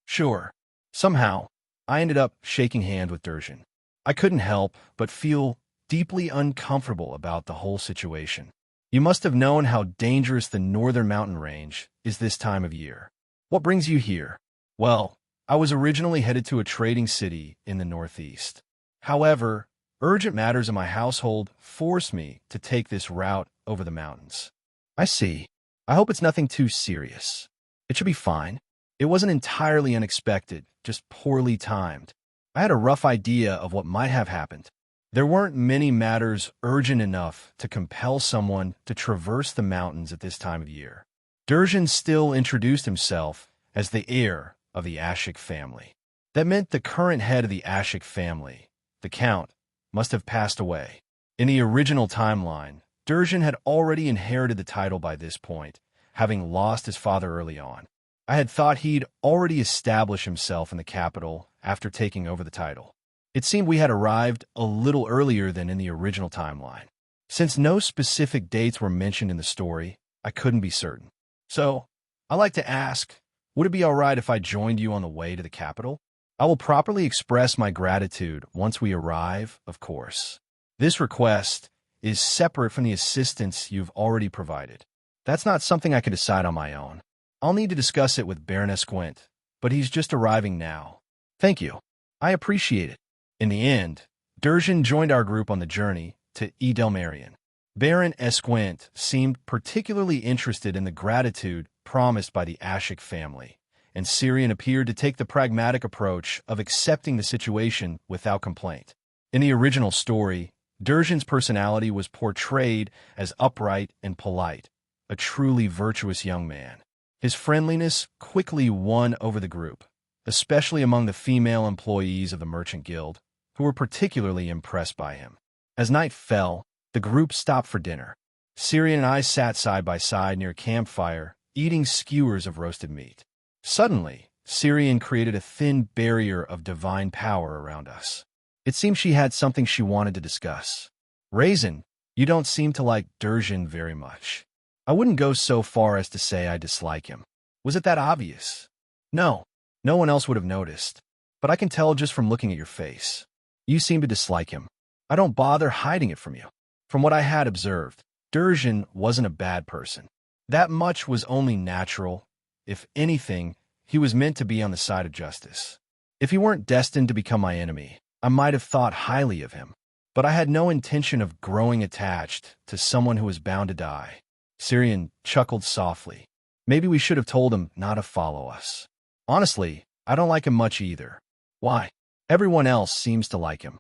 Sure. Somehow, I ended up shaking hands with Durjan. I couldn't help but feel deeply uncomfortable about the whole situation. You must have known how dangerous the northern mountain range is this time of year. What brings you here? Well, I was originally headed to a trading city in the northeast. However, urgent matters in my household forced me to take this route over the mountains. I see. I hope it's nothing too serious. It should be fine. It wasn't entirely unexpected, just poorly timed. I had a rough idea of what might have happened. There weren't many matters urgent enough to compel someone to traverse the mountains at this time of year. Durjan still introduced himself as the heir of the Ashik family. That meant the current head of the Ashik family, the Count, must have passed away. In the original timeline, Durjan had already inherited the title by this point, having lost his father early on. I had thought he'd already established himself in the capital after taking over the title. It seemed we had arrived a little earlier than in the original timeline. Since no specific dates were mentioned in the story, I couldn't be certain. So, I'd like to ask, would it be all right if I joined you on the way to the capital? I will properly express my gratitude once we arrive, of course. This request is separate from the assistance you've already provided. That's not something I can decide on my own. I'll need to discuss it with Baroness Gwent, but he's just arriving now. Thank you. I appreciate it. In the end, Durjan joined our group on the journey to Edelmarion. Baron Gwent seemed particularly interested in the gratitude promised by the Ashik family, and Syrian appeared to take the pragmatic approach of accepting the situation without complaint. In the original story, Durjan's personality was portrayed as upright and polite, a truly virtuous young man. His friendliness quickly won over the group, especially among the female employees of the Merchant Guild, who were particularly impressed by him. As night fell, the group stopped for dinner. Syrian and I sat side by side near a campfire, eating skewers of roasted meat. Suddenly, Syrian created a thin barrier of divine power around us. It seemed she had something she wanted to discuss. Raisin, you don't seem to like Durjan very much. I wouldn't go so far as to say I dislike him. Was it that obvious? No, no one else would have noticed. But I can tell just from looking at your face. You seem to dislike him. I don't bother hiding it from you. From what I had observed, Durjan wasn't a bad person. That much was only natural. If anything, he was meant to be on the side of justice. If he weren't destined to become my enemy, I might have thought highly of him. But I had no intention of growing attached to someone who was bound to die. Syrian chuckled softly. Maybe we should have told him not to follow us. Honestly, I don't like him much either. Why? Everyone else seems to like him.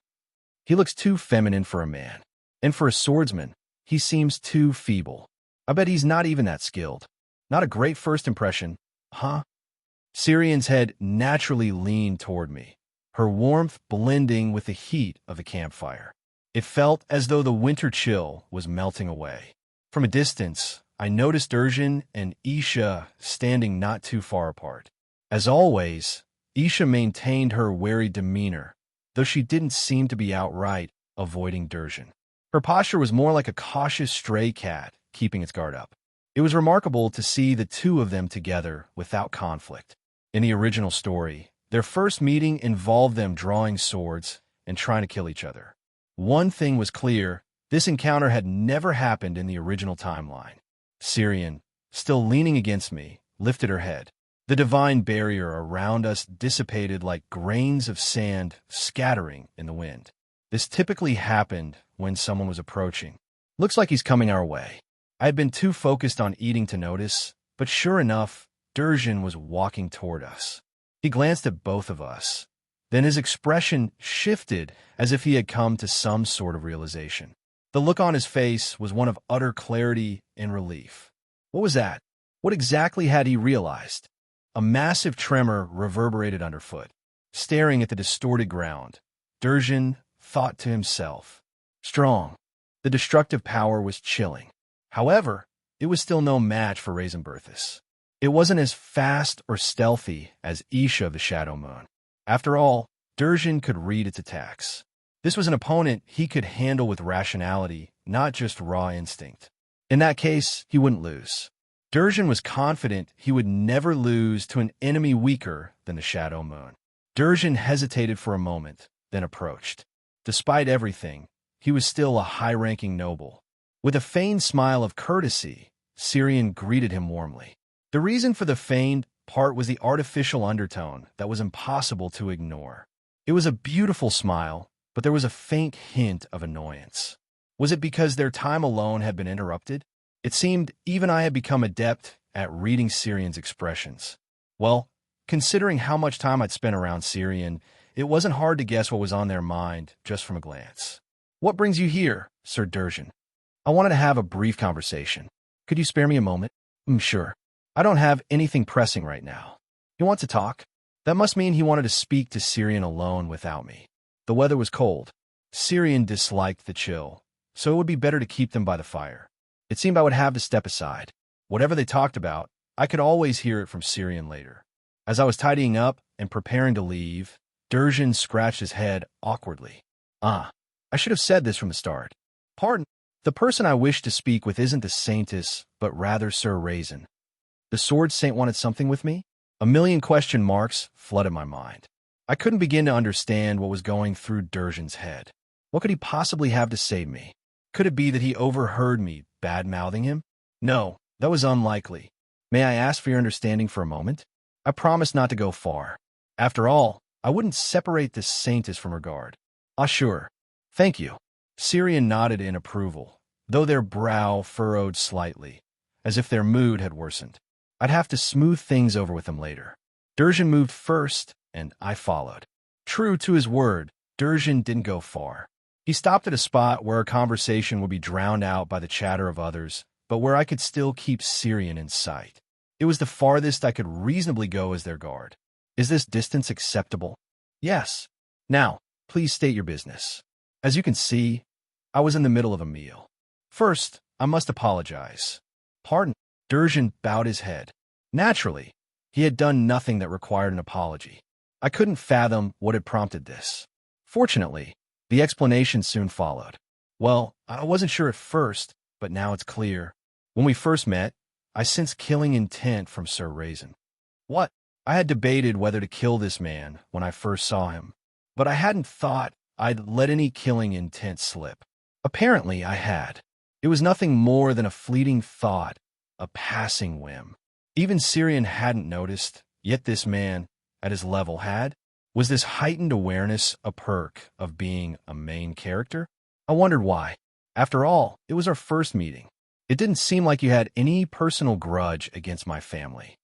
He looks too feminine for a man. And for a swordsman, he seems too feeble. I bet he's not even that skilled. Not a great first impression, huh? Syrian's head naturally leaned toward me, her warmth blending with the heat of the campfire. It felt as though the winter chill was melting away. From a distance, I noticed Durjan and Isha standing not too far apart. As always, Isha maintained her wary demeanor, though she didn't seem to be outright avoiding Durjan. Her posture was more like a cautious stray cat keeping its guard up. It was remarkable to see the two of them together without conflict. In the original story, their first meeting involved them drawing swords and trying to kill each other. One thing was clear, this encounter had never happened in the original timeline. Syrian, still leaning against me, lifted her head. The divine barrier around us dissipated like grains of sand scattering in the wind. This typically happened when someone was approaching. Looks like he's coming our way. I had been too focused on eating to notice, but sure enough, Durjan was walking toward us. He glanced at both of us. Then his expression shifted as if he had come to some sort of realization. The look on his face was one of utter clarity and relief. What was that? What exactly had he realized? A massive tremor reverberated underfoot. Staring at the distorted ground, Durjan thought to himself, strong. The destructive power was chilling. However, it was still no match for Raisin Berthus. It wasn't as fast or stealthy as Isha of the Shadow Moon. After all, Durjan could read its attacks. This was an opponent he could handle with rationality, not just raw instinct. In that case, he wouldn't lose. Durjan was confident he would never lose to an enemy weaker than the Shadow Moon. Durjan hesitated for a moment, then approached. Despite everything, he was still a high-ranking noble. With a feigned smile of courtesy, Syrian greeted him warmly. The reason for the feigned part was the artificial undertone that was impossible to ignore. It was a beautiful smile, but there was a faint hint of annoyance. Was it because their time alone had been interrupted? It seemed even I had become adept at reading Syrian's expressions. Well, considering how much time I'd spent around Syrian, it wasn't hard to guess what was on their mind just from a glance. What brings you here, Sir Durjan? I wanted to have a brief conversation. Could you spare me a moment? Sure. I don't have anything pressing right now. He wants to talk? That must mean he wanted to speak to Syrian alone without me. The weather was cold. Syrian disliked the chill, so it would be better to keep them by the fire. It seemed I would have to step aside. Whatever they talked about, I could always hear it from Syrian later. As I was tidying up and preparing to leave, Durjan scratched his head awkwardly. I should have said this from the start. Pardon, the person I wish to speak with isn't the Saintess, but rather Sir Raisin. The Sword Saint wanted something with me? A million question marks flooded my mind. I couldn't begin to understand what was going through Durjan's head. What could he possibly have to say to me? Could it be that he overheard me bad-mouthing him? No, that was unlikely. May I ask for your understanding for a moment? I promised not to go far. After all, I wouldn't separate this Saintess from her guard. Sure. Thank you. Syrian nodded in approval, though their brow furrowed slightly, as if their mood had worsened. I'd have to smooth things over with him later. Durjan moved first, and I followed. True to his word, Durjan didn't go far. He stopped at a spot where a conversation would be drowned out by the chatter of others, but where I could still keep Syrian in sight. It was the farthest I could reasonably go as their guard. Is this distance acceptable? Yes. Now, please state your business. As you can see, I was in the middle of a meal. First, I must apologize. Pardon. Durjan bowed his head. Naturally, he had done nothing that required an apology. I couldn't fathom what had prompted this. Fortunately, the explanation soon followed. Well, I wasn't sure at first, but now it's clear. When we first met, I sensed killing intent from Sir Raisin. What? I had debated whether to kill this man when I first saw him, but I hadn't thought I'd let any killing intent slip. Apparently, I had. It was nothing more than a fleeting thought, a passing whim. Even Syrian hadn't noticed, yet this man, at his level, had. Was this heightened awareness a perk of being a main character? I wondered why. After all, it was our first meeting. It didn't seem like you had any personal grudge against my family.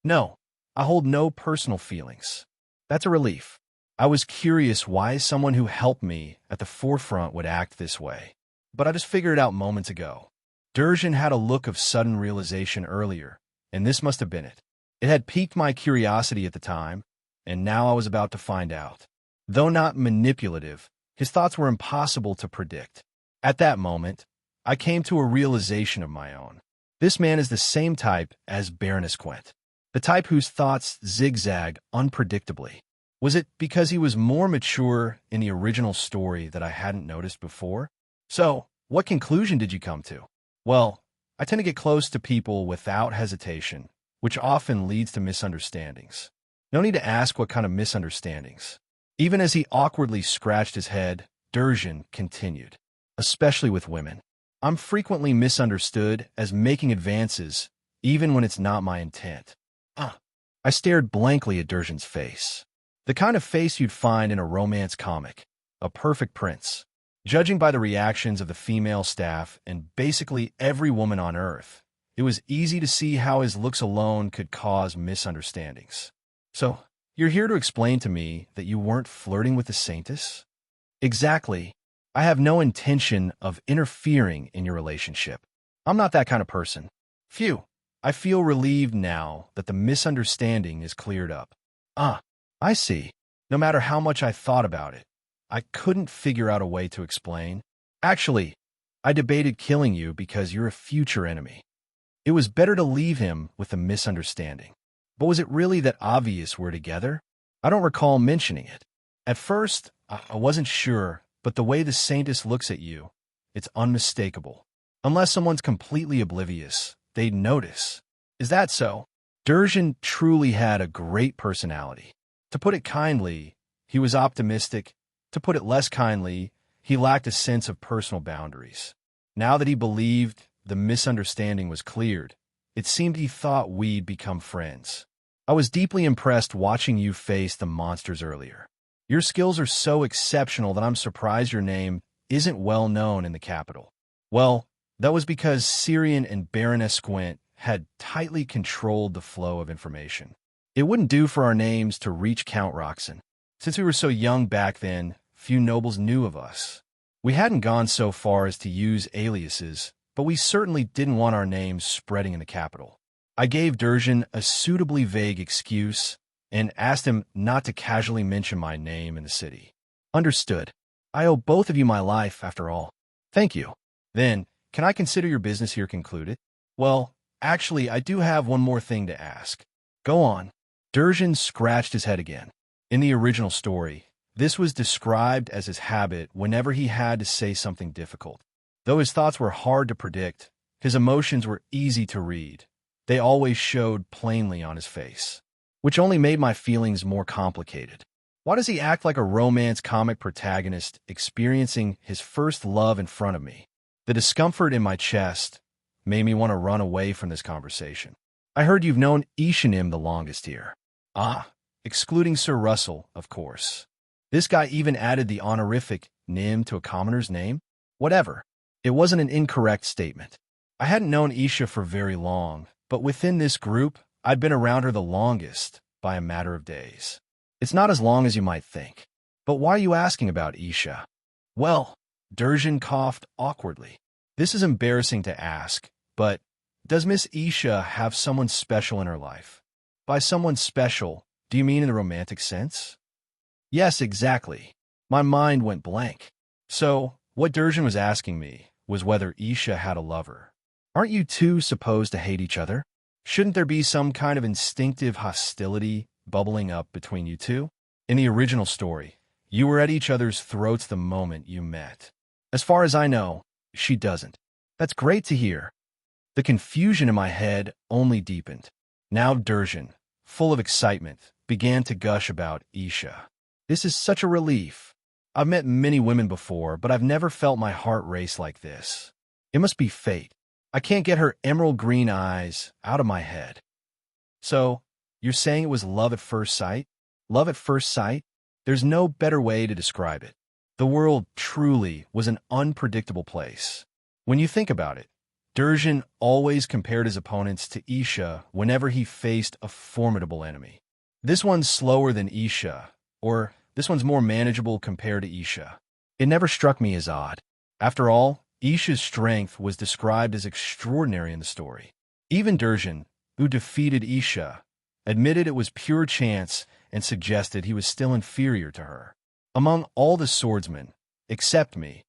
No, I hold no personal feelings. That's a relief. I was curious why someone who helped me at the forefront would act this way, but I just figured it out moments ago. Durjan had a look of sudden realization earlier, and this must have been it. It had piqued my curiosity at the time, and now I was about to find out. Though not manipulative, his thoughts were impossible to predict. At that moment, I came to a realization of my own. This man is the same type as Baroness Quent, the type whose thoughts zigzagged unpredictably. Was it because he was more mature in the original story that I hadn't noticed before? So, what conclusion did you come to? Well, I tend to get close to people without hesitation, which often leads to misunderstandings. No need to ask what kind of misunderstandings. Even as he awkwardly scratched his head, Durjan continued. Especially with women. I'm frequently misunderstood as making advances, even when it's not my intent. I stared blankly at Durjan's face. The kind of face you'd find in a romance comic. A perfect prince. Judging by the reactions of the female staff and basically every woman on Earth, it was easy to see how his looks alone could cause misunderstandings. So, you're here to explain to me that you weren't flirting with the Saintess? Exactly. I have no intention of interfering in your relationship. I'm not that kind of person. Phew. I feel relieved now that the misunderstanding is cleared up. I see. No matter how much I thought about it, I couldn't figure out a way to explain. Actually, I debated killing you because you're a future enemy. It was better to leave him with a misunderstanding. But was it really that obvious we're together? I don't recall mentioning it. At first, I wasn't sure, but the way the Saintess looks at you, it's unmistakable. Unless someone's completely oblivious, they'd notice. Is that so? Durjan truly had a great personality. To put it kindly, he was optimistic. To put it less kindly, he lacked a sense of personal boundaries. Now that he believed the misunderstanding was cleared, it seemed he thought we'd become friends. I was deeply impressed watching you face the monsters earlier. Your skills are so exceptional that I'm surprised your name isn't well known in the capital. Well, that was because Syrian and Baroness Squint had tightly controlled the flow of information. It wouldn't do for our names to reach Count Roxon. Since we were so young back then, few nobles knew of us. We hadn't gone so far as to use aliases, but we certainly didn't want our names spreading in the capital. I gave Durjan a suitably vague excuse and asked him not to casually mention my name in the city. Understood. I owe both of you my life, after all. Thank you. Then, can I consider your business here concluded? Well, actually, I do have one more thing to ask. Go on. Durjan scratched his head again. In the original story, this was described as his habit whenever he had to say something difficult. Though his thoughts were hard to predict, his emotions were easy to read. They always showed plainly on his face, which only made my feelings more complicated. Why does he act like a romance comic protagonist experiencing his first love in front of me? The discomfort in my chest made me want to run away from this conversation. I heard you've known Ishanim the longest here. Excluding Sir Russell, of course. This guy even added the honorific Nim to a commoner's name? Whatever. It wasn't an incorrect statement. I hadn't known Isha for very long, but within this group, I'd been around her the longest by a matter of days. It's not as long as you might think. But why are you asking about Isha? Well, Durjan coughed awkwardly. This is embarrassing to ask, but does Miss Isha have someone special in her life? By someone special, do you mean in the romantic sense? Yes, exactly. My mind went blank. So, what Durjan was asking me was whether Isha had a lover. Aren't you two supposed to hate each other? Shouldn't there be some kind of instinctive hostility bubbling up between you two? In the original story, you were at each other's throats the moment you met. As far as I know, she doesn't. That's great to hear. The confusion in my head only deepened. Now Durjan, full of excitement, began to gush about Isha. This is such a relief. I've met many women before, but I've never felt my heart race like this. It must be fate. I can't get her emerald green eyes out of my head. So, you're saying it was love at first sight? Love at first sight? There's no better way to describe it. The world truly was an unpredictable place. When you think about it, Durjan always compared his opponents to Isha whenever he faced a formidable enemy. This one's slower than Isha, or this one's more manageable compared to Isha. It never struck me as odd. After all, Isha's strength was described as extraordinary in the story. Even Durjan, who defeated Isha, admitted it was pure chance and suggested he was still inferior to her. Among all the swordsmen, except me,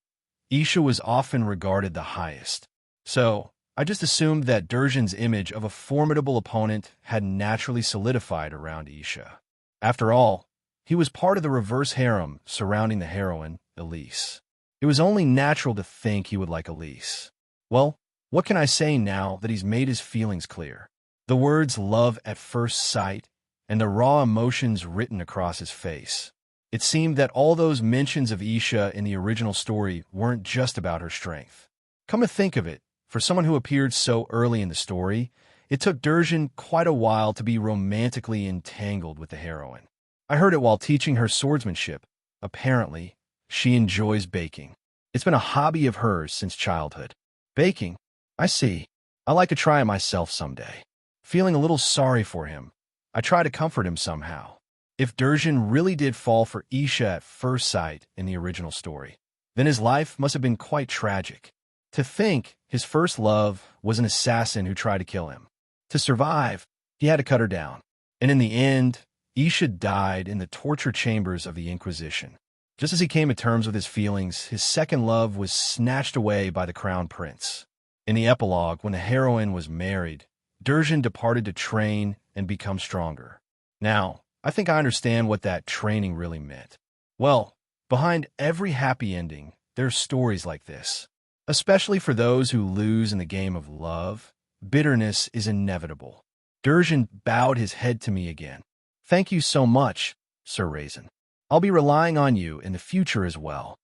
Isha was often regarded the highest. So, I just assumed that Durjan's image of a formidable opponent had naturally solidified around Isha. After all, he was part of the reverse harem surrounding the heroine, Elise. It was only natural to think he would like Elise. Well, what can I say now that he's made his feelings clear? The words love at first sight and the raw emotions written across his face. It seemed that all those mentions of Isha in the original story weren't just about her strength. Come to think of it, for someone who appeared so early in the story, it took Durjan quite a while to be romantically entangled with the heroine. I heard it while teaching her swordsmanship. Apparently, she enjoys baking. It's been a hobby of hers since childhood. Baking? I see. I'd like to try it myself someday. Feeling a little sorry for him, I try to comfort him somehow. If Durjan really did fall for Isha at first sight in the original story, then his life must have been quite tragic. To think his first love was an assassin who tried to kill him. To survive, he had to cut her down. And in the end, Isha died in the torture chambers of the Inquisition. Just as he came to terms with his feelings, his second love was snatched away by the crown prince. In the epilogue, when the heroine was married, Durjan departed to train and become stronger. Now, I think I understand what that training really meant. Well, behind every happy ending, there are stories like this. Especially for those who lose in the game of love, bitterness is inevitable. Durjan bowed his head to me again. Thank you so much, Sir Raisin. I'll be relying on you in the future as well.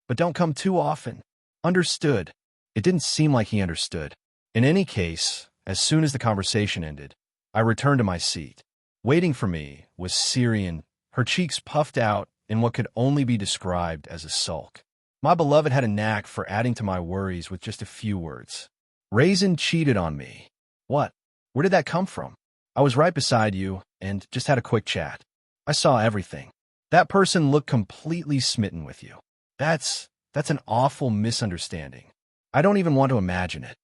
But don't come too often. Understood. It didn't seem like he understood. In any case, as soon as the conversation ended, I returned to my seat. Waiting for me was Syrian, her cheeks puffed out in what could only be described as a sulk. My beloved had a knack for adding to my worries with just a few words. Raisin cheated on me. What? Where did that come from? I was right beside you and just had a quick chat. I saw everything. That person looked completely smitten with you. That's an awful misunderstanding. I don't even want to imagine it.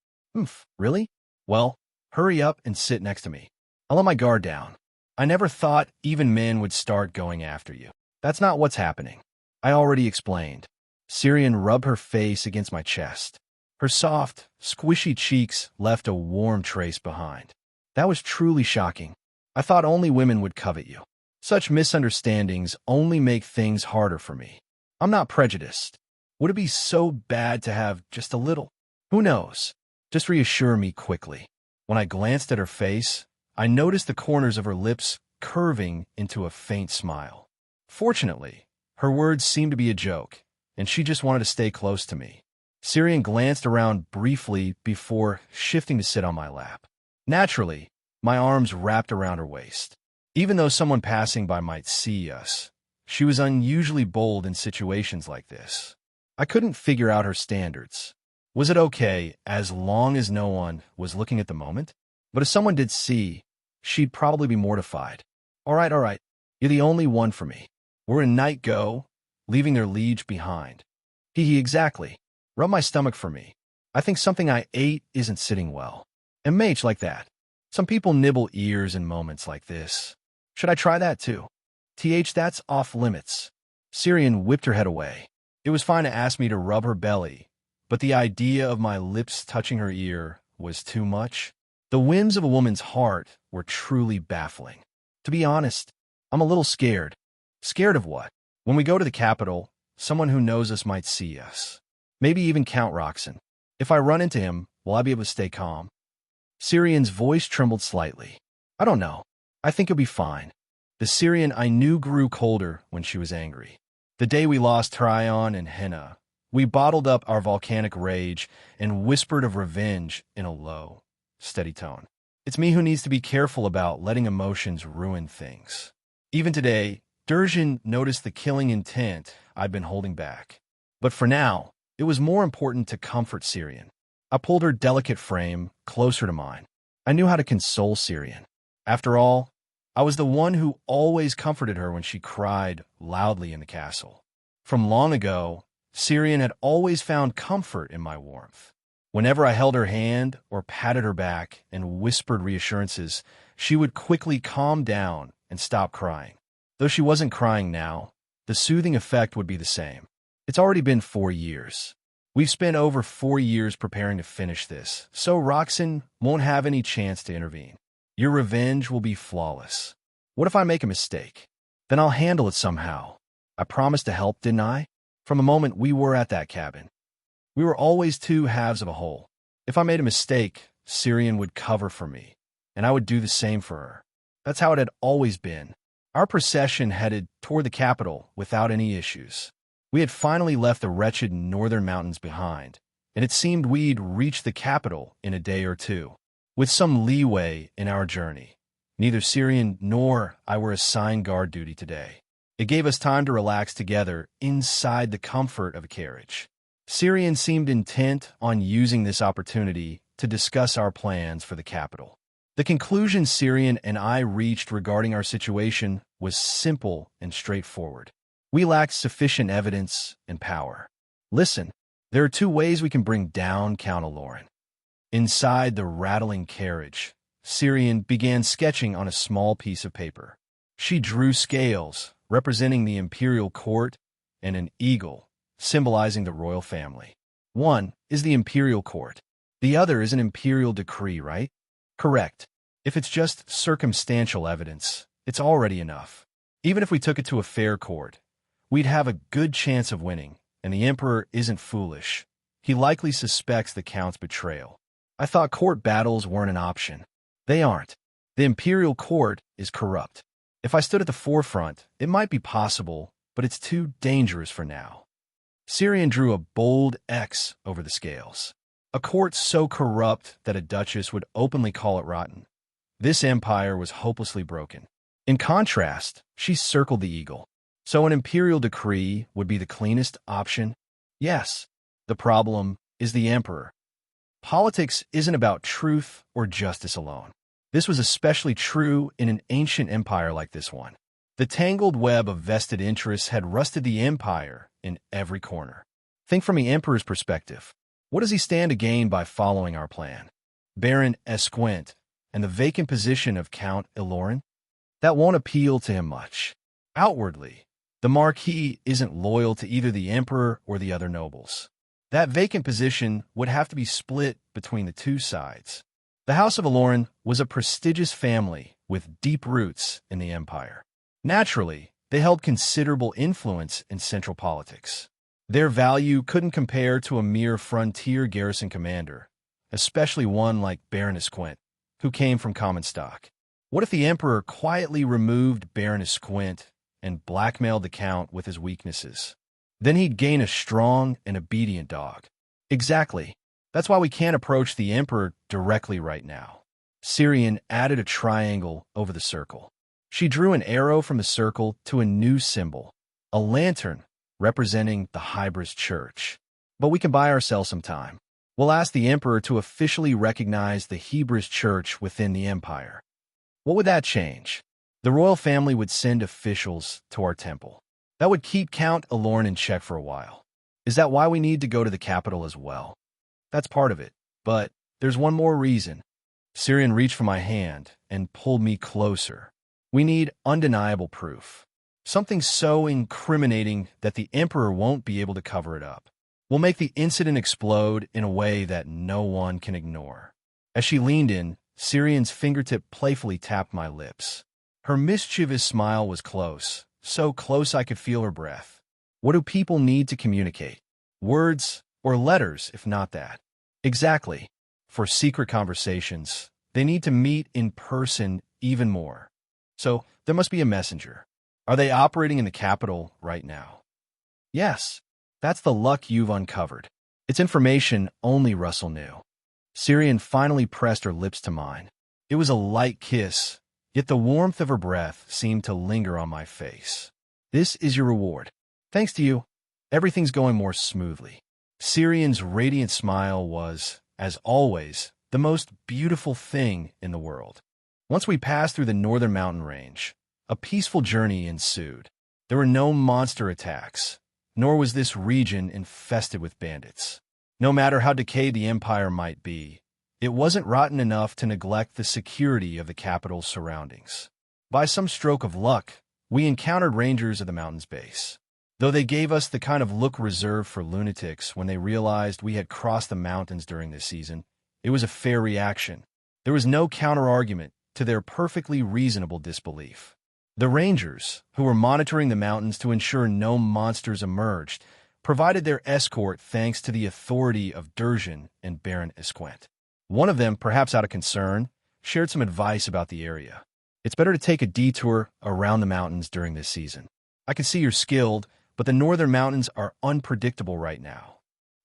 Really? Well, hurry up and sit next to me. I'll let my guard down. I never thought even men would start going after you. That's not what's happening. I already explained. Syrian rubbed her face against my chest. Her soft, squishy cheeks left a warm trace behind. That was truly shocking. I thought only women would covet you. Such misunderstandings only make things harder for me. I'm not prejudiced. Would it be so bad to have just a little? Who knows? Just reassure me quickly. When I glanced at her face, I noticed the corners of her lips curving into a faint smile. Fortunately, her words seemed to be a joke, and she just wanted to stay close to me. Syrian glanced around briefly before shifting to sit on my lap. Naturally, my arms wrapped around her waist. Even though someone passing by might see us, she was unusually bold in situations like this. I couldn't figure out her standards. Was it okay as long as no one was looking at the moment? But if someone did see, she'd probably be mortified. All right. You're the only one for me. We're in night go, leaving their liege behind. Hee exactly. Rub my stomach for me. I think something I ate isn't sitting well. And mage like that. Some people nibble ears in moments like this. Should I try that too? That's off limits. Syrian whipped her head away. It was fine to ask me to rub her belly, but the idea of my lips touching her ear was too much. The whims of a woman's heart were truly baffling. To be honest, I'm a little scared. Scared of what? When we go to the capital, someone who knows us might see us. Maybe even Count Roxon. If I run into him, will I be able to stay calm? Syrian's voice trembled slightly. I don't know. I think you'll be fine. The Syrian I knew grew colder when she was angry. The day we lost Tryon and Henna, we bottled up our volcanic rage and whispered of revenge in a low, steady tone. It's me who needs to be careful about letting emotions ruin things. Even today, Durjan noticed the killing intent I'd been holding back. But for now, it was more important to comfort Syrian. I pulled her delicate frame closer to mine. I knew how to console Syrian. After all, I was the one who always comforted her when she cried loudly in the castle. From long ago, Syrian had always found comfort in my warmth. Whenever I held her hand or patted her back and whispered reassurances, she would quickly calm down and stop crying. Though she wasn't crying now, the soothing effect would be the same. It's already been 4 years. We've spent over 4 years preparing to finish this, so Roxon won't have any chance to intervene. Your revenge will be flawless. What if I make a mistake? Then I'll handle it somehow. I promised to help, didn't I? From the moment we were at that cabin. We were always two halves of a whole. If I made a mistake, Syrian would cover for me, and I would do the same for her. That's how it had always been. Our procession headed toward the capital without any issues. We had finally left the wretched northern mountains behind, and it seemed we'd reach the capital in a day or two. With some leeway in our journey, neither Syrian nor I were assigned guard duty today. It gave us time to relax together inside the comfort of a carriage. Syrian seemed intent on using this opportunity to discuss our plans for the capital. The conclusion Syrian and I reached regarding our situation was simple and straightforward. We lacked sufficient evidence and power. Listen, there are 2 ways we can bring down Count Aloran. Inside the rattling carriage, Syrian began sketching on a small piece of paper. She drew scales, representing the imperial court, and an eagle, symbolizing the royal family. One is the imperial court. The other is an imperial decree, right? Correct. If it's just circumstantial evidence, it's already enough. Even if we took it to a fair court, we'd have a good chance of winning, and the emperor isn't foolish. He likely suspects the count's betrayal. I thought court battles weren't an option. They aren't. The imperial court is corrupt. If I stood at the forefront, it might be possible, but it's too dangerous for now. Syrian drew a bold X over the scales. A court so corrupt that a duchess would openly call it rotten. This empire was hopelessly broken. In contrast, she circled the eagle. So an imperial decree would be the cleanest option? Yes. The problem is the emperor. Politics isn't about truth or justice alone. This was especially true in an ancient empire like this one. The tangled web of vested interests had rusted the empire in every corner. Think from the emperor's perspective. What does he stand to gain by following our plan? Baron Esquint and the vacant position of Count Aloran? That won't appeal to him much. Outwardly, the Marquis isn't loyal to either the emperor or the other nobles. That vacant position would have to be split between the 2 sides. The House of Aloran was a prestigious family with deep roots in the empire. Naturally, they held considerable influence in central politics. Their value couldn't compare to a mere frontier garrison commander, especially one like Baron Esquint, who came from common stock. What if the emperor quietly removed Baron Esquint and blackmailed the count with his weaknesses? Then he'd gain a strong and obedient dog. Exactly. That's why we can't approach the emperor directly right now. Syrian added a triangle over the circle. She drew an arrow from the circle to a new symbol, a lantern representing the Hybris Church. But we can buy ourselves some time. We'll ask the emperor to officially recognize the Hybris Church within the empire. What would that change? The royal family would send officials to our temple. That would keep Count Alorn in check for a while. Is that why we need to go to the capital as well? That's part of it. But there's one more reason. Syrian reached for my hand and pulled me closer. We need undeniable proof. Something so incriminating that the Emperor won't be able to cover it up. We'll make the incident explode in a way that no one can ignore. As she leaned in, Syrian's fingertip playfully tapped my lips. Her mischievous smile was close, so close I could feel her breath. What do people need to communicate? Words or letters, if not that? Exactly. For secret conversations, they need to meet in person even more. So there must be a messenger. Are they operating in the capital right now? Yes. That's the luck you've uncovered. It's information only Russell knew. Syrian finally pressed her lips to mine. It was a light kiss, yet the warmth of her breath seemed to linger on my face. This is your reward. Thanks to you, everything's going more smoothly. Syrian's radiant smile was, as always, the most beautiful thing in the world. Once we passed through the northern mountain range, a peaceful journey ensued. There were no monster attacks, nor was this region infested with bandits. No matter how decayed the empire might be, it wasn't rotten enough to neglect the security of the capital's surroundings. By some stroke of luck, we encountered rangers at the mountain's base. Though they gave us the kind of look reserved for lunatics when they realized we had crossed the mountains during this season, it was a fair reaction. There was no counter-argument to their perfectly reasonable disbelief. The rangers, who were monitoring the mountains to ensure no monsters emerged, provided their escort thanks to the authority of Durjan and Baron Esquent. One of them, perhaps out of concern, shared some advice about the area. It's better to take a detour around the mountains during this season. I can see you're skilled, but the northern mountains are unpredictable right now.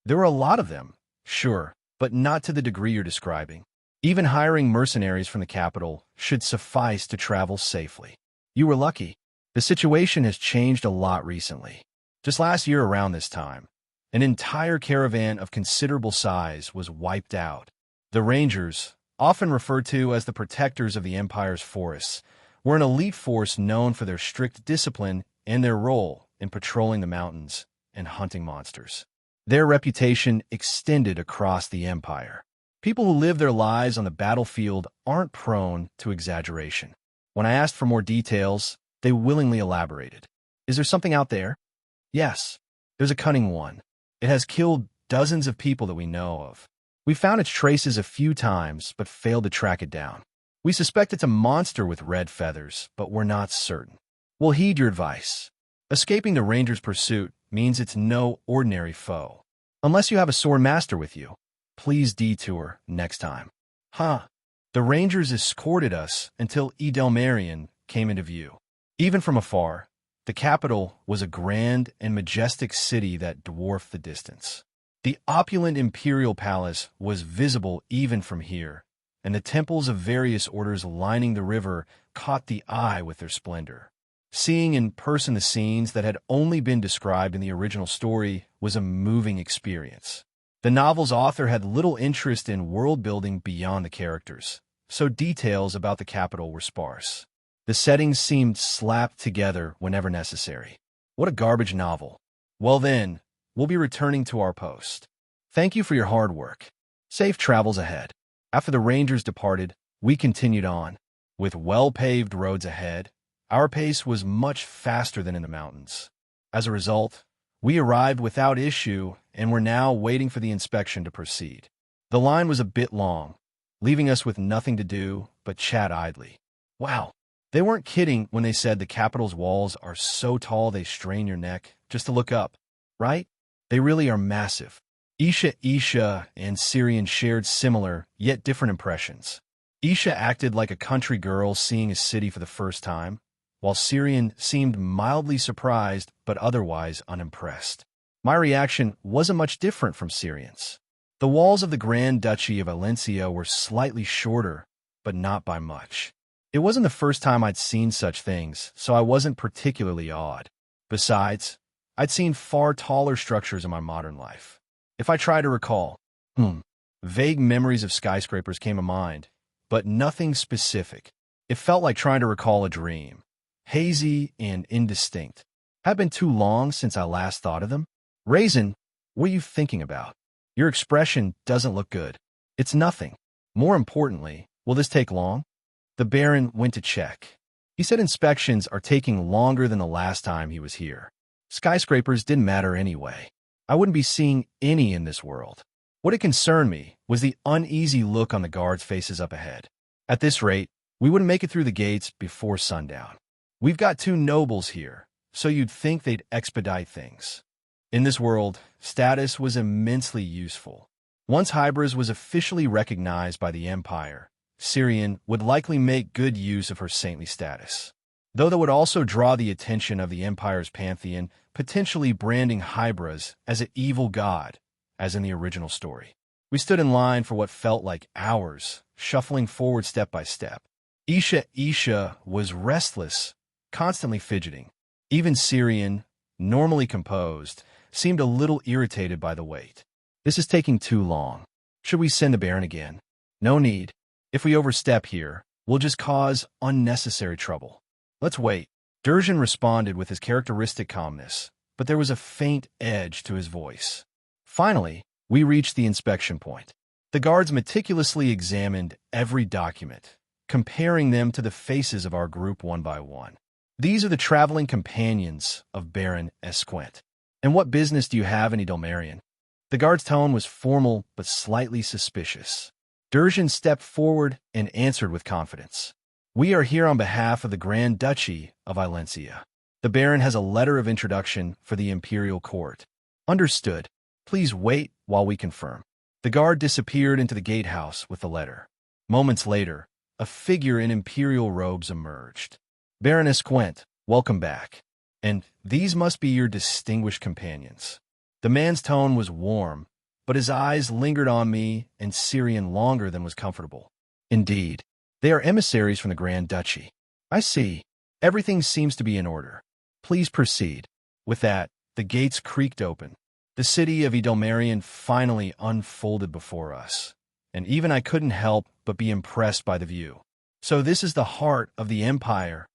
There are a lot of them, sure, but not to the degree you're describing. Even hiring mercenaries from the capital should suffice to travel safely. You were lucky. The situation has changed a lot recently. Just last year around this time, an entire caravan of considerable size was wiped out. The Rangers, often referred to as the protectors of the Empire's forests, were an elite force known for their strict discipline and their role in patrolling the mountains and hunting monsters. Their reputation extended across the Empire. People who live their lives on the battlefield aren't prone to exaggeration. When I asked for more details, they willingly elaborated. Is there something out there? Yes, there's a cunning one. It has killed dozens of people that we know of. We found its traces a few times, but failed to track it down. We suspect it's a monster with red feathers, but we're not certain. We'll heed your advice. Escaping the Ranger's pursuit means it's no ordinary foe. Unless you have a sword master with you, please detour next time. Huh. The Rangers escorted us until Edelmarion came into view. Even from afar, the capital was a grand and majestic city that dwarfed the distance. The opulent imperial palace was visible even from here, and the temples of various orders lining the river caught the eye with their splendor. Seeing in person the scenes that had only been described in the original story was a moving experience. The novel's author had little interest in world-building beyond the characters, so details about the capital were sparse. The settings seemed slapped together whenever necessary. What a garbage novel. Well then, we'll be returning to our post. Thank you for your hard work. Safe travels ahead. After the Rangers departed, we continued on. With well-paved roads ahead, our pace was much faster than in the mountains. As a result, we arrived without issue and were now waiting for the inspection to proceed. The line was a bit long, leaving us with nothing to do but chat idly. Wow, they weren't kidding when they said the capital's walls are so tall they strain your neck just to look up, right? They really are massive. Isha and Syrian shared similar, yet different impressions. Isha acted like a country girl seeing a city for the first time, while Syrian seemed mildly surprised but otherwise unimpressed. My reaction wasn't much different from Syrian's. The walls of the Grand Duchy of Valencia were slightly shorter, but not by much. It wasn't the first time I'd seen such things, so I wasn't particularly awed. Besides, I'd seen far taller structures in my modern life. If I try to recall, vague memories of skyscrapers came to mind, but nothing specific. It felt like trying to recall a dream, hazy and indistinct. Had been too long since I last thought of them? Raisin, what are you thinking about? Your expression doesn't look good. It's nothing. More importantly, will this take long? The Baron went to check. He said inspections are taking longer than the last time he was here. Skyscrapers didn't matter anyway. I wouldn't be seeing any in this world. What had concerned me was the uneasy look on the guards' faces up ahead. At this rate, we wouldn't make it through the gates before sundown. We've got 2 nobles here, so you'd think they'd expedite things. In this world, status was immensely useful. Once Hybris was officially recognized by the Empire, Syrian would likely make good use of her saintly status. Though that would also draw the attention of the Empire's pantheon, potentially branding Hybris as an evil god, as in the original story. We stood in line for what felt like hours, shuffling forward step by step. Isha was restless, constantly fidgeting. Even Syrian, normally composed, seemed a little irritated by the wait. This is taking too long. Should we send the Baron again? No need. If we overstep here, we'll just cause unnecessary trouble. Let's wait. Durjan responded with his characteristic calmness, but there was a faint edge to his voice. Finally, we reached the inspection point. The guards meticulously examined every document, comparing them to the faces of our group one by one. These are the traveling companions of Baron Esquent. And what business do you have in Edelmarion? The guard's tone was formal but slightly suspicious. Durjan stepped forward and answered with confidence. We are here on behalf of the Grand Duchy of Valencia. The Baron has a letter of introduction for the Imperial Court. Understood. Please wait while we confirm. The guard disappeared into the gatehouse with the letter. Moments later, a figure in imperial robes emerged. Baroness Quent, welcome back. And these must be your distinguished companions. The man's tone was warm, but his eyes lingered on me and Syrian longer than was comfortable. Indeed, they are emissaries from the Grand Duchy. I see. Everything seems to be in order. Please proceed. With that, the gates creaked open. The city of Edelmarion finally unfolded before us, and even I couldn't help but be impressed by the view. So this is the heart of the Empire,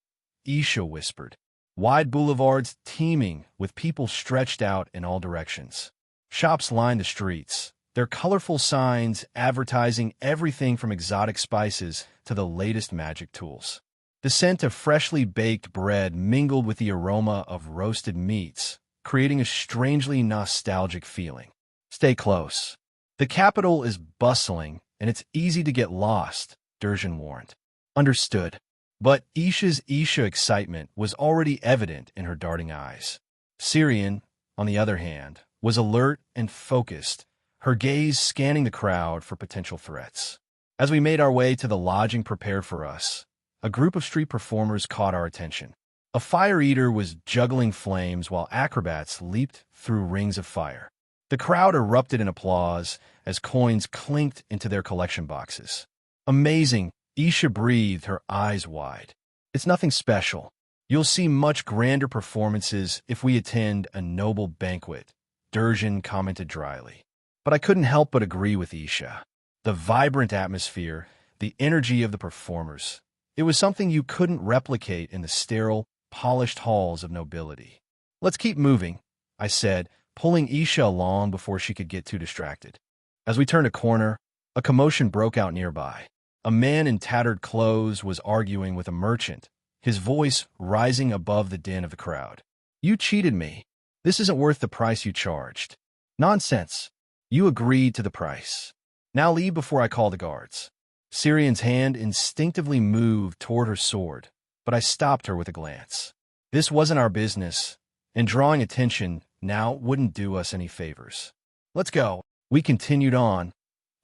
Isha whispered. Wide boulevards teeming with people stretched out in all directions. Shops lined the streets, their colorful signs advertising everything from exotic spices to the latest magic tools. The scent of freshly baked bread mingled with the aroma of roasted meats, creating a strangely nostalgic feeling. Stay close. The capital is bustling, and it's easy to get lost, Durjan warned. Understood. But Isha's excitement was already evident in her darting eyes. Syrian, on the other hand, was alert and focused, her gaze scanning the crowd for potential threats. As we made our way to the lodging prepared for us, a group of street performers caught our attention. A fire eater was juggling flames while acrobats leaped through rings of fire. The crowd erupted in applause as coins clinked into their collection boxes. Amazing, Isha breathed, her eyes wide. It's nothing special. You'll see much grander performances if we attend a noble banquet, Durjan commented dryly. But I couldn't help but agree with Isha. The vibrant atmosphere, the energy of the performers, it was something you couldn't replicate in the sterile, polished halls of nobility. Let's keep moving, I said, pulling Isha along before she could get too distracted. As we turned a corner, a commotion broke out nearby. A man in tattered clothes was arguing with a merchant, his voice rising above the din of the crowd. You cheated me. This isn't worth the price you charged. Nonsense. You agreed to the price. Now leave before I call the guards. Syrian's hand instinctively moved toward her sword, but I stopped her with a glance. This wasn't our business, and drawing attention now wouldn't do us any favors. Let's go. We continued on,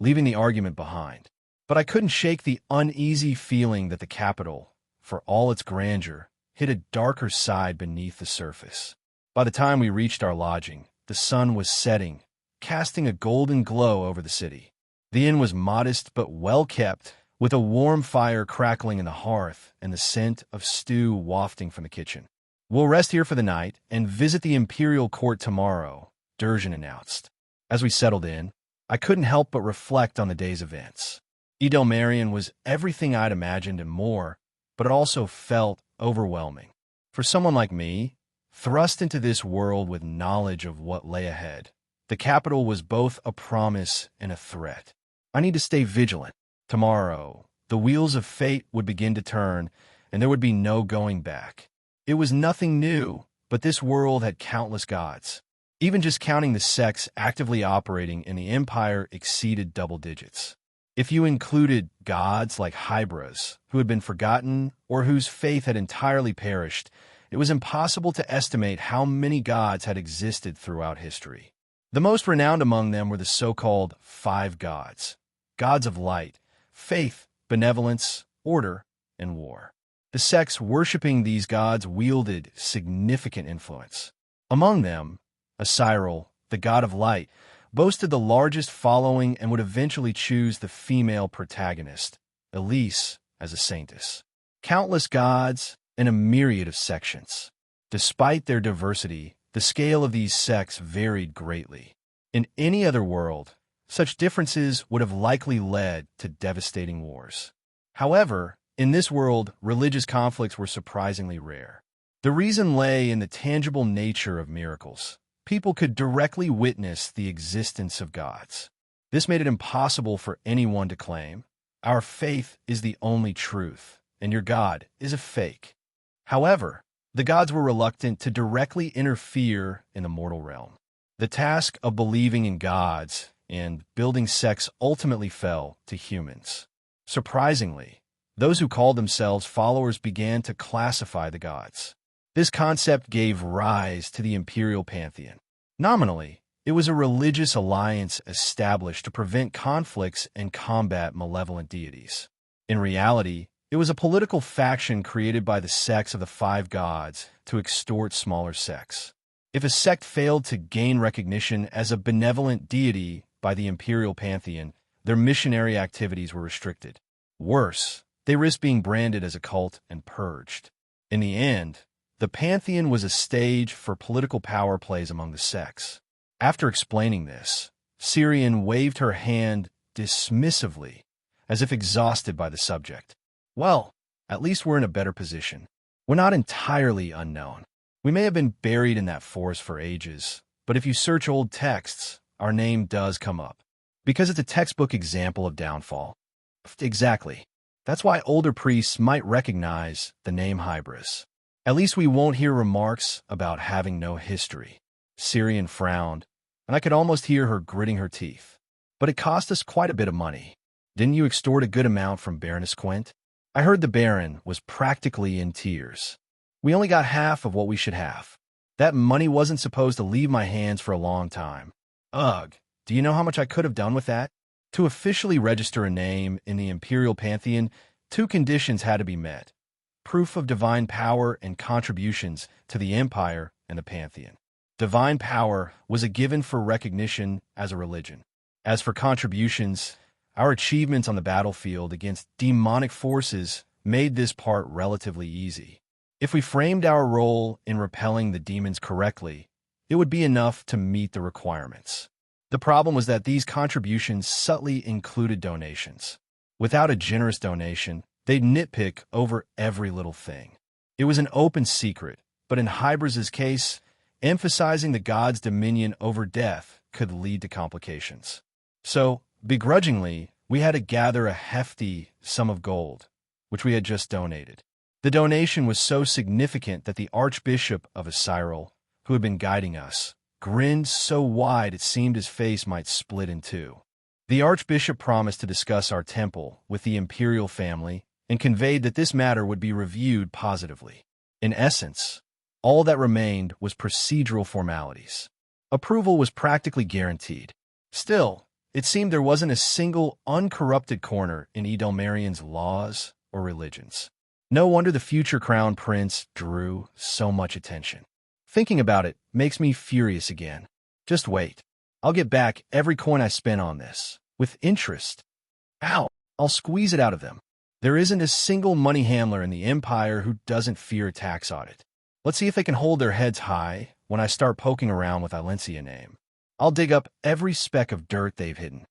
leaving the argument behind. But I couldn't shake the uneasy feeling that the capital, for all its grandeur, hid a darker side beneath the surface. By the time we reached our lodging, the sun was setting, casting a golden glow over the city. The inn was modest but well kept, with a warm fire crackling in the hearth and the scent of stew wafting from the kitchen. We'll rest here for the night and visit the Imperial Court tomorrow, Durjan announced. As we settled in, I couldn't help but reflect on the day's events. Edelmarion was everything I'd imagined and more, but it also felt overwhelming. For someone like me, Thrust into this world with knowledge of what lay ahead, the capital was both a promise and a threat. I need to stay vigilant. Tomorrow, the wheels of fate would begin to turn, and there would be no going back. It was nothing new, but this world had countless gods. Even just counting the sects actively operating in the empire exceeded double digits. If you included gods like hybras, who had been forgotten or whose faith had entirely perished, it was impossible to estimate how many gods had existed throughout history. The most renowned among them were the so-called five gods: gods of light, faith, benevolence, order, and war. The sects worshipping these gods wielded significant influence. Among them, Cyril, the god of light, boasted the largest following and would eventually choose the female protagonist, Elise, as a saintess. Countless gods and a myriad of sections. Despite their diversity, the scale of these sects varied greatly. In any other world, such differences would have likely led to devastating wars. However, in this world, religious conflicts were surprisingly rare. The reason lay in the tangible nature of miracles. People could directly witness the existence of gods. This made it impossible for anyone to claim, "Our faith is the only truth, and your God is a fake." However, the gods were reluctant to directly interfere in the mortal realm. The task of believing in gods and building sects ultimately fell to humans. Surprisingly, those who called themselves followers began to classify the gods. This concept gave rise to the imperial pantheon. Nominally, it was a religious alliance established to prevent conflicts and combat malevolent deities. In reality, it was a political faction created by the sects of the five gods to extort smaller sects. If a sect failed to gain recognition as a benevolent deity by the imperial pantheon, their missionary activities were restricted. Worse, they risked being branded as a cult and purged. In the end, the pantheon was a stage for political power plays among the sects. After explaining this, Syrian waved her hand dismissively, as if exhausted by the subject. Well, at least we're in a better position. We're not entirely unknown. We may have been buried in that forest for ages, but if you search old texts, our name does come up. Because it's a textbook example of downfall. Exactly. That's why older priests might recognize the name Hybris. At least we won't hear remarks about having no history. Syrian frowned, and I could almost hear her gritting her teeth. But it cost us quite a bit of money. Didn't you extort a good amount from Baroness Quint? I heard the Baron was practically in tears. We only got half of what we should have. That money wasn't supposed to leave my hands for a long time. Ugh, do you know how much I could have done with that? To officially register a name in the imperial pantheon, two conditions had to be met: proof of divine power and contributions to the empire and the pantheon. Divine power was a given for recognition as a religion. As for contributions, our achievements on the battlefield against demonic forces made this part relatively easy. If we framed our role in repelling the demons correctly, it would be enough to meet the requirements. The problem was that these contributions subtly included donations. Without a generous donation, they'd nitpick over every little thing. It was an open secret, but in Hybris' case, emphasizing the god's dominion over death could lead to complications. So, begrudgingly, we had to gather a hefty sum of gold, which we had just donated. The donation was so significant that the Archbishop of Cyril, who had been guiding us, grinned so wide it seemed his face might split in two. The Archbishop promised to discuss our temple with the imperial family and conveyed that this matter would be reviewed positively. In essence, all that remained was procedural formalities. Approval was practically guaranteed. Still, it seemed there wasn't a single uncorrupted corner in Edelmarion's laws or religions. No wonder the future crown prince drew so much attention. Thinking about it makes me furious again. Just wait. I'll get back every coin I spent on this, with interest. Ow! I'll squeeze it out of them. There isn't a single money handler in the empire who doesn't fear a tax audit. Let's see if they can hold their heads high when I start poking around with Ilencia name. I'll dig up every speck of dirt they've hidden.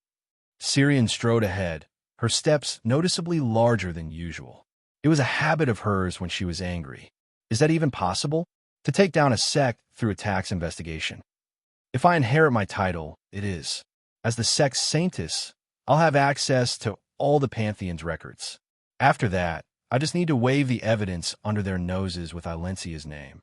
Syrian strode ahead, her steps noticeably larger than usual. It was a habit of hers when she was angry. Is that even possible? to take down a sect through a tax investigation. If I inherit my title, it is. As the sect's saintess, I'll have access to all the Pantheon's records. After that, I just need to wave the evidence under their noses with Ilencia's name.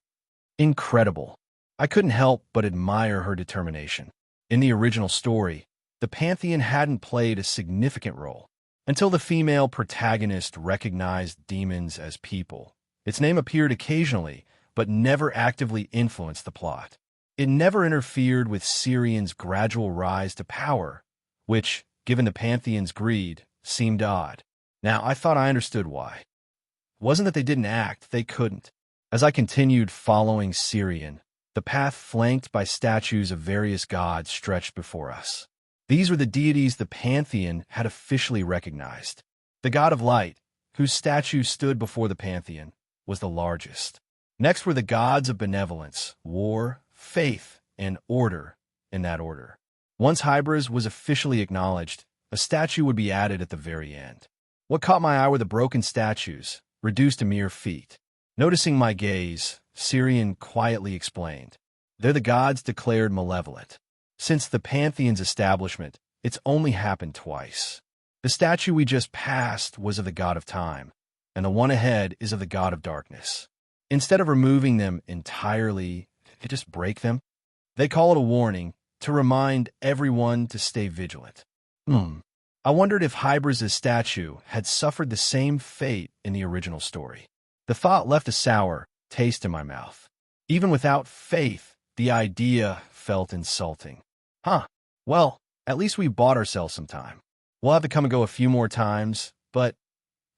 Incredible. I couldn't help but admire her determination. In the original story, the Pantheon hadn't played a significant role until the female protagonist recognized demons as people. Its name appeared occasionally, but never actively influenced the plot. It never interfered with Syrian's gradual rise to power, which, given the Pantheon's greed, seemed odd. Now, I thought I understood why. It wasn't that they didn't act, they couldn't. As I continued following Syrian, the path flanked by statues of various gods stretched before us. These were the deities the Pantheon had officially recognized. The god of light, whose statue stood before the Pantheon, was the largest. Next were the gods of benevolence, war, faith, and order, in that order. Once Hybris was officially acknowledged, a statue would be added at the very end. What caught my eye were the broken statues, reduced to mere feet. Noticing my gaze, Syrian quietly explained, "They're the gods declared malevolent. Since the Pantheon's establishment, it's only happened twice. The statue we just passed was of the god of time, and the one ahead is of the god of darkness. Instead of removing them entirely, they just break them. They call it a warning to remind everyone to stay vigilant." I wondered if Hybris' statue had suffered the same fate in the original story. The thought left a sour taste in my mouth. Even without faith, the idea felt insulting. Well, at least we bought ourselves some time. We'll have to come and go a few more times, but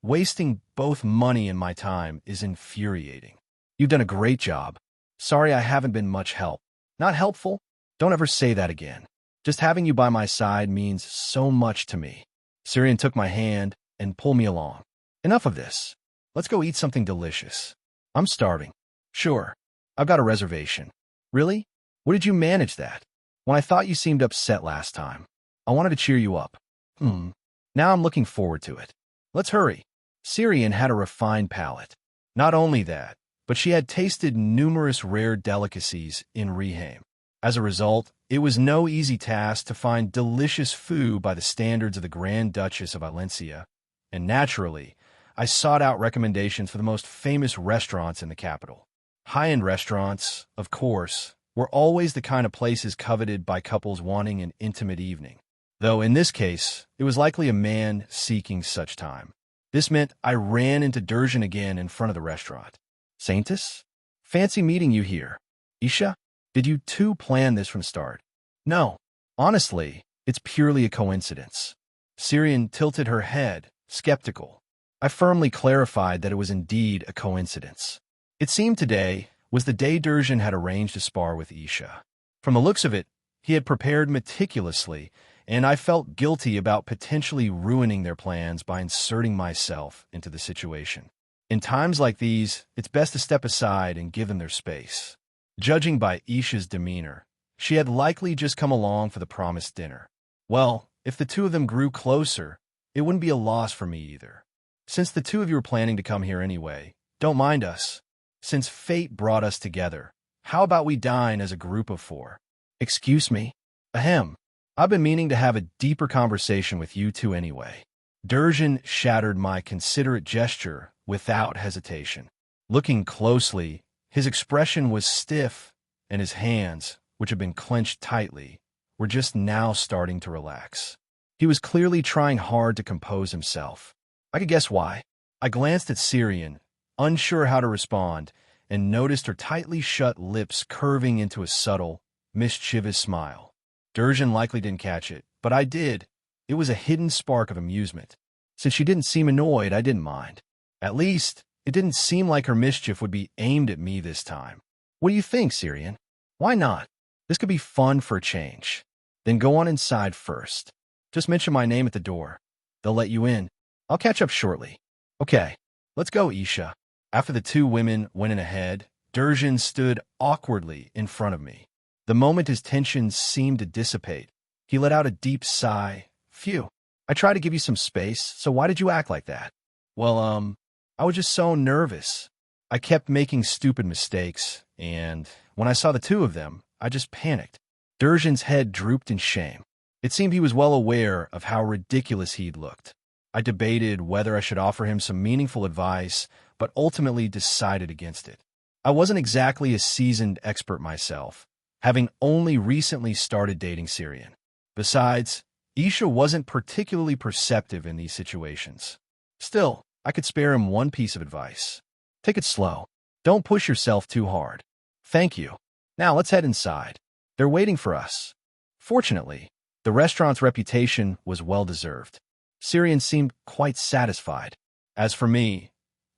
wasting both money and my time is infuriating. You've done a great job. Sorry I haven't been much help. Not helpful? Don't ever say that again. Just having you by my side means so much to me. Syrian took my hand and pulled me along. Enough of this. Let's go eat something delicious. I'm starving. Sure. I've got a reservation. Really? What did you manage that? When I thought you seemed upset last time, I wanted to cheer you up. Now I'm looking forward to it. Let's hurry. Syrian had a refined palate. Not only that, but she had tasted numerous rare delicacies in Rehaim. As a result, it was no easy task to find delicious food by the standards of the Grand Duchess of Valencia, and naturally, I sought out recommendations for the most famous restaurants in the capital. High-end restaurants, of course, were always the kind of places coveted by couples wanting an intimate evening, though in this case, it was likely a man seeking such time. This meant I ran into Durjan again in front of the restaurant. "Saintess? Fancy meeting you here. Isha, did you two plan this from start?" "No. Honestly, it's purely a coincidence." Syrian tilted her head, skeptical. I firmly clarified that it was indeed a coincidence. It seemed today was the day Durjan had arranged to spar with Isha. From the looks of it, he had prepared meticulously, and I felt guilty about potentially ruining their plans by inserting myself into the situation. In times like these, it's best to step aside and give them their space. Judging by Isha's demeanor, she had likely just come along for the promised dinner. Well, if the two of them grew closer, it wouldn't be a loss for me either. Since the two of you were planning to come here anyway, don't mind us. Since fate brought us together, how about we dine as a group of 4? Excuse me? Ahem. I've been meaning to have a deeper conversation with you two anyway. Durjan shattered my considerate gesture without hesitation. Looking closely, his expression was stiff, and his hands, which had been clenched tightly, were just now starting to relax. He was clearly trying hard to compose himself. I could guess why. I glanced at Syrian, unsure how to respond, and noticed her tightly shut lips curving into a subtle, mischievous smile. Durjan likely didn't catch it, but I did. It was a hidden spark of amusement. Since she didn't seem annoyed, I didn't mind. At least, it didn't seem like her mischief would be aimed at me this time. What do you think, Syrian? Why not? This could be fun for a change. Then go on inside first. Just mention my name at the door. They'll let you in. I'll catch up shortly. Okay, let's go, Isha. After the two women went in ahead, Durjan stood awkwardly in front of me. The moment his tension seemed to dissipate, he let out a deep sigh. Phew. I tried to give you some space, so why did you act like that? Well, I was just so nervous. I kept making stupid mistakes, and when I saw the two of them, I just panicked. Durjan's head drooped in shame. It seemed he was well aware of how ridiculous he'd looked. I debated whether I should offer him some meaningful advice, but ultimately decided against it. I wasn't exactly a seasoned expert myself, having only recently started dating Syrian. Besides, Isha wasn't particularly perceptive in these situations. Still, I could spare him one piece of advice. Take it slow. Don't push yourself too hard. Thank you. Now let's head inside. They're waiting for us. Fortunately, the restaurant's reputation was well-deserved. Syrian seemed quite satisfied. As for me,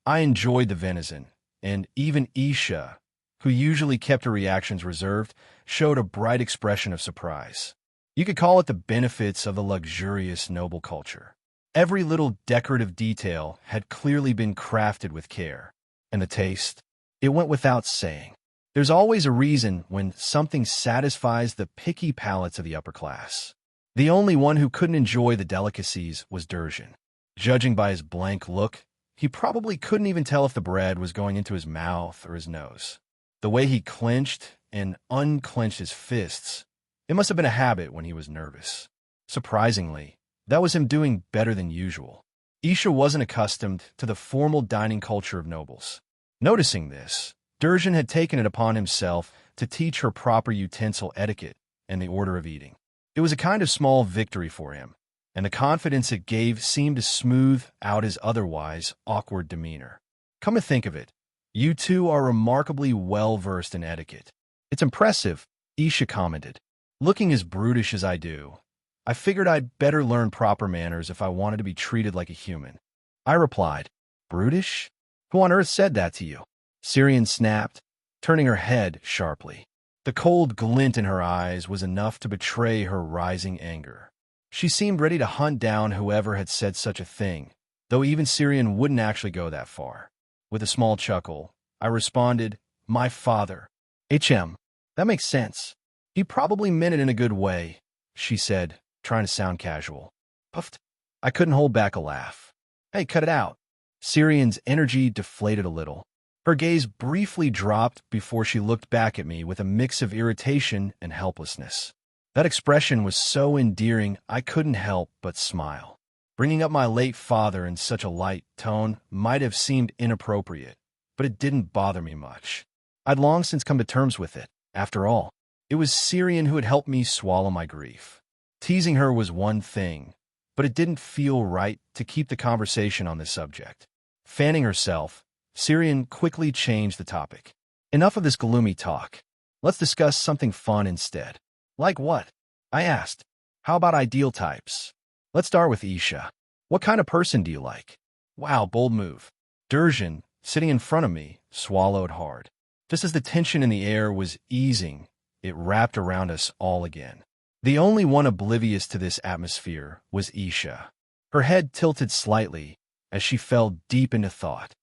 I enjoyed the venison, and even Isha, who usually kept her reactions reserved, showed a bright expression of surprise. You could call it the benefits of the luxurious noble culture. Every little decorative detail had clearly been crafted with care. And the taste, it went without saying. There's always a reason when something satisfies the picky palates of the upper class. The only one who couldn't enjoy the delicacies was Durjan. Judging by his blank look, he probably couldn't even tell if the bread was going into his mouth or his nose. The way he clenched and unclenched his fists, it must have been a habit when he was nervous. Surprisingly, that was him doing better than usual. Isha wasn't accustomed to the formal dining culture of nobles. Noticing this, Durjan had taken it upon himself to teach her proper utensil etiquette and the order of eating. It was a kind of small victory for him, and the confidence it gave seemed to smooth out his otherwise awkward demeanor. Come to think of it, you two are remarkably well-versed in etiquette. It's impressive, Isha commented. Looking as brutish as I do, I figured I'd better learn proper manners if I wanted to be treated like a human. I replied, brutish? Who on earth said that to you? Syrian snapped, turning her head sharply. The cold glint in her eyes was enough to betray her rising anger. She seemed ready to hunt down whoever had said such a thing, though even Syrian wouldn't actually go that far. With a small chuckle, I responded, my father. That makes sense. He probably meant it in a good way, she said, trying to sound casual. Puffed. I couldn't hold back a laugh. Hey, cut it out. Syrian's energy deflated a little. Her gaze briefly dropped before she looked back at me with a mix of irritation and helplessness. That expression was so endearing I couldn't help but smile. Bringing up my late father in such a light tone might have seemed inappropriate, but it didn't bother me much. I'd long since come to terms with it. After all, it was Syrian who had helped me swallow my grief. Teasing her was one thing, but it didn't feel right to keep the conversation on this subject. Fanning herself, Syrian quickly changed the topic. Enough of this gloomy talk. Let's discuss something fun instead. Like what? I asked. How about ideal types? Let's start with Isha. What kind of person do you like? Wow, bold move. Durjan, sitting in front of me, swallowed hard. Just as the tension in the air was easing, it wrapped around us all again. The only one oblivious to this atmosphere was Isha. Her head tilted slightly as she fell deep into thought.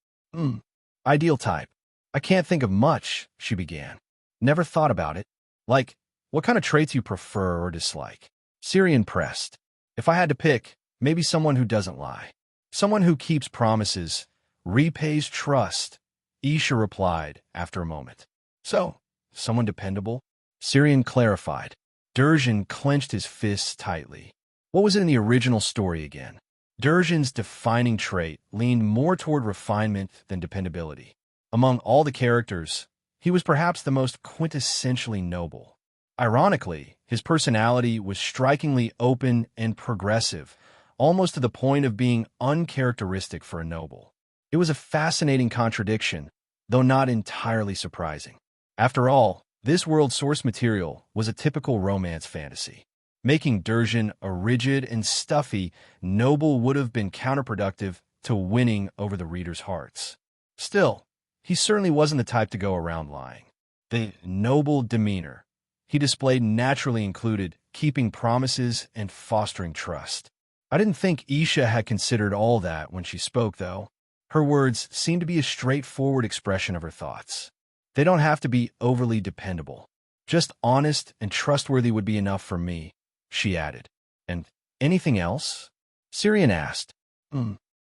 Ideal type. I can't think of much, she began. Never thought about it. Like, what kind of traits you prefer or dislike? Syrian pressed. If I had to pick, maybe someone who doesn't lie. Someone who keeps promises, repays trust, Isha replied after a moment. So, someone dependable? Syrian clarified. Durjan clenched his fists tightly. What was it in the original story again? Durjan's defining trait leaned more toward refinement than dependability. Among all the characters, he was perhaps the most quintessentially noble. Ironically, his personality was strikingly open and progressive, almost to the point of being uncharacteristic for a noble. It was a fascinating contradiction, though not entirely surprising. After all, this world's source material was a typical romance fantasy. Making Durjan a rigid and stuffy noble would have been counterproductive to winning over the reader's hearts. Still, he certainly wasn't the type to go around lying. The noble demeanor he displayed naturally included keeping promises and fostering trust. I didn't think Isha had considered all that when she spoke, though. Her words seemed to be a straightforward expression of her thoughts. They don't have to be overly dependable. Just honest and trustworthy would be enough for me, she added. And anything else? Syrian asked.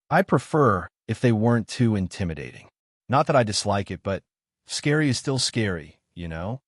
I prefer if they weren't too intimidating. Not that I dislike it, but scary is still scary, you know?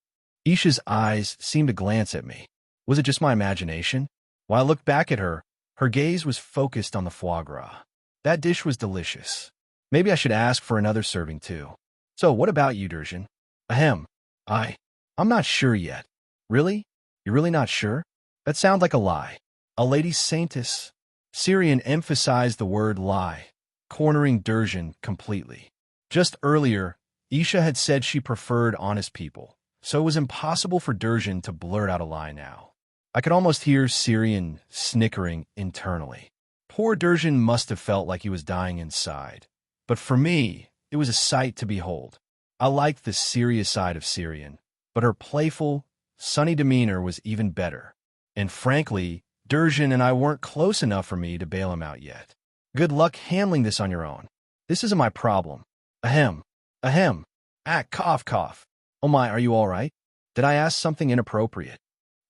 Isha's eyes seemed to glance at me. Was it just my imagination? While I looked back at her, her gaze was focused on the foie gras. That dish was delicious. Maybe I should ask for another serving too. So what about you, Durjan? Ahem. I'm not sure yet. Really? You're really not sure? That sounds like a lie. A lady saintess. Syrian emphasized the word lie, cornering Durjan completely. Just earlier, Isha had said she preferred honest people, so it was impossible for Durjan to blurt out a lie now. I could almost hear Syrian snickering internally. Poor Durjan must have felt like he was dying inside. But for me, it was a sight to behold. I liked the serious side of Syrian, but her playful, sunny demeanor was even better. And frankly, Durjan and I weren't close enough for me to bail him out yet. Good luck handling this on your own. This isn't my problem. Ahem. Ahem. Ah, cough, cough. Oh my, are you all right? Did I ask something inappropriate?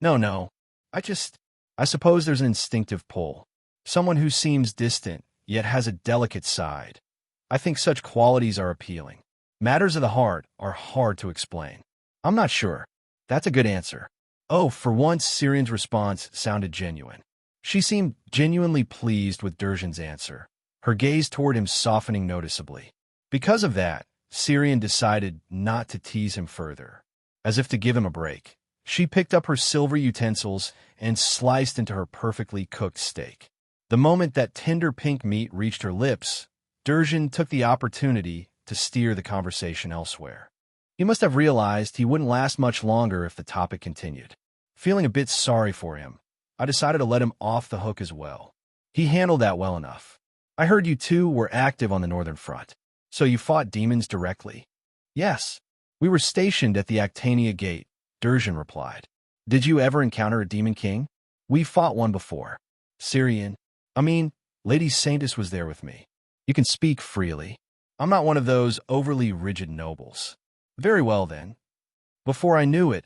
No. I suppose there's an instinctive pull. Someone who seems distant, yet has a delicate side. I think such qualities are appealing. Matters of the heart are hard to explain. I'm not sure. That's a good answer. Oh, for once, Syrian's response sounded genuine. She seemed genuinely pleased with Durjan's answer, her gaze toward him softening noticeably. Because of that, Syrian decided not to tease him further. As if to give him a break, she picked up her silver utensils and sliced into her perfectly cooked steak. The moment that tender pink meat reached her lips, Durjan took the opportunity to steer the conversation elsewhere. He must have realized he wouldn't last much longer if the topic continued. Feeling a bit sorry for him, I decided to let him off the hook as well. He handled that well enough. I heard you two were active on the Northern Front. So you fought demons directly? Yes. We were stationed at the Actania Gate, Durjan replied. Did you ever encounter a demon king? We fought one before. Syrian. Lady Saintess was there with me. You can speak freely. I'm not one of those overly rigid nobles. Very well then. Before I knew it,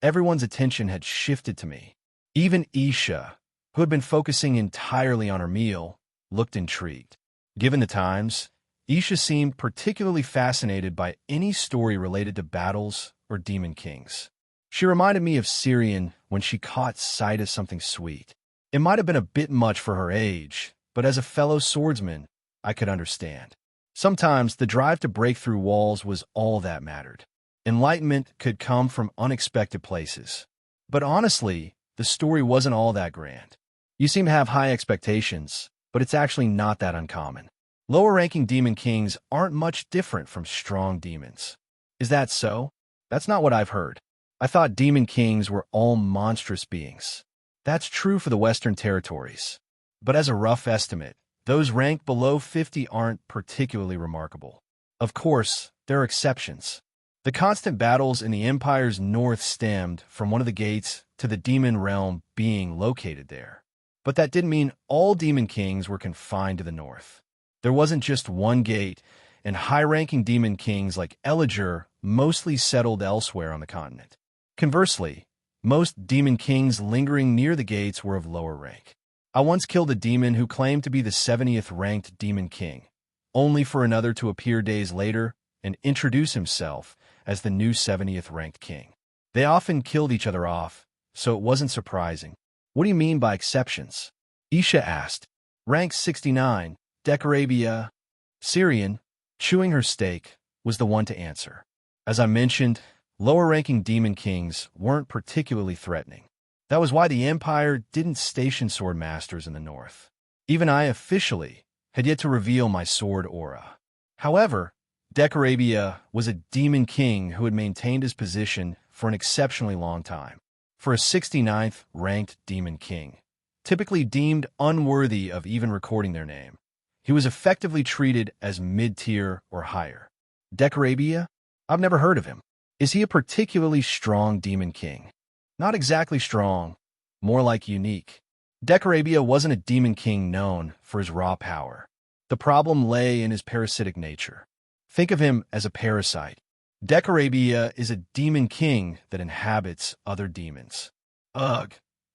everyone's attention had shifted to me. Even Isha, who had been focusing entirely on her meal, looked intrigued. Given the times, Isha seemed particularly fascinated by any story related to battles or demon kings. She reminded me of Syrian when she caught sight of something sweet. It might have been a bit much for her age, but as a fellow swordsman, I could understand. Sometimes the drive to break through walls was all that mattered. Enlightenment could come from unexpected places. But honestly, the story wasn't all that grand. You seem to have high expectations, but it's actually not that uncommon. Lower-ranking demon kings aren't much different from strong demons. Is that so? That's not what I've heard. I thought demon kings were all monstrous beings. That's true for the Western territories. But as a rough estimate, those ranked below 50 aren't particularly remarkable. Of course, there are exceptions. The constant battles in the Empire's north stemmed from one of the gates to the demon realm being located there. But that didn't mean all demon kings were confined to the north. There wasn't just one gate, and high-ranking demon kings like Elijah mostly settled elsewhere on the continent. Conversely, most demon kings lingering near the gates were of lower rank. I once killed a demon who claimed to be the 70th ranked demon king, only for another to appear days later and introduce himself as the new 70th ranked king. They often killed each other off, so it wasn't surprising. What do you mean by exceptions? Isha asked. Rank 69, Decorabia. Syrian, chewing her steak, was the one to answer. As I mentioned, lower-ranking demon kings weren't particularly threatening. That was why the Empire didn't station sword masters in the north. Even I officially had yet to reveal my sword aura. However, Decorabia was a demon king who had maintained his position for an exceptionally long time. For a 69th ranked demon king, typically deemed unworthy of even recording their name, he was effectively treated as mid-tier or higher. Decorabia? I've never heard of him. Is he a particularly strong demon king? Not exactly strong, more like unique. Decorabia wasn't a demon king known for his raw power. The problem lay in his parasitic nature. Think of him as a parasite. Decorabia is a demon king that inhabits other demons. Ugh,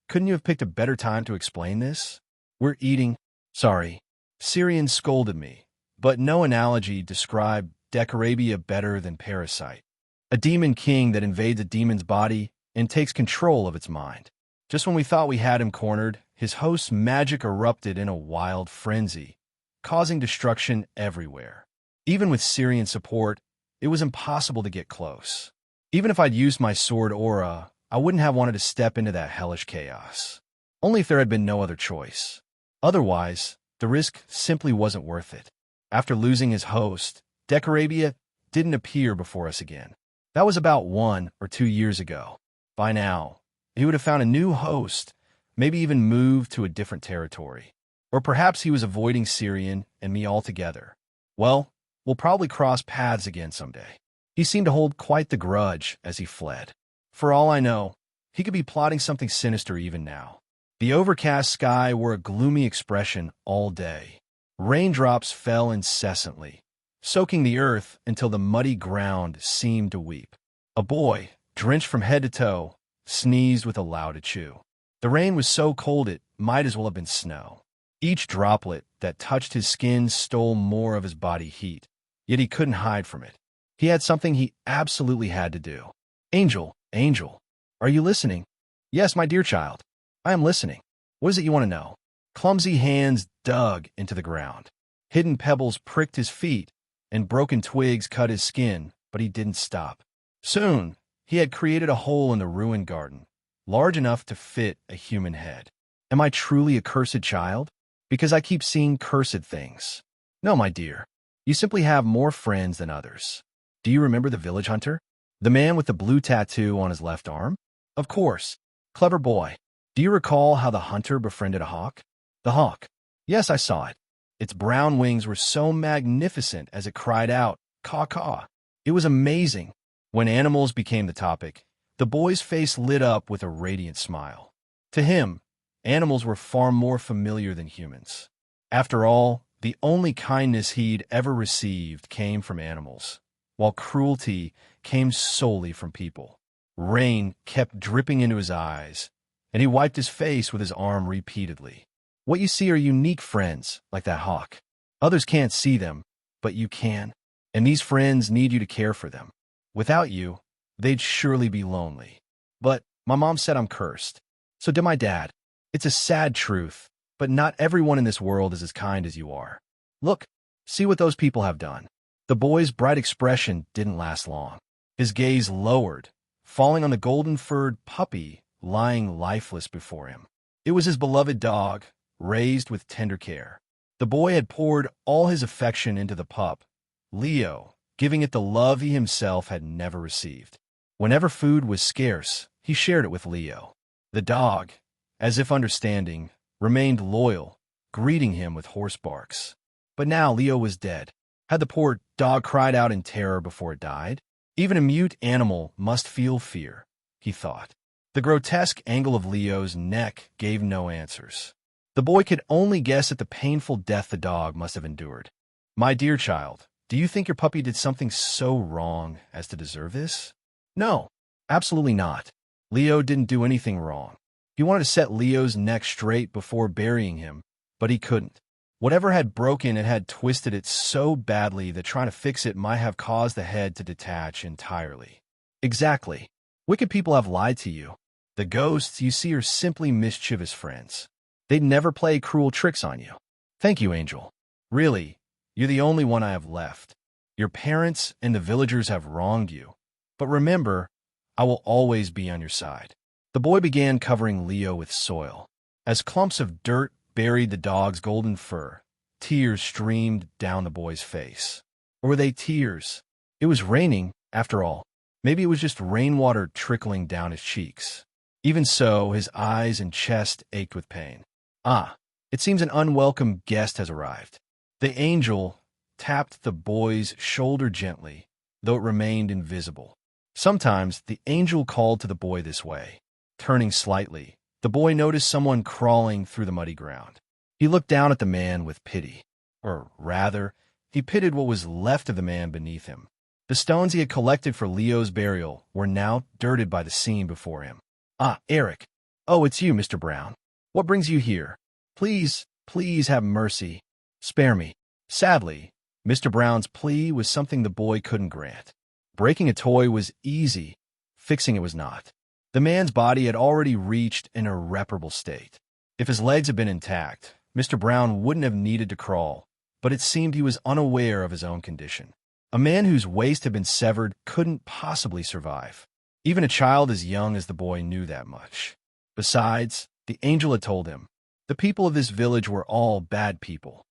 couldn't you have picked a better time to explain this? We're eating. Sorry. Syrian scolded me, but no analogy described Decorabia better than Parasite, a demon king that invades a demon's body and takes control of its mind. Just when we thought we had him cornered, his host's magic erupted in a wild frenzy, causing destruction everywhere. Even with Syrian support, it was impossible to get close. Even if I'd used my sword aura, I wouldn't have wanted to step into that hellish chaos. Only if there had been no other choice. Otherwise, the risk simply wasn't worth it. After losing his host, Decorabia didn't appear before us again. That was about 1 or 2 years ago. By now, he would have found a new host, maybe even moved to a different territory. Or perhaps he was avoiding Syrian and me altogether. Well, we'll probably cross paths again someday. He seemed to hold quite the grudge as he fled. For all I know, he could be plotting something sinister even now. The overcast sky wore a gloomy expression all day. Raindrops fell incessantly, soaking the earth until the muddy ground seemed to weep. A boy, drenched from head to toe, sneezed with a loud achoo. The rain was so cold it might as well have been snow. Each droplet that touched his skin stole more of his body heat, yet he couldn't hide from it. He had something he absolutely had to do. Angel, Angel, are you listening? Yes, my dear child, I am listening. What is it you want to know? Clumsy hands dug into the ground. Hidden pebbles pricked his feet, and broken twigs cut his skin, but he didn't stop. Soon, he had created a hole in the ruined garden, large enough to fit a human head. Am I truly a cursed child? Because I keep seeing cursed things. No, my dear. You simply have more friends than others. Do you remember the village hunter? The man with the blue tattoo on his left arm? Of course. Clever boy. Do you recall how the hunter befriended a hawk? The hawk. Yes, I saw it. Its brown wings were so magnificent as it cried out, caw caw. It was amazing. When animals became the topic, the boy's face lit up with a radiant smile. To him, animals were far more familiar than humans. After all, the only kindness he'd ever received came from animals, while cruelty came solely from people. Rain kept dripping into his eyes, and he wiped his face with his arm repeatedly. What you see are unique friends, like that hawk. Others can't see them, but you can, and these friends need you to care for them. Without you, they'd surely be lonely. But my mom said I'm cursed. So did my dad. It's a sad truth, but not everyone in this world is as kind as you are. Look, see what those people have done. The boy's bright expression didn't last long. His gaze lowered, falling on the golden-furred puppy lying lifeless before him. It was his beloved dog, raised with tender care. The boy had poured all his affection into the pup, Leo, giving it the love he himself had never received. Whenever food was scarce, he shared it with Leo. The dog, as if understanding, remained loyal, greeting him with hoarse barks. But now Leo was dead. Had the poor dog cried out in terror before it died? Even a mute animal must feel fear, he thought. The grotesque angle of Leo's neck gave no answers. The boy could only guess at the painful death the dog must have endured. My dear child, do you think your puppy did something so wrong as to deserve this? No, absolutely not. Leo didn't do anything wrong. He wanted to set Leo's neck straight before burying him, but he couldn't. Whatever had broken, it had twisted it so badly that trying to fix it might have caused the head to detach entirely. Exactly. Wicked people have lied to you. The ghosts you see are simply mischievous friends. They'd never play cruel tricks on you. Thank you, Angel. Really, you're the only one I have left. Your parents and the villagers have wronged you. But remember, I will always be on your side. The boy began covering Leo with soil. As clumps of dirt buried the dog's golden fur, tears streamed down the boy's face. Or were they tears? It was raining, after all. Maybe it was just rainwater trickling down his cheeks. Even so, his eyes and chest ached with pain. Ah, it seems an unwelcome guest has arrived. The angel tapped the boy's shoulder gently, though it remained invisible. Sometimes the angel called to the boy this way. Turning slightly, the boy noticed someone crawling through the muddy ground. He looked down at the man with pity. Or rather, he pitied what was left of the man beneath him. The stones he had collected for Leo's burial were now dirted by the scene before him. Ah, Eric. Oh, it's you, Mr. Brown. What brings you here? Please, please have mercy. Spare me. Sadly, Mr. Brown's plea was something the boy couldn't grant. Breaking a toy was easy, fixing it was not. The man's body had already reached an irreparable state. If his legs had been intact, Mr. Brown wouldn't have needed to crawl, but it seemed he was unaware of his own condition. A man whose waist had been severed couldn't possibly survive. Even a child as young as the boy knew that much. Besides, the angel had told him, the people of this village were all bad people.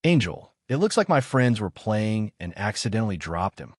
Angel, it looks like my friends were playing and accidentally dropped him.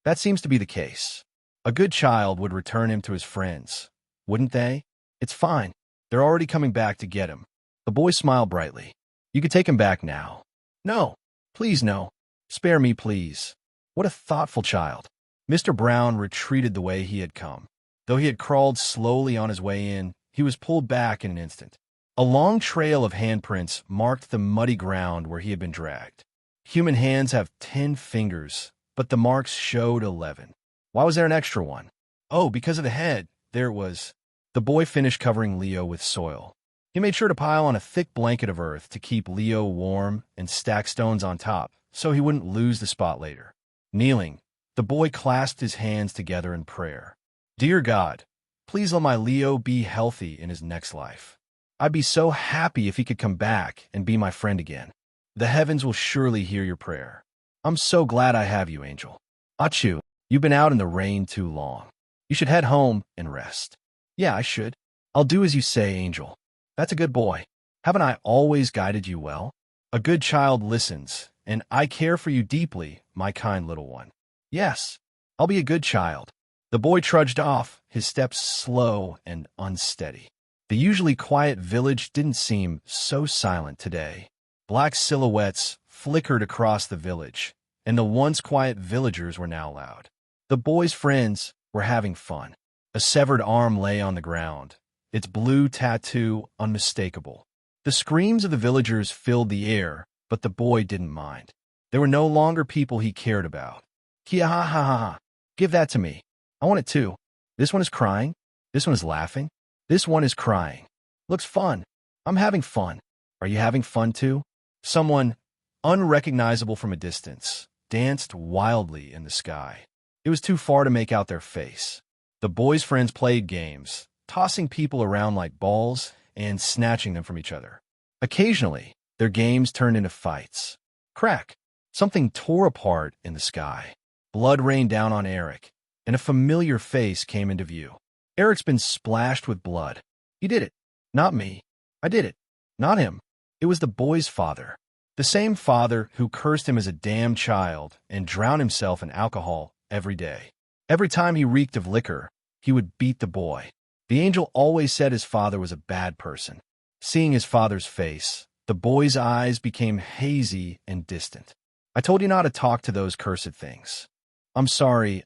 That seems to be the case. A good child would return him to his friends, wouldn't they? It's fine. They're already coming back to get him. The boy smiled brightly. You could take him back now. No, please no. Spare me, please. What a thoughtful child. Mr. Brown retreated the way he had come. Though he had crawled slowly on his way in, he was pulled back in an instant. A long trail of handprints marked the muddy ground where he had been dragged. Human hands have 10 fingers, but the marks showed 11. Why was there an extra one? Oh, because of the head. There it was. The boy finished covering Leo with soil. He made sure to pile on a thick blanket of earth to keep Leo warm and stack stones on top so he wouldn't lose the spot later. Kneeling, the boy clasped his hands together in prayer. Dear God, please let my Leo be healthy in his next life. I'd be so happy if he could come back and be my friend again. The heavens will surely hear your prayer. I'm so glad I have you, Angel. Achoo, you've been out in the rain too long. You should head home and rest. Yeah, I should. I'll do as you say, Angel. That's a good boy. Haven't I always guided you well? A good child listens, and I care for you deeply, my kind little one. Yes, I'll be a good child. The boy trudged off, his steps slow and unsteady. The usually quiet village didn't seem so silent today. Black silhouettes flickered across the village, and the once quiet villagers were now loud. The boy's friends were having fun. A severed arm lay on the ground, its blue tattoo unmistakable. The screams of the villagers filled the air, but the boy didn't mind. They were no longer people he cared about. Kia ha ha ha ha. Give that to me. I want it too. This one is crying. This one is laughing. This one is crying. Looks fun. I'm having fun. Are you having fun too? Someone, unrecognizable from a distance, danced wildly in the sky. It was too far to make out their face. The boy's friends played games, tossing people around like balls and snatching them from each other. Occasionally, their games turned into fights. Crack! Something tore apart in the sky. Blood rained down on Eric, and a familiar face came into view. Eric's been splashed with blood. He did it. Not me. I did it. Not him. It was the boy's father. The same father who cursed him as a damn child and drowned himself in alcohol every day. Every time he reeked of liquor, he would beat the boy. The angel always said his father was a bad person. Seeing his father's face, the boy's eyes became hazy and distant. I told you not to talk to those cursed things. I'm sorry,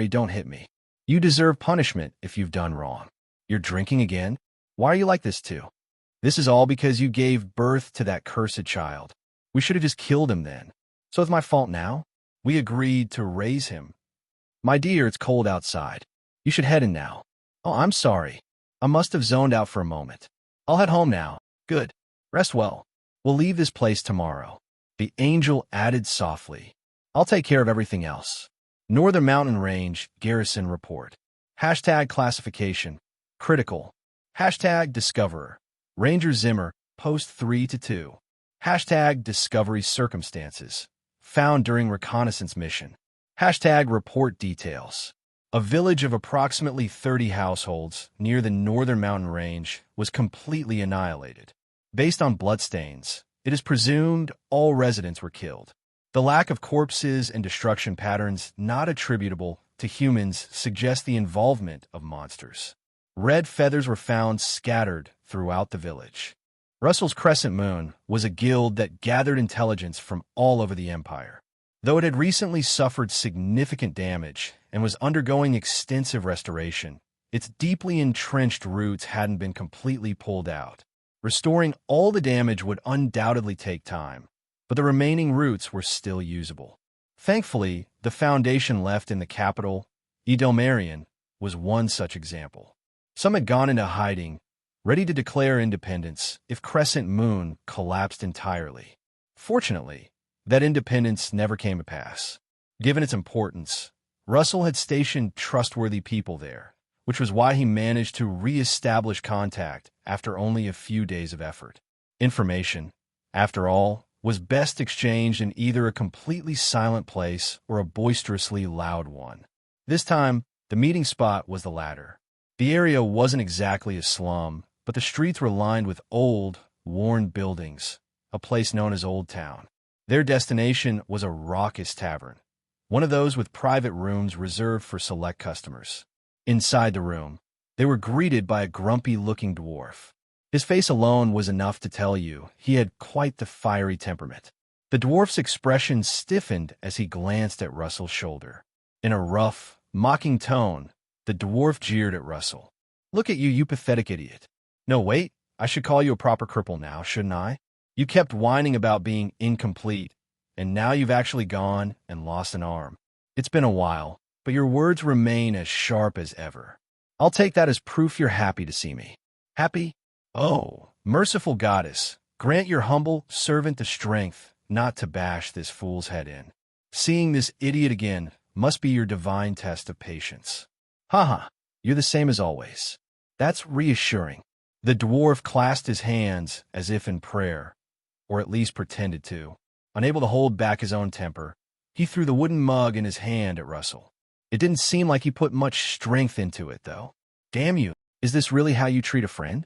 don't hit me. You deserve punishment if you've done wrong. You're drinking again? Why are you like this too? This is all because you gave birth to that cursed child. We should have just killed him then. So it's my fault now? We agreed to raise him. My dear, it's cold outside. You should head in now. Oh, I'm sorry. I must have zoned out for a moment. I'll head home now. Good. Rest well. We'll leave this place tomorrow. The angel added softly. I'll take care of everything else. Northern Mountain Range Garrison Report. Hashtag classification. Critical. Hashtag Discoverer. Ranger Zimmer, post 3-2. Hashtag Discovery Circumstances. Found during reconnaissance mission. Hashtag Report Details. A village of approximately 30 households near the Northern Mountain Range was completely annihilated. Based on bloodstains, it is presumed all residents were killed. The lack of corpses and destruction patterns not attributable to humans suggest the involvement of monsters. Red feathers were found scattered throughout the village. Russell's Crescent Moon was a guild that gathered intelligence from all over the Empire. Though it had recently suffered significant damage and was undergoing extensive restoration, its deeply entrenched roots hadn't been completely pulled out. Restoring all the damage would undoubtedly take time, but the remaining roots were still usable. Thankfully, the foundation left in the capital, Edelmarion, was one such example. Some had gone into hiding, ready to declare independence if Crescent Moon collapsed entirely. Fortunately, That independence never came to pass. Given its importance, Russell had stationed trustworthy people there, which was why he managed to re-establish contact after only a few days of effort. Information, after all, was best exchanged in either a completely silent place or a boisterously loud one. This time, the meeting spot was the latter. The area wasn't exactly a slum, but the streets were lined with old, worn buildings, a place known as Old Town. Their destination was a raucous tavern, one of those with private rooms reserved for select customers. Inside the room, they were greeted by a grumpy-looking dwarf. His face alone was enough to tell you he had quite the fiery temperament. The dwarf's expression stiffened as he glanced at Russell's shoulder. In a rough, mocking tone, the dwarf jeered at Russell. "Look at you, you pathetic idiot. No, wait, I should call you a proper cripple now, shouldn't I? You kept whining about being incomplete, and now you've actually gone and lost an arm. It's been a while, but your words remain as sharp as ever. I'll take that as proof you're happy to see me." "Happy? Oh, merciful goddess, grant your humble servant the strength not to bash this fool's head in. Seeing this idiot again must be your divine test of patience." "Haha, you're the same as always." "That's reassuring." The dwarf clasped his hands as if in prayer, or at least pretended to. Unable to hold back his own temper, he threw the wooden mug in his hand at Russell. It didn't seem like he put much strength into it, though. "Damn you, is this really how you treat a friend?"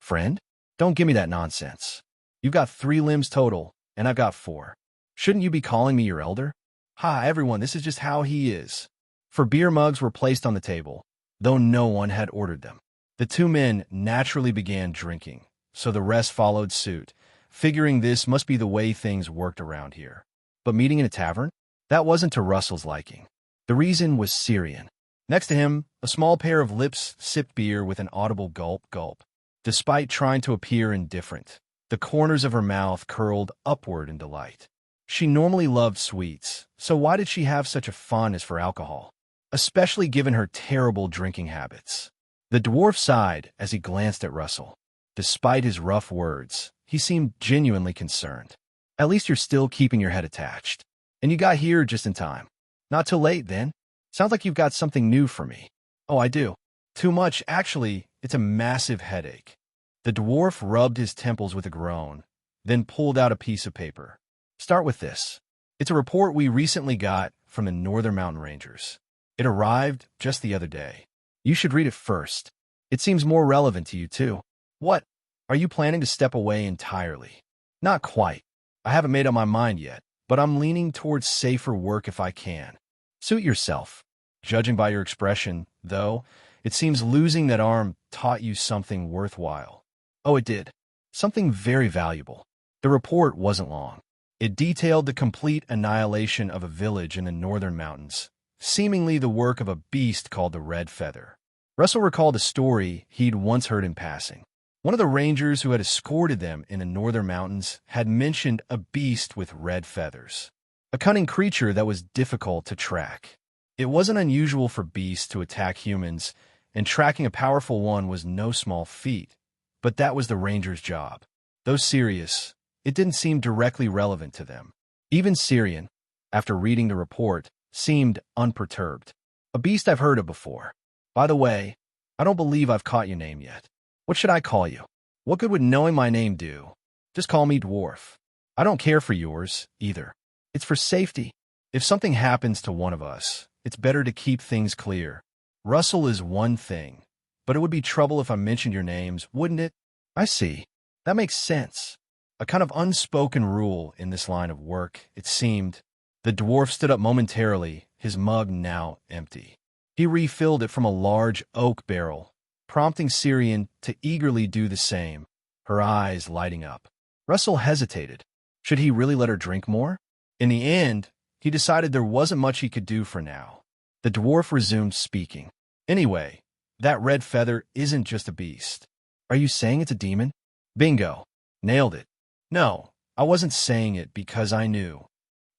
"Friend? Don't give me that nonsense. You've got 3 limbs total, and I've got 4. Shouldn't you be calling me your elder?" "Ha, everyone, this is just how he is." For beer mugs were placed on the table, though no one had ordered them. The 2 men naturally began drinking, so the rest followed suit, figuring this must be the way things worked around here. But meeting in a tavern? That wasn't to Russell's liking. The reason was Syrian. Next to him, a small pair of lips sipped beer with an audible gulp. Despite trying to appear indifferent, the corners of her mouth curled upward in delight. She normally loved sweets, so why did she have such a fondness for alcohol, especially given her terrible drinking habits? The dwarf sighed as he glanced at Russell. Despite his rough words, he seemed genuinely concerned. "At least you're still keeping your head attached. And you got here just in time. Not too late, then. Sounds like you've got something new for me." "Oh, I do. Too much, actually. It's a massive headache." The dwarf rubbed his temples with a groan, then pulled out a piece of paper. "Start with this. It's a report we recently got from the Northern Mountain Rangers. It arrived just the other day. You should read it first. It seems more relevant to you, too." "What? Are you planning to step away entirely?" "Not quite. I haven't made up my mind yet, but I'm leaning towards safer work if I can." "Suit yourself. Judging by your expression, though, it seems losing that arm taught you something worthwhile." "Oh, it did. Something very valuable." The report wasn't long. It detailed the complete annihilation of a village in the northern mountains, seemingly the work of a beast called the Red Feather. Russell recalled a story he'd once heard in passing. One of the rangers who had escorted them in the northern mountains had mentioned a beast with red feathers, a cunning creature that was difficult to track. It wasn't unusual for beasts to attack humans, and tracking a powerful one was no small feat, but that was the ranger's job. Though serious, it didn't seem directly relevant to them. Even Syrian, after reading the report, seemed unperturbed. "A beast I've heard of before. By the way, I don't believe I've caught your name yet. What should I call you?" "What good would knowing my name do? Just call me Dwarf." "I don't care for yours, either. It's for safety. If something happens to one of us, it's better to keep things clear. Russell is one thing, but it would be trouble if I mentioned your names, wouldn't it?" "I see. That makes sense. A kind of unspoken rule in this line of work, it seemed." The dwarf stood up momentarily, his mug now empty. He refilled it from a large oak barrel, prompting Syrian to eagerly do the same, her eyes lighting up. Russell hesitated. Should he really let her drink more? In the end, he decided there wasn't much he could do for now. The dwarf resumed speaking. "Anyway, that red feather isn't just a beast. Are you saying it's a demon?" "Bingo. Nailed it." "No, I wasn't saying it because I knew."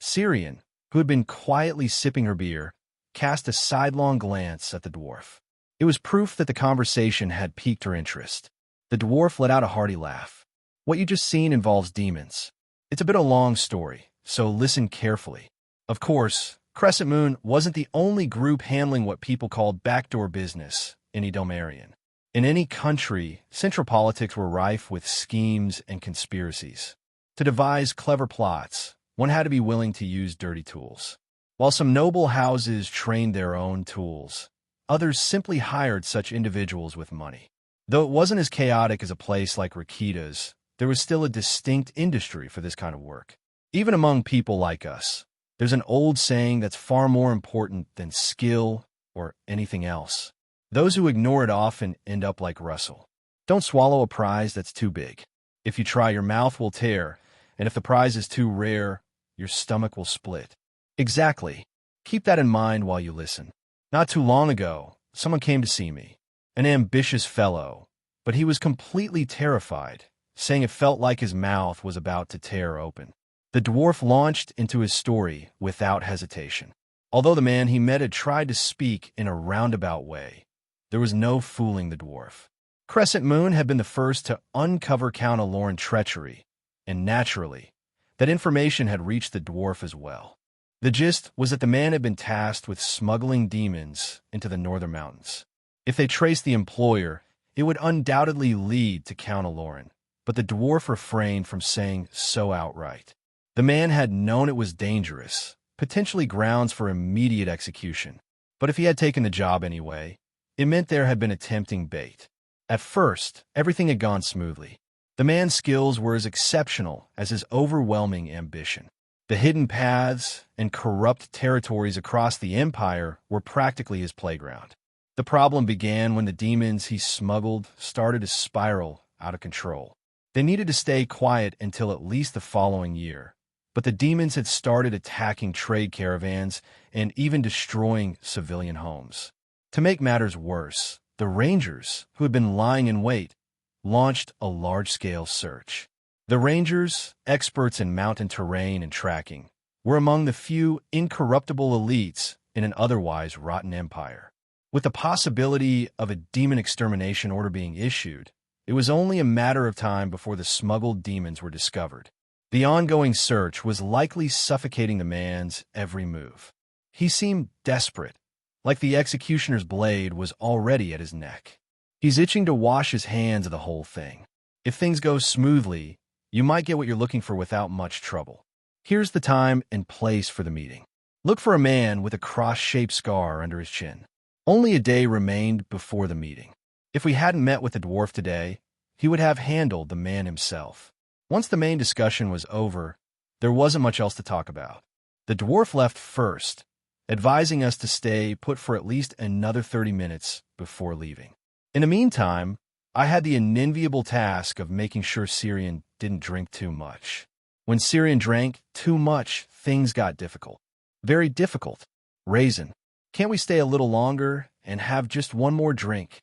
Syrian, who had been quietly sipping her beer, cast a sidelong glance at the dwarf. It was proof that the conversation had piqued her interest. The dwarf let out a hearty laugh. "What you just seen involves demons. It's a bit of a long story, so listen carefully. Of course, Crescent Moon wasn't the only group handling what people called backdoor business in Edomarian. In any country, central politics were rife with schemes and conspiracies. To devise clever plots, one had to be willing to use dirty tools. While some noble houses trained their own tools, others simply hired such individuals with money. Though it wasn't as chaotic as a place like Rakita's, there was still a distinct industry for this kind of work. Even among people like us, there's an old saying that's far more important than skill or anything else. Those who ignore it often end up like Russell. Don't swallow a prize that's too big. If you try, your mouth will tear, and if the prize is too rare, your stomach will split. Exactly. Keep that in mind while you listen. Not too long ago, someone came to see me, an ambitious fellow, but he was completely terrified, saying it felt like his mouth was about to tear open. The dwarf launched into his story without hesitation. Although the man he met had tried to speak in a roundabout way, there was no fooling the dwarf. Crescent Moon had been the first to uncover Count Aloran treachery, and naturally, that information had reached the dwarf as well. The gist was that the man had been tasked with smuggling demons into the northern mountains. If they traced the employer, it would undoubtedly lead to Count Aloran, but the dwarf refrained from saying so outright. The man had known it was dangerous, potentially grounds for immediate execution. But if he had taken the job anyway, it meant there had been a tempting bait. At first, everything had gone smoothly. The man's skills were as exceptional as his overwhelming ambition. The hidden paths and corrupt territories across the empire were practically his playground. The problem began when the demons he smuggled started to spiral out of control. They needed to stay quiet until at least the following year, but the demons had started attacking trade caravans and even destroying civilian homes. To make matters worse, the Rangers, who had been lying in wait, launched a large-scale search. The Rangers, experts in mountain terrain and tracking, were among the few incorruptible elites in an otherwise rotten empire. With the possibility of a demon extermination order being issued, it was only a matter of time before the smuggled demons were discovered. The ongoing search was likely suffocating the man's every move. He seemed desperate, like the executioner's blade was already at his neck. He's itching to wash his hands of the whole thing. If things go smoothly, you might get what you're looking for without much trouble. Here's the time and place for the meeting. Look for a man with a cross-shaped scar under his chin. Only a day remained before the meeting. If we hadn't met with the dwarf today, he would have handled the man himself. Once the main discussion was over, there wasn't much else to talk about. The dwarf left first, advising us to stay put for at least another 30 minutes before leaving. In the meantime, I had the unenviable task of making sure Syrian didn't drink too much. When Syrian drank too much, things got difficult. Very difficult. Raisin, can't we stay a little longer and have just one more drink?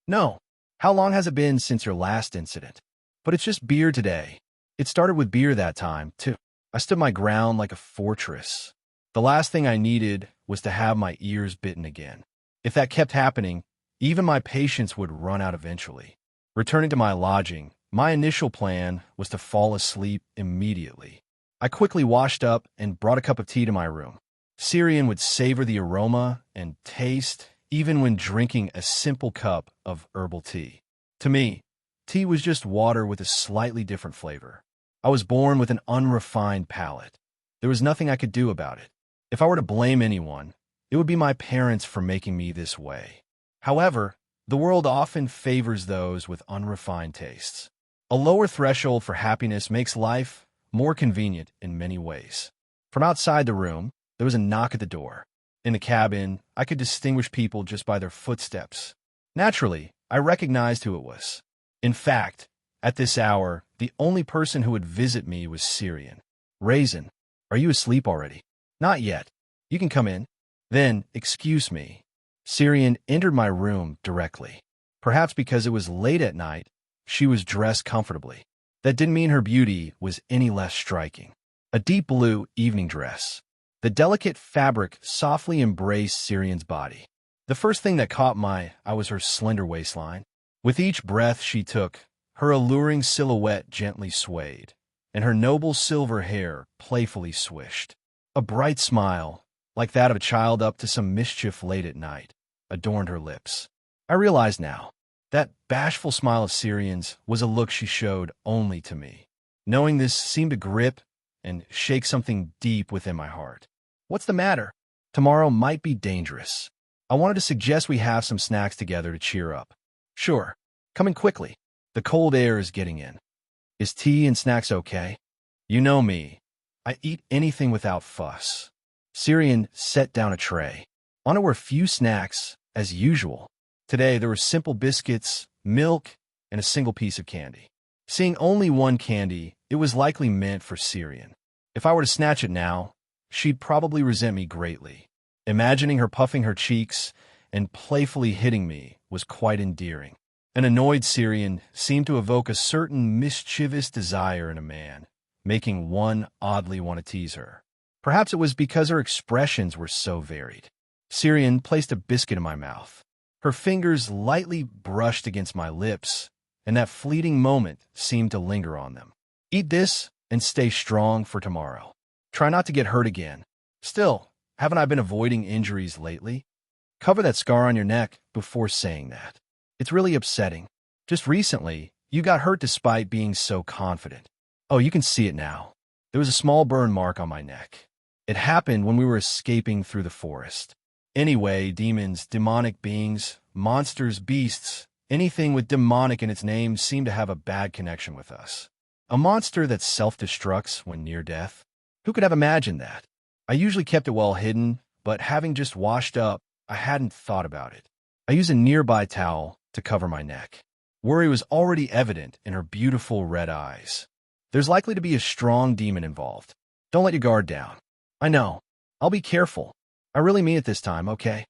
No. How long has it been since your last incident? But it's just beer today. It started with beer that time, too. I stood my ground like a fortress. The last thing I needed was to have my ears bitten again. If that kept happening, even my patience would run out eventually. Returning to my lodging, my initial plan was to fall asleep immediately. I quickly washed up and brought a cup of tea to my room. Syrian would savor the aroma and taste even when drinking a simple cup of herbal tea. To me, tea was just water with a slightly different flavor. I was born with an unrefined palate. There was nothing I could do about it. If I were to blame anyone, it would be my parents for making me this way. However, the world often favors those with unrefined tastes. A lower threshold for happiness makes life more convenient in many ways. From outside the room, there was a knock at the door. In the cabin, I could distinguish people just by their footsteps. Naturally, I recognized who it was. In fact, at this hour, the only person who would visit me was Syrian. Raisin, are you asleep already? Not yet. You can come in. Then, excuse me. Syrian entered my room directly. Perhaps because it was late at night, she was dressed comfortably. That didn't mean her beauty was any less striking. A deep blue evening dress. The delicate fabric softly embraced Syrian's body. The first thing that caught my eye was her slender waistline. With each breath she took, her alluring silhouette gently swayed, and her noble silver hair playfully swished. A bright smile, like that of a child up to some mischief late at night, adorned her lips. I realized now, that bashful smile of Syrian's was a look she showed only to me. Knowing this seemed to grip and shake something deep within my heart. What's the matter? Tomorrow might be dangerous. I wanted to suggest we have some snacks together to cheer up. Sure. Coming quickly. The cold air is getting in. Is tea and snacks okay? You know me. I eat anything without fuss. Syrian set down a tray. On it were a few snacks, as usual. Today there were simple biscuits, milk, and a single piece of candy. Seeing only one candy, it was likely meant for Syrian. If I were to snatch it now, she'd probably resent me greatly. Imagining her puffing her cheeks and playfully hitting me was quite endearing. An annoyed Syrian seemed to evoke a certain mischievous desire in a man, making one oddly want to tease her. Perhaps it was because her expressions were so varied. Syrian placed a biscuit in my mouth. Her fingers lightly brushed against my lips, and that fleeting moment seemed to linger on them. Eat this and stay strong for tomorrow. Try not to get hurt again. Still, haven't I been avoiding injuries lately? Cover that scar on your neck before saying that. It's really upsetting. Just recently, you got hurt despite being so confident. Oh, you can see it now. There was a small burn mark on my neck. It happened when we were escaping through the forest. Anyway, demons, demonic beings, monsters, beasts, anything with demonic in its name seemed to have a bad connection with us. A monster that self-destructs when near death? Who could have imagined that? I usually kept it well hidden, but having just washed up, I hadn't thought about it. I used a nearby towel to cover my neck. Worry was already evident in her beautiful red eyes. There's likely to be a strong demon involved. Don't let your guard down. I know. I'll be careful. I really mean it this time, okay?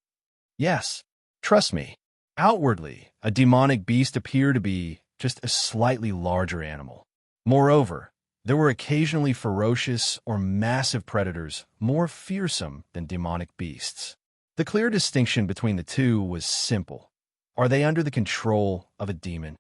Yes. Trust me. Outwardly, a demonic beast appeared to be just a slightly larger animal. Moreover, there were occasionally ferocious or massive predators more fearsome than demonic beasts. The clear distinction between the two was simple. Are they under the control of a demon?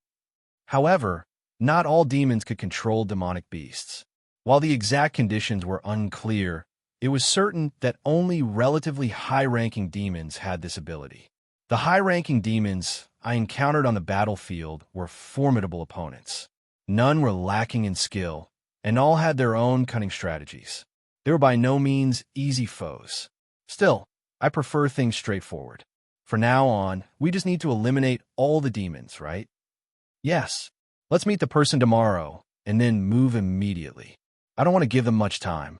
However, not all demons could control demonic beasts. While the exact conditions were unclear, it was certain that only relatively high-ranking demons had this ability. The high-ranking demons I encountered on the battlefield were formidable opponents. None were lacking in skill, and all had their own cunning strategies. They were by no means easy foes. Still, I prefer things straightforward. For now on, we just need to eliminate all the demons, right? Yes. Let's meet the person tomorrow, and then move immediately. I don't want to give them much time.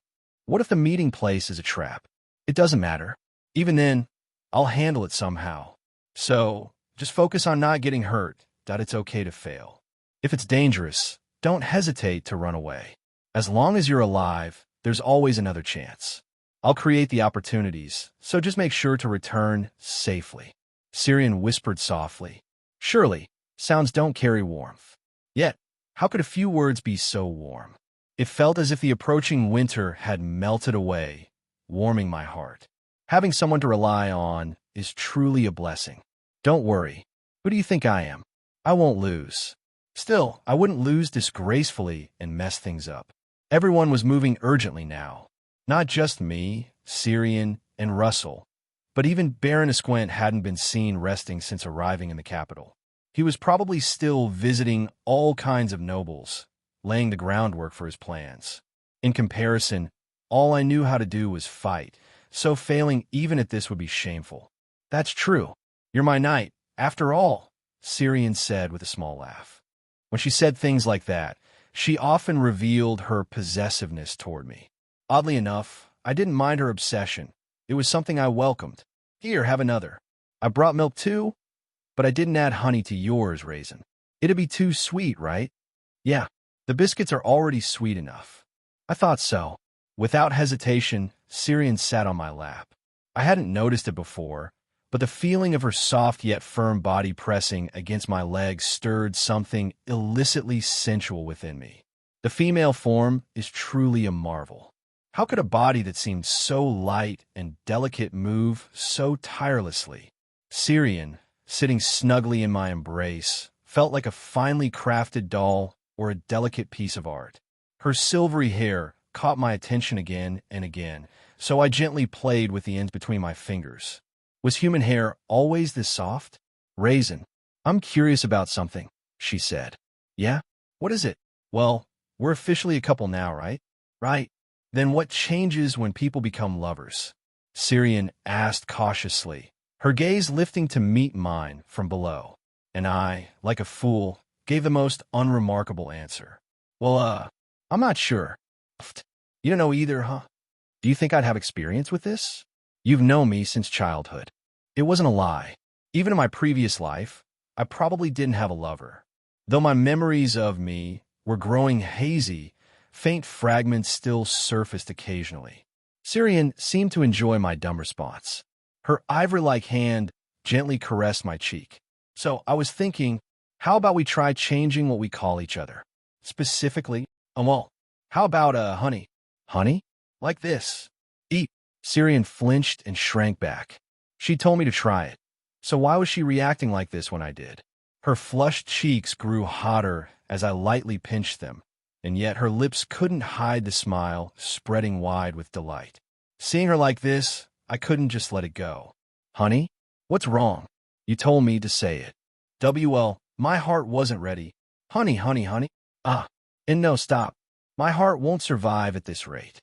What if the meeting place is a trap? It doesn't matter. Even then, I'll handle it somehow. So, just focus on not getting hurt, that it's okay to fail. If it's dangerous, don't hesitate to run away. As long as you're alive, there's always another chance. I'll create the opportunities, so just make sure to return safely. Syrian whispered softly. Surely, sounds don't carry warmth. Yet, how could a few words be so warm? It felt as if the approaching winter had melted away, warming my heart. Having someone to rely on is truly a blessing. Don't worry. Who do you think I am? I won't lose. Still, I wouldn't lose disgracefully and mess things up. Everyone was moving urgently now. Not just me, Syrian, and Russell, but even Baron Esquint hadn't been seen resting since arriving in the capital. He was probably still visiting all kinds of nobles, laying the groundwork for his plans. In comparison, all I knew how to do was fight, so failing even at this would be shameful. That's true. You're my knight, after all, Syrian said with a small laugh. When she said things like that, she often revealed her possessiveness toward me. Oddly enough, I didn't mind her obsession. It was something I welcomed. Here, have another. I brought milk too, but I didn't add honey to yours, Raisin. It'd be too sweet, right? Yeah, the biscuits are already sweet enough. I thought so. Without hesitation, Syrian sat on my lap. I hadn't noticed it before, but the feeling of her soft yet firm body pressing against my legs stirred something illicitly sensual within me. The female form is truly a marvel. How could a body that seemed so light and delicate move so tirelessly? Syrian, sitting snugly in my embrace, felt like a finely crafted doll or a delicate piece of art. Her silvery hair caught my attention again and again, so I gently played with the ends between my fingers. Was human hair always this soft? Raisin, I'm curious about something, she said. Yeah? What is it? Well, we're officially a couple now, right? Right. Then what changes when people become lovers? Syrian asked cautiously, her gaze lifting to meet mine from below. And I, like a fool, gave the most unremarkable answer. Well, I'm not sure. Pfft. You don't know either, huh? Do you think I'd have experience with this? You've known me since childhood. It wasn't a lie. Even in my previous life, I probably didn't have a lover. Though my memories of me were growing hazy, faint fragments still surfaced occasionally. Syrian seemed to enjoy my dumb response. Her ivory-like hand gently caressed my cheek. So I was thinking, how about we try changing what we call each other? Specifically, well, how about, honey? Honey? Like this. Eat. Syrian flinched and shrank back. She told me to try it. So why was she reacting like this when I did? Her flushed cheeks grew hotter as I lightly pinched them, and yet her lips couldn't hide the smile spreading wide with delight. Seeing her like this, I couldn't just let it go. Honey? What's wrong? You told me to say it. My heart wasn't ready. Honey, honey, honey. And no, stop. My heart won't survive at this rate.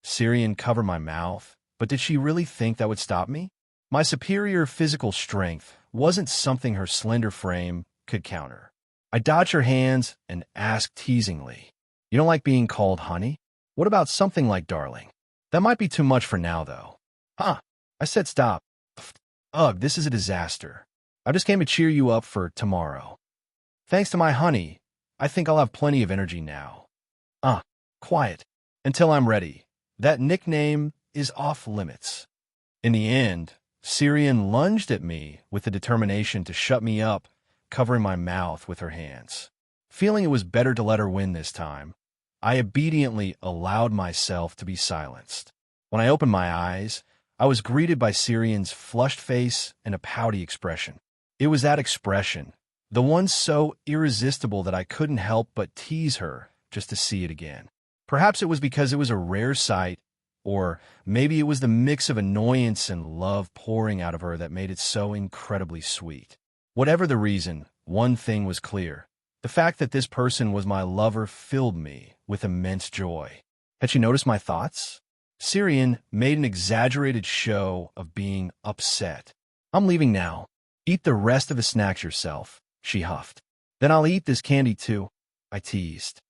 Syrian covered my mouth, but did she really think that would stop me? My superior physical strength wasn't something her slender frame could counter. I dodged her hands and asked teasingly, You don't like being called honey? What about something like darling? That might be too much for now, though. I said stop. Ugh, this is a disaster. I just came to cheer you up for tomorrow. Thanks to my honey, I think I'll have plenty of energy now. Quiet. Until I'm ready. That nickname is off limits. In the end, Syrian lunged at me with the determination to shut me up, covering my mouth with her hands. Feeling it was better to let her win this time, I obediently allowed myself to be silenced. When I opened my eyes, I was greeted by Syrian's flushed face and a pouty expression. It was that expression, the one so irresistible that I couldn't help but tease her just to see it again. Perhaps it was because it was a rare sight, or maybe it was the mix of annoyance and love pouring out of her that made it so incredibly sweet. Whatever the reason, one thing was clear. The fact that this person was my lover filled me with immense joy. Had she noticed my thoughts? Syrian made an exaggerated show of being upset. I'm leaving now. Eat the rest of the snacks yourself, she huffed. Then I'll eat this candy too, I teased.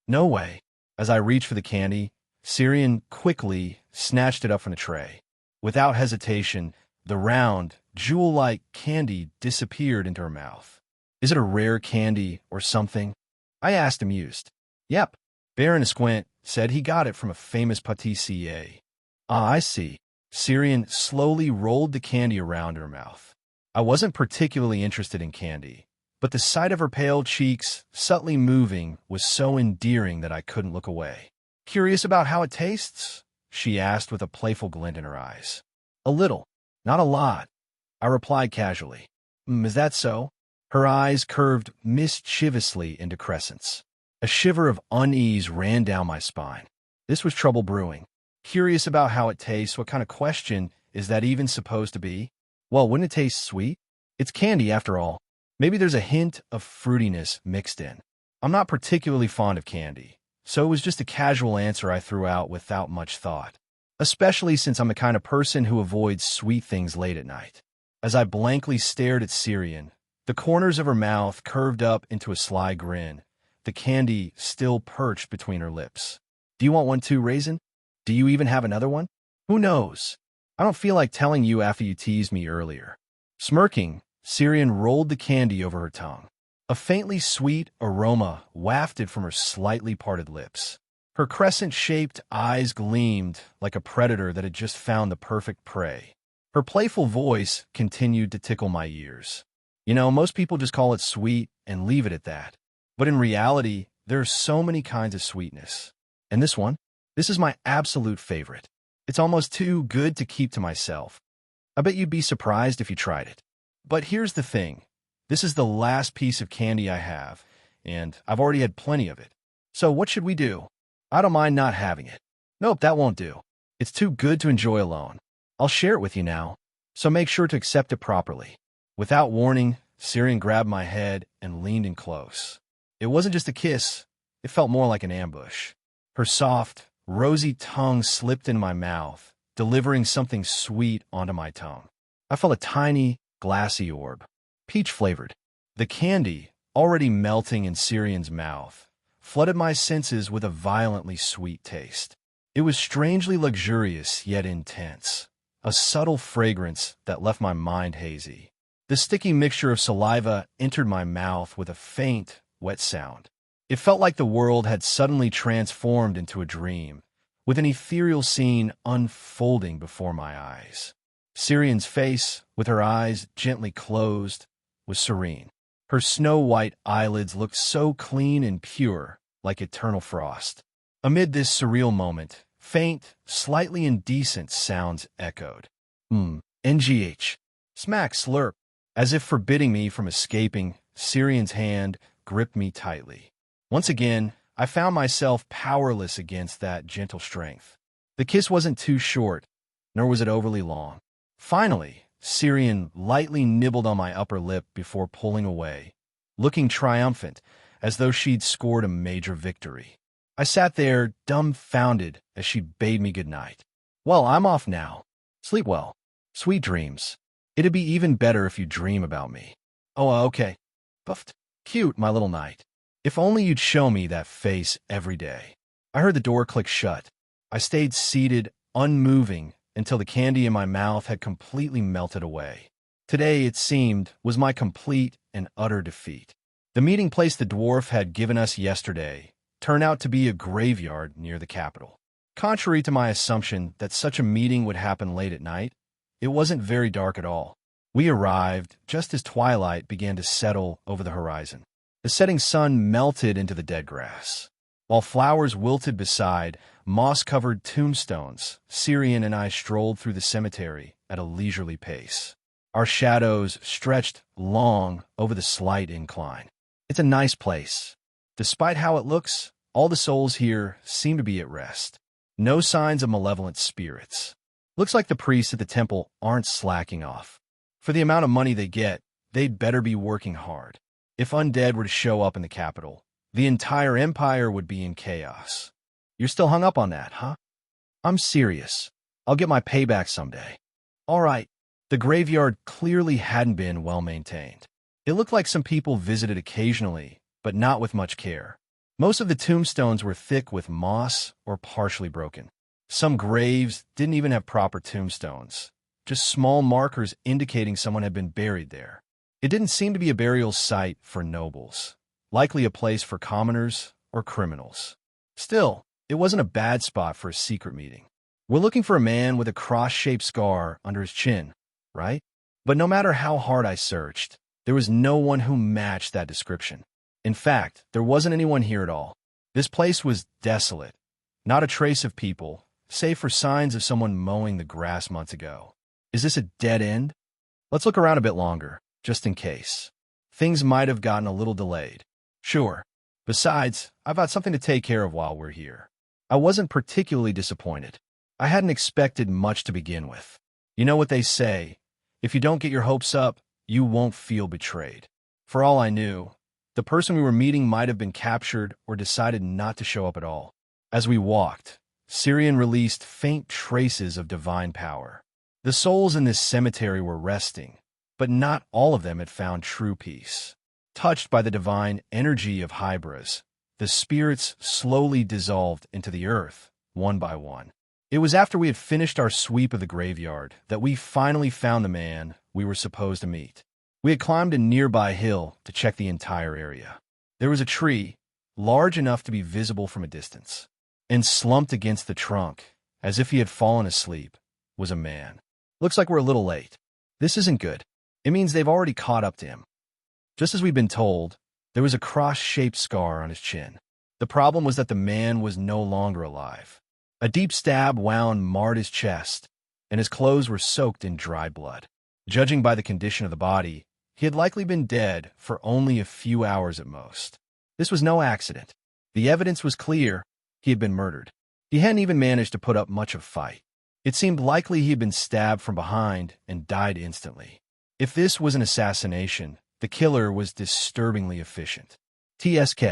No way. As I reached for the candy, Syrian quickly snatched it up from the tray. Without hesitation, the round, jewel-like candy disappeared into her mouth. Is it a rare candy or something? I asked, amused. Yep. Baron Squint said he got it from a famous pâtissier. I see. Syrian slowly rolled the candy around her mouth. I wasn't particularly interested in candy, but the sight of her pale cheeks subtly moving was so endearing that I couldn't look away. Curious about how it tastes? She asked with a playful glint in her eyes. A little, not a lot, I replied casually. Is that so? Her eyes curved mischievously into crescents. A shiver of unease ran down my spine. This was trouble brewing. Curious about how it tastes? What kind of question is that even supposed to be? Well, wouldn't it taste sweet? It's candy after all. Maybe there's a hint of fruitiness mixed in. I'm not particularly fond of candy, so it was just a casual answer I threw out without much thought, especially since I'm the kind of person who avoids sweet things late at night. As I blankly stared at Syrian, the corners of her mouth curved up into a sly grin, the candy still perched between her lips. Do you want one too, Raisin? Do you even have another one? Who knows? I don't feel like telling you after you teased me earlier. Smirking, Syrian rolled the candy over her tongue. A faintly sweet aroma wafted from her slightly parted lips. Her crescent-shaped eyes gleamed like a predator that had just found the perfect prey. Her playful voice continued to tickle my ears. You know, most people just call it sweet and leave it at that. But in reality, there are so many kinds of sweetness. And this is my absolute favorite. It's almost too good to keep to myself. I bet you'd be surprised if you tried it. But here's the thing. This is the last piece of candy I have, and I've already had plenty of it. So what should we do? I don't mind not having it. Nope, that won't do. It's too good to enjoy alone. I'll share it with you now, so make sure to accept it properly. Without warning, Syrian grabbed my head and leaned in close. It wasn't just a kiss, it felt more like an ambush. Her soft, rosy tongue slipped in my mouth, delivering something sweet onto my tongue. I felt a tiny, glassy orb, peach-flavored. The candy, already melting in Syrian's mouth, flooded my senses with a violently sweet taste. It was strangely luxurious yet intense, a subtle fragrance that left my mind hazy. The sticky mixture of saliva entered my mouth with a faint, wet sound. It felt like the world had suddenly transformed into a dream, with an ethereal scene unfolding before my eyes. Syrian's face, with her eyes gently closed, was serene. Her snow-white eyelids looked so clean and pure, like eternal frost. Amid this surreal moment, faint, slightly indecent sounds echoed. NGH. Smack, slurp. As if forbidding me from escaping, Syrian's hand gripped me tightly. Once again, I found myself powerless against that gentle strength. The kiss wasn't too short, nor was it overly long. Finally, Syrian lightly nibbled on my upper lip before pulling away, looking triumphant, as though she'd scored a major victory. I sat there, dumbfounded, as she bade me good night. Well, I'm off now. Sleep well. Sweet dreams. It'd be even better if you dream about me. Oh, okay. Buffed. Cute, my little knight. If only you'd show me that face every day. I heard the door click shut. I stayed seated, unmoving, until the candy in my mouth had completely melted away. Today, it seemed, was my complete and utter defeat. The meeting place the dwarf had given us yesterday turned out to be a graveyard near the capital. Contrary to my assumption that such a meeting would happen late at night, it wasn't very dark at all. We arrived just as twilight began to settle over the horizon. The setting sun melted into the dead grass. While flowers wilted beside moss-covered tombstones, Syrian and I strolled through the cemetery at a leisurely pace. Our shadows stretched long over the slight incline. It's a nice place. Despite how it looks, all the souls here seem to be at rest. No signs of malevolent spirits. Looks like the priests at the temple aren't slacking off. For the amount of money they get, they'd better be working hard. If undead were to show up in the capital, the entire empire would be in chaos. You're still hung up on that, huh? I'm serious. I'll get my payback someday. All right. The graveyard clearly hadn't been well maintained. It looked like some people visited occasionally, but not with much care. Most of the tombstones were thick with moss or partially broken. Some graves didn't even have proper tombstones, just small markers indicating someone had been buried there. It didn't seem to be a burial site for nobles, likely a place for commoners or criminals. Still, it wasn't a bad spot for a secret meeting. We're looking for a man with a cross-shaped scar under his chin, right? But no matter how hard I searched, there was no one who matched that description. In fact, there wasn't anyone here at all. This place was desolate, not a trace of people, save for signs of someone mowing the grass months ago. Is this a dead end? Let's look around a bit longer, just in case. Things might have gotten a little delayed. Sure. Besides, I've got something to take care of while we're here. I wasn't particularly disappointed. I hadn't expected much to begin with. You know what they say, if you don't get your hopes up, you won't feel betrayed. For all I knew, the person we were meeting might have been captured or decided not to show up at all. As we walked, Syrian released faint traces of divine power. The souls in this cemetery were resting, but not all of them had found true peace. Touched by the divine energy of Hybris, the spirits slowly dissolved into the earth, one by one. It was after we had finished our sweep of the graveyard that we finally found the man we were supposed to meet. We had climbed a nearby hill to check the entire area. There was a tree, large enough to be visible from a distance, and slumped against the trunk, as if he had fallen asleep, was a man. Looks like we're a little late. This isn't good. It means they've already caught up to him. Just as we'd been told, there was a cross-shaped scar on his chin. The problem was that the man was no longer alive. A deep stab wound marred his chest, and his clothes were soaked in dry blood. Judging by the condition of the body, he had likely been dead for only a few hours at most. This was no accident. The evidence was clear. He had been murdered. He hadn't even managed to put up much of a fight. It seemed likely he had been stabbed from behind and died instantly. If this was an assassination, the killer was disturbingly efficient. TSK.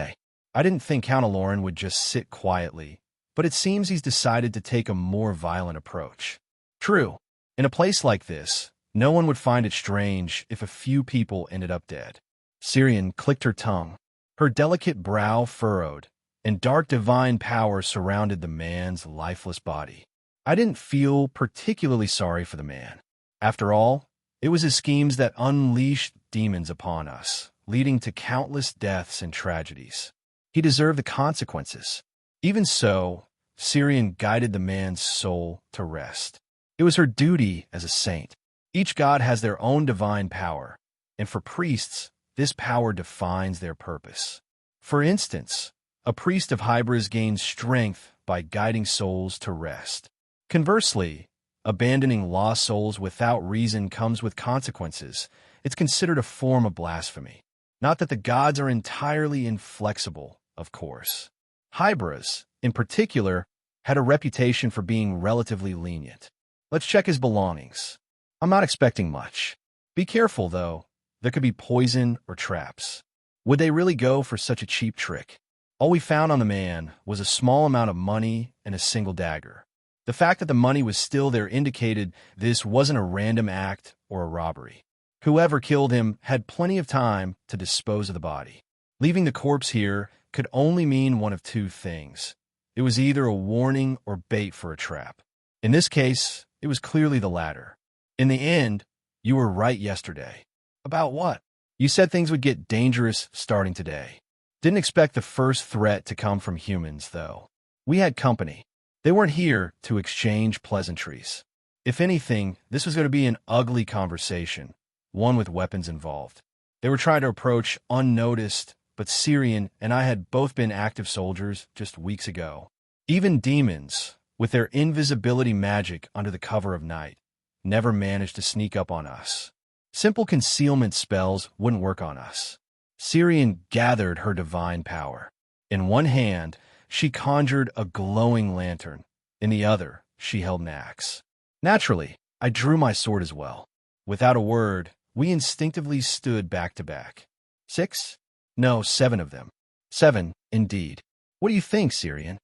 I didn't think Count Aloran would just sit quietly, but it seems he's decided to take a more violent approach. True. In a place like this, no one would find it strange if a few people ended up dead. Syrian clicked her tongue. Her delicate brow furrowed, and dark divine power surrounded the man's lifeless body. I didn't feel particularly sorry for the man. After all, it was his schemes that unleashed demons upon us, leading to countless deaths and tragedies. He deserved the consequences. Even so, Syrian guided the man's soul to rest. It was her duty as a saint. Each god has their own divine power, and for priests, this power defines their purpose. For instance, a priest of Hybris gains strength by guiding souls to rest. Conversely, abandoning lost souls without reason comes with consequences. It's considered a form of blasphemy. Not that the gods are entirely inflexible, of course. Hybris, in particular, had a reputation for being relatively lenient. Let's check his belongings. I'm not expecting much. Be careful, though. There could be poison or traps. Would they really go for such a cheap trick? All we found on the man was a small amount of money and a single dagger. The fact that the money was still there indicated this wasn't a random act or a robbery. Whoever killed him had plenty of time to dispose of the body. Leaving the corpse here could only mean one of two things. It was either a warning or bait for a trap. In this case, it was clearly the latter. In the end, you were right yesterday. About what? You said things would get dangerous starting today. Didn't expect the first threat to come from humans, though. We had company. They weren't here to exchange pleasantries. If anything, this was going to be an ugly conversation, one with weapons involved. They were trying to approach unnoticed, but Syrian and I had both been active soldiers just weeks ago. Even demons, with their invisibility magic under the cover of night, never managed to sneak up on us. Simple concealment spells wouldn't work on us. Syrian gathered her divine power. In one hand, she conjured a glowing lantern. In the other, she held an axe. Naturally, I drew my sword as well. Without a word, we instinctively stood back to back. 6? No, 7 of them. 7, indeed. What do you think, Syrian?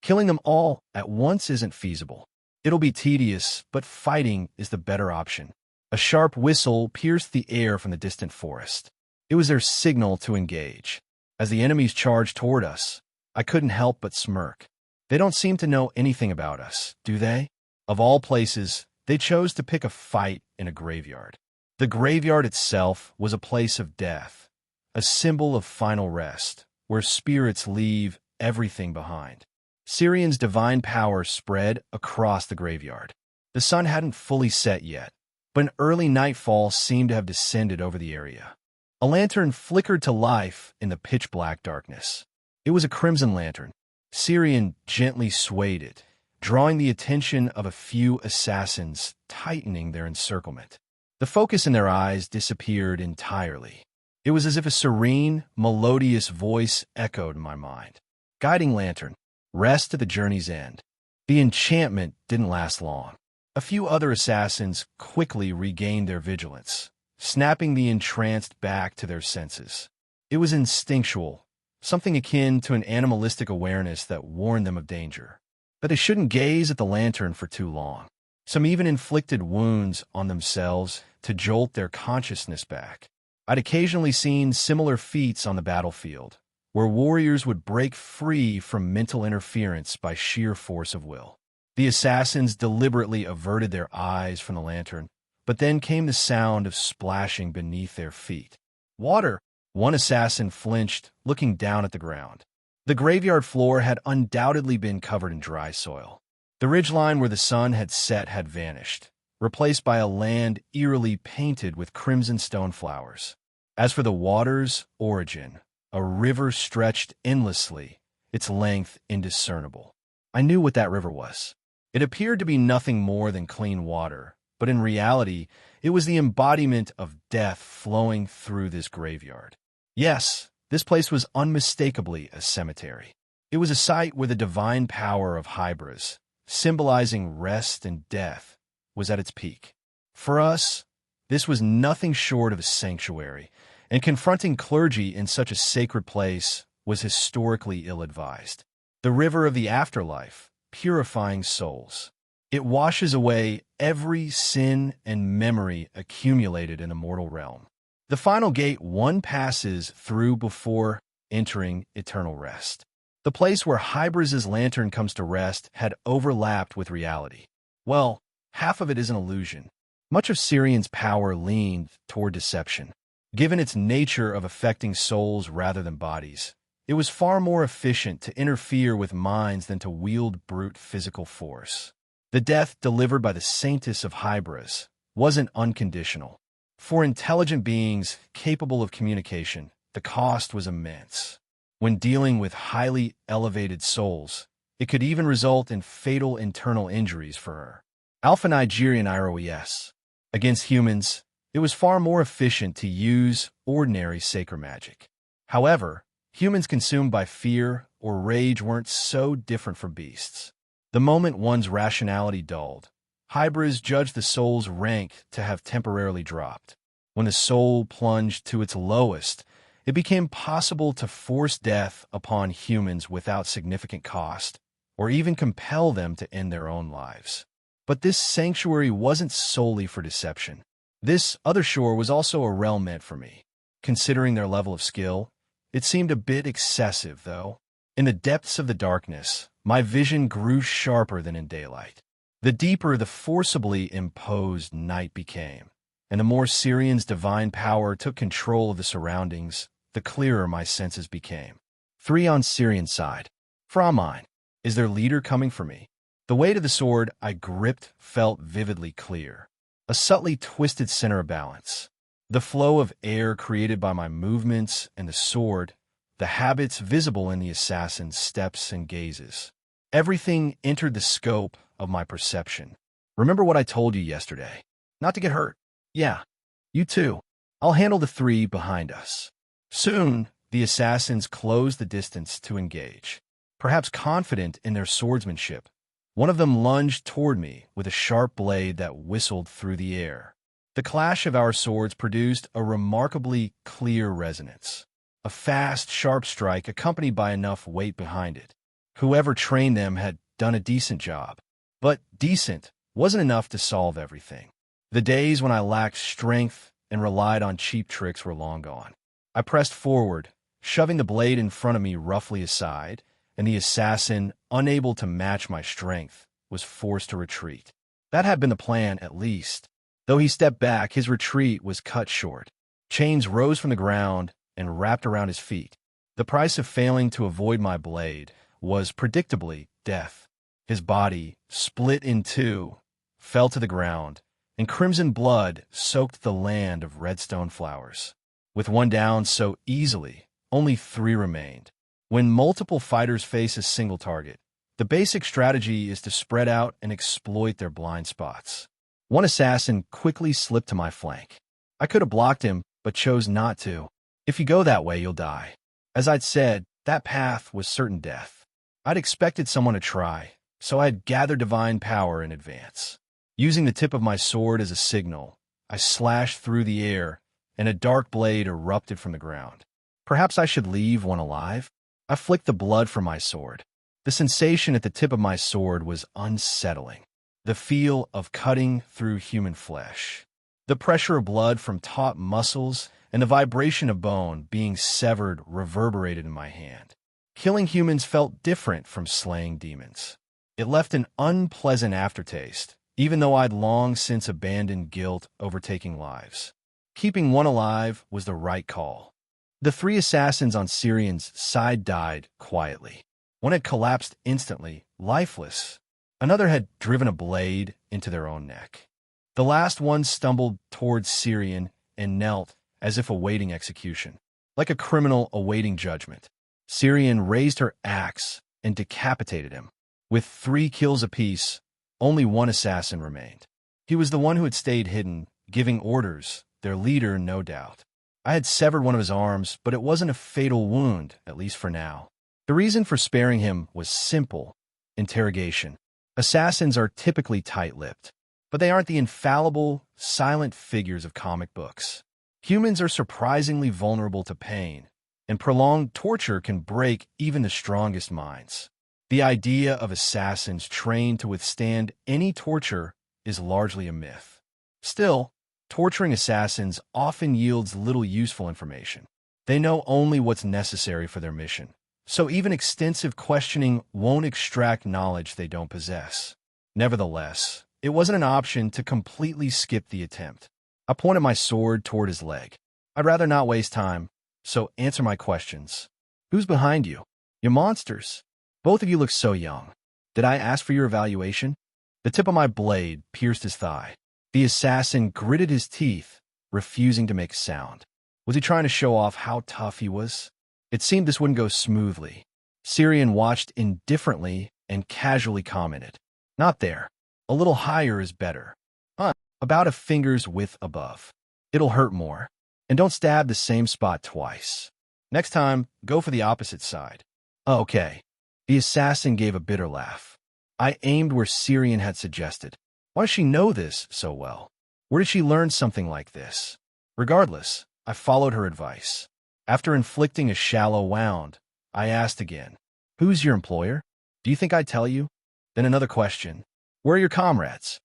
Killing them all at once isn't feasible. It'll be tedious, but fighting is the better option. A sharp whistle pierced the air from the distant forest. It was their signal to engage. As the enemies charged toward us, I couldn't help but smirk. They don't seem to know anything about us, do they? Of all places, they chose to pick a fight in a graveyard. The graveyard itself was a place of death, a symbol of final rest, where spirits leave everything behind. Syrian's divine power spread across the graveyard. The sun hadn't fully set yet, but an early nightfall seemed to have descended over the area. A lantern flickered to life in the pitch-black darkness. It was a crimson lantern. Syrian gently swayed it, drawing the attention of a few assassins, tightening their encirclement. The focus in their eyes disappeared entirely. It was as if a serene, melodious voice echoed in my mind. Guiding lantern, rest to the journey's end. The enchantment didn't last long. A few other assassins quickly regained their vigilance, snapping the entranced back to their senses. It was instinctual, something akin to an animalistic awareness that warned them of danger. But they shouldn't gaze at the lantern for too long. Some even inflicted wounds on themselves to jolt their consciousness back. I'd occasionally seen similar feats on the battlefield, where warriors would break free from mental interference by sheer force of will. The assassins deliberately averted their eyes from the lantern, but then came the sound of splashing beneath their feet. Water! One assassin flinched, looking down at the ground. The graveyard floor had undoubtedly been covered in dry soil. The ridgeline where the sun had set had vanished, replaced by a land eerily painted with crimson stone flowers. As for the water's origin, a river stretched endlessly, its length indiscernible. I knew what that river was. It appeared to be nothing more than clean water, but in reality, it was the embodiment of death flowing through this graveyard. Yes, this place was unmistakably a cemetery. It was a site where the divine power of Hybris, symbolizing rest and death, was at its peak. For us, this was nothing short of a sanctuary, and confronting clergy in such a sacred place was historically ill-advised. The river of the afterlife, purifying souls. It washes away every sin and memory accumulated in a mortal realm. The final gate one passes through before entering eternal rest. The place where Hybris' lantern comes to rest had overlapped with reality. Well, half of it is an illusion. Much of Sirian's power leaned toward deception. Given its nature of affecting souls rather than bodies, it was far more efficient to interfere with minds than to wield brute physical force. The death delivered by the Saintess of Hybris wasn't unconditional. For intelligent beings capable of communication, the cost was immense. When dealing with highly elevated souls, it could even result in fatal internal injuries for her. Alpha Nigerian IROES. Against humans, it was far more efficient to use ordinary sacred magic. However, humans consumed by fear or rage weren't so different from beasts. The moment one's rationality dulled, Hybris judged the soul's rank to have temporarily dropped. When the soul plunged to its lowest, it became possible to force death upon humans without significant cost, or even compel them to end their own lives. But this sanctuary wasn't solely for deception. This other shore was also a realm meant for me. Considering their level of skill, it seemed a bit excessive, though. In the depths of the darkness, my vision grew sharper than in daylight. The deeper the forcibly imposed night became, and the more Sirian's divine power took control of the surroundings, the clearer my senses became. 3 on Sirian's side. From mine. Is their leader coming for me? The weight of the sword I gripped felt vividly clear, a subtly twisted center of balance. The flow of air created by my movements and the sword, the habits visible in the assassin's steps and gazes. Everything entered the scope of my perception. Remember what I told you yesterday? Not to get hurt. Yeah, you too. I'll handle the 3 behind us. Soon, the assassins closed the distance to engage. Perhaps confident in their swordsmanship, one of them lunged toward me with a sharp blade that whistled through the air. The clash of our swords produced a remarkably clear resonance. A fast, sharp strike accompanied by enough weight behind it. Whoever trained them had done a decent job. But decent wasn't enough to solve everything. The days when I lacked strength and relied on cheap tricks were long gone. I pressed forward, shoving the blade in front of me roughly aside, and the assassin, unable to match my strength, was forced to retreat. That had been the plan, at least. Though he stepped back, his retreat was cut short. Chains rose from the ground and wrapped around his feet. The price of failing to avoid my blade was, predictably, death. His body, split in 2, fell to the ground, and crimson blood soaked the land of redstone flowers. With one down so easily, only 3 remained. When multiple fighters face a single target, the basic strategy is to spread out and exploit their blind spots. One assassin quickly slipped to my flank. I could have blocked him, but chose not to. If you go that way, you'll die. As I'd said, that path was certain death. I'd expected someone to try, so I had gathered divine power in advance. Using the tip of my sword as a signal, I slashed through the air, and a dark blade erupted from the ground. Perhaps I should leave one alive? I flicked the blood from my sword. The sensation at the tip of my sword was unsettling. The feel of cutting through human flesh. The pressure of blood from taut muscles and the vibration of bone being severed reverberated in my hand. Killing humans felt different from slaying demons. It left an unpleasant aftertaste, even though I'd long since abandoned guilt over taking lives. Keeping one alive was the right call. The 3 assassins on Sirian's side died quietly. One had collapsed instantly, lifeless. Another had driven a blade into their own neck. The last one stumbled towards Sirian and knelt as if awaiting execution, like a criminal awaiting judgment. Sirian raised her axe and decapitated him. With 3 kills apiece, only one assassin remained. He was the one who had stayed hidden, giving orders, their leader, no doubt. I had severed one of his arms, but it wasn't a fatal wound, at least for now. The reason for sparing him was simple: interrogation. Assassins are typically tight-lipped, but they aren't the infallible, silent figures of comic books. Humans are surprisingly vulnerable to pain, and prolonged torture can break even the strongest minds. The idea of assassins trained to withstand any torture is largely a myth. Still, torturing assassins often yields little useful information. They know only what's necessary for their mission, so even extensive questioning won't extract knowledge they don't possess. Nevertheless, it wasn't an option to completely skip the attempt. I pointed my sword toward his leg. I'd rather not waste time, so answer my questions. Who's behind you? You monsters. Both of you look so young. Did I ask for your evaluation? The tip of my blade pierced his thigh. The assassin gritted his teeth, refusing to make a sound. Was he trying to show off how tough he was? It seemed this wouldn't go smoothly. Syrian watched indifferently and casually commented, "Not there. A little higher is better. About a finger's width above. It'll hurt more. And don't stab the same spot twice. Next time, go for the opposite side." "Oh, okay." The assassin gave a bitter laugh. I aimed where Syrian had suggested. Why does she know this so well? Where did she learn something like this? Regardless, I followed her advice. After inflicting a shallow wound, I asked again, "Who's your employer? Do you think I'd tell you?" Then another question. "Where are your comrades?"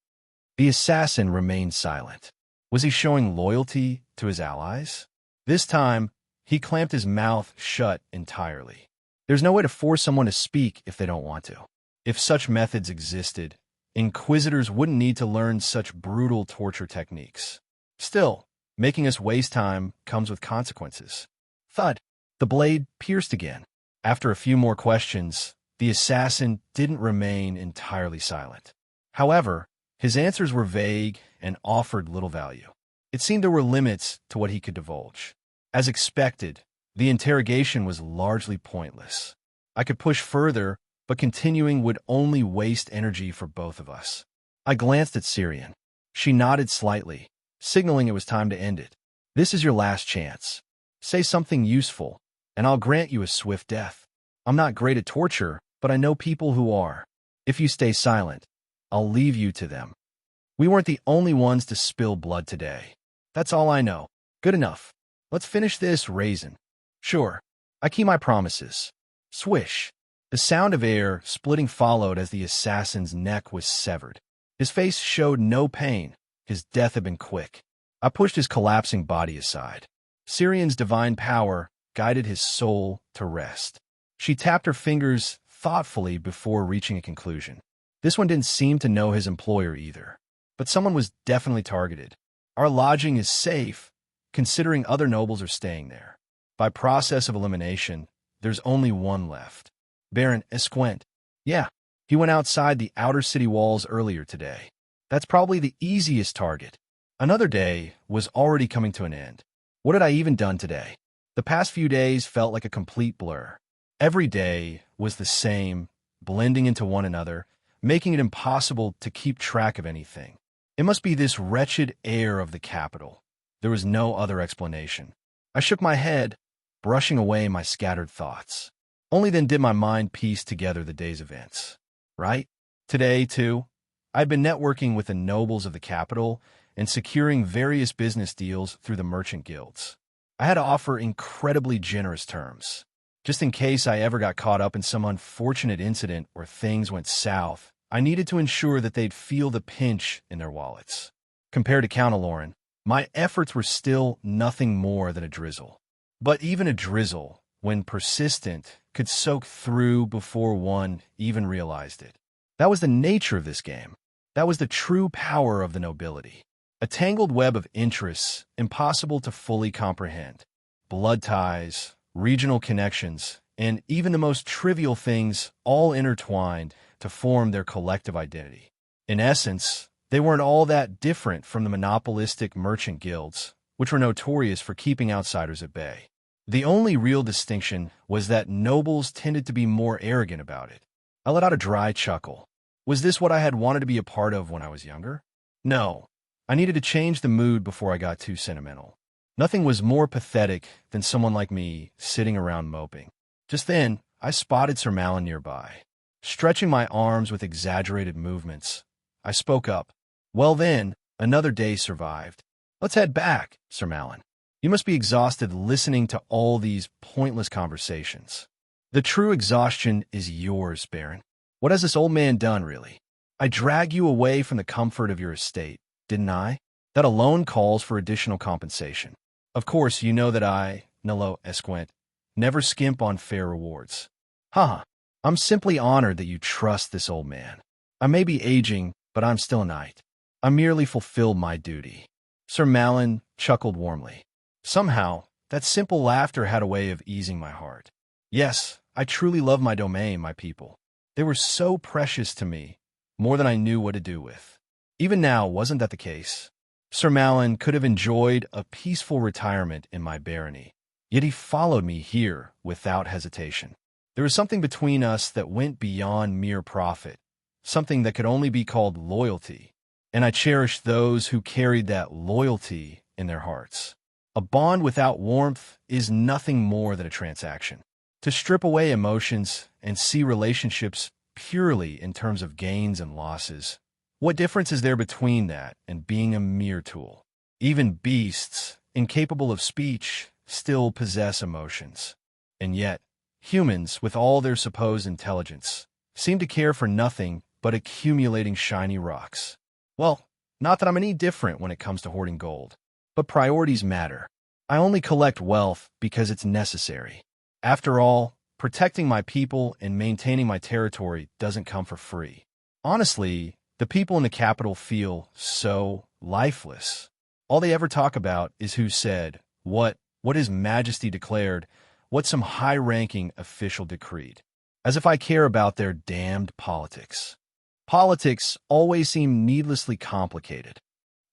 The assassin remained silent. Was he showing loyalty to his allies? This time, he clamped his mouth shut entirely. There's no way to force someone to speak if they don't want to. If such methods existed, inquisitors wouldn't need to learn such brutal torture techniques. Still, making us waste time comes with consequences. Thud. The blade pierced again. After a few more questions, the assassin didn't remain entirely silent. However, his answers were vague and offered little value. It seemed there were limits to what he could divulge. As expected, the interrogation was largely pointless. I could push further, but continuing would only waste energy for both of us. I glanced at Syrian. She nodded slightly, signaling it was time to end it. "This is your last chance. Say something useful, and I'll grant you a swift death. I'm not great at torture, but I know people who are. If you stay silent, I'll leave you to them. We weren't the only ones to spill blood today. That's all I know. Good enough. Let's finish this, raisin." "Sure. I keep my promises." Swish. The sound of air splitting followed as the assassin's neck was severed. His face showed no pain. His death had been quick. I pushed his collapsing body aside. Syrian's divine power guided his soul to rest. She tapped her fingers thoughtfully before reaching a conclusion. This one didn't seem to know his employer either. But someone was definitely targeted. Our lodging is safe, considering other nobles are staying there. By process of elimination, there's only one left. Baron Esquent. Yeah, he went outside the outer city walls earlier today. That's probably the easiest target. Another day was already coming to an end. What had I even done today? The past few days felt like a complete blur. Every day was the same, blending into one another, making it impossible to keep track of anything. It must be this wretched air of the capital. There was no other explanation. I shook my head, brushing away my scattered thoughts. Only then did my mind piece together the day's events. Right? Today, too, I'd been networking with the nobles of the capital and securing various business deals through the merchant guilds. I had to offer incredibly generous terms. Just in case I ever got caught up in some unfortunate incident or things went south, I needed to ensure that they'd feel the pinch in their wallets. Compared to Count Aloran, my efforts were still nothing more than a drizzle. But even a drizzle, when persistent, could soak through before one even realized it. That was the nature of this game. That was the true power of the nobility. A tangled web of interests, impossible to fully comprehend. Blood ties, regional connections, and even the most trivial things all intertwined to form their collective identity. In essence, they weren't all that different from the monopolistic merchant guilds, which were notorious for keeping outsiders at bay. The only real distinction was that nobles tended to be more arrogant about it. I let out a dry chuckle. Was this what I had wanted to be a part of when I was younger? No. I needed to change the mood before I got too sentimental. Nothing was more pathetic than someone like me sitting around moping. Just then, I spotted Sir Malin nearby. Stretching my arms with exaggerated movements, I spoke up. Well then, another day survived. Let's head back, Sir Malin. You must be exhausted listening to all these pointless conversations. The true exhaustion is yours, Baron. What has this old man done, really? I drag you away from the comfort of your estate, didn't I? That alone calls for additional compensation. Of course, you know that I, Nello Esquent, never skimp on fair rewards. Haha, I'm simply honored that you trust this old man. I may be aging, but I'm still a knight. I merely fulfilled my duty. Sir Malin chuckled warmly. Somehow, that simple laughter had a way of easing my heart. Yes, I truly love my domain, my people. They were so precious to me, more than I knew what to do with. Even now, wasn't that the case? Sir Malin could have enjoyed a peaceful retirement in my barony, yet he followed me here without hesitation. There was something between us that went beyond mere profit, something that could only be called loyalty, and I cherished those who carried that loyalty in their hearts. A bond without warmth is nothing more than a transaction. To strip away emotions and see relationships purely in terms of gains and losses, what difference is there between that and being a mere tool? Even beasts, incapable of speech, still possess emotions. And yet, humans, with all their supposed intelligence, seem to care for nothing but accumulating shiny rocks. Well, not that I'm any different when it comes to hoarding gold, but priorities matter. I only collect wealth because it's necessary. After all, protecting my people and maintaining my territory doesn't come for free. Honestly, the people in the capital feel so lifeless. All they ever talk about is who said, what His Majesty declared, what some high-ranking official decreed. As if I care about their damned politics. Politics always seem needlessly complicated.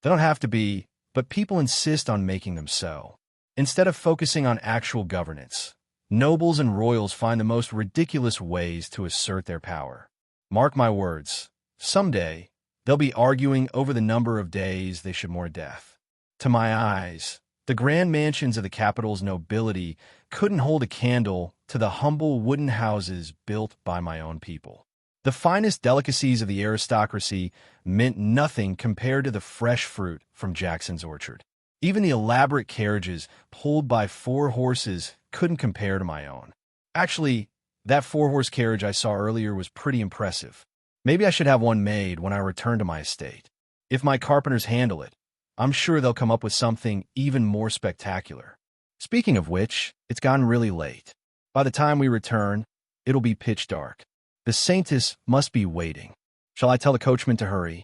They don't have to be, but people insist on making them so. Instead of focusing on actual governance, nobles and royals find the most ridiculous ways to assert their power. Mark my words, someday, they'll be arguing over the number of days they should mourn death. To my eyes, the grand mansions of the capital's nobility couldn't hold a candle to the humble wooden houses built by my own people. The finest delicacies of the aristocracy meant nothing compared to the fresh fruit from Jackson's orchard. Even the elaborate carriages pulled by 4 horses couldn't compare to my own. Actually, that 4-horse carriage I saw earlier was pretty impressive. Maybe I should have one made when I return to my estate. If my carpenters handle it, I'm sure they'll come up with something even more spectacular. Speaking of which, it's gotten really late. By the time we return, it'll be pitch dark. The Saintess must be waiting. Shall I tell the coachman to hurry?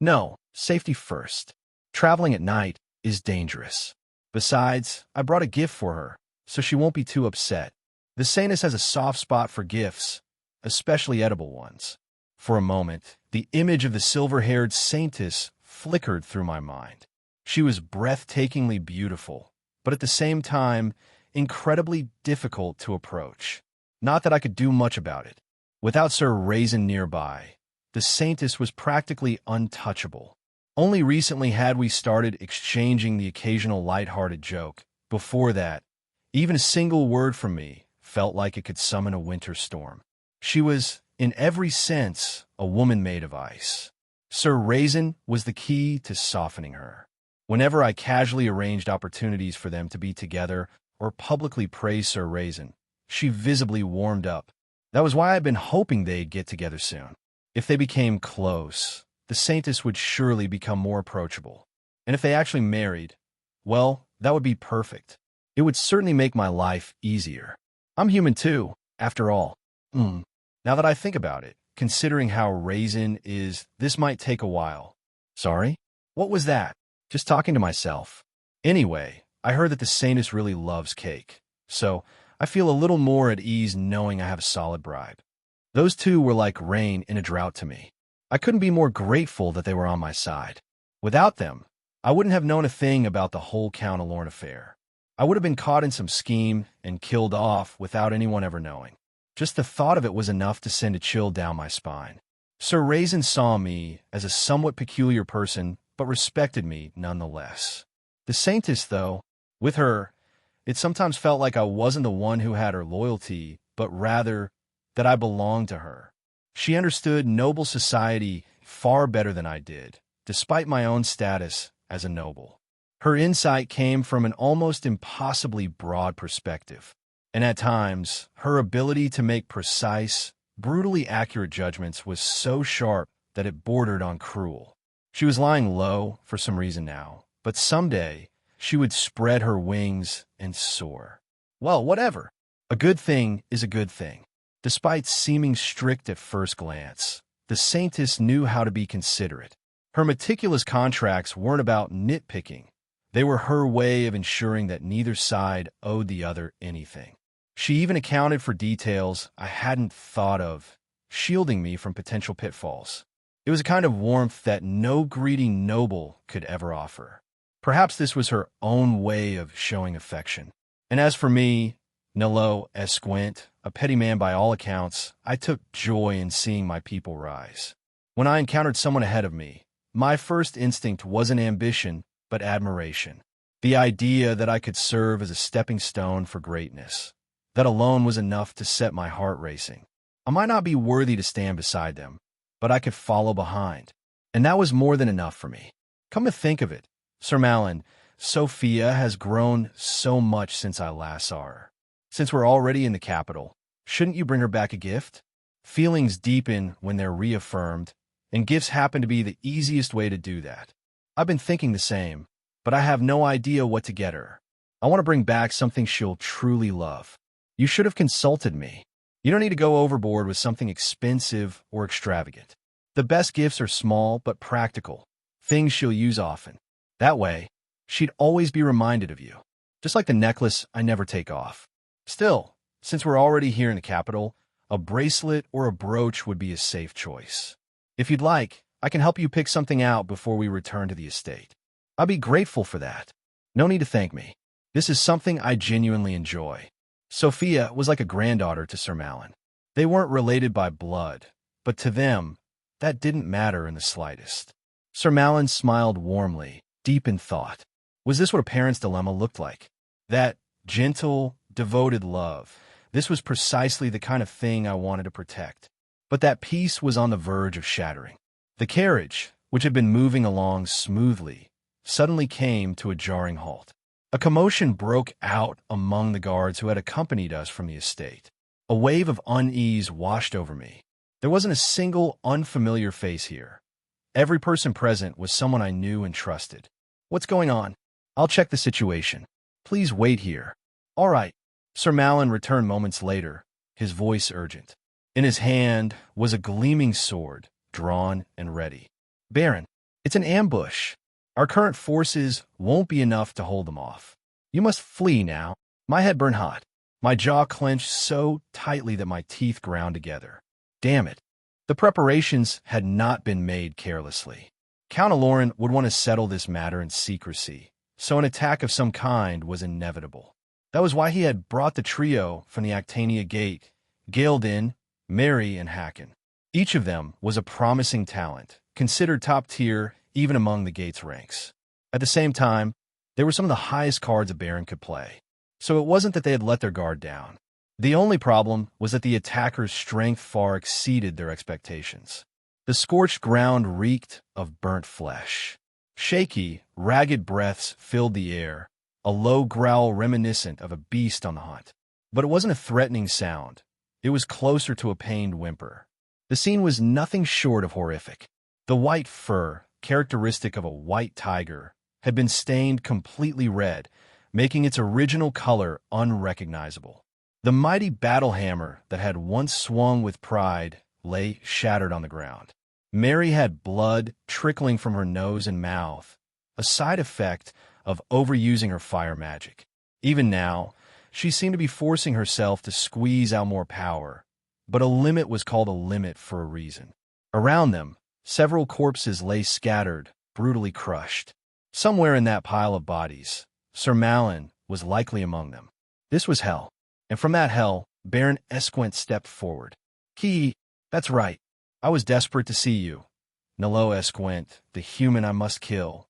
No, safety first. Traveling at night is dangerous. Besides, I brought a gift for her, so she won't be too upset. The Saintess has a soft spot for gifts, especially edible ones. For a moment, the image of the silver-haired Saintess flickered through my mind. She was breathtakingly beautiful, but at the same time, incredibly difficult to approach. Not that I could do much about it. Without Sir Raisin nearby, the Saintess was practically untouchable. Only recently had we started exchanging the occasional light-hearted joke. Before that, even a single word from me felt like it could summon a winter storm. She was, in every sense, a woman made of ice. Sir Raisin was the key to softening her. Whenever I casually arranged opportunities for them to be together or publicly praised Sir Raisin, she visibly warmed up. That was why I'd been hoping they'd get together soon. If they became close, the Saintess would surely become more approachable. And if they actually married, well, that would be perfect. It would certainly make my life easier. I'm human too, after all. Now that I think about it, considering how Raisin is, this might take a while. Sorry? What was that? Just talking to myself. Anyway, I heard that the Saintess really loves cake, so I feel a little more at ease knowing I have a solid bribe. Those two were like rain in a drought to me. I couldn't be more grateful that they were on my side. Without them, I wouldn't have known a thing about the whole Count of Lorne affair. I would have been caught in some scheme and killed off without anyone ever knowing. Just the thought of it was enough to send a chill down my spine. Sir Raisin saw me as a somewhat peculiar person, but respected me nonetheless. The Saintess, though, with her, it sometimes felt like I wasn't the one who had her loyalty, but rather that I belonged to her. She understood noble society far better than I did, despite my own status as a noble. Her insight came from an almost impossibly broad perspective, and at times, her ability to make precise, brutally accurate judgments was so sharp that it bordered on cruel. She was lying low for some reason now, but someday she would spread her wings and soar. Well, whatever. A good thing is a good thing. Despite seeming strict at first glance, the saintess knew how to be considerate. Her meticulous contracts weren't about nitpicking. They were her way of ensuring that neither side owed the other anything. She even accounted for details I hadn't thought of, shielding me from potential pitfalls. It was a kind of warmth that no greedy noble could ever offer. Perhaps this was her own way of showing affection. And as for me, Nilo Esquint, a petty man by all accounts, I took joy in seeing my people rise. When I encountered someone ahead of me, my first instinct wasn't ambition, but admiration. The idea that I could serve as a stepping stone for greatness. That alone was enough to set my heart racing. I might not be worthy to stand beside them, but I could follow behind. And that was more than enough for me. Come to think of it, Sir Malin, Sophia has grown so much since I last saw her. Since we're already in the capital, shouldn't you bring her back a gift? Feelings deepen when they're reaffirmed, and gifts happen to be the easiest way to do that. I've been thinking the same, but I have no idea what to get her. I want to bring back something she'll truly love. You should have consulted me. You don't need to go overboard with something expensive or extravagant. The best gifts are small but practical, things she'll use often. That way, she'd always be reminded of you, just like the necklace I never take off. Still, since we're already here in the capital, a bracelet or a brooch would be a safe choice. If you'd like, I can help you pick something out before we return to the estate. I'll be grateful for that. No need to thank me. This is something I genuinely enjoy. Sophia was like a granddaughter to Sir Malin. They weren't related by blood, but to them, that didn't matter in the slightest. Sir Malin smiled warmly, deep in thought. Was this what a parent's dilemma looked like? That gentle, devoted love. This was precisely the kind of thing I wanted to protect. But that peace was on the verge of shattering. The carriage, which had been moving along smoothly, suddenly came to a jarring halt. A commotion broke out among the guards who had accompanied us from the estate. A wave of unease washed over me. There wasn't a single unfamiliar face here. Every person present was someone I knew and trusted. What's going on? I'll check the situation. Please wait here. All right. Sir Malin returned moments later, his voice urgent. In his hand was a gleaming sword, drawn and ready. Baron, it's an ambush. Our current forces won't be enough to hold them off. You must flee now. My head burned hot. My jaw clenched so tightly that my teeth ground together. Damn it. The preparations had not been made carelessly. Count Aloran would want to settle this matter in secrecy, so an attack of some kind was inevitable. That was why he had brought the trio from the Actania Gate, Gaeldin, Mary, and Hacken. Each of them was a promising talent, considered top tier even among the Gate's ranks. At the same time, they were some of the highest cards a Baron could play. So it wasn't that they had let their guard down. The only problem was that the attackers' strength far exceeded their expectations. The scorched ground reeked of burnt flesh. Shaky, ragged breaths filled the air, a low growl reminiscent of a beast on the hunt. But it wasn't a threatening sound. It was closer to a pained whimper. The scene was nothing short of horrific. The white fur, characteristic of a white tiger, had been stained completely red, making its original color unrecognizable. The mighty battle hammer that had once swung with pride lay shattered on the ground. Mary had blood trickling from her nose and mouth, a side effect of overusing her fire magic. Even now, she seemed to be forcing herself to squeeze out more power, but a limit was called a limit for a reason. Around them, several corpses lay scattered, brutally crushed. Somewhere in that pile of bodies, Sir Malin was likely among them. This was hell, and from that hell, Baron Esquint stepped forward. That's right. I was desperate to see you. Nilo Esquint, the human I must kill.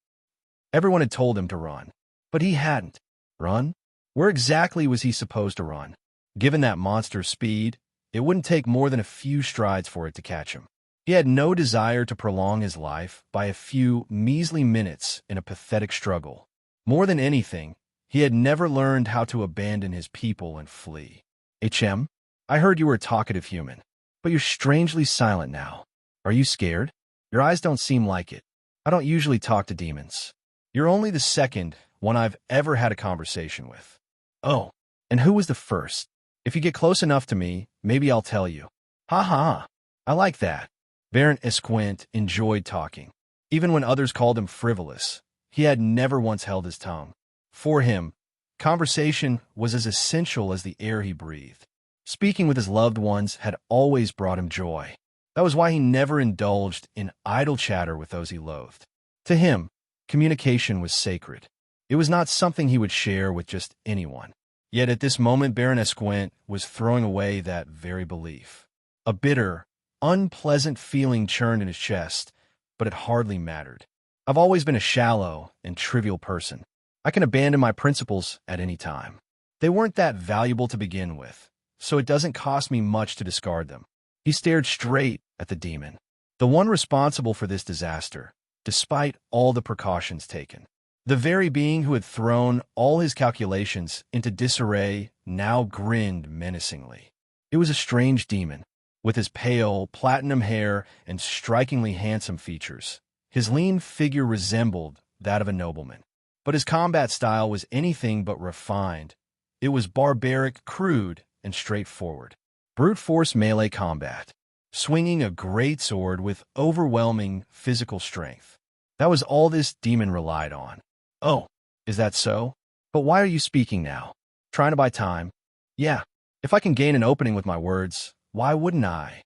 Everyone had told him to run, but he hadn't. Run? Where exactly was he supposed to run? Given that monster's speed, it wouldn't take more than a few strides for it to catch him. He had no desire to prolong his life by a few measly minutes in a pathetic struggle. More than anything, he had never learned how to abandon his people and flee. HM, I heard you were a talkative human, but you're strangely silent now. Are you scared? Your eyes don't seem like it. I don't usually talk to demons. You're only the second one I've ever had a conversation with. Oh, and who was the first? If you get close enough to me, maybe I'll tell you. Ha ha, I like that. Baron Esquint enjoyed talking. Even when others called him frivolous, he had never once held his tongue. For him, conversation was as essential as the air he breathed. Speaking with his loved ones had always brought him joy. That was why he never indulged in idle chatter with those he loathed. To him, communication was sacred. It was not something he would share with just anyone. Yet at this moment, Baron Esquint was throwing away that very belief. A bitter, unpleasant feeling churned in his chest, but it hardly mattered. I've always been a shallow and trivial person. I can abandon my principles at any time. They weren't that valuable to begin with, so it doesn't cost me much to discard them. He stared straight at the demon, the one responsible for this disaster, despite all the precautions taken. The very being who had thrown all his calculations into disarray now grinned menacingly. It was a strange demon, with his pale, platinum hair and strikingly handsome features. His lean figure resembled that of a nobleman, but his combat style was anything but refined. It was barbaric, crude, and straightforward. Brute force melee combat, swinging a great sword with overwhelming physical strength. That was all this demon relied on. Oh, is that so? But why are you speaking now? Trying to buy time? Yeah, if I can gain an opening with my words, why wouldn't I?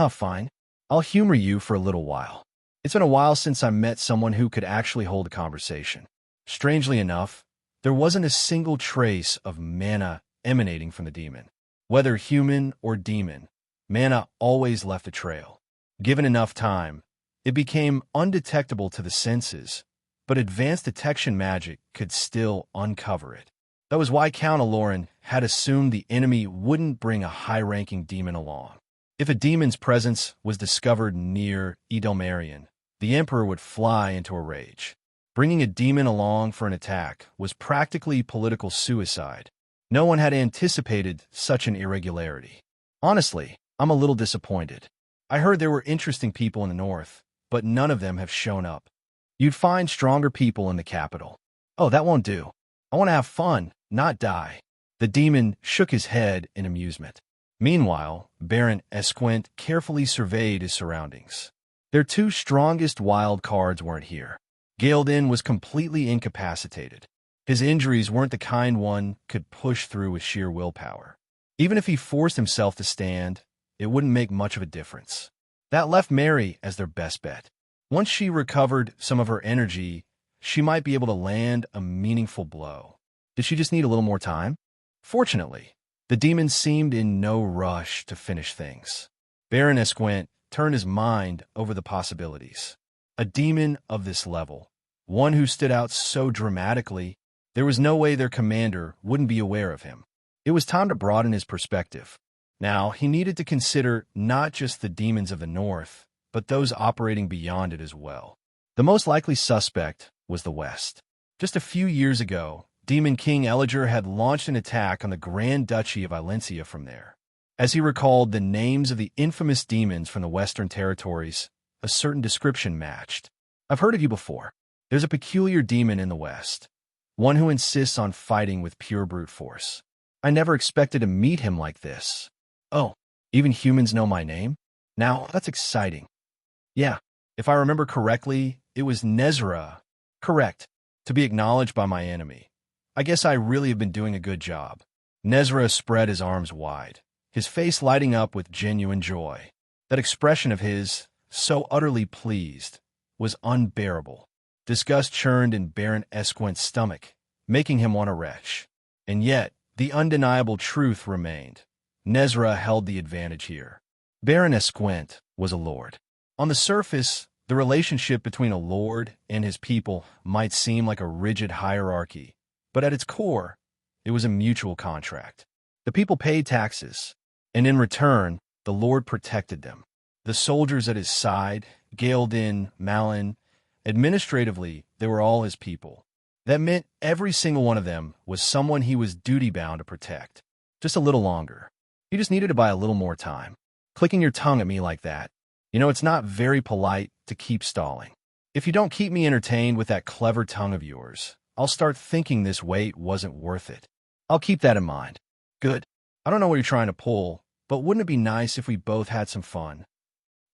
Fine. I'll humor you for a little while. It's been a while since I met someone who could actually hold a conversation. Strangely enough, there wasn't a single trace of mana emanating from the demon. Whether human or demon, mana always left a trail. Given enough time, it became undetectable to the senses, but advanced detection magic could still uncover it. That was why Count Aloran had assumed the enemy wouldn't bring a high-ranking demon along. If a demon's presence was discovered near Edelmarion, the Emperor would fly into a rage. Bringing a demon along for an attack was practically political suicide. No one had anticipated such an irregularity. Honestly, I'm a little disappointed. I heard there were interesting people in the north, but none of them have shown up. You'd find stronger people in the capital. Oh, that won't do. I want to have fun, not die. The demon shook his head in amusement. Meanwhile, Baron Esquint carefully surveyed his surroundings. Their two strongest wild cards weren't here. Gaeldin was completely incapacitated. His injuries weren't the kind one could push through with sheer willpower. Even if he forced himself to stand, it wouldn't make much of a difference. That left Mary as their best bet. Once she recovered some of her energy, she might be able to land a meaningful blow. Did she just need a little more time? Fortunately, the demon seemed in no rush to finish things. Baron Esquint turned his mind over the possibilities. A demon of this level, one who stood out so dramatically, there was no way their commander wouldn't be aware of him. It was time to broaden his perspective. Now, he needed to consider not just the demons of the north, but those operating beyond it as well. The most likely suspect was the west. Just a few years ago, Demon King Eliger had launched an attack on the Grand Duchy of Valencia from there. As he recalled the names of the infamous demons from the Western territories, a certain description matched. I've heard of you before. There's a peculiar demon in the west, one who insists on fighting with pure brute force. I never expected to meet him like this. Oh, even humans know my name? Now, that's exciting. Yeah, if I remember correctly, it was Nezra. Correct, to be acknowledged by my enemy. I guess I really have been doing a good job. Nezra spread his arms wide, his face lighting up with genuine joy. That expression of his, so utterly pleased, was unbearable. Disgust churned in Baron Esquint's stomach, making him want to retch. And yet, the undeniable truth remained. Nezra held the advantage here. Baron Esquint was a lord. On the surface, the relationship between a lord and his people might seem like a rigid hierarchy, but at its core, it was a mutual contract. The people paid taxes, and in return, the Lord protected them. The soldiers at his side, Galen, Malin, administratively, they were all his people. That meant every single one of them was someone he was duty-bound to protect. Just a little longer. You just needed to buy a little more time. Clicking your tongue at me like that. It's not very polite to keep stalling. If you don't keep me entertained with that clever tongue of yours, I'll start thinking this wait wasn't worth it. I'll keep that in mind. Good. I don't know what you're trying to pull, but wouldn't it be nice if we both had some fun?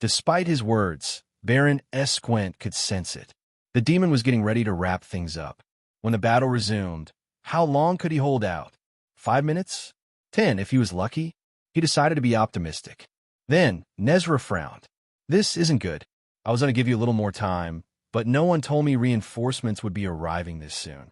Despite his words, Baron Esquint could sense it. The demon was getting ready to wrap things up. When the battle resumed, how long could he hold out? 5 minutes? 10 if he was lucky? He decided to be optimistic. Then, Nezra frowned. This isn't good. I was going to give you a little more time, but no one told me reinforcements would be arriving this soon.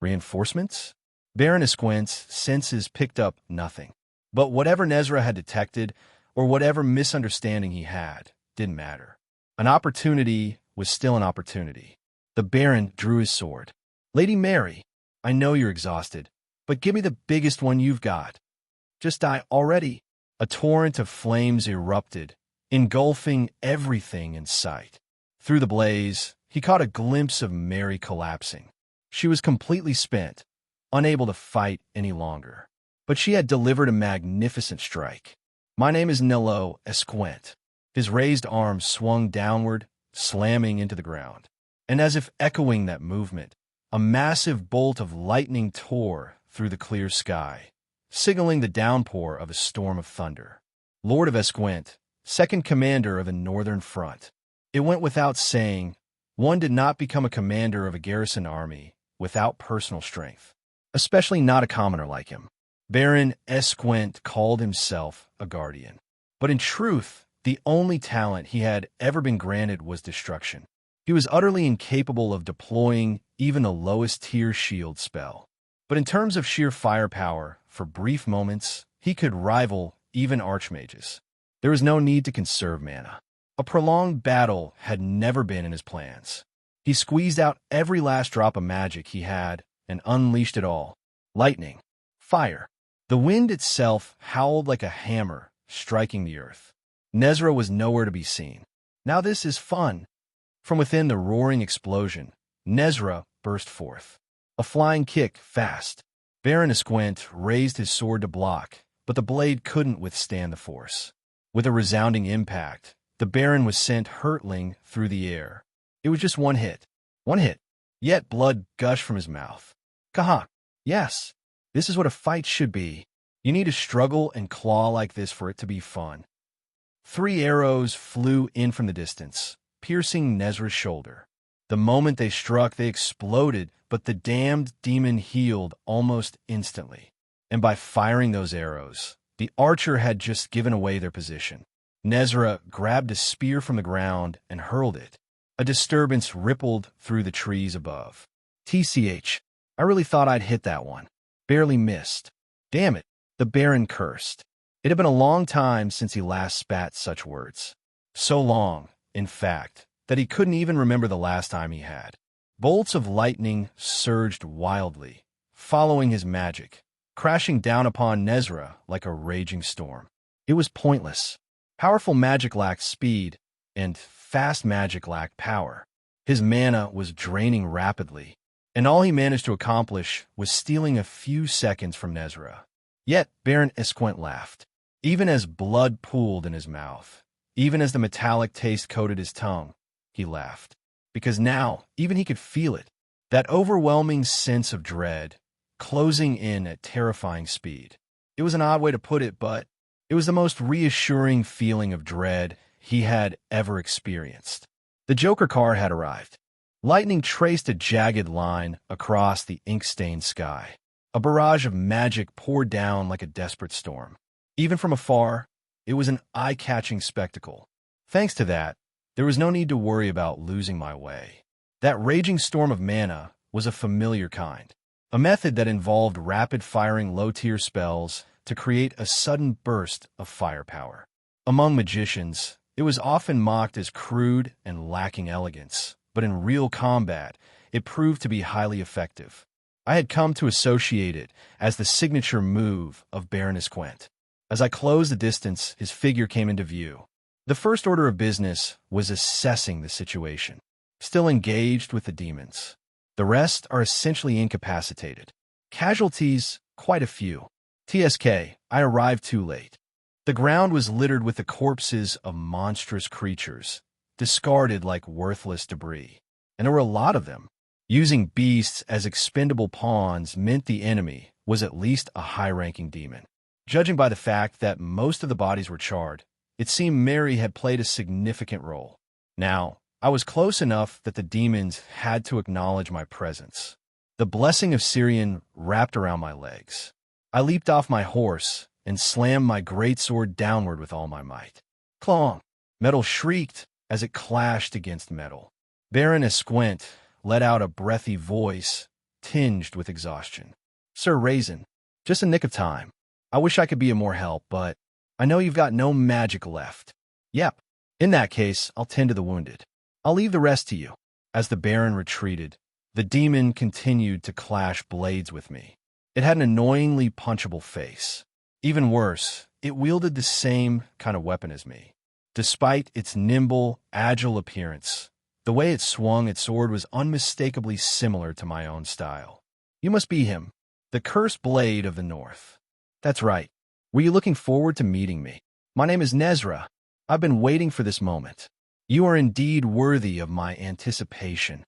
Reinforcements? Baron Esquint's senses picked up nothing. But whatever Nezra had detected, or whatever misunderstanding he had, didn't matter. An opportunity was still an opportunity. The Baron drew his sword. Lady Mary, I know you're exhausted, but give me the biggest one you've got. Just die already. A torrent of flames erupted, engulfing everything in sight. Through the blaze, he caught a glimpse of Mary collapsing. She was completely spent, unable to fight any longer. But she had delivered a magnificent strike. My name is Nello Esquint. His raised arm swung downward, slamming into the ground. And as if echoing that movement, a massive bolt of lightning tore through the clear sky, signaling the downpour of a storm of thunder. Lord of Esquint, second commander of the Northern Front. It went without saying, one did not become a commander of a garrison army without personal strength, especially not a commoner like him. Baron Esquint called himself a guardian. But in truth, the only talent he had ever been granted was destruction. He was utterly incapable of deploying even the lowest-tier shield spell. But in terms of sheer firepower, for brief moments, he could rival even archmages. There was no need to conserve mana. A prolonged battle had never been in his plans. He squeezed out every last drop of magic he had and unleashed it all. Lightning. Fire. The wind itself howled like a hammer, striking the earth. Nezra was nowhere to be seen. Now this is fun. From within the roaring explosion, Nezra burst forth. A flying kick, fast. Baron Esquint raised his sword to block, but the blade couldn't withstand the force. With a resounding impact, the Baron was sent hurtling through the air. It was just one hit. One hit. Yet blood gushed from his mouth. Kaha. Yes. This is what a fight should be. You need to struggle and claw like this for it to be fun. 3 arrows flew in from the distance, piercing Nezra's shoulder. The moment they struck, they exploded, but the damned demon healed almost instantly. And by firing those arrows, the archer had just given away their position. Nezra grabbed a spear from the ground and hurled it. A disturbance rippled through the trees above. TCH, I really thought I'd hit that one. Barely missed. Damn it, the Baron cursed. It had been a long time since he last spat such words. So long, in fact, that he couldn't even remember the last time he had. Bolts of lightning surged wildly, following his magic, crashing down upon Nezra like a raging storm. It was pointless. Powerful magic lacked speed, and fast magic lacked power. His mana was draining rapidly, and all he managed to accomplish was stealing a few seconds from Nezra. Yet Baron Esquint laughed. Even as blood pooled in his mouth, even as the metallic taste coated his tongue, he laughed. Because now, even he could feel it, that overwhelming sense of dread, closing in at terrifying speed. It was an odd way to put it, but it was the most reassuring feeling of dread he had ever experienced. The Joker car had arrived. Lightning traced a jagged line across the ink-stained sky. A barrage of magic poured down like a desperate storm. Even from afar, it was an eye-catching spectacle. Thanks to that, there was no need to worry about losing my way. That raging storm of mana was a familiar kind, a method that involved rapid-firing low-tier spells to create a sudden burst of firepower. Among magicians, it was often mocked as crude and lacking elegance, but in real combat, it proved to be highly effective. I had come to associate it as the signature move of Baroness Gwent. As I closed the distance, his figure came into view. The first order of business was assessing the situation. Still engaged with the demons. The rest are essentially incapacitated. Casualties, quite a few. TSK, I arrived too late. The ground was littered with the corpses of monstrous creatures, discarded like worthless debris. And there were a lot of them. Using beasts as expendable pawns meant the enemy was at least a high-ranking demon. Judging by the fact that most of the bodies were charred, it seemed Mary had played a significant role. Now, I was close enough that the demons had to acknowledge my presence. The blessing of Syrian wrapped around my legs. I leaped off my horse and slammed my greatsword downward with all my might. Clong! Metal shrieked as it clashed against metal. Baroness Gwent let out a breathy voice, tinged with exhaustion. Sir Raisin, just a nick of time. I wish I could be of more help, but I know you've got no magic left. Yep. In that case, I'll tend to the wounded. I'll leave the rest to you. As the Baron retreated, the demon continued to clash blades with me. It had an annoyingly punchable face. Even worse, it wielded the same kind of weapon as me. Despite its nimble, agile appearance, the way it swung its sword was unmistakably similar to my own style. You must be him, the cursed blade of the North. That's right. Were you looking forward to meeting me? My name is Nezra. I've been waiting for this moment. You are indeed worthy of my anticipation.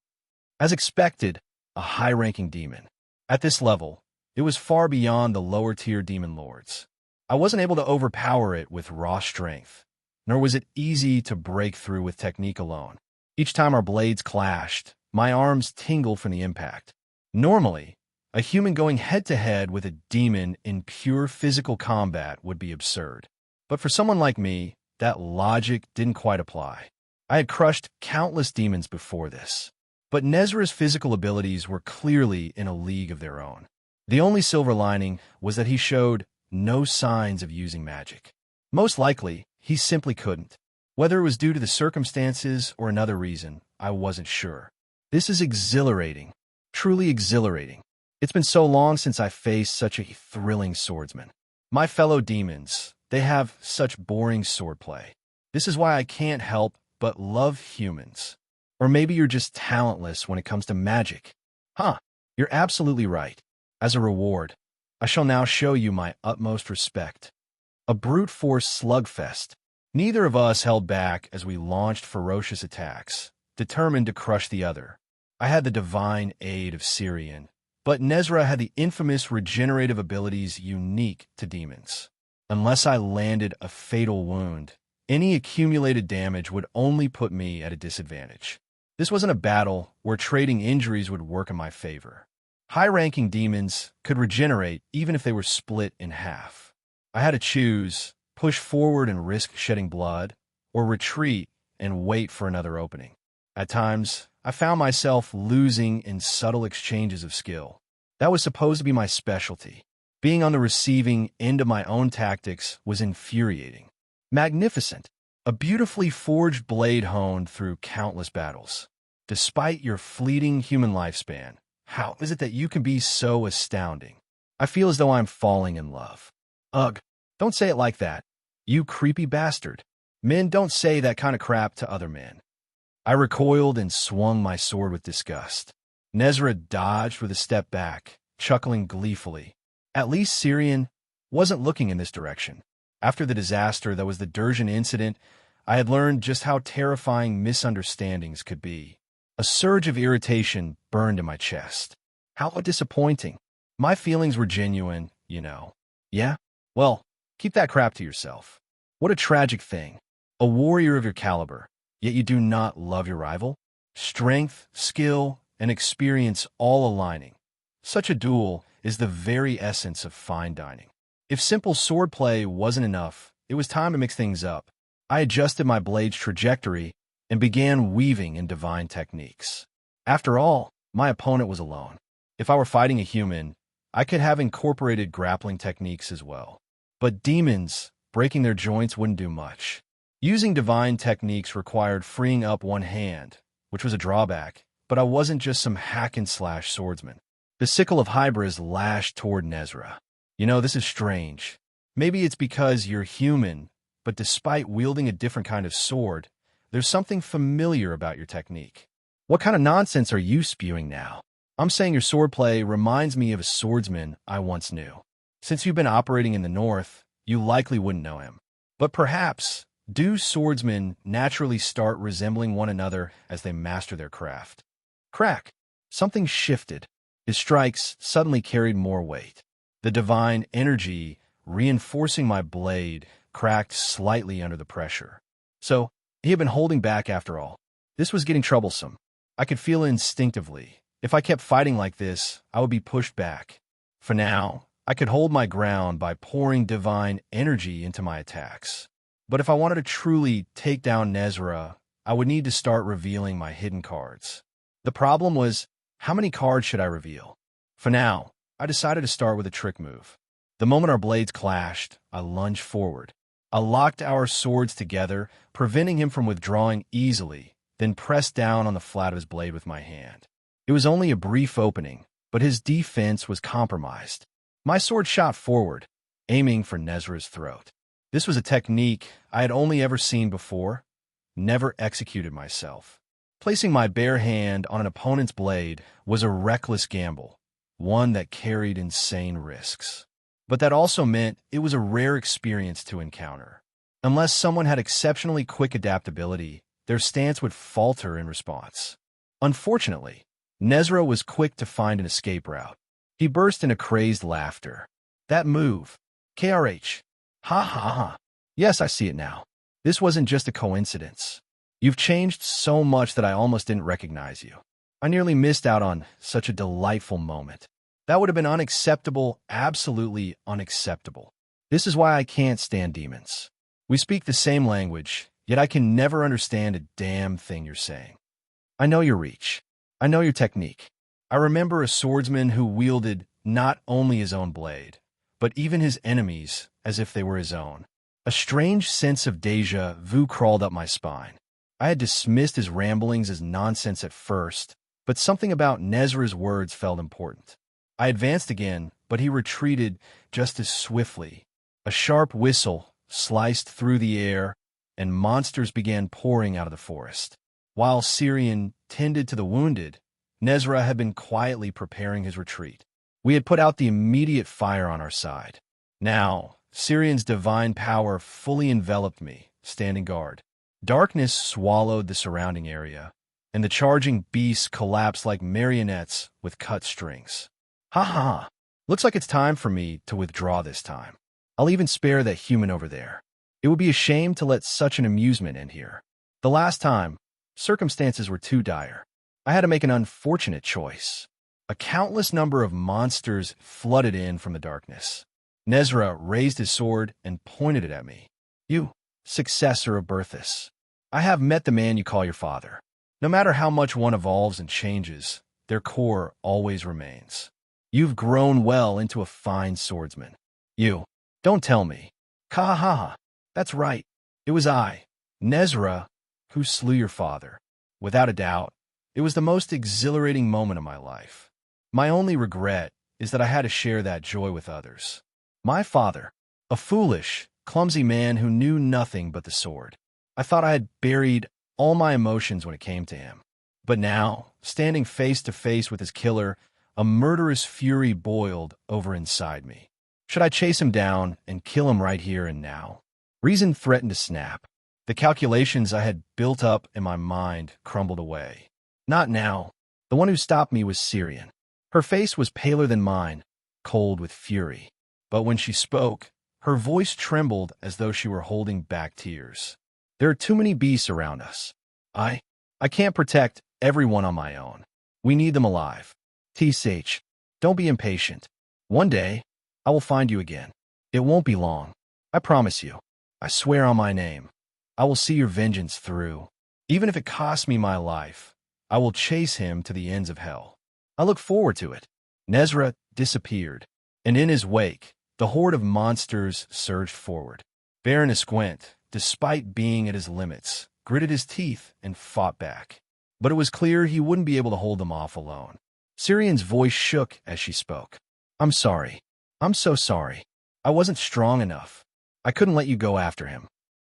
As expected, a high-ranking demon. At this level, it was far beyond the lower-tier demon lords. I wasn't able to overpower it with raw strength, nor was it easy to break through with technique alone. Each time our blades clashed, my arms tingled from the impact. Normally, a human going head-to-head with a demon in pure physical combat would be absurd. But for someone like me, that logic didn't quite apply. I had crushed countless demons before this, but Nezra's physical abilities were clearly in a league of their own. The only silver lining was that he showed no signs of using magic. Most likely, he simply couldn't. Whether it was due to the circumstances or another reason, I wasn't sure. This is exhilarating, truly exhilarating. It's been so long since I faced such a thrilling swordsman. My fellow demons, they have such boring swordplay. This is why I can't help but love humans. Or maybe you're just talentless when it comes to magic. Huh, you're absolutely right. As a reward, I shall now show you my utmost respect. A brute force slugfest. Neither of us held back as we launched ferocious attacks, determined to crush the other. I had the divine aid of Syrian, but Nezra had the infamous regenerative abilities unique to demons. Unless I landed a fatal wound, any accumulated damage would only put me at a disadvantage. This wasn't a battle where trading injuries would work in my favor. High-ranking demons could regenerate even if they were split in half. I had to choose, push forward and risk shedding blood, or retreat and wait for another opening. At times, I found myself losing in subtle exchanges of skill. That was supposed to be my specialty. Being on the receiving end of my own tactics was infuriating. Magnificent. A beautifully forged blade honed through countless battles. Despite your fleeting human lifespan, how is it that you can be so astounding? I feel as though I'm falling in love. Ugh, don't say it like that. You creepy bastard. Men don't say that kind of crap to other men. I recoiled and swung my sword with disgust. Nezra dodged with a step back, chuckling gleefully. At least Syrian wasn't looking in this direction. After the disaster that was the Durjan incident, I had learned just how terrifying misunderstandings could be. A surge of irritation burned in my chest. How disappointing. My feelings were genuine, you know. Yeah? Well, keep that crap to yourself. What a tragic thing. A warrior of your caliber, yet you do not love your rival? Strength, skill, and experience all aligning. Such a duel is the very essence of fine dining. If simple swordplay wasn't enough, it was time to mix things up. I adjusted my blade's trajectory and began weaving in divine techniques. After all, my opponent was alone. If I were fighting a human, I could have incorporated grappling techniques as well. But demons, breaking their joints wouldn't do much. Using divine techniques required freeing up one hand, which was a drawback, but I wasn't just some hack-and-slash swordsman. The sickle of Hybris lashed toward Nezra. This is strange. Maybe it's because you're human, but despite wielding a different kind of sword, there's something familiar about your technique. What kind of nonsense are you spewing now? I'm saying your swordplay reminds me of a swordsman I once knew. Since you've been operating in the north, you likely wouldn't know him. But perhaps, do swordsmen naturally start resembling one another as they master their craft? Crack! Something shifted. His strikes suddenly carried more weight. The divine energy, reinforcing my blade, cracked slightly under the pressure. So, he had been holding back after all. This was getting troublesome. I could feel it instinctively. If I kept fighting like this, I would be pushed back. For now, I could hold my ground by pouring divine energy into my attacks. But if I wanted to truly take down Nezra, I would need to start revealing my hidden cards. The problem was, how many cards should I reveal? For now, I decided to start with a trick move. The moment our blades clashed, I lunged forward. I locked our swords together, preventing him from withdrawing easily, then pressed down on the flat of his blade with my hand. It was only a brief opening, but his defense was compromised. My sword shot forward, aiming for Nezra's throat. This was a technique I had only ever seen before, never executed myself. Placing my bare hand on an opponent's blade was a reckless gamble, one that carried insane risks. But that also meant it was a rare experience to encounter. Unless someone had exceptionally quick adaptability, their stance would falter in response. Unfortunately, Nezra was quick to find an escape route. He burst into crazed laughter. That move. KRH. Ha ha ha. Yes, I see it now. This wasn't just a coincidence. You've changed so much that I almost didn't recognize you. I nearly missed out on such a delightful moment. That would have been unacceptable, absolutely unacceptable. This is why I can't stand demons. We speak the same language, yet I can never understand a damn thing you're saying. I know your reach. I know your technique. I remember a swordsman who wielded not only his own blade, but even his enemies as if they were his own. A strange sense of déjà vu crawled up my spine. I had dismissed his ramblings as nonsense at first, but something about Nezra's words felt important. I advanced again, but he retreated just as swiftly. A sharp whistle sliced through the air, and monsters began pouring out of the forest. While Syrian tended to the wounded, Nezra had been quietly preparing his retreat. We had put out the immediate fire on our side. Now, Syrian's divine power fully enveloped me, standing guard. Darkness swallowed the surrounding area, and the charging beasts collapsed like marionettes with cut strings. Ha ha ha. Looks like it's time for me to withdraw this time. I'll even spare that human over there. It would be a shame to let such an amusement end here. The last time, circumstances were too dire. I had to make an unfortunate choice. A countless number of monsters flooded in from the darkness. Nezra raised his sword and pointed it at me. You, successor of Berthus. I have met the man you call your father. No matter how much one evolves and changes, their core always remains. You've grown well into a fine swordsman. You, don't tell me. Kahaha. That's right. It was I, Nezra, who slew your father. Without a doubt, it was the most exhilarating moment of my life. My only regret is that I had to share that joy with others. My father, a foolish, clumsy man who knew nothing but the sword. I thought I had buried all my emotions when it came to him. But now, standing face to face with his killer, a murderous fury boiled over inside me. Should I chase him down and kill him right here and now? Reason threatened to snap. The calculations I had built up in my mind crumbled away. Not now. The one who stopped me was Syrian. Her face was paler than mine, cold with fury. But when she spoke, her voice trembled as though she were holding back tears. There are too many beasts around us. I can't protect everyone on my own. We need them alive. TSH, don't be impatient. One day, I will find you again. It won't be long. I promise you. I swear on my name. I will see your vengeance through. Even if it costs me my life, I will chase him to the ends of hell. I look forward to it. Nezra disappeared, and in his wake, the horde of monsters surged forward. Baron Esquent, despite being at his limits, gritted his teeth and fought back. But it was clear he wouldn't be able to hold them off alone. Syrian's voice shook as she spoke. I'm sorry. I'm so sorry. I wasn't strong enough. I couldn't let you go after him.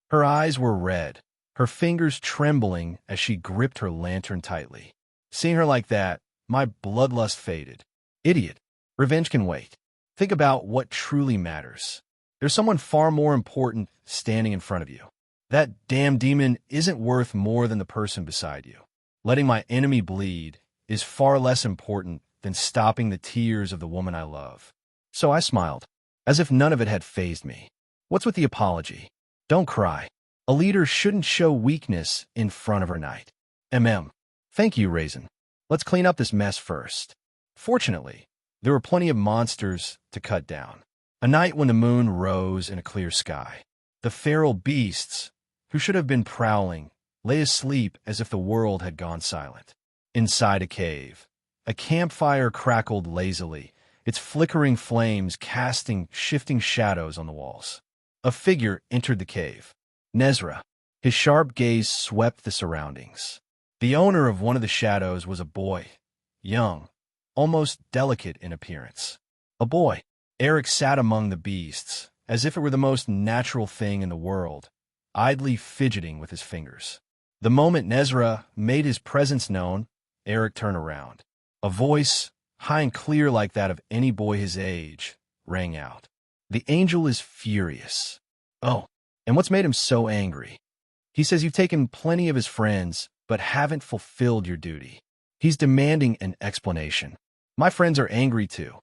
Her eyes were red, her fingers trembling as she gripped her lantern tightly. Seeing her like that, my bloodlust faded. Idiot. Revenge can wait. Think about what truly matters. There's someone far more important standing in front of you. That damn demon isn't worth more than the person beside you. Letting my enemy bleed is far less important than stopping the tears of the woman I love. So I smiled, as if none of it had fazed me. What's with the apology? Don't cry. A leader shouldn't show weakness in front of her knight. Thank you, Raisin. Let's clean up this mess first. Fortunately, there were plenty of monsters to cut down. A night when the moon rose in a clear sky. The feral beasts, who should have been prowling, lay asleep as if the world had gone silent. Inside a cave, a campfire crackled lazily, its flickering flames casting shifting shadows on the walls. A figure entered the cave. Nezra. His sharp gaze swept the surroundings. The owner of one of the shadows was a boy, young, almost delicate in appearance. A boy. Eric sat among the beasts, as if it were the most natural thing in the world, idly fidgeting with his fingers. The moment Nezra made his presence known, Eric turned around. A voice, high and clear like that of any boy his age, rang out. The angel is furious. Oh, and what's made him so angry? He says you've taken plenty of his friends, but haven't fulfilled your duty. He's demanding an explanation. My friends are angry too.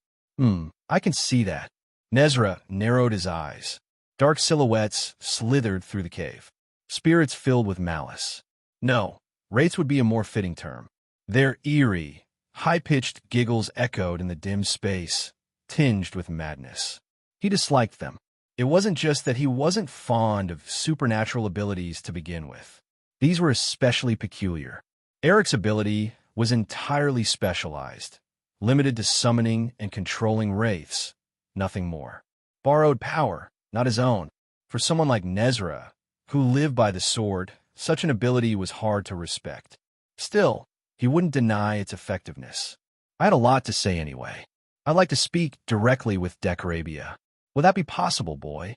I can see that. Nezra narrowed his eyes. Dark silhouettes slithered through the cave. Spirits filled with malice. No, wraiths would be a more fitting term. Their eerie, high-pitched giggles echoed in the dim space, tinged with madness. He disliked them. It wasn't just that he wasn't fond of supernatural abilities to begin with. These were especially peculiar. Eric's ability was entirely specialized, limited to summoning and controlling wraiths, nothing more. Borrowed power, not his own. For someone like Nezra, who lived by the sword, such an ability was hard to respect. Still, he wouldn't deny its effectiveness. I had a lot to say anyway. I'd like to speak directly with Decorabia. Would that be possible, boy?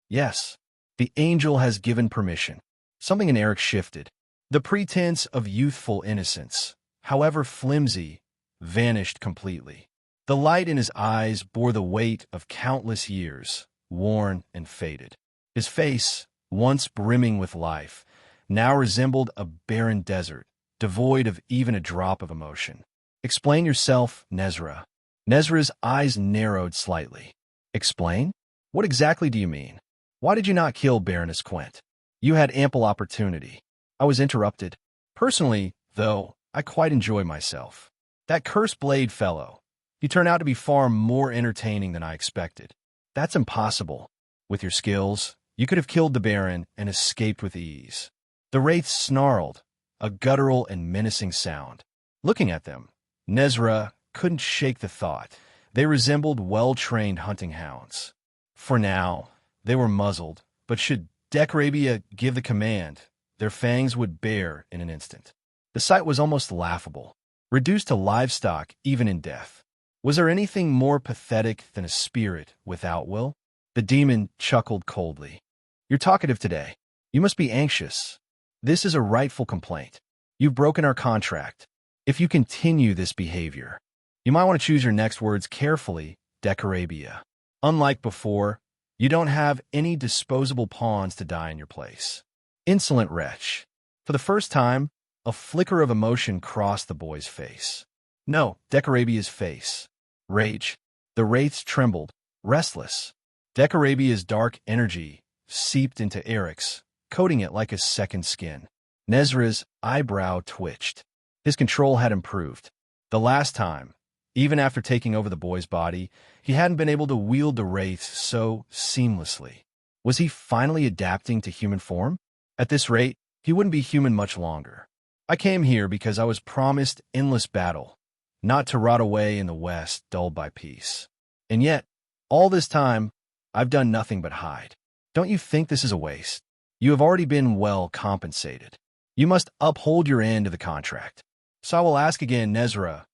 Yes. The angel has given permission. Something in Eric shifted. The pretense of youthful innocence, however flimsy, vanished completely. The light in his eyes bore the weight of countless years, worn and faded. His face, once brimming with life, now resembled a barren desert, devoid of even a drop of emotion. Explain yourself, Nezra. Nezra's eyes narrowed slightly. Explain? What exactly do you mean? Why did you not kill Baroness Quent? You had ample opportunity. I was interrupted. Personally, though, I quite enjoy myself. That cursed blade fellow. He turned out to be far more entertaining than I expected. That's impossible. With your skills, you could have killed the Baron and escaped with ease. The wraiths snarled, a guttural and menacing sound. Looking at them, Nezra couldn't shake the thought. They resembled well-trained hunting hounds. For now, they were muzzled, but should Decorabia give the command, their fangs would bare in an instant. The sight was almost laughable, reduced to livestock even in death. Was there anything more pathetic than a spirit without will? The demon chuckled coldly. You're talkative today. You must be anxious. This is a rightful complaint. You've broken our contract. If you continue this behavior, you might want to choose your next words carefully, Decorabia. Unlike before, you don't have any disposable pawns to die in your place. Insolent wretch. For the first time, a flicker of emotion crossed the boy's face. No, Decorabia's face. Rage. The wraiths trembled, restless. Decorabia's dark energy seeped into Eric's, coating it like a second skin. Nezra's eyebrow twitched. His control had improved. The last time, even after taking over the boy's body, he hadn't been able to wield the wraiths so seamlessly. Was he finally adapting to human form? At this rate, he wouldn't be human much longer. I came here because I was promised endless battle, not to rot away in the West dulled by peace. And yet, all this time, I've done nothing but hide. Don't you think this is a waste? You have already been well compensated. You must uphold your end of the contract. So I will ask again, Nezra,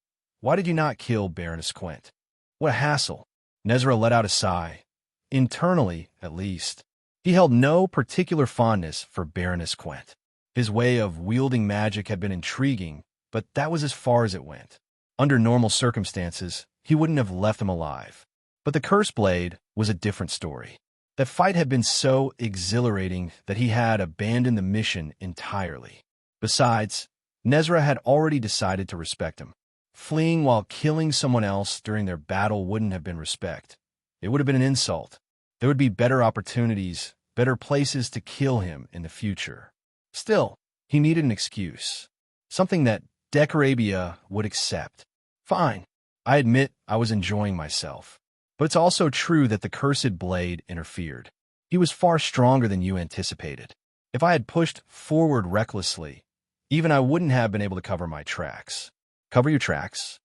Why did you not kill Baroness Quint? What a hassle. Nezra let out a sigh. Internally, at least, he held no particular fondness for Baroness Quint. His way of wielding magic had been intriguing, but that was as far as it went. Under normal circumstances, he wouldn't have left him alive. But the Curse Blade was a different story. That fight had been so exhilarating that he had abandoned the mission entirely. Besides, Nezra had already decided to respect him. Fleeing while killing someone else during their battle wouldn't have been respect. It would have been an insult. There would be better opportunities, better places to kill him in the future. Still, he needed an excuse. Something that Decorabia would accept. Fine, I admit I was enjoying myself. But it's also true that the Cursed Blade interfered. He was far stronger than you anticipated. If I had pushed forward recklessly, even I wouldn't have been able to cover my tracks. Cover your tracks?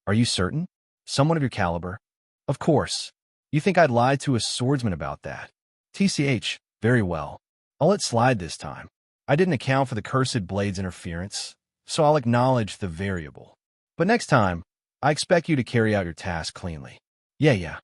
Are you certain? Someone of your caliber? Of course. You think I'd lie to a swordsman about that? TCH, very well. I'll let slide this time. I didn't account for the Cursed Blade's interference, so I'll acknowledge the variable. But next time, I expect you to carry out your task cleanly. Yeah.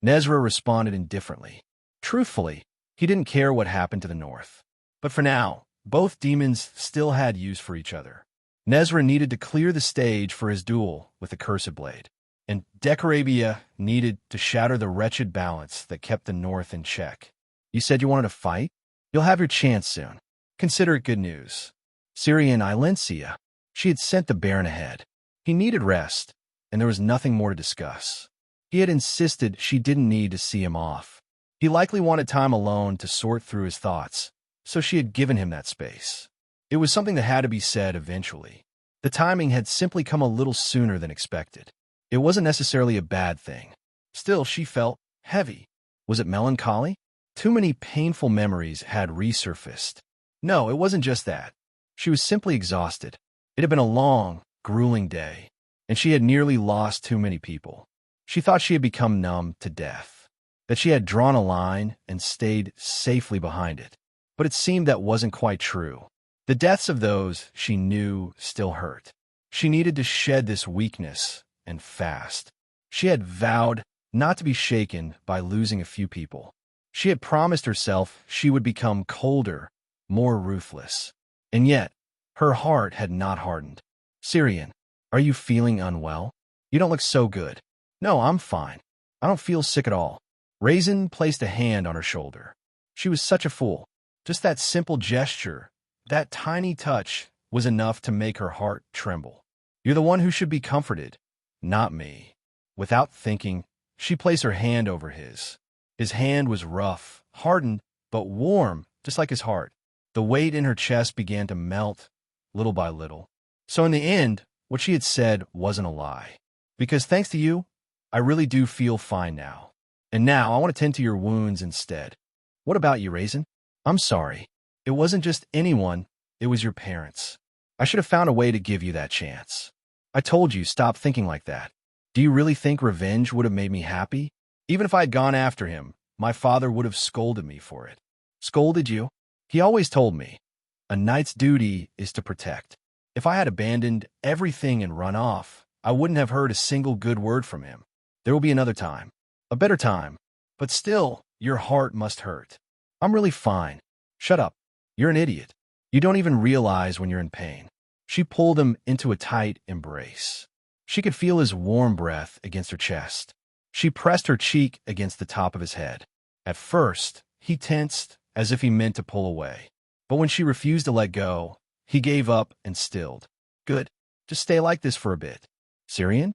Nezra responded indifferently. Truthfully, he didn't care what happened to the north. But for now, both demons still had use for each other. Nezra needed to clear the stage for his duel with the Cursed Blade, and Decorabia needed to shatter the wretched balance that kept the north in check. You said you wanted to fight? You'll have your chance soon. Consider it good news. Syrian Ilencia. She had sent the Baron ahead. He needed rest, and there was nothing more to discuss. He had insisted she didn't need to see him off. He likely wanted time alone to sort through his thoughts, so she had given him that space. It was something that had to be said eventually. The timing had simply come a little sooner than expected. It wasn't necessarily a bad thing. Still, she felt heavy. Was it melancholy? Too many painful memories had resurfaced. No, it wasn't just that. She was simply exhausted. It had been a long, grueling day, and she had nearly lost too many people. She thought she had become numb to death, that she had drawn a line and stayed safely behind it. But it seemed that wasn't quite true. The deaths of those she knew still hurt. She needed to shed this weakness, and fast. She had vowed not to be shaken by losing a few people. She had promised herself she would become colder, more ruthless. And yet, her heart had not hardened. Syrian, are you feeling unwell? You don't look so good. No, I'm fine. I don't feel sick at all. Raisin placed a hand on her shoulder. She was such a fool. Just that simple gesture, that tiny touch, was enough to make her heart tremble. You're the one who should be comforted, not me. Without thinking, she placed her hand over his. His hand was rough, hardened, but warm, just like his heart. The weight in her chest began to melt, little by little. So in the end, what she had said wasn't a lie. Because thanks to you, I really do feel fine now. And now I want to tend to your wounds instead. What about you, Raisin? I'm sorry. It wasn't just anyone, it was your parents. I should have found a way to give you that chance. I told you, stop thinking like that. Do you really think revenge would have made me happy? Even if I had gone after him, my father would have scolded me for it. Scolded you? He always told me, a knight's duty is to protect. If I had abandoned everything and run off, I wouldn't have heard a single good word from him. There will be another time. A better time. But still, your heart must hurt. I'm really fine. Shut up. You're an idiot. You don't even realize when you're in pain. She pulled him into a tight embrace. She could feel his warm breath against her chest. She pressed her cheek against the top of his head. At first, he tensed as if he meant to pull away. But when she refused to let go, he gave up and stilled. Good. Just stay like this for a bit. Syrian?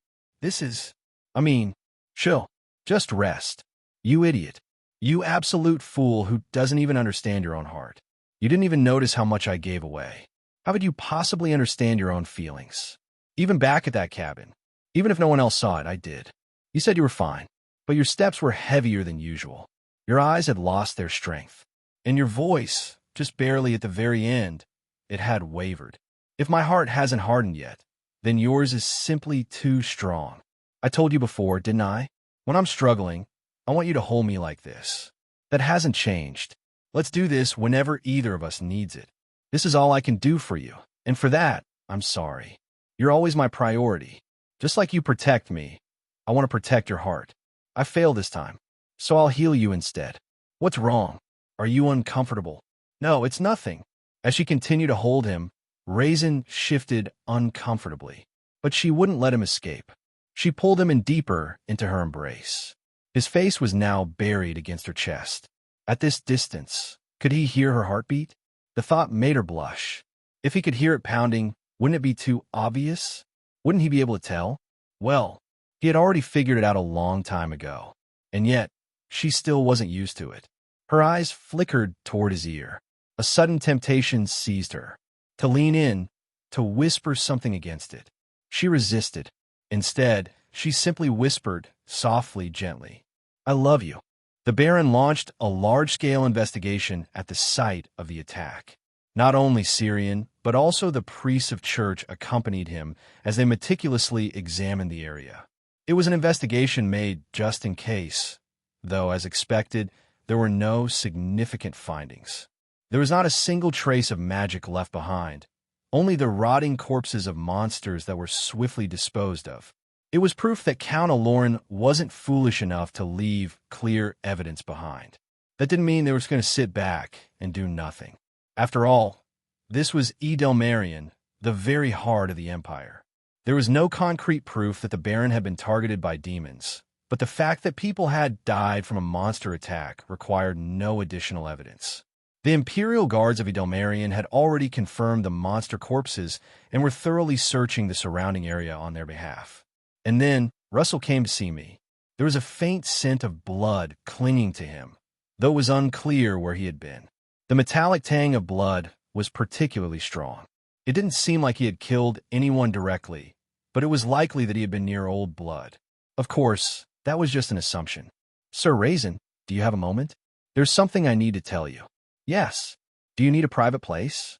Chill. Just rest. You idiot. You absolute fool who doesn't even understand your own heart. You didn't even notice how much I gave away. How could you possibly understand your own feelings? Even back at that cabin. Even if no one else saw it, I did. You said you were fine, but your steps were heavier than usual. Your eyes had lost their strength. And your voice, just barely at the very end, it had wavered. If my heart hasn't hardened yet, then yours is simply too strong. I told you before, didn't I? When I'm struggling, I want you to hold me like this. That hasn't changed. Let's do this whenever either of us needs it. This is all I can do for you, and for that, I'm sorry. You're always my priority. Just like you protect me, I want to protect your heart. I failed this time, so I'll heal you instead. What's wrong? Are you uncomfortable? No, it's nothing. As she continued to hold him, Raisin shifted uncomfortably, but she wouldn't let him escape. She pulled him in deeper into her embrace. His face was now buried against her chest. At this distance, could he hear her heartbeat? The thought made her blush. If he could hear it pounding, wouldn't it be too obvious? Wouldn't he be able to tell? Well, he had already figured it out a long time ago. And yet, she still wasn't used to it. Her eyes flickered toward his ear. A sudden temptation seized her. To lean in, to whisper something against it. She resisted. Instead, she simply whispered, softly, gently, "I love you." The Baron launched a large-scale investigation at the site of the attack. Not only Syrian, but also the priests of church accompanied him as they meticulously examined the area. It was an investigation made just in case, though, as expected, there were no significant findings. There was not a single trace of magic left behind, only the rotting corpses of monsters that were swiftly disposed of. It was proof that Count Aloran wasn't foolish enough to leave clear evidence behind. That didn't mean they were just going to sit back and do nothing. After all, this was Edelmarion, the very heart of the Empire. There was no concrete proof that the Baron had been targeted by demons, but the fact that people had died from a monster attack required no additional evidence. The Imperial Guards of Edelmarion had already confirmed the monster corpses and were thoroughly searching the surrounding area on their behalf. And then Russell came to see me. There was a faint scent of blood clinging to him, though it was unclear where he had been. The metallic tang of blood was particularly strong. It didn't seem like he had killed anyone directly, but it was likely that he had been near old blood. Of course, that was just an assumption. "Sir Raisin, do you have a moment? There's something I need to tell you." "Yes. Do you need a private place?"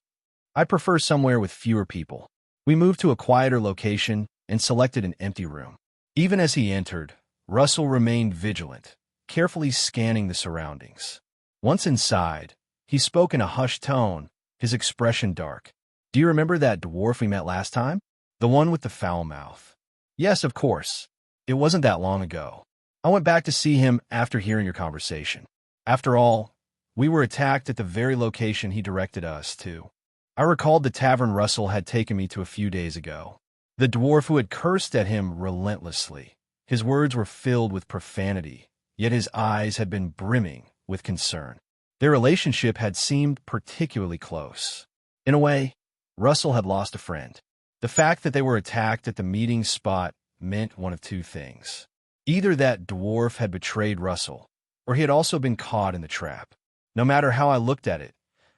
"I prefer somewhere with fewer people." We moved to a quieter location and selected an empty room. Even as he entered, Russell remained vigilant, carefully scanning the surroundings. Once inside, he spoke in a hushed tone, his expression dark. "Do you remember that dwarf we met last time? The one with the foul mouth?" "Yes, of course. It wasn't that long ago. I went back to see him after hearing your conversation. After all, we were attacked at the very location he directed us to. I recalled the tavern Russell had taken me to a few days ago. The dwarf who had cursed at him relentlessly. His words were filled with profanity, yet his eyes had been brimming with concern. Their relationship had seemed particularly close. In a way, Russell had lost a friend. The fact that they were attacked at the meeting spot meant one of two things. Either that dwarf had betrayed Russell, or he had also been caught in the trap. No matter how I looked at it,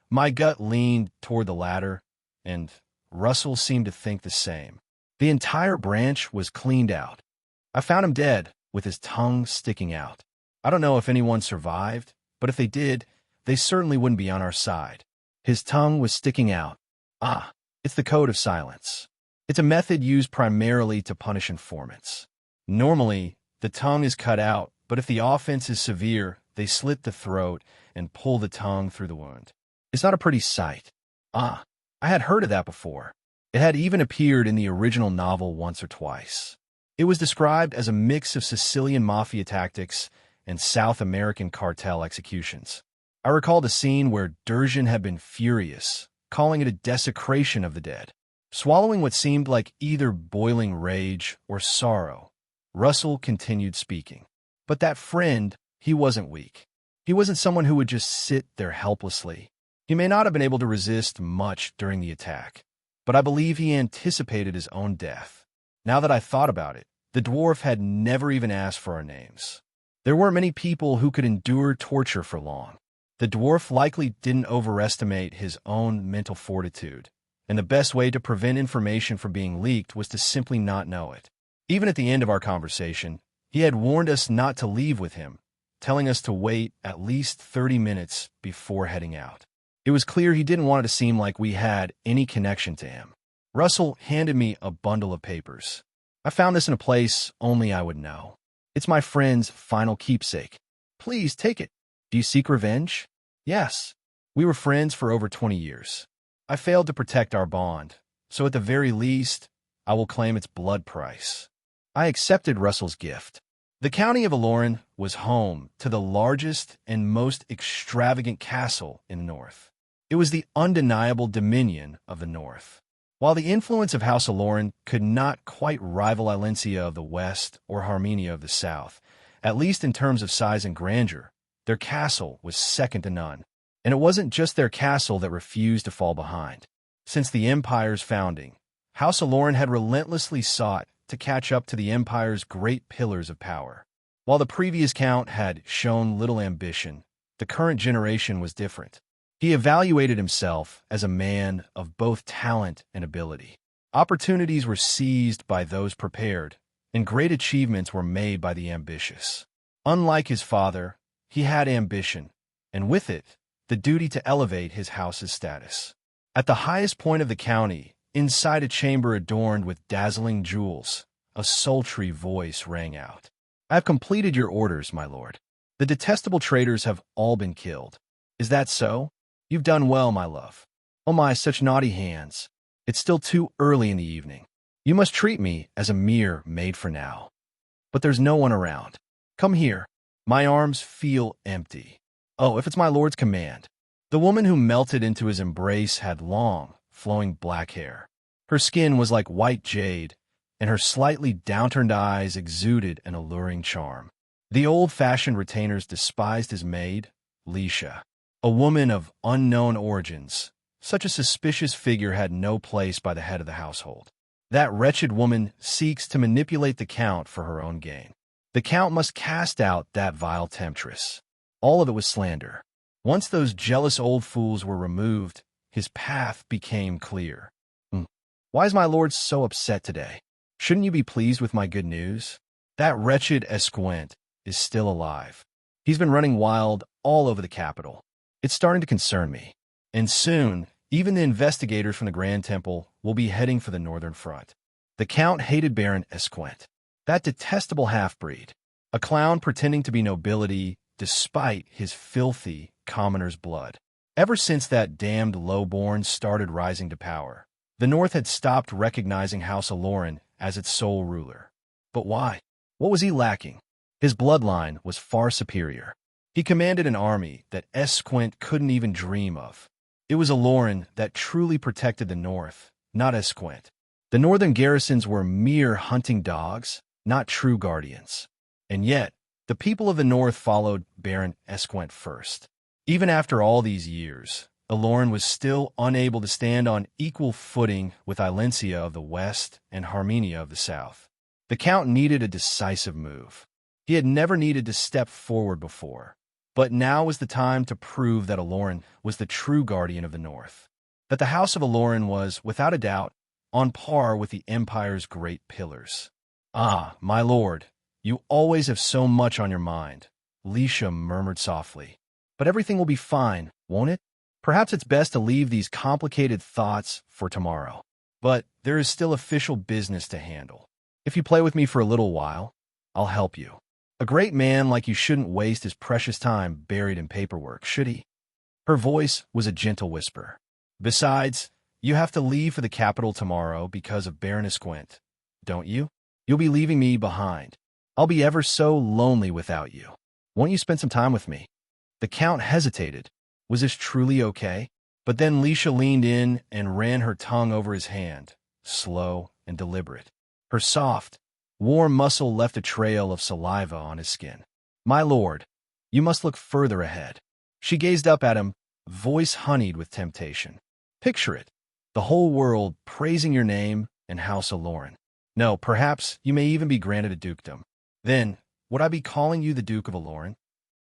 my gut leaned toward the latter, and Russell seemed to think the same. The entire branch was cleaned out. I found him dead, with his tongue sticking out. I don't know if anyone survived, but if they did, they certainly wouldn't be on our side. His tongue was sticking out. Ah, it's the code of silence. It's a method used primarily to punish informants. Normally, the tongue is cut out, but if the offense is severe, they slit the throat and pull the tongue through the wound. It's not a pretty sight. Ah, I had heard of that before. It had even appeared in the original novel once or twice. It was described as a mix of Sicilian mafia tactics and South American cartel executions. I recalled a scene where Durjan had been furious, calling it a desecration of the dead. Swallowing what seemed like either boiling rage or sorrow, Russell continued speaking. But that friend, he wasn't weak. He wasn't someone who would just sit there helplessly. He may not have been able to resist much during the attack, but I believe he anticipated his own death. Now that I thought about it, the dwarf had never even asked for our names. There weren't many people who could endure torture for long. The dwarf likely didn't overestimate his own mental fortitude, and the best way to prevent information from being leaked was to simply not know it. Even at the end of our conversation, he had warned us not to leave with him, telling us to wait at least 30 minutes before heading out. It was clear he didn't want it to seem like we had any connection to him. Russell handed me a bundle of papers. "I found this in a place only I would know. It's my friend's final keepsake. Please take it. Do you seek revenge?" "Yes. We were friends for over 20 years. I failed to protect our bond, so at the very least, I will claim its blood price." I accepted Russell's gift. The county of Aloran was home to the largest and most extravagant castle in the north. It was the undeniable dominion of the north. While the influence of House Aloran could not quite rival Ilencia of the west or Harmenia of the south, at least in terms of size and grandeur, their castle was second to none. And it wasn't just their castle that refused to fall behind. Since the empire's founding, House Aloran had relentlessly sought to catch up to the empire's great pillars of power. While the previous count had shown little ambition, the current generation was different. He evaluated himself as a man of both talent and ability. Opportunities were seized by those prepared, and great achievements were made by the ambitious. Unlike his father, he had ambition, and with it, the duty to elevate his house's status. At the highest point of the county, inside a chamber adorned with dazzling jewels, a sultry voice rang out. "I have completed your orders, my lord. The detestable traitors have all been killed. Is that so? You've done well, my love. Oh my, such naughty hands. It's still too early in the evening. You must treat me as a mere maid for now. But there's no one around. Come here. My arms feel empty. Oh, if it's my lord's command." The woman who melted into his embrace had long, flowing black hair. Her skin was like white jade, and her slightly downturned eyes exuded an alluring charm. The old-fashioned retainers despised his maid, Leisha, a woman of unknown origins. Such a suspicious figure had no place by the head of the household. That wretched woman seeks to manipulate the count for her own gain. The count must cast out that vile temptress. All of it was slander. Once those jealous old fools were removed, his path became clear. Why is my lord so upset today? Shouldn't you be pleased with my good news? That wretched Esquint is still alive. He's been running wild all over the capital. It's starting to concern me. And soon, even the investigators from the Grand Temple will be heading for the northern front. The Count hated Baron Esquint, that detestable half-breed, a clown pretending to be nobility despite his filthy commoner's blood. Ever since that damned lowborn started rising to power, the North had stopped recognizing House Aloran as its sole ruler. But why? What was he lacking? His bloodline was far superior. He commanded an army that Esquint couldn't even dream of. It was Aloran that truly protected the North, not Esquint. The northern garrisons were mere hunting dogs, not true guardians. And yet, the people of the North followed Baron Esquint first. Even after all these years, Aloran was still unable to stand on equal footing with Ilencia of the West and Harmenia of the South. The Count needed a decisive move. He had never needed to step forward before, but now was the time to prove that Aloran was the true guardian of the North, that the House of Aloran was, without a doubt, on par with the Empire's great pillars. "Ah, my lord, you always have so much on your mind," Leisha murmured softly. "But everything will be fine, won't it? Perhaps it's best to leave these complicated thoughts for tomorrow. But there is still official business to handle. If you play with me for a little while, I'll help you. A great man like you shouldn't waste his precious time buried in paperwork, should he?" Her voice was a gentle whisper. "Besides, you have to leave for the capital tomorrow because of Baron Esquint, don't you? You'll be leaving me behind. I'll be ever so lonely without you. Won't you spend some time with me?" The Count hesitated. Was this truly okay? But then Leisha leaned in and ran her tongue over his hand, slow and deliberate. Her soft, warm muscle left a trail of saliva on his skin. "My lord, you must look further ahead." She gazed up at him, voice honeyed with temptation. "Picture it, the whole world praising your name and House Aloran. No, perhaps you may even be granted a dukedom. Then, would I be calling you the Duke of Aloran?"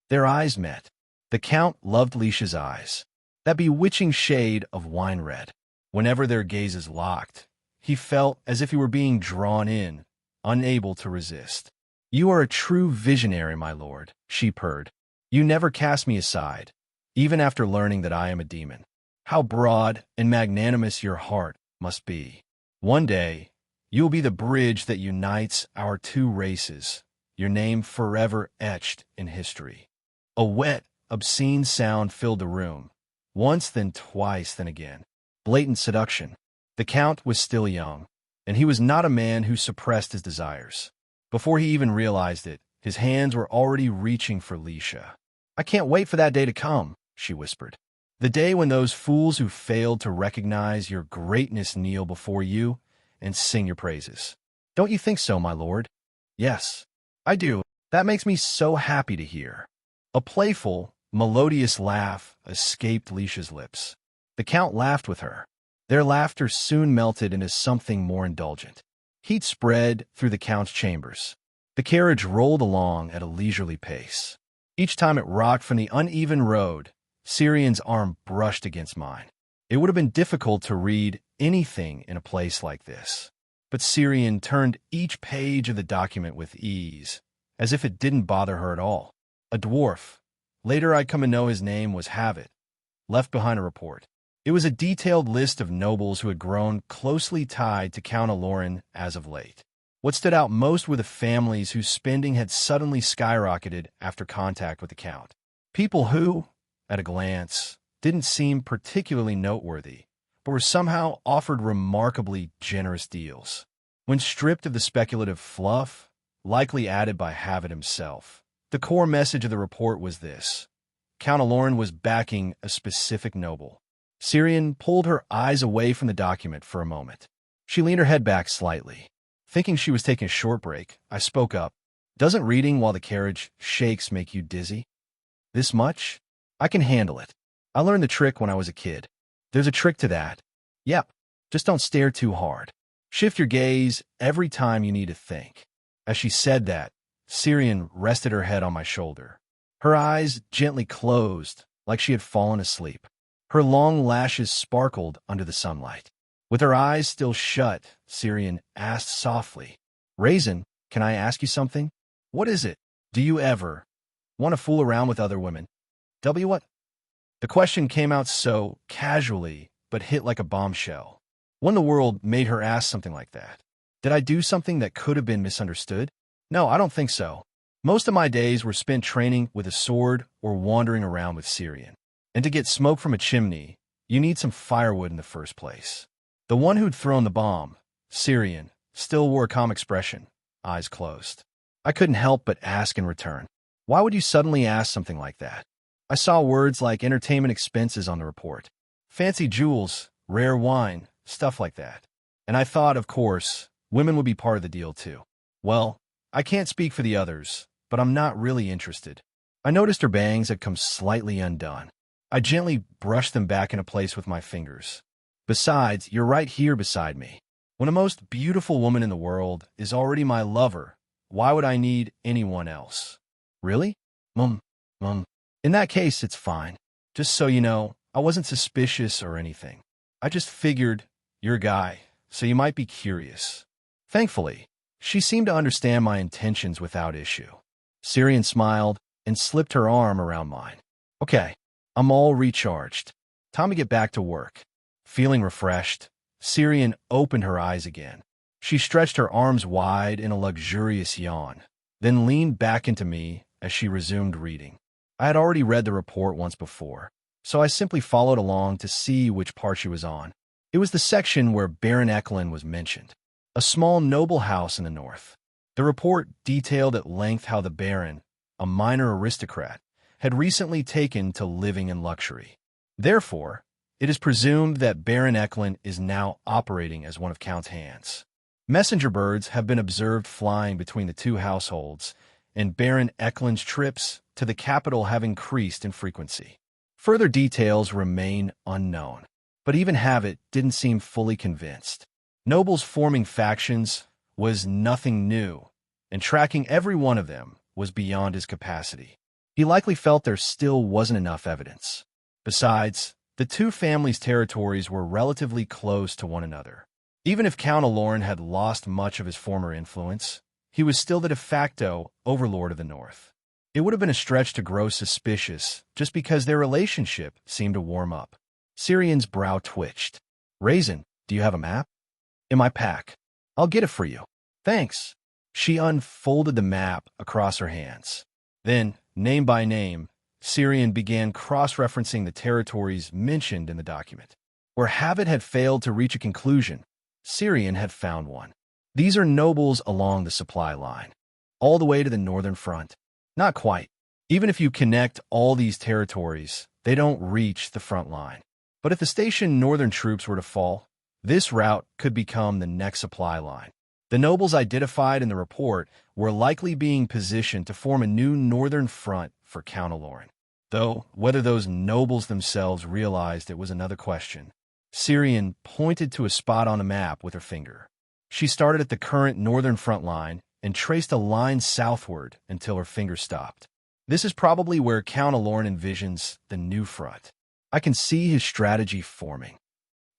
Their eyes met. The Count loved Leisha's eyes, that bewitching shade of wine red. Whenever their gazes locked, he felt as if he were being drawn in, unable to resist. "You are a true visionary, my lord," she purred. "You never cast me aside, even after learning that I am a demon. How broad and magnanimous your heart must be. One day, you will be the bridge that unites our two races, your name forever etched in history." A wet, obscene sound filled the room. Once, then twice, then again. Blatant seduction. The Count was still young, and he was not a man who suppressed his desires. Before he even realized it, his hands were already reaching for Leisha. "I can't wait for that day to come," she whispered. "The day when those fools who failed to recognize your greatness kneel before you and sing your praises. Don't you think so, my lord?" "Yes, I do. That makes me so happy to hear." A playful, melodious laugh escaped Leisha's lips. The Count laughed with her. Their laughter soon melted into something more indulgent. Heat spread through the Count's chambers. The carriage rolled along at a leisurely pace. Each time it rocked from the uneven road, Syrian's arm brushed against mine. It would have been difficult to read anything in a place like this. But Syrian turned each page of the document with ease, as if it didn't bother her at all. A dwarf. Later I'd come to know his name was Havit, left behind a report. It was a detailed list of nobles who had grown closely tied to Count Aloran as of late. What stood out most were the families whose spending had suddenly skyrocketed after contact with the Count. People who, at a glance, didn't seem particularly noteworthy, but were somehow offered remarkably generous deals. When stripped of the speculative fluff, likely added by Havit himself, the core message of the report was this: Count Aloran was backing a specific noble. Syrian pulled her eyes away from the document for a moment. She leaned her head back slightly. Thinking she was taking a short break, I spoke up. "Doesn't reading while the carriage shakes make you dizzy?" "This much? I can handle it. I learned the trick when I was a kid." "There's a trick to that." "Yep. Just don't stare too hard. Shift your gaze every time you need to think." As she said that, Syrian rested her head on my shoulder. Her eyes gently closed, like she had fallen asleep. Her long lashes sparkled under the sunlight. With her eyes still shut, Syrian asked softly, "Raisin, can I ask you something?" "What is it?" "Do you ever want to fool around with other women?" What?" The question came out so casually, but hit like a bombshell. What in the world made her ask something like that? Did I do something that could have been misunderstood? No, I don't think so. Most of my days were spent training with a sword or wandering around with Syrian. And to get smoke from a chimney, you need some firewood in the first place. The one who'd thrown the bomb, Syrian, still wore a calm expression, eyes closed. I couldn't help but ask in return, "Why would you suddenly ask something like that?" I saw words like entertainment expenses on the report. Fancy jewels, rare wine, stuff like that. And I thought, of course, women would be part of the deal too. Well, I can't speak for the others, but I'm not really interested. I noticed her bangs had come slightly undone. I gently brushed them back into place with my fingers. "Besides, you're right here beside me. When the most beautiful woman in the world is already my lover, why would I need anyone else?" "Really?" Mum. "In that case, it's fine. Just so you know, I wasn't suspicious or anything. I just figured you're a guy, so you might be curious." Thankfully, she seemed to understand my intentions without issue. Syrian smiled and slipped her arm around mine. "Okay, I'm all recharged. Time to get back to work." Feeling refreshed, Syrian opened her eyes again. She stretched her arms wide in a luxurious yawn, then leaned back into me as she resumed reading. I had already read the report once before, so I simply followed along to see which part she was on. It was the section where Baron Eklund was mentioned, a small noble house in the north. The report detailed at length how the Baron, a minor aristocrat, had recently taken to living in luxury. Therefore, it is presumed that Baron Eklund is now operating as one of Count's hands. Messenger birds have been observed flying between the two households, and Baron Eklund's trips to the capital have increased in frequency. Further details remain unknown, but even Havit didn't seem fully convinced. Nobles forming factions was nothing new, and tracking every one of them was beyond his capacity. He likely felt there still wasn't enough evidence. Besides, the two families' territories were relatively close to one another. Even if Count Aloran had lost much of his former influence, he was still the de facto overlord of the North. It would have been a stretch to grow suspicious just because their relationship seemed to warm up. Syrian's brow twitched. "Raisin, do you have a map?" "In my pack. I'll get it for you." "Thanks." She unfolded the map across her hands. Then, name by name, Syrian began cross-referencing the territories mentioned in the document. Where Havit had failed to reach a conclusion, Syrian had found one. These are nobles along the supply line. all the way to the northern front. Not quite. Even if you connect all these territories, they don't reach the front line. But if the stationed northern troops were to fall, this route could become the next supply line. The nobles identified in the report were likely being positioned to form a new northern front for Count Aloran. Though whether those nobles themselves realized it was another question. Syrian pointed to a spot on the map with her finger. She started at the current northern front line and traced a line southward until her finger stopped. This is probably where Count Aloran envisions the new front. I can see his strategy forming.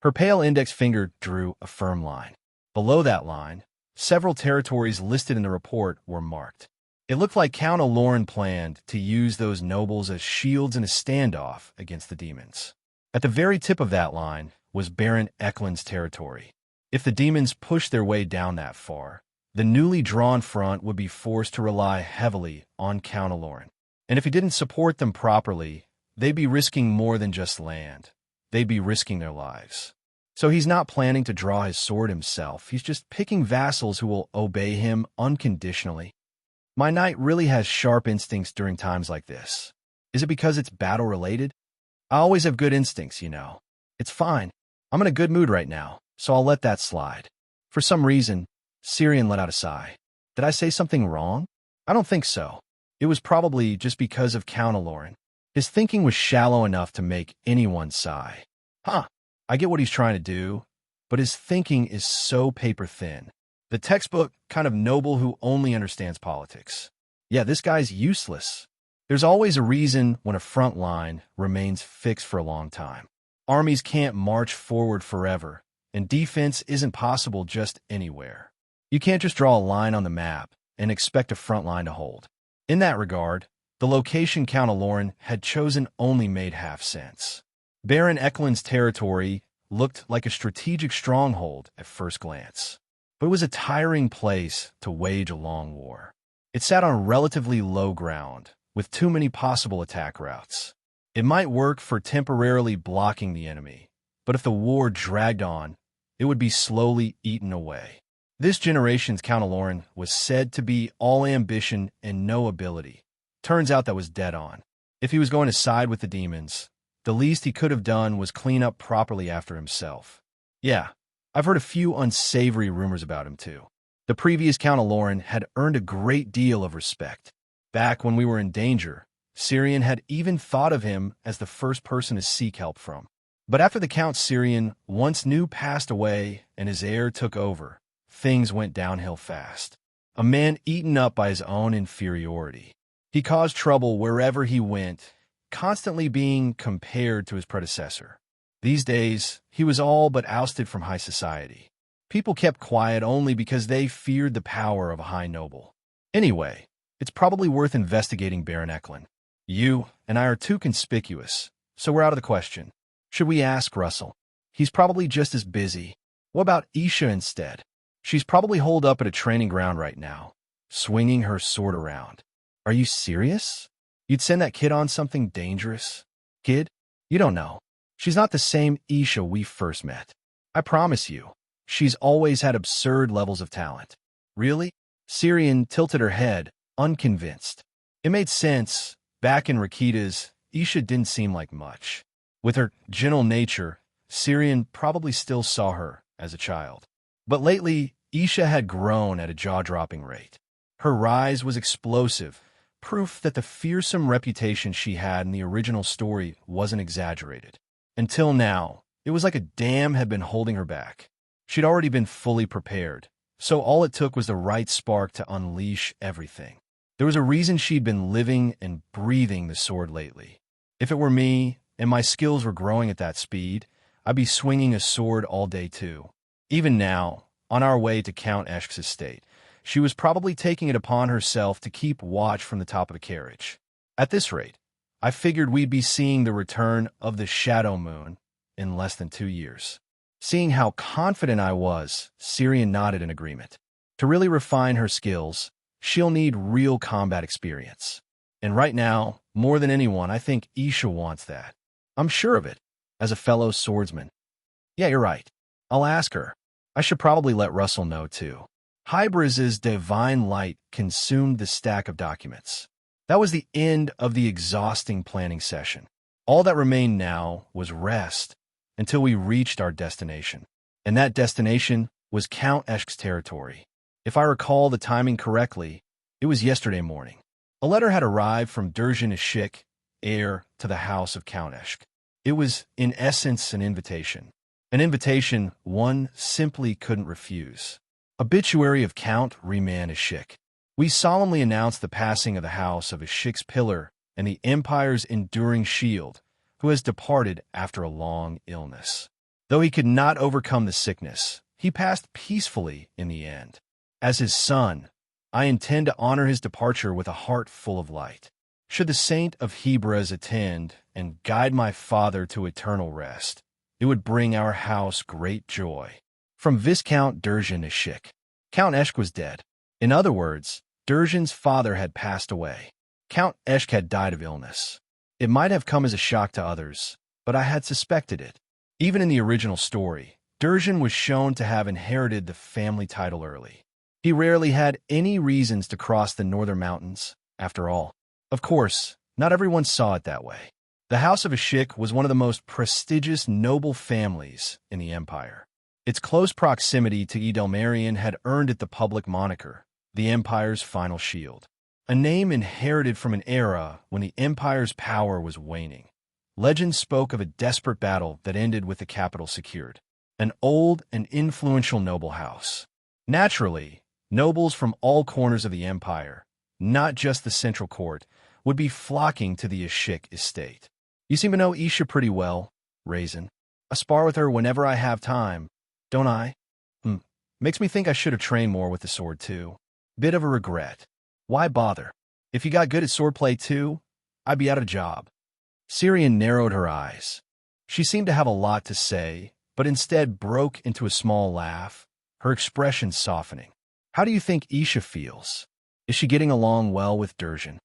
Her pale index finger drew a firm line. Below that line, several territories listed in the report were marked. It looked like Count Aloran planned to use those nobles as shields in a standoff against the demons. At the very tip of that line was Baron Eklund's territory. If the demons pushed their way down that far, the newly drawn front would be forced to rely heavily on Count Aloran. And if he didn't support them properly, they'd be risking more than just land. They'd be risking their lives. So he's not planning to draw his sword himself. He's just picking vassals who will obey him unconditionally. My knight really has sharp instincts during times like this. Is it because it's battle-related? I always have good instincts, you know. It's fine. I'm in a good mood right now, so I'll let that slide. For some reason, Syrian let out a sigh. Did I say something wrong? I don't think so. It was probably just because of Count Aloran. His thinking was shallow enough to make anyone sigh. Huh, I get what he's trying to do, but his thinking is so paper-thin. The textbook kind of noble who only understands politics. Yeah, this guy's useless. There's always a reason when a front line remains fixed for a long time. Armies can't march forward forever, and defense isn't possible just anywhere. You can't just draw a line on the map and expect a front line to hold. In that regard, the location Count Aloran had chosen only made half sense. Baron Eklund's territory looked like a strategic stronghold at first glance, but it was a tiring place to wage a long war. It sat on relatively low ground, with too many possible attack routes. It might work for temporarily blocking the enemy, but if the war dragged on, it would be slowly eaten away. This generation's Count Aloran was said to be all ambition and no ability. Turns out that was dead on. If he was going to side with the demons, the least he could have done was clean up properly after himself. Yeah, I've heard a few unsavory rumors about him too. The previous Count Aloran had earned a great deal of respect. Back when we were in danger, Syrian had even thought of him as the first person to seek help from. But after the Count Syrian once knew passed away and his heir took over, things went downhill fast. A man eaten up by his own inferiority. He caused trouble wherever he went, constantly being compared to his predecessor. These days, he was all but ousted from high society. People kept quiet only because they feared the power of a high noble. Anyway, it's probably worth investigating Baron Eklund. You and I are too conspicuous, so we're out of the question. Should we ask Russell? He's probably just as busy. What about Isha instead? She's probably holed up at a training ground right now, swinging her sword around. Are you serious? You'd send that kid on something dangerous? Kid? You don't know. She's not the same Isha we first met. I promise you, she's always had absurd levels of talent. Really? Syrian tilted her head, unconvinced. It made sense. Back in Rakitas, Isha didn't seem like much. With her gentle nature, Syrian probably still saw her as a child. But lately, Isha had grown at a jaw-dropping rate. Her rise was explosive, proof that the fearsome reputation she had in the original story wasn't exaggerated. Until now, it was like a dam had been holding her back. She'd already been fully prepared, so all it took was the right spark to unleash everything. There was a reason she'd been living and breathing the sword lately. If it were me, and my skills were growing at that speed, I'd be swinging a sword all day too. Even now, on our way to Count Eshk's estate, she was probably taking it upon herself to keep watch from the top of the carriage. At this rate, I figured we'd be seeing the return of the Shadow Moon in less than 2 years. Seeing how confident I was, Syrian nodded in agreement. To really refine her skills, she'll need real combat experience. And right now, more than anyone, I think Isha wants that. I'm sure of it, as a fellow swordsman. Yeah, you're right. I'll ask her. I should probably let Russell know, too. Hybris's divine light consumed the stack of documents. That was the end of the exhausting planning session. All that remained now was rest until we reached our destination. And that destination was Count Eshk's territory. If I recall the timing correctly, it was yesterday morning. A letter had arrived from dazzling, heir to the house of Count Eshk. It was, in essence, an invitation one simply couldn't refuse. Obituary of Count Reincarnated. We solemnly announced the passing of the house of Eshk's pillar and the empire's enduring shield, who has departed after a long illness. Though he could not overcome the sickness, he passed peacefully in the end. As his son, I intend to honor his departure with a heart full of light. Should the saint of Hebrews attend and guide my father to eternal rest, it would bring our house great joy. From Viscount dazzling. Count Eshk was dead. In other words, Dazzling's father had passed away. Count Eshk had died of illness. It might have come as a shock to others, but I had suspected it. Even in the original story, Dazzling was shown to have inherited the family title early. He rarely had any reasons to cross the northern mountains, after all. Of course, not everyone saw it that way. The House of Eshk was one of the most prestigious noble families in the empire. Its close proximity to Edelmarion had earned it the public moniker, the Empire's Final Shield, a name inherited from an era when the Empire's power was waning. Legend spoke of a desperate battle that ended with the capital secured, an old and influential noble house. Naturally, nobles from all corners of the empire, not just the central court, would be flocking to the Eshk estate. You seem to know Isha pretty well, Raisin. I spar with her whenever I have time, don't I? Makes me think I should have trained more with the sword, too. Bit of a regret. Why bother? If you got good at swordplay, too, I'd be out of a job. Syrian narrowed her eyes. She seemed to have a lot to say, but instead broke into a small laugh, her expression softening. How do you think Isha feels? Is she getting along well with Dazzling?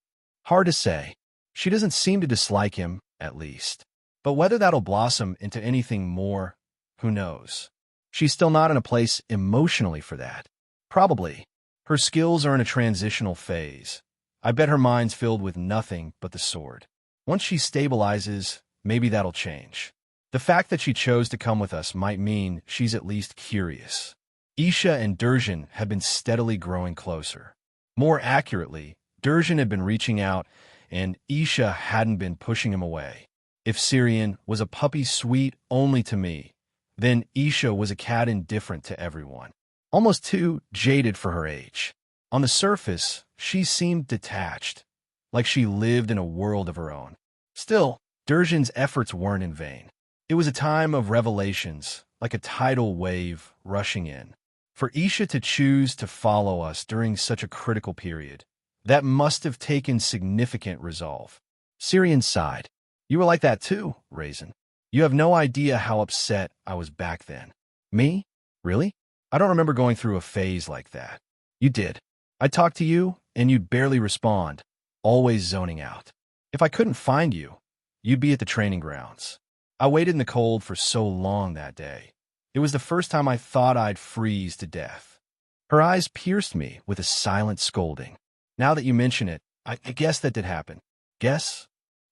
Hard to say. She doesn't seem to dislike him, at least. But whether that'll blossom into anything more, who knows? She's still not in a place emotionally for that. Probably. Her skills are in a transitional phase. I bet her mind's filled with nothing but the sword. Once she stabilizes, maybe that'll change. The fact that she chose to come with us might mean she's at least curious. Isha and Dazzling had been steadily growing closer. More accurately, Dazzling had been reaching out, and Isha hadn't been pushing him away. If Syrian was a puppy sweet only to me, then Isha was a cat indifferent to everyone. Almost too jaded for her age. On the surface, she seemed detached, like she lived in a world of her own. Still, Darzhan's efforts weren't in vain. It was a time of revelations, like a tidal wave rushing in. For Isha to choose to follow us during such a critical period, that must have taken significant resolve. Syrian sighed. You were like that too, Raisin. You have no idea how upset I was back then. Me? Really? I don't remember going through a phase like that. You did. I talked to you, and you'd barely respond, always zoning out. If I couldn't find you, you'd be at the training grounds. I waited in the cold for so long that day. It was the first time I thought I'd freeze to death. Her eyes pierced me with a silent scolding. Now that you mention it, I guess that did happen. Guess?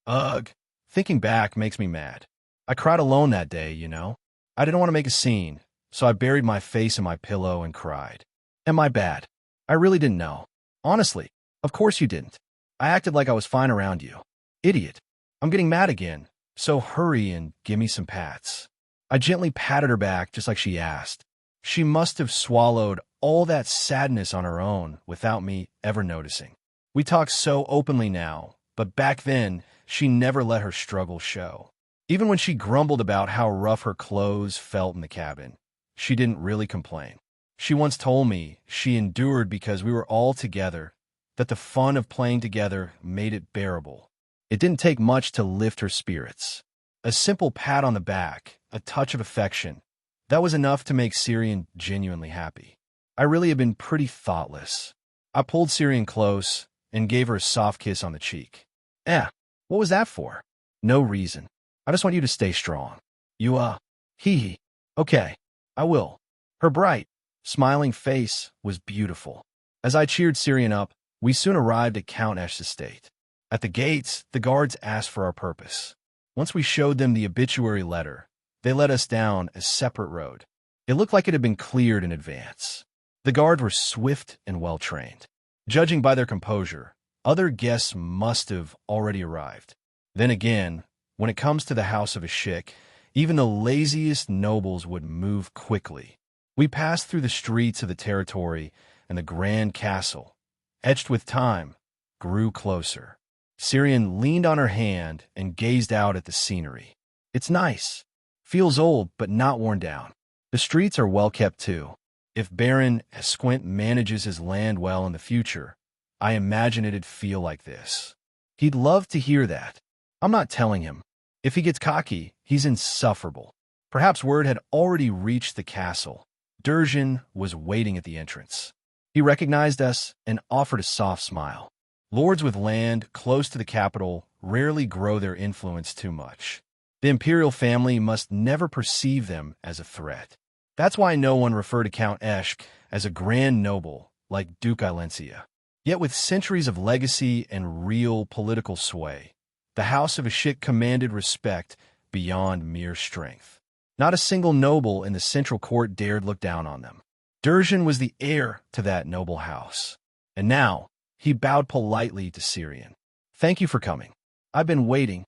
Ugh. Thinking back makes me mad. I cried alone that day, you know. I didn't want to make a scene, so I buried my face in my pillow and cried. Am I bad? I really didn't know. Honestly, of course you didn't. I acted like I was fine around you. Idiot. I'm getting mad again, so hurry and give me some pats. I gently patted her back just like she asked. She must have swallowed all that sadness on her own without me ever noticing. We talk so openly now, but back then, she never let her struggle show. Even when she grumbled about how rough her clothes felt in the cabin, she didn't really complain. She once told me she endured because we were all together, that the fun of playing together made it bearable. It didn't take much to lift her spirits. A simple pat on the back, a touch of affection, that was enough to make Syrian genuinely happy. I really had been pretty thoughtless. I pulled Syrian close and gave her a soft kiss on the cheek. What was that for? No reason. I just want you to stay strong. You, hee hee. Okay, I will. Her bright, smiling face was beautiful. As I cheered Syrian up, we soon arrived at Count Esh's estate. At the gates, the guards asked for our purpose. Once we showed them the obituary letter, they led us down a separate road. It looked like it had been cleared in advance. The guards were swift and well-trained. Judging by their composure, other guests must have already arrived. Then again, when it comes to the house of a sheikh, even the laziest nobles would move quickly. We passed through the streets of the territory, and the grand castle, etched with time, grew closer. Syrian leaned on her hand and gazed out at the scenery. It's nice. Feels old, but not worn down. The streets are well kept too. If Baron Esquint manages his land well in the future, I imagine it'd feel like this. He'd love to hear that. I'm not telling him. If he gets cocky, he's insufferable. Perhaps word had already reached the castle. Durjan was waiting at the entrance. He recognized us and offered a soft smile. Lords with land close to the capital rarely grow their influence too much. The imperial family must never perceive them as a threat. That's why no one referred to Count Esch as a grand noble like Duke Ilencia. Yet with centuries of legacy and real political sway, the house of a sheikh commanded respect beyond mere strength. Not a single noble in the central court dared look down on them. Durjan was the heir to that noble house. And now, he bowed politely to Syrian. Thank you for coming. I've been waiting.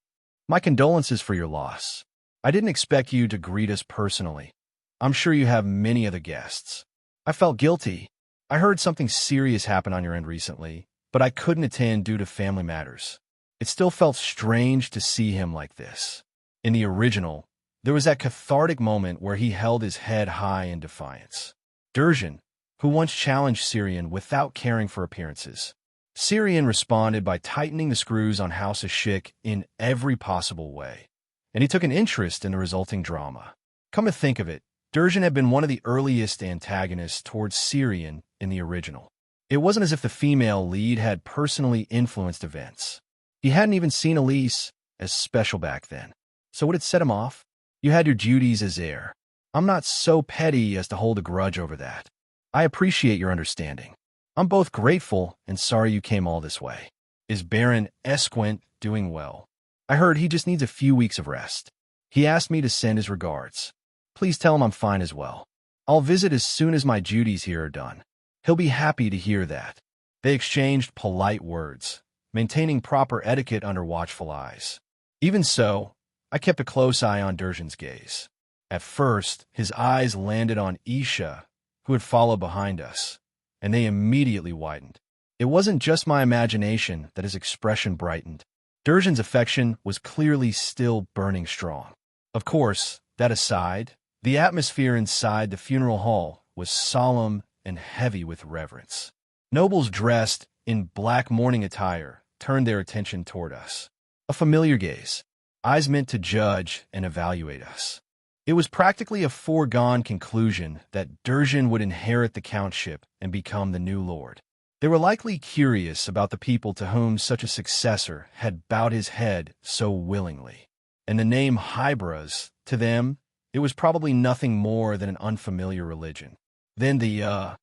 My condolences for your loss. I didn't expect you to greet us personally. I'm sure you have many other guests. I felt guilty. I heard something serious happen on your end recently, but I couldn't attend due to family matters. It still felt strange to see him like this. In the original, there was that cathartic moment where he held his head high in defiance. Durjan, who once challenged Syrian without caring for appearances. Syrian responded by tightening the screws on House of Sheikh in every possible way, and he took an interest in the resulting drama. Come to think of it, Durjan had been one of the earliest antagonists towards Syrian in the original. It wasn't as if the female lead had personally influenced events. He hadn't even seen Elise as special back then. So would it set him off? You had your duties as heir. I'm not so petty as to hold a grudge over that. I appreciate your understanding. I'm both grateful and sorry you came all this way. Is Baron Esquint doing well? I heard he just needs a few weeks of rest. He asked me to send his regards. Please tell him I'm fine as well. I'll visit as soon as my duties here are done. He'll be happy to hear that. They exchanged polite words, maintaining proper etiquette under watchful eyes. Even so, I kept a close eye on Durjan's gaze. At first, his eyes landed on Isha, who had followed behind us, and they immediately widened. It wasn't just my imagination that his expression brightened. Durjan's affection was clearly still burning strong. Of course, that aside, the atmosphere inside the funeral hall was solemn and heavy with reverence. Nobles dressed in black mourning attire turned their attention toward us. A familiar gaze, eyes meant to judge and evaluate us. It was practically a foregone conclusion that Durjan would inherit the countship and become the new lord. They were likely curious about the people to whom such a successor had bowed his head so willingly. And the name Hybras, to them, it was probably nothing more than an unfamiliar religion. Then the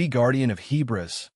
Guardian of Hebras.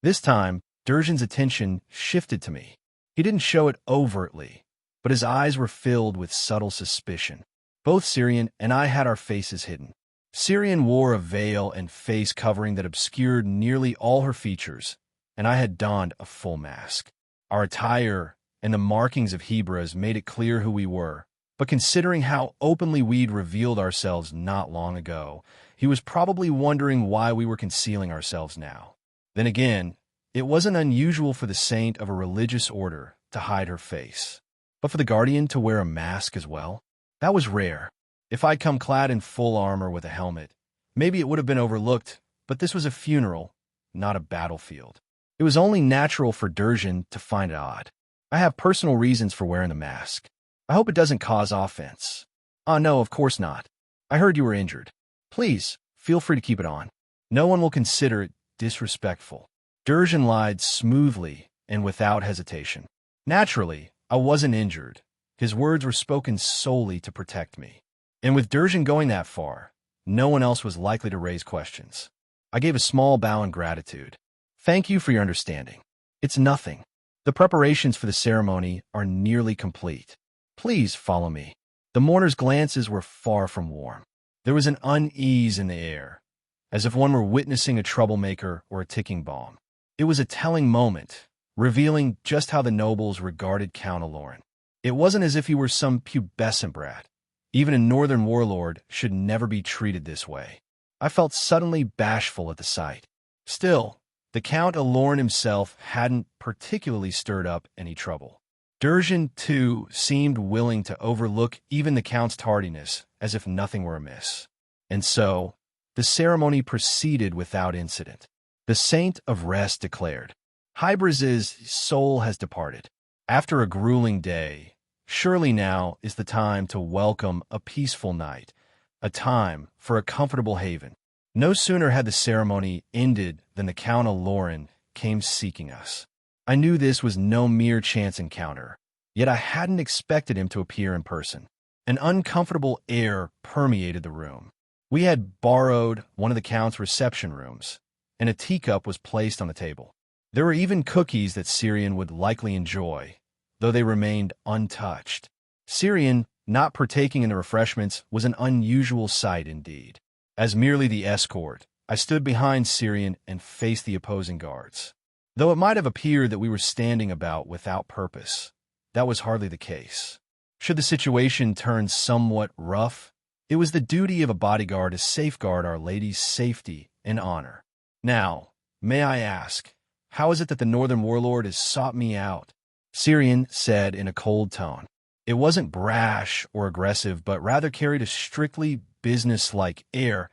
This time, Durjan's attention shifted to me. He didn't show it overtly, but his eyes were filled with subtle suspicion. Both Syrian and I had our faces hidden. Syrian wore a veil and face covering that obscured nearly all her features, and I had donned a full mask. Our attire and the markings of Hebras made it clear who we were, but considering how openly we'd revealed ourselves not long ago, he was probably wondering why we were concealing ourselves now. Then again, it wasn't unusual for the saint of a religious order to hide her face, but for the guardian to wear a mask as well? That was rare. If I'd come clad in full armor with a helmet, maybe it would have been overlooked, but this was a funeral, not a battlefield. It was only natural for Durjan to find it odd. I have personal reasons for wearing the mask. I hope it doesn't cause offense. No, of course not. I heard you were injured. Please, feel free to keep it on. No one will consider it disrespectful. Durjan lied smoothly and without hesitation. Naturally, I wasn't injured. His words were spoken solely to protect me. And with Durjan going that far, no one else was likely to raise questions. I gave a small bow in gratitude. Thank you for your understanding. It's nothing. The preparations for the ceremony are nearly complete. Please follow me. The mourners' glances were far from warm. There was an unease in the air, as if one were witnessing a troublemaker or a ticking bomb. It was a telling moment, revealing just how the nobles regarded Count Aloran. It wasn't as if he were some pubescent brat. Even a northern warlord should never be treated this way. I felt suddenly bashful at the sight. Still, the Count Aloran himself hadn't particularly stirred up any trouble. Durjan, too, seemed willing to overlook even the Count's tardiness, as if nothing were amiss. And so, the ceremony proceeded without incident. The Saint of Rest declared, "Hybris's soul has departed. After a grueling day, surely now is the time to welcome a peaceful night, a time for a comfortable haven." No sooner had the ceremony ended than the Count Aloran came seeking us. I knew this was no mere chance encounter, yet I hadn't expected him to appear in person. An uncomfortable air permeated the room. We had borrowed one of the Count's reception rooms, and a teacup was placed on the table. There were even cookies that Syrian would likely enjoy, though they remained untouched. Syrian, not partaking in the refreshments, was an unusual sight indeed. As merely the escort, I stood behind Syrian and faced the opposing guards. Though it might have appeared that we were standing about without purpose, that was hardly the case. Should the situation turn somewhat rough, it was the duty of a bodyguard to safeguard Our Lady's safety and honor. Now, may I ask, how is it that the northern warlord has sought me out? Syrian said in a cold tone. It wasn't brash or aggressive, but rather carried a strictly business-like air,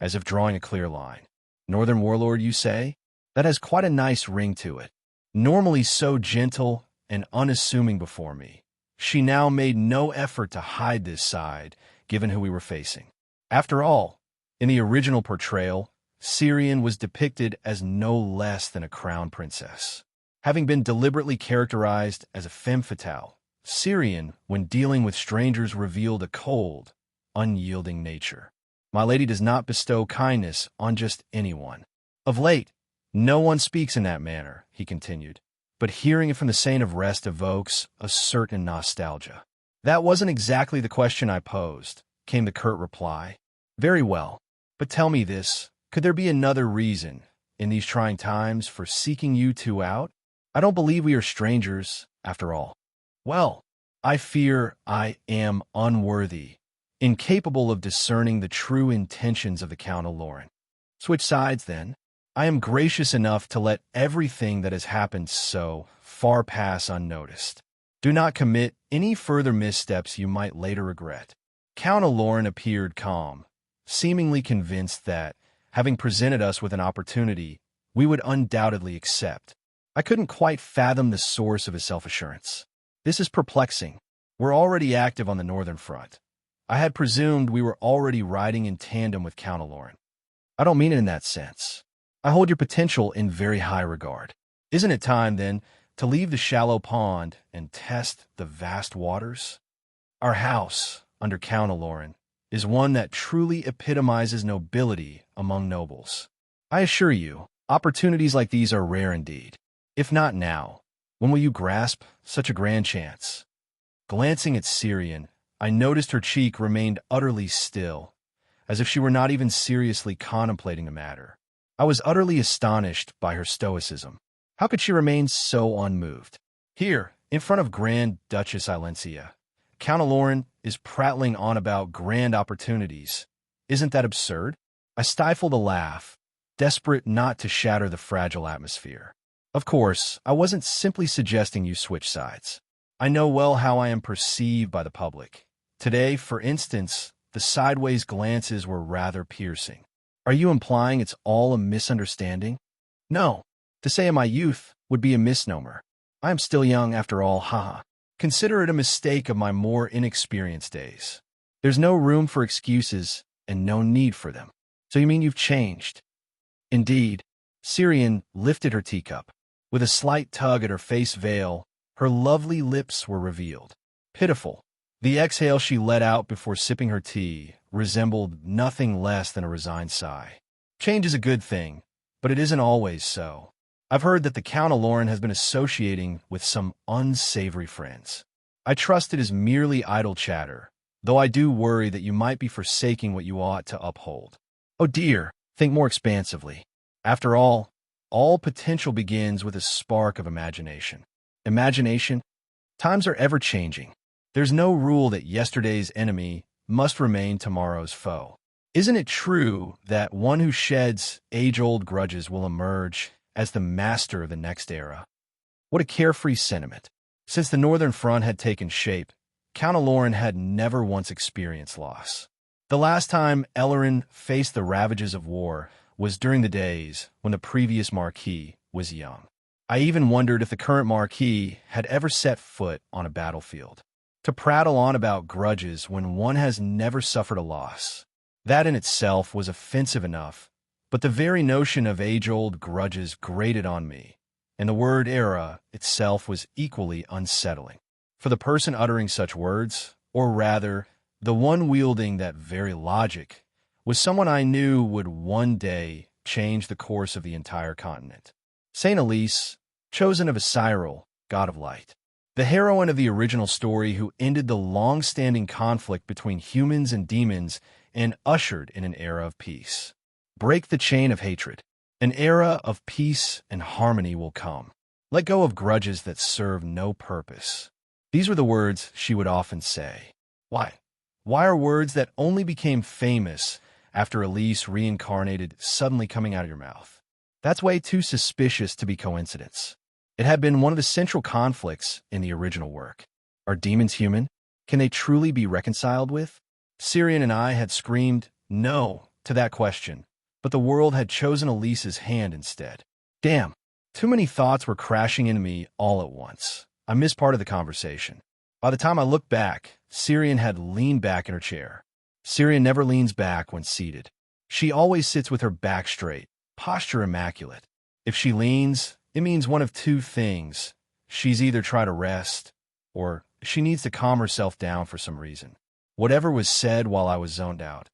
as if drawing a clear line. Northern warlord, you say? That has quite a nice ring to it. Normally so gentle and unassuming before me, she now made no effort to hide this side, given who we were facing. After all, in the original portrayal, Syrian was depicted as no less than a crown princess. Having been deliberately characterized as a femme fatale, Syrian, when dealing with strangers, revealed a cold, unyielding nature. My lady does not bestow kindness on just anyone. Of late, no one speaks in that manner, he continued, but hearing it from the Saint of Rest evokes a certain nostalgia. That wasn't exactly the question I posed, came the curt reply. Very well, but tell me this, could there be another reason, in these trying times, for seeking you two out? I don't believe we are strangers, after all. Well, I fear I am unworthy, incapable of discerning the true intentions of the Count Aloran. Switch sides, then. I am gracious enough to let everything that has happened so far pass unnoticed. Do not commit any further missteps you might later regret. Count Aloran appeared calm, seemingly convinced that, having presented us with an opportunity, we would undoubtedly accept. I couldn't quite fathom the source of his self-assurance. This is perplexing. We're already active on the northern front. I had presumed we were already riding in tandem with Count Aloran. I don't mean it in that sense. I hold your potential in very high regard. Isn't it time, then, to leave the shallow pond and test the vast waters? Our house, under Count Aloran, is one that truly epitomizes nobility among nobles. I assure you, opportunities like these are rare indeed. If not now, when will you grasp such a grand chance? Glancing at Syrian, I noticed her cheek remained utterly still, as if she were not even seriously contemplating the matter. I was utterly astonished by her stoicism. How could she remain so unmoved? Here, in front of Grand Duchess Ilencia, Count Aloran is prattling on about grand opportunities. Isn't that absurd? I stifled a laugh, desperate not to shatter the fragile atmosphere. Of course, I wasn't simply suggesting you switch sides. I know well how I am perceived by the public. Today, for instance, the sideways glances were rather piercing. Are you implying it's all a misunderstanding? No. To say in my youth would be a misnomer. I am still young after all, haha. Consider it a mistake of my more inexperienced days. There's no room for excuses and no need for them. So you mean you've changed? Indeed. Syrian lifted her teacup. With a slight tug at her face veil, her lovely lips were revealed. Pitiful. The exhale she let out before sipping her tea resembled nothing less than a resigned sigh. Change is a good thing, but it isn't always so. I've heard that the Count of Lauren has been associating with some unsavory friends. I trust it is merely idle chatter, though I do worry that you might be forsaking what you ought to uphold. Oh dear, think more expansively. After all potential begins with a spark of imagination. Imagination? Times are ever-changing. There's no rule that yesterday's enemy must remain tomorrow's foe. Isn't it true that one who sheds age-old grudges will emerge as the master of the next era? What a carefree sentiment. Since the Northern Front had taken shape, Count of Lauren had never once experienced loss. The last time Ellerin faced the ravages of war was during the days when the previous Marquis was young. I even wondered if the current Marquis had ever set foot on a battlefield. To prattle on about grudges when one has never suffered a loss, that in itself was offensive enough, but the very notion of age-old grudges grated on me, and the word era itself was equally unsettling. For the person uttering such words, or rather, the one wielding that very logic, was someone I knew would one day change the course of the entire continent. Saint Elise, chosen of Cyril, god of light. The heroine of the original story who ended the long-standing conflict between humans and demons and ushered in an era of peace. Break the chain of hatred. An era of peace and harmony will come. Let go of grudges that serve no purpose. These were the words she would often say. Why? Why are words that only became famous after Elise reincarnated suddenly coming out of your mouth? That's way too suspicious to be coincidence. It had been one of the central conflicts in the original work. Are demons human? Can they truly be reconciled with? Syrian and I had screamed no to that question, but the world had chosen Elise's hand instead. Damn, too many thoughts were crashing into me all at once. I missed part of the conversation. By the time I looked back, Syrian had leaned back in her chair. Syrian never leans back when seated. She always sits with her back straight, posture immaculate. If she leans, it means one of two things. She's either trying to rest, or she needs to calm herself down for some reason. Whatever was said while I was zoned out,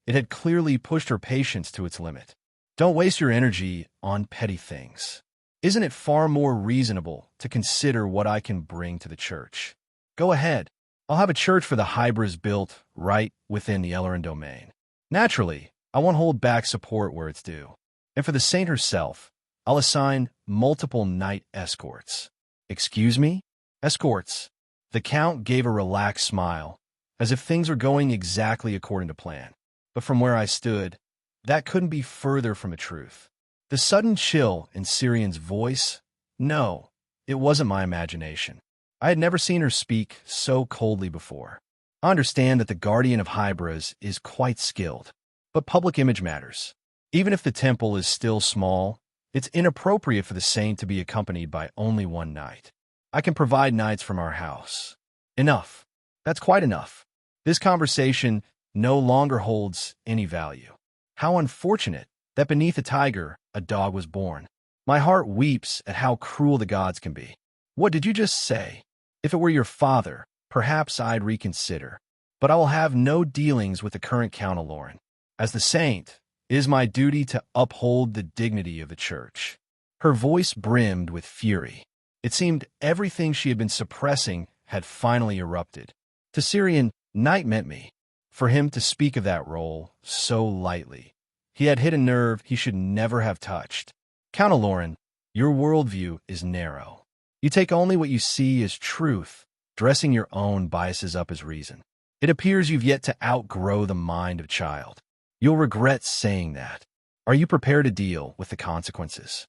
it had clearly pushed her patience to its limit. Don't waste your energy on petty things. Isn't it far more reasonable to consider what I can bring to the church? Go ahead. I'll have a church for the Hybris built right within the Ellerin domain. Naturally, I won't hold back support where it's due. And for the saint herself, I'll assign multiple knight escorts. Excuse me? Escorts. The Count gave a relaxed smile, as if things were going exactly according to plan. But from where I stood, that couldn't be further from the truth. The sudden chill in Syrian's voice? No, it wasn't my imagination. I had never seen her speak so coldly before. I understand that the Guardian of Hybris is quite skilled, but public image matters. Even if the temple is still small, it's inappropriate for the saint to be accompanied by only one knight. I can provide knights from our house. Enough. That's quite enough. This conversation no longer holds any value. How unfortunate that beneath a tiger, a dog was born. My heart weeps at how cruel the gods can be. What did you just say? If it were your father, perhaps I'd reconsider. But I will have no dealings with the current Count of Lauren. As the saint, it is my duty to uphold the dignity of the church. Her voice brimmed with fury. It seemed everything she had been suppressing had finally erupted. To Syrian, knight meant me. For him to speak of that role so lightly, he had hit a nerve he should never have touched. Count of Lauren, your worldview is narrow. You take only what you see as truth, dressing your own biases up as reason. It appears you've yet to outgrow the mind of a child. You'll regret saying that. Are you prepared to deal with the consequences?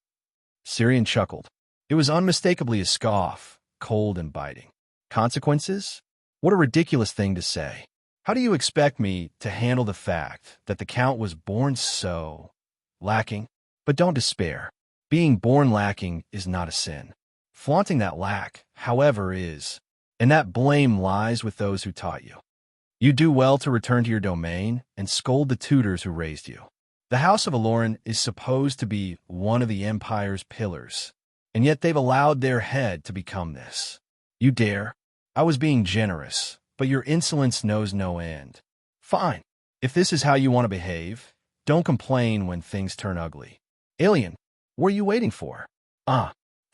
Syrian chuckled. It was unmistakably a scoff, cold and biting. Consequences? What a ridiculous thing to say. How do you expect me to handle the fact that the Count was born so lacking? But don't despair. Being born lacking is not a sin. Flaunting that lack, however, is, and that blame lies with those who taught you. You do well to return to your domain and scold the tutors who raised you. The House of Aloran is supposed to be one of the Empire's pillars, and yet they've allowed their head to become this. You dare? I was being generous, but your insolence knows no end. Fine. If this is how you want to behave, Don't complain when things turn ugly. Alien, what are you waiting for?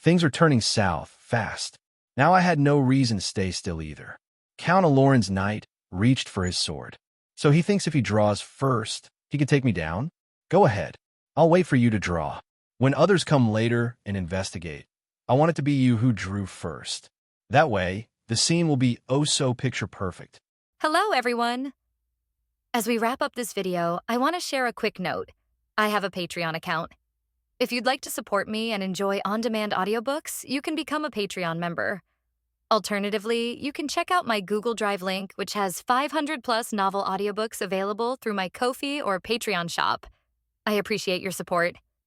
Things are turning south, fast. Now I had no reason to stay still either. Count Aloran's knight reached for his sword. So he thinks if he draws first, he can take me down? Go ahead. I'll wait for you to draw. When others come later and investigate, I want it to be you who drew first. That way, the scene will be oh so picture perfect. Hello, everyone. As we wrap up this video, I want to share a quick note. I have a Patreon account. If you'd like to support me and enjoy on-demand audiobooks, you can become a Patreon member. Alternatively, you can check out my Google Drive link, which has 500-plus novel audiobooks available through my Ko-fi or Patreon shop. I appreciate your support.